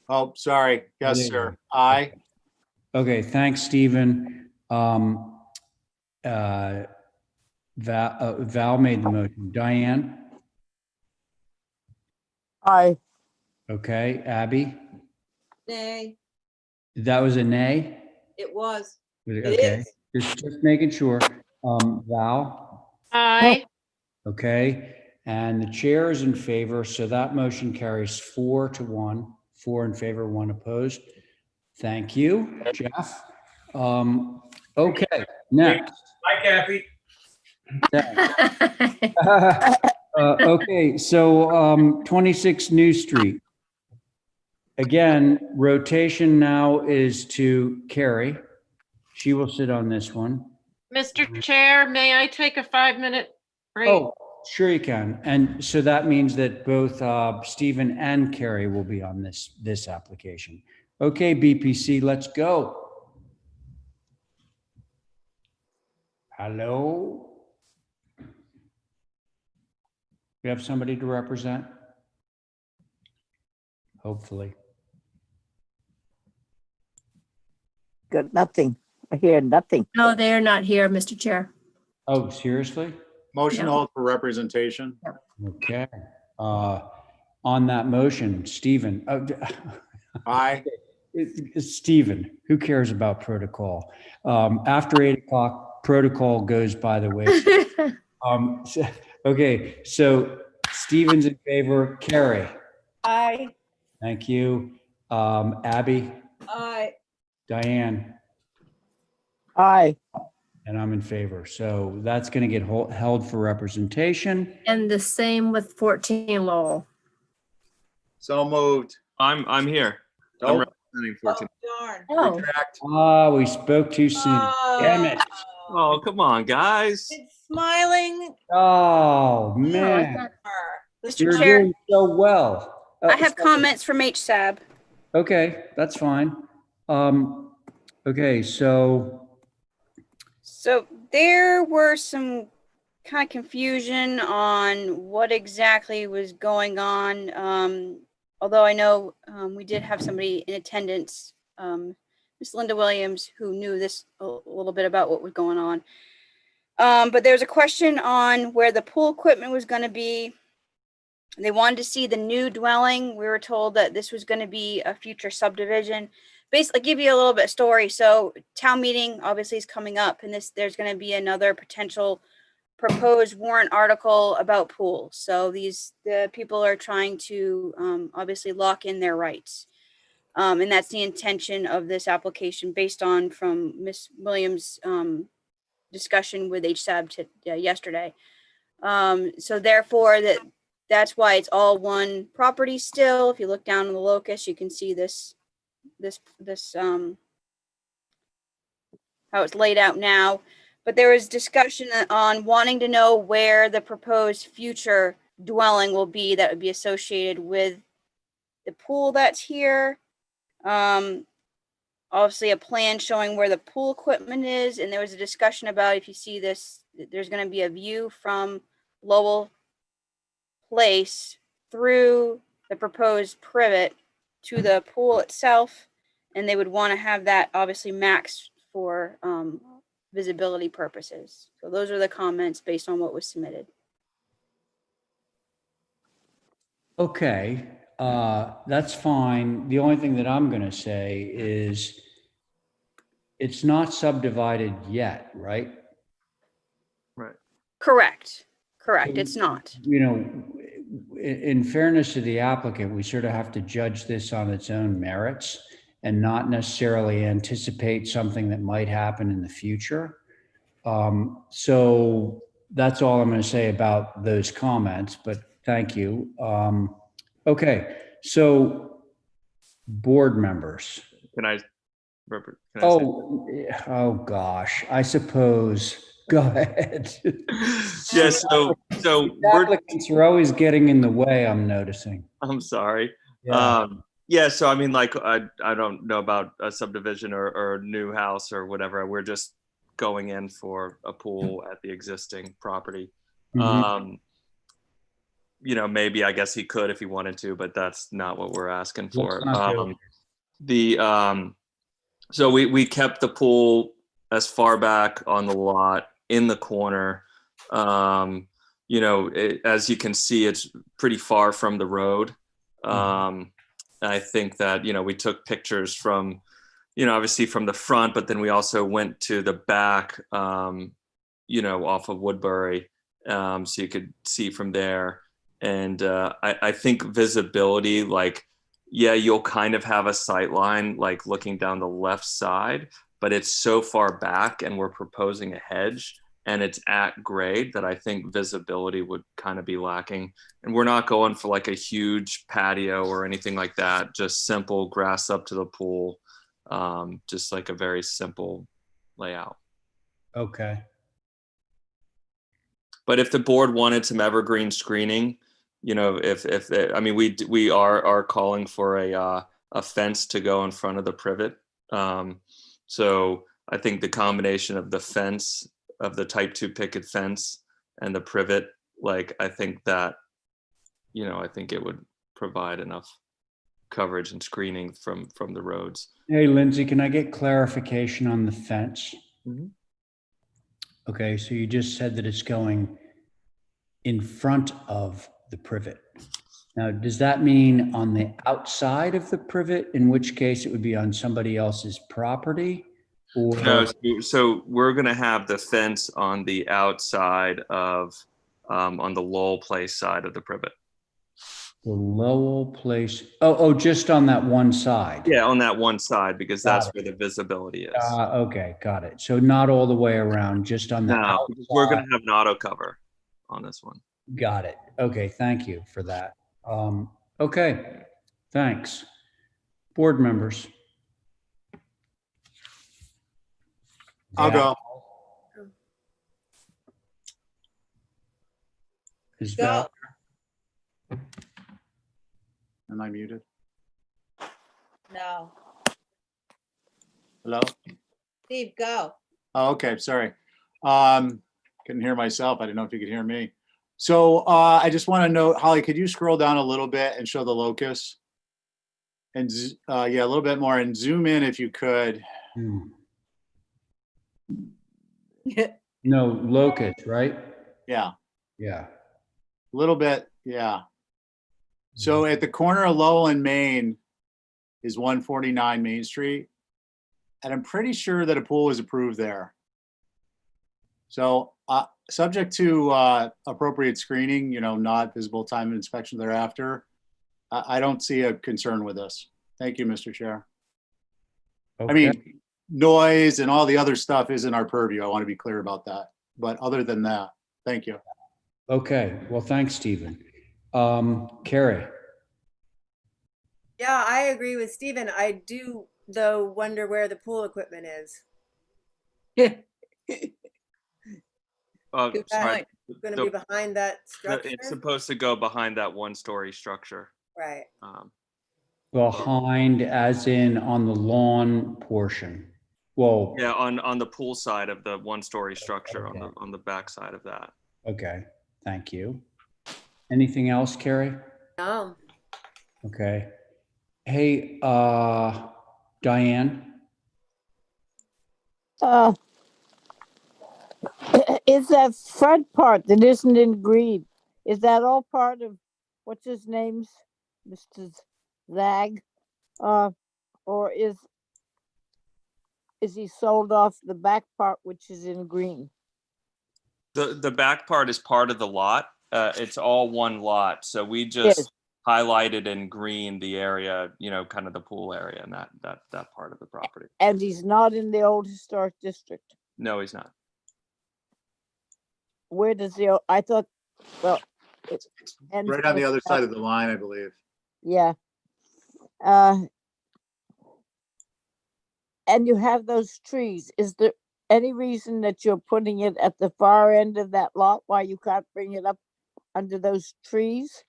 Oh, sorry. Yes, sir. Aye. Okay, thanks, Stephen. Val made the motion. Diane? Aye. Okay, Abby? Nay, That was a nay? it was. Okay, just making sure. Val? Aye. Okay, and the chair is in favor, so that motion carries 4-1. 4 in favor, 1 opposed. Thank you, Jeff. Okay, next. Hi, Kathy. Okay, so 26 New Street. Again, rotation now is to Carrie. She will sit on this one. Mr. Chair, may I take a 5-minute break? Oh, sure you can. And so that means that both Stephen and Carrie will be on this application. Okay, BPC, let's go. Hello? We have somebody to represent? Hopefully. Good, nothing. I hear nothing. No, they're not here, Mr. Chair. Oh, seriously? Motion to Yeah. hold for representation. Okay. On that motion, Stephen. Aye. Stephen, who cares about protocol? After 8 o'clock, protocol goes by the way. Okay, so Stephen's in favor. Carrie. Aye. Thank you. Abby. Aye. Diane. Aye. And I'm in favor. So that's going to get held for representation. And the same with 14 Lowell. So moved. I'm here. I'm representing 14. Darn. Oh, Ah, we spoke too soon. Damn it. Oh, come on, guys. It's smiling. Oh, man. Mr. You're Chair, doing so well. I have comments from HSAB. Okay, that's fine. Okay, so there were some kind of confusion on what exactly was going on. Although I know we did have somebody in attendance, Miss Linda Williams, who knew this a little bit about what was going on. But there was a question on where the pool equipment was going to be. They wanted to see the new dwelling. We were told that this was going to be a future subdivision. Basically, give you a little bit of story. So town meeting obviously is coming up, and there's going to be another potential proposed warrant article about pools. So the people are trying to obviously lock in their rights. And that's the intention of this application based on from Miss Williams' discussion with HSAB yesterday. So therefore that's why it's all one property still. If you look down on the locus, you can see this how it's laid out now. But there was discussion on wanting to know where the proposed future dwelling will be that would be associated with the pool that's here. Obviously a plan showing where the pool equipment is. And there was a discussion about, if you see this, there's going to be a view from Lowell place through the proposed privet to the pool itself. And they would want to have that obviously maxed for visibility purposes. So those are the comments based on what was submitted. Okay, that's fine. The only thing that I'm going to say is it's not subdivided yet, right? Right. Correct. Correct. It's not. You know, in fairness to the applicant, we sort of have to judge this on its own merits and not necessarily anticipate something that might happen in the future. So that's all I'm going to say about those comments, but thank you. Okay, so board members. Can I say- Oh gosh, I suppose. Go ahead. Yeah, so applicants are always getting in the way, I'm noticing. I'm sorry. Yeah. Yeah, so I mean, like, I don't know about a subdivision or a new house or whatever. We're just going in for a pool at the existing property. Mhm. You know, maybe I guess he could if he wanted to, but that's not what we're asking for. Let's not do it. So we kept the pool as far back on the lot in the corner. You know, as you can see, it's pretty far from the road. I think that, you know, we took pictures from, you know, obviously from the front, but then we also went to the back, you know, off of Woodbury, so you could see from there. And I think visibility, like, yeah, you'll kind of have a sight line, like looking down the left side, but it's so far back and we're proposing a hedge and it's at grade that I think visibility would kind of be lacking. And we're not going for like a huge patio or anything like that, just simple grass up to the pool, just like a very simple layout. Okay. But if the board wanted some evergreen screening, you know, I mean, we are calling for a fence to go in front of the privet. So I think the combination of the fence, of the type 2 picket fence and the privet, like, I think that, you know, I think it would provide enough coverage and screening from the roads. Hey, Lindsay, can I get clarification on the fence? Mhm. Okay, so you just said that it's going in front of the privet. Now, does that mean on the outside of the privet, in which case it would be on somebody else's property? Or No, so we're gonna have the fence on the outside of, on the Lowell Place side of the privet. the Lowell Place? Oh, just on that one side. Yeah, on that one side, because Got that's it. where the visibility is. Okay, got it. So not all the way around, just on the No, outside. because we're gonna have an auto cover on this one. Got it. Okay, thank you for that. Okay, thanks. Board members. I'll go. Is Go. Val? Am I muted? No. Hello? Steve, go. Oh, okay, sorry. Couldn't hear myself. I didn't know if you could hear me. So I just want to note, Holly, could you scroll down a little bit and show the locus? And yeah, a little bit more, and zoom in if you could. No, locust, right? Yeah, Yeah. a little bit, yeah. So at the corner of Lowell and Main is 149 Main Street. And I'm pretty sure that a pool was approved there. So subject to appropriate screening, you know, not visible time of inspection thereafter, I don't see a concern with this. Thank you, Mr. Chair. Okay. I mean, noise and all the other stuff isn't our purview. I want to be clear about that. But other than that, thank you. Okay, well, thanks, Stephen. Carrie. Yeah, I agree with Stephen. I do, though, wonder where the pool equipment is. Sorry. Going to be behind that structure? It's supposed to go behind that one-story structure. Right. Behind, as in on the lawn portion. Well, Yeah, on the pool side of the one-story structure, okay. on the back side of that. Okay, thank you. Anything else, Carrie? No. Okay. Hey, Diane? Uh, is that front part that isn't in green, is that all part of, what's his name's, Mr. Zag? Or is he sold off the back part, which is in green? The back part is part of the lot. It's all one lot. So we Yes. just highlighted in green the area, you know, kind of the pool area and that part of the property. And he's not in the old historic district? No, he's not. Where does the, I thought, well, it's Right on the other side of the line, I believe. Yeah. And you have those trees. Is there any reason that you're putting it at the far end of that lot? Why you can't bring it up under those trees?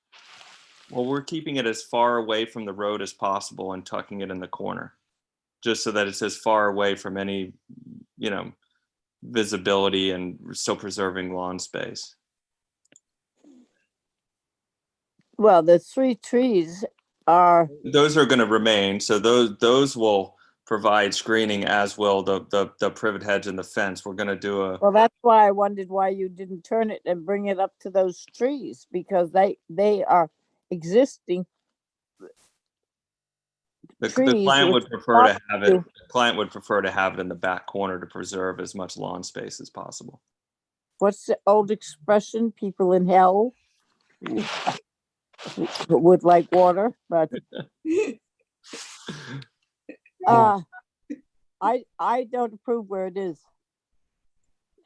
Well, we're keeping it as far away from the road as possible and tucking it in the corner, just so that it's as far away from any, you know, visibility and still preserving lawn space. Well, the 3 trees are. Those are going to remain. So those will provide screening, as will the privet hedge and the fence. We're going to do a. Well, that's why I wondered why you didn't turn it and bring it up to those trees, because they are existing. The trees client which would prefer to have it. block The client would prefer to have it in the back corner to preserve as much lawn space as possible. What's the old expression? People in hell would like water, but I don't approve where it is.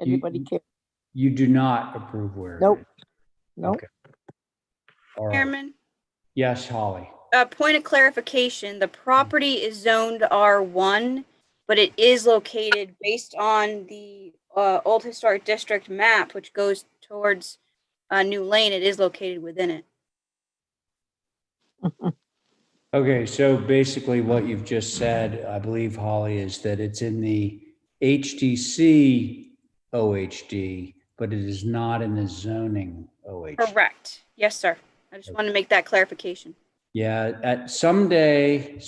Anybody care? You do not approve where? Nope. It is. Nope. Okay. All right. Chairman, Yes, Holly. point of clarification, the property is zoned R1, but it is located based on the Old Historic District map, which goes towards New Lane. It is located within it. Okay, so basically what you've just said, I believe, Holly, is that it's in the HDC OHD, but it is not in the zoning OHD. Correct. Yes, sir. I just want to make that clarification. Yeah, at someday,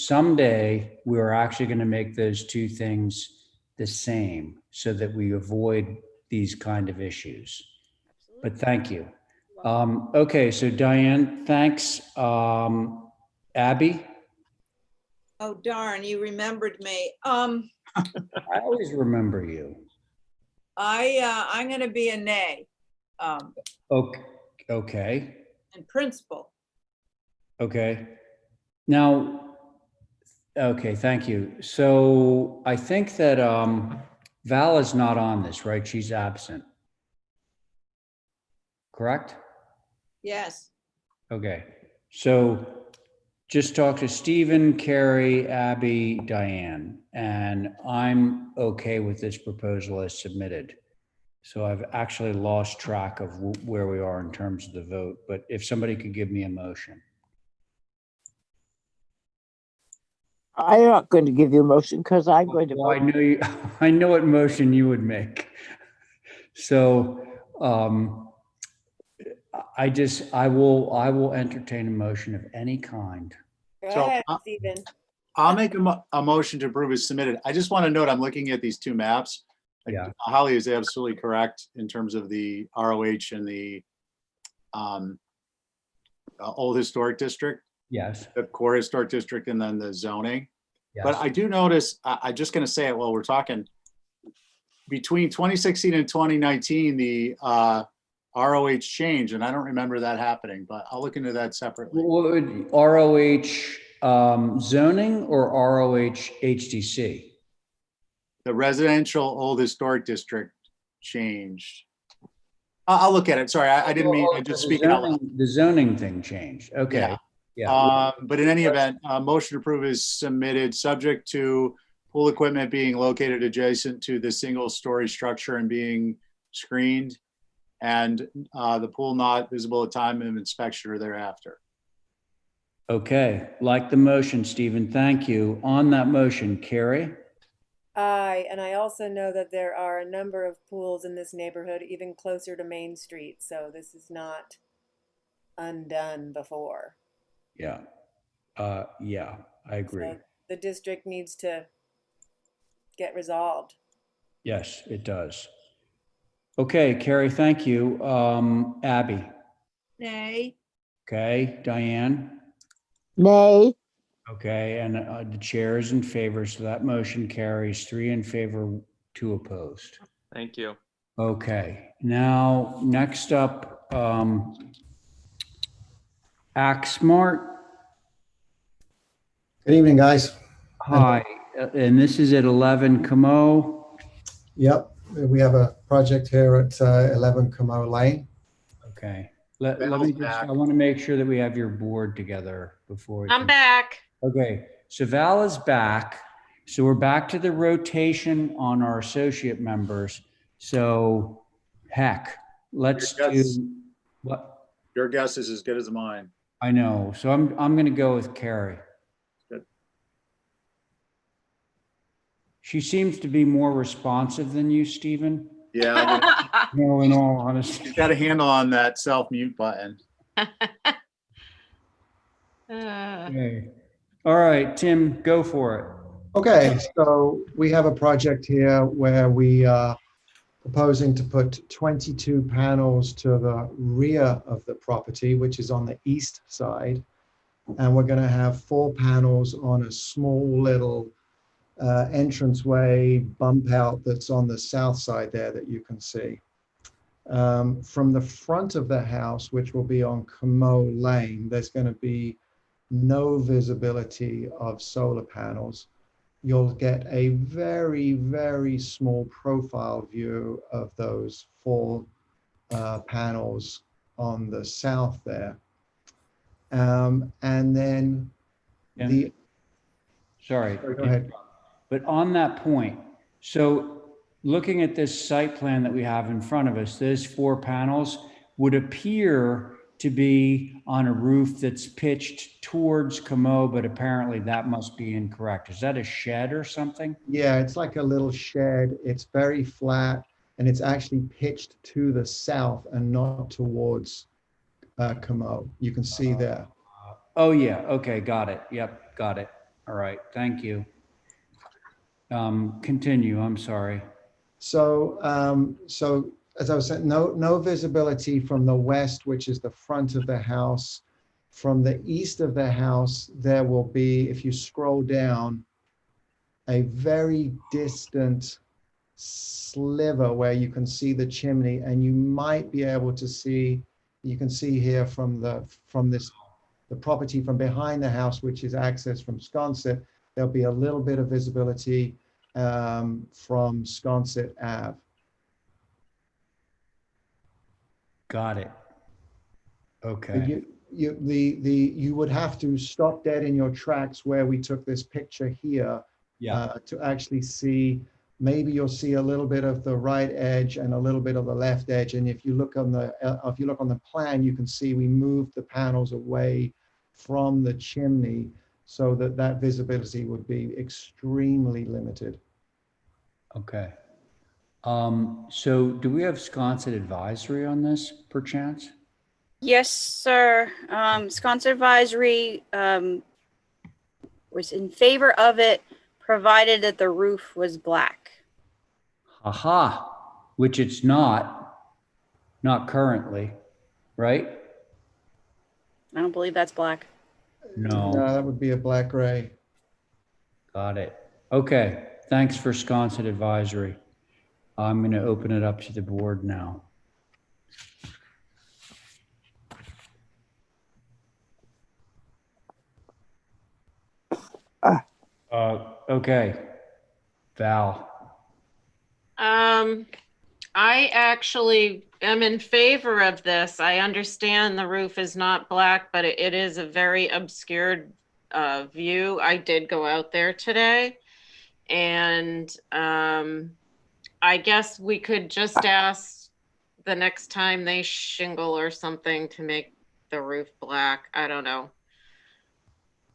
we're actually going to make those two things the same so that we avoid these kind of issues. Absolutely. But thank you. Okay, so Diane, thanks. Abby? Oh, darn, you remembered me. I always remember you. I'm gonna be a nay. Okay. In principle. Okay. Now, okay, thank you. So I think that Val is not on this, right? She's absent. Correct? Yes. Okay. So just talk to Stephen, Carrie, Abby, Diane, and I'm okay with this proposal as submitted. So I've actually lost track of where we are in terms of the vote, but if somebody could give me a motion. I'm not going to give you a motion because I'm going to vote. I know you, I know what motion you would make. So I will entertain a motion of any kind. Go So, ahead, Stephen. I'll make a motion to approve as submitted. I just want to note, I'm looking at these two maps. Yeah. Holly is absolutely correct in terms of the ROH and the Old Historic District. Yes. The core historic district and then the zoning. Yes. But I do notice, I'm just going to say it while we're talking, between 2016 and 2019, the ROH changed, and I don't remember that happening, but I'll look into that separately. ROH zoning or ROH HDC? The residential old historic district changed. I'll look at it. Sorry, I didn't mean to just speak out loud. The zoning thing changed. Okay. Yeah. But in any event, motion to approve is submitted, subject to pool equipment being located adjacent to the single-story structure and being screened, and the pool not visible at time of inspection or thereafter. Okay. Like the motion, Stephen. Thank you. On that motion, Carrie? Aye, and I also know that there are a number of pools in this neighborhood, even closer to Main Street. So this is not undone before. Yeah. Yeah, I agree. So the district needs to get resolved. Yes, it does. Okay, Carrie, thank you. Abby. Nay. Okay, Diane. Nay. Okay, and the chair is in favor, so that motion carries 3 in favor, 2 opposed. Thank you. Okay, now next up, Act Smart. Good evening, guys. Hi, and this is at 11 Camo. Yep, we have a project here at 11 Como Lane. Okay, let me just, I want to make sure that we have your board together before we I'm back. Okay, so Val is back. So we're back to the rotation on our associate members. So heck, let's do what? Your guess is as good as mine. I know. So I'm going to go with Carrie. Good. She seems to be more responsive than you, Stephen. Yeah. No, in all honesty. She's got a handle on that self-mute button. Okay. All right, Tim, go for it. Okay, so we have a project here where we are proposing to put 22 panels to the rear of the property, which is on the east side. And we're going to have 4 panels on a small little entranceway bump out that's on the south side there that you can see. From the front of the house, which will be on Como Lane, there's going to be no visibility of solar panels. You'll get a very, very small profile view of those 4 panels on the south there. And then Sorry, go ahead. but on that point, so looking at this site plan that we have in front of us, those 4 panels would appear to be on a roof that's pitched towards Como, but apparently that must be incorrect. Is that a shed or something? Yeah, it's like a little shed. It's very flat and it's actually pitched to the south and not towards Como. You can see there. Oh yeah, okay, got it. Yep, got it. All right, thank you. Continue, I'm sorry. So, as I was saying, no visibility from the west, which is the front of the house. From the east of the house, there will be, if you scroll down, a very distant sliver where you can see the chimney, and you might be able to see, you can see here from the property from behind the house, which is accessed from Sconset, there'll be a little bit of visibility from Sconset Ave. Got it. Okay. You would have to stop dead in your tracks where we took this picture here to actually see. Maybe you'll see a little bit of the right edge and a little bit of the left edge. And if you look on the plan, you can see we moved the panels away from the chimney so that visibility would be extremely limited. Okay. So do we have Sconset advisory on this perchance? Yes, sir. Sconset Advisory was in favor of it, provided that the roof was black. Aha, which it's not currently, right? I don't believe that's black. No. No, that would be a black gray. Got it. Okay, thanks for Sconset advisory. I'm going to open it up to the board now. Okay, Val. I actually am in favor of this. I understand the roof is not black, but it is a very obscured view. I did go out there today, and I guess we could just ask the next time they shingle or something to make the roof black. I don't know.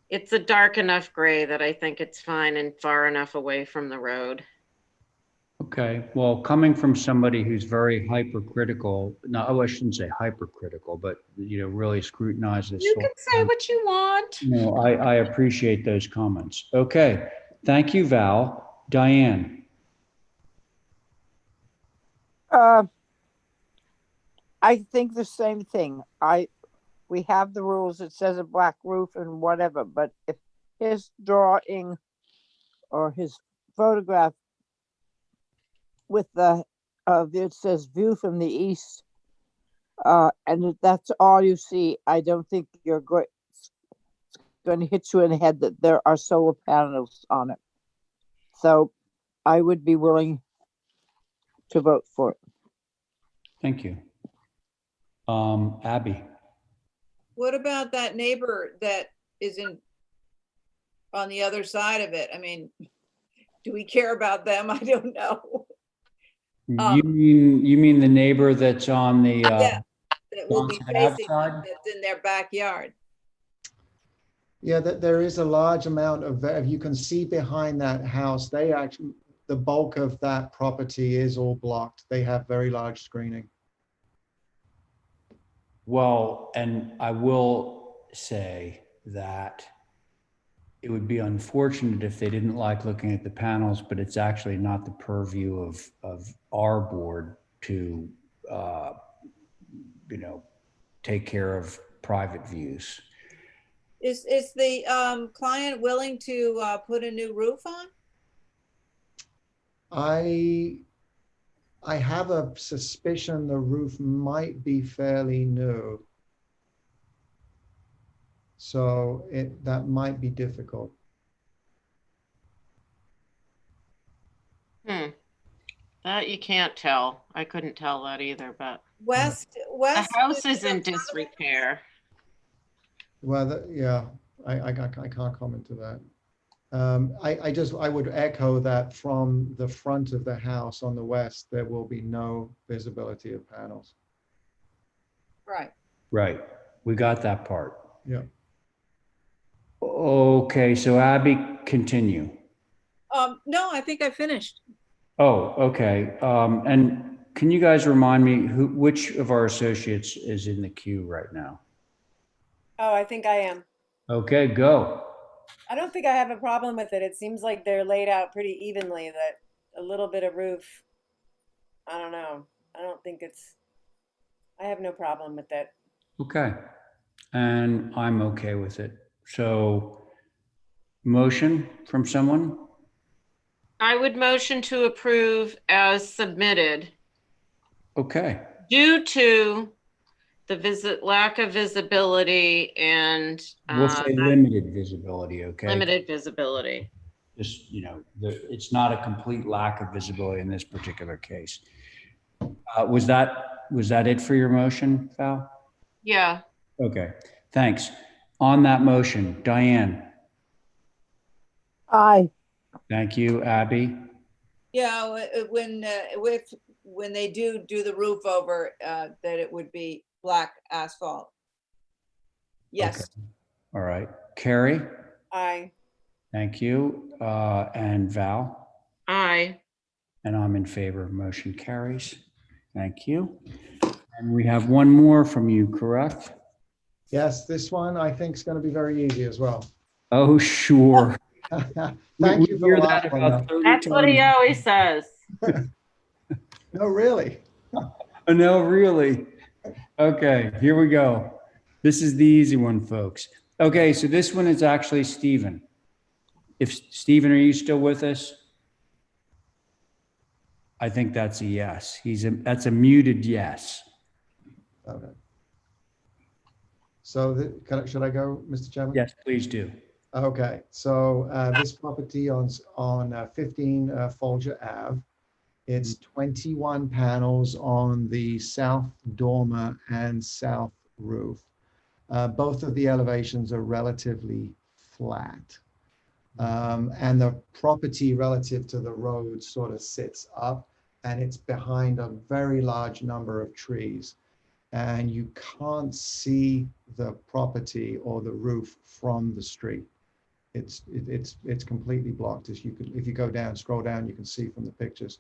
It's a dark enough gray that I think it's fine and far enough away from the road. Okay, well, coming from somebody who's very hypercritical, no, oh, I shouldn't say hypercritical, but, really scrutinize this. You sort can of say thing. what you want. No, I appreciate those comments. Okay, thank you, Val. Diane? I think the same thing. We have the rules. It says a black roof and whatever, but if his drawing or his photograph with it says view from the east, and if that's all you see, I don't think you're going to hit you in the head that there are solar panels on it. So I would be willing to vote for it. Thank you. Abby? What about that neighbor that is on the other side of it? I mean, do we care about them? I don't know. You mean the neighbor that's on the Yeah, that will be Johnson Ave facing side? them, that's in their backyard. Yeah, that there is a large amount of, you can see behind that house, the bulk of that property is all blocked. They have very large screening. Well, and I will say that it would be unfortunate if they didn't like looking at the panels, but it's actually not the purview of our board to, take care of private views. Is the client willing to put a new roof on? I have a suspicion the roof might be fairly new. So that might be difficult. That you can't tell. I couldn't tell that either, but West. the house is in disrepair. Well, yeah, I can't comment to that. I would echo that from the front of the house on the west, there will be no visibility of panels. Right. Right. We got that part. Yeah. Okay, so Abby, continue. No, I think I finished. Oh, okay. And can you guys remind me which of our associates is in the queue right now? Oh, I think I am. Okay, go. I don't think I have a problem with it. It seems like they're laid out pretty evenly, that a little bit of roof, I don't know. I have no problem with it. Okay. And I'm okay with it. So motion from someone? I would motion to approve as submitted Okay. due to the lack of visibility and We'll say limited visibility, okay? limited visibility. Just, it's not a complete lack of visibility in this particular case. Was that it for your motion, Val? Yeah. Okay, thanks. On that motion, Diane? Aye. Thank you, Abby? Yeah, when they do the roof over, that it would be black asphalt. Yes. Okay. All right. Carrie? Aye. Thank you. And Val? Aye. And I'm in favor. Motion carries. Thank you. And we have one more from you, correct? Yes, this one I think is going to be very easy as well. Oh, sure. Thank you for the last one. That's what he always says. No, really? No, really. Okay, here we go. This is the easy one, folks. Okay, so this one is actually Stephen. Stephen, are you still with us? I think that's a yes. That's a muted yes. Okay. So should I go, Mr. Chairman? Yes, please do. Okay, so this property on 15 Folger Ave, it's 21 panels on the south dormer and south roof. Both of the elevations are relatively flat. And the property relative to the road sort of sits up, and it's behind a very large number of trees. And you can't see the property or the roof from the street. It's completely blocked. If you go down, scroll down, you can see from the pictures.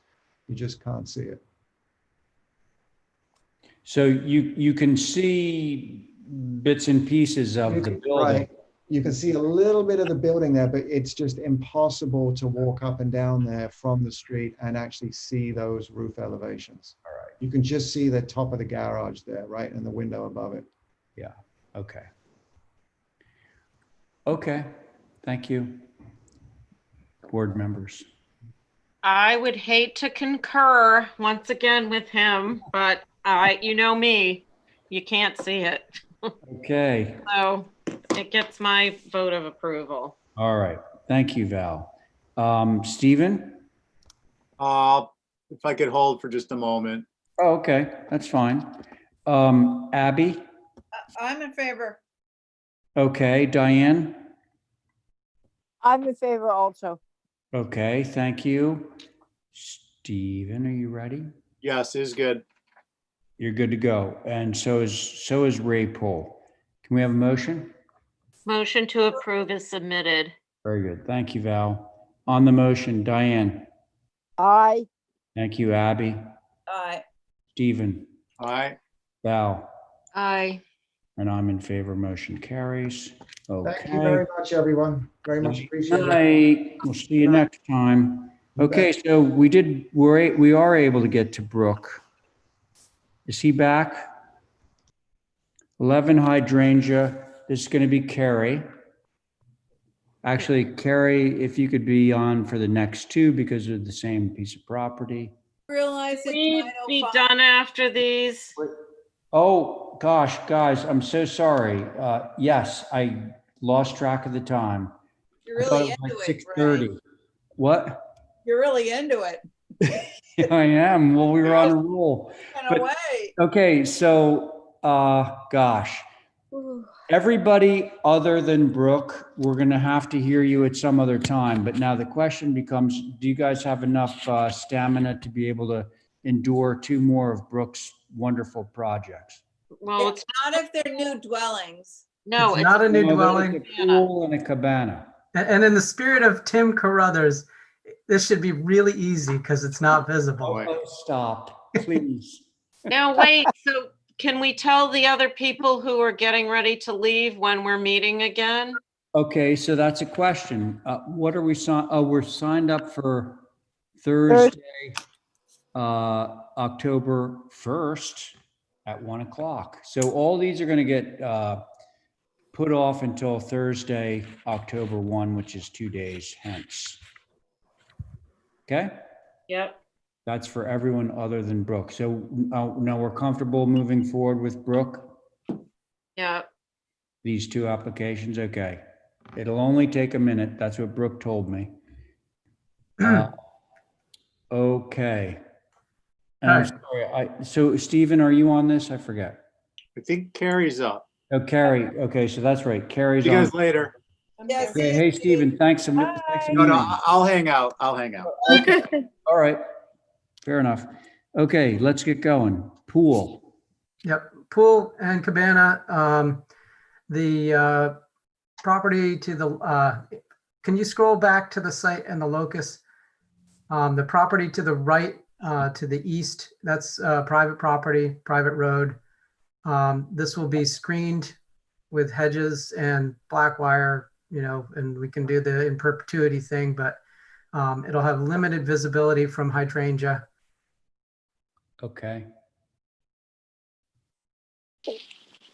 You just can't see it. So you can see bits and pieces of the building. Right. You can see a little bit of the building there, but it's just impossible to walk up and down there from the street and actually see those roof elevations. All right. You can just see the top of the garage there, right, and the window above it. Yeah, okay. Okay, thank you. Board members. I would hate to concur once again with him, but you know me, you can't see it. Okay, So it gets my vote of approval. all right. Thank you, Val. Stephen? If I could hold for just a moment. Oh, okay, that's fine. Abby? I'm in favor. Okay, Diane? I'm in favor also. Okay, thank you. Stephen, are you ready? Yes, is good. You're good to go. And so is Ray Pohl. Can we have a motion? Motion to approve is submitted. Very good. Thank you, Val. On the motion, Diane. Aye. Thank you, Abby. Aye. Stephen. Aye. Val. Aye. And I'm in favor. Motion carries. Okay. Thank you very much, everyone. Very much Good appreciated. night. We'll see you next time. Okay, so we are able to get to Brooke. Is he back? 11 hydrangea. This is going to be Carrie. Actually, Carrie, if you could be on for the next two because they're the same piece of property. Realize it's Please be 9:05. done after these. Oh, gosh, guys, I'm so sorry. Yes, I lost track of the time. You're I thought really it was into like it, 6:30. What? You're really into it. Yeah, I am. Well, we were on a roll. In a way. Okay, so, gosh. Everybody other than Brooke, we're going to have to hear you at some other time. But now the question becomes, do you guys have enough stamina to be able to endure two more of Brooke's wonderful projects? Well, It's not if they're new dwellings. no, It's not a new No, dwelling. there's a pool and a cabana. And in the spirit of Tim Carruthers, this should be really easy because it's not visible. Oh, stop, please. Now, wait, so can we tell the other people who are getting ready to leave when we're meeting again? Okay, so that's a question. What are we we're signed up for Thursday, October 1st at 1 o'clock. So all these are going to get put off until Thursday, October 1, which is 2 days hence. Okay? Yep. That's for everyone other than Brooke. So now we're comfortable moving forward with Brooke? Yeah. These two applications? Okay. It'll only take a minute. That's what Brooke told me. Okay. And I'm sorry. So Stephen, are you on this? I forget. I think Carrie's up. Oh, Carrie. Okay, so that's right. Carrie's See you guys on. later. Yes. Okay, hey, Stephen, thanks. Thanks a No, million. I'll hang out. I'll hang out. Okay. All right. Fair enough. Okay, let's get going. Pool. Yep, pool and cabana. The property to the, can you scroll back to the site and the locus? The property to the right, to the east, that's private property, private road. This will be screened with hedges and black wire, you know, and we can do the in perpetuity thing, but it'll have limited visibility from hydrangea. Okay.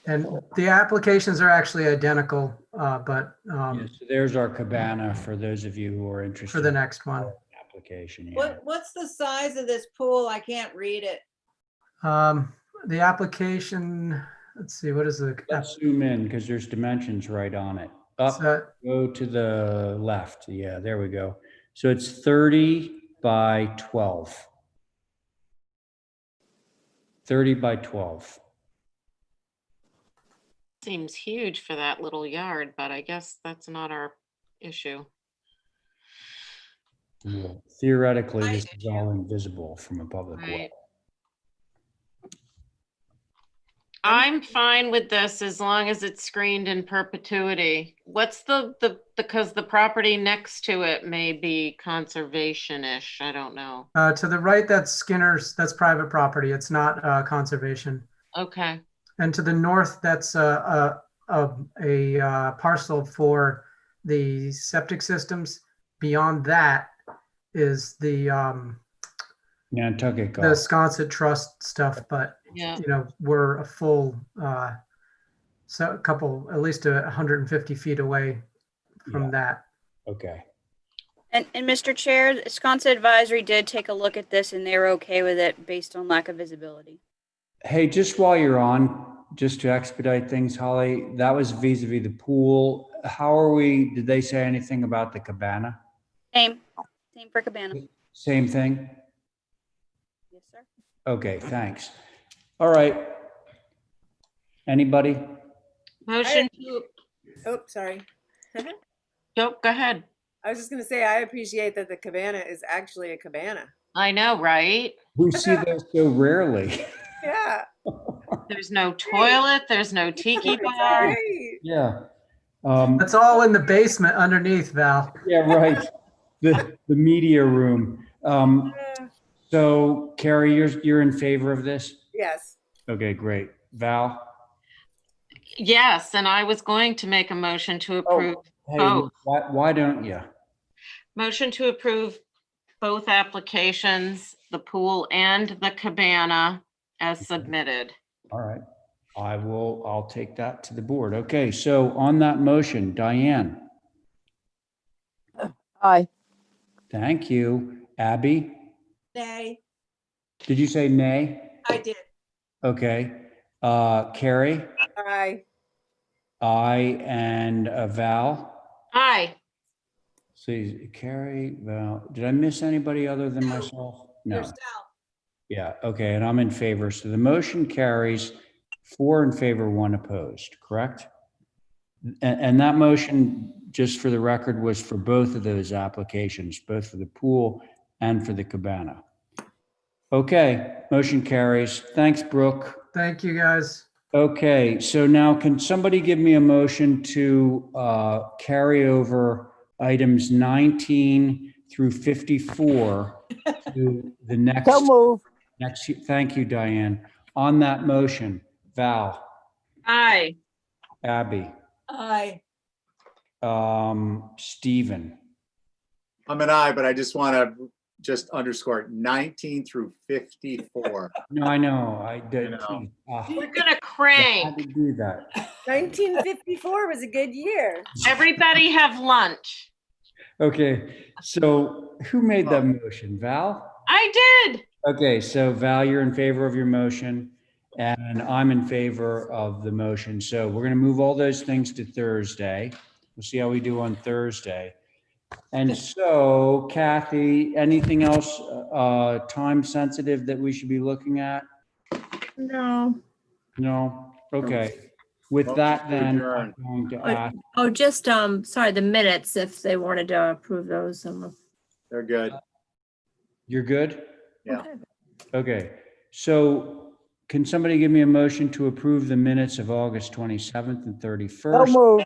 And the applications are actually identical, but Yeah, so there's our cabana for those of you who are interested. for the next one. Application, yeah. What's the size of this pool? I can't read it. The application, let's see, what is the? Let's zoom in because there's dimensions right on it. Up, So- go to the left. Yeah, there we go. So it's 30 by 12. 30 by 12. Seems huge for that little yard, but I guess that's not our issue. Yeah. Theoretically, this is all invisible from a public Right. way. I'm fine with this as long as it's screened in perpetuity. What's because the property next to it may be conservation-ish. I don't know. To the right, that's Skinner's. That's private property. It's not conservation. Okay. And to the north, that's a parcel for the septic systems. Beyond that is the Nantucket the Golf. Sconset Trust stuff. But Yeah. you know, we're a full so a couple, at least 150 feet away from that. Okay. And Mr. Chair, Wisconsin Advisory did take a look at this and they were okay with it based on lack of visibility. Hey, just while you're on, just to expedite things, Holly, that was vis-a-vis the pool. How are we, did they say anything about the cabana? Same for Cabana. Same thing? Yes, sir. Okay, thanks. All right. Anybody? Motion to, Oh, sorry. go ahead. I was just going to say, I appreciate that the cabana is actually a cabana. I know, right? We see those so rarely. Yeah. There's no toilet, there's no tiki bar. Right. Yeah. That's all in the basement underneath, Val. Yeah, right. The media room. So Carrie, you're in favor of this? Yes. Okay, great. Val? Yes, and I was going to make a motion to approve Hey, both. why don't you? Motion to approve both applications, the pool and the cabana as submitted. All right. I'll take that to the board. Okay, so on that motion, Diane? Aye. Thank you. Abby? Nay, Did you say nay? I did. Okay. Carrie? Aye. Aye, and Val? Aye. See, Carrie, Val, did I miss anybody other than myself? No. Yourself. Yeah, okay, and I'm in favor. So the motion carries 4 in favor, 1 opposed, correct? And that motion, just for the record, was for both of those applications, both for the pool and for the cabana. Okay, motion carries. Thanks, Brooke. Thank you, guys. Okay, so now can somebody give me a motion to carry over items 19 through 54 to the next? So move. Thank you, Diane. On that motion, Val, Aye. Abby, Aye. Stephen. I'm an aye, but I just want to just underscore 19 through 54. No, I know. I did. know. We're gonna How crank. to do that? 1954 was a good year. Everybody have lunch. Okay, so who made that motion? Val? I did. Okay, so Val, you're in favor of your motion, and I'm in favor of the motion. So we're gonna move all those things to Thursday. We'll see how we do on Thursday. And so Kathy, anything else time sensitive that we should be looking at? No. No? Okay. With that, then I'm going to ask. Oh, just, sorry, the minutes, if they wanted to approve those. They're good. You're good? Yeah. Okay. So can somebody give me a motion to approve the minutes of August 27th and So 31st move.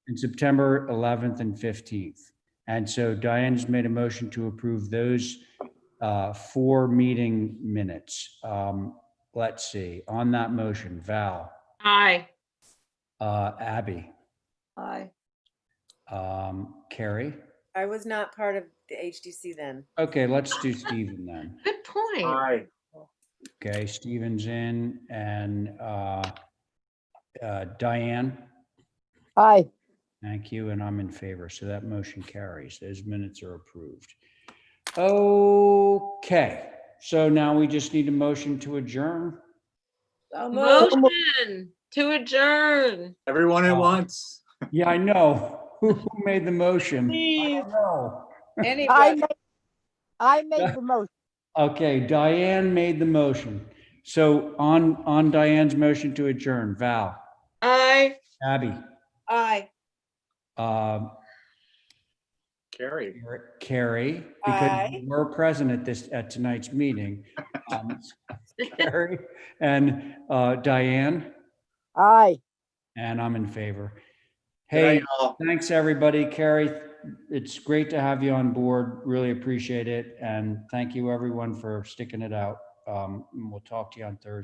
and September 11th and 15th? And so Diane's made a motion to approve those 4 meeting minutes. Let's see, on that motion, Val, Aye. Abby, Aye. Carrie. I was not part of the HDC then. Okay, let's do Stephen then. Good point. Aye. Okay, Stephen's in, and Diane. Aye. Thank you, and I'm in favor, so that motion carries. Those minutes are approved. Okay, so now we just need a motion to adjourn. So moved. Motion to adjourn. Everyone at once. Yeah, I know. Who made the motion? I Please. don't know. Anybody. I made the motion. Okay, Diane made the motion. So on Diane's motion to adjourn, Val, Aye. Abby, Aye. Carrie. Carrie, because Aye. you were present at tonight's meeting. Carrie and Diane, Aye. And I'm in favor. Good night, Hey, y'all. thanks, everybody. Carrie, it's great to have you on board. Really appreciate it. And thank you, everyone, for sticking it out. We'll talk to you on Thursday.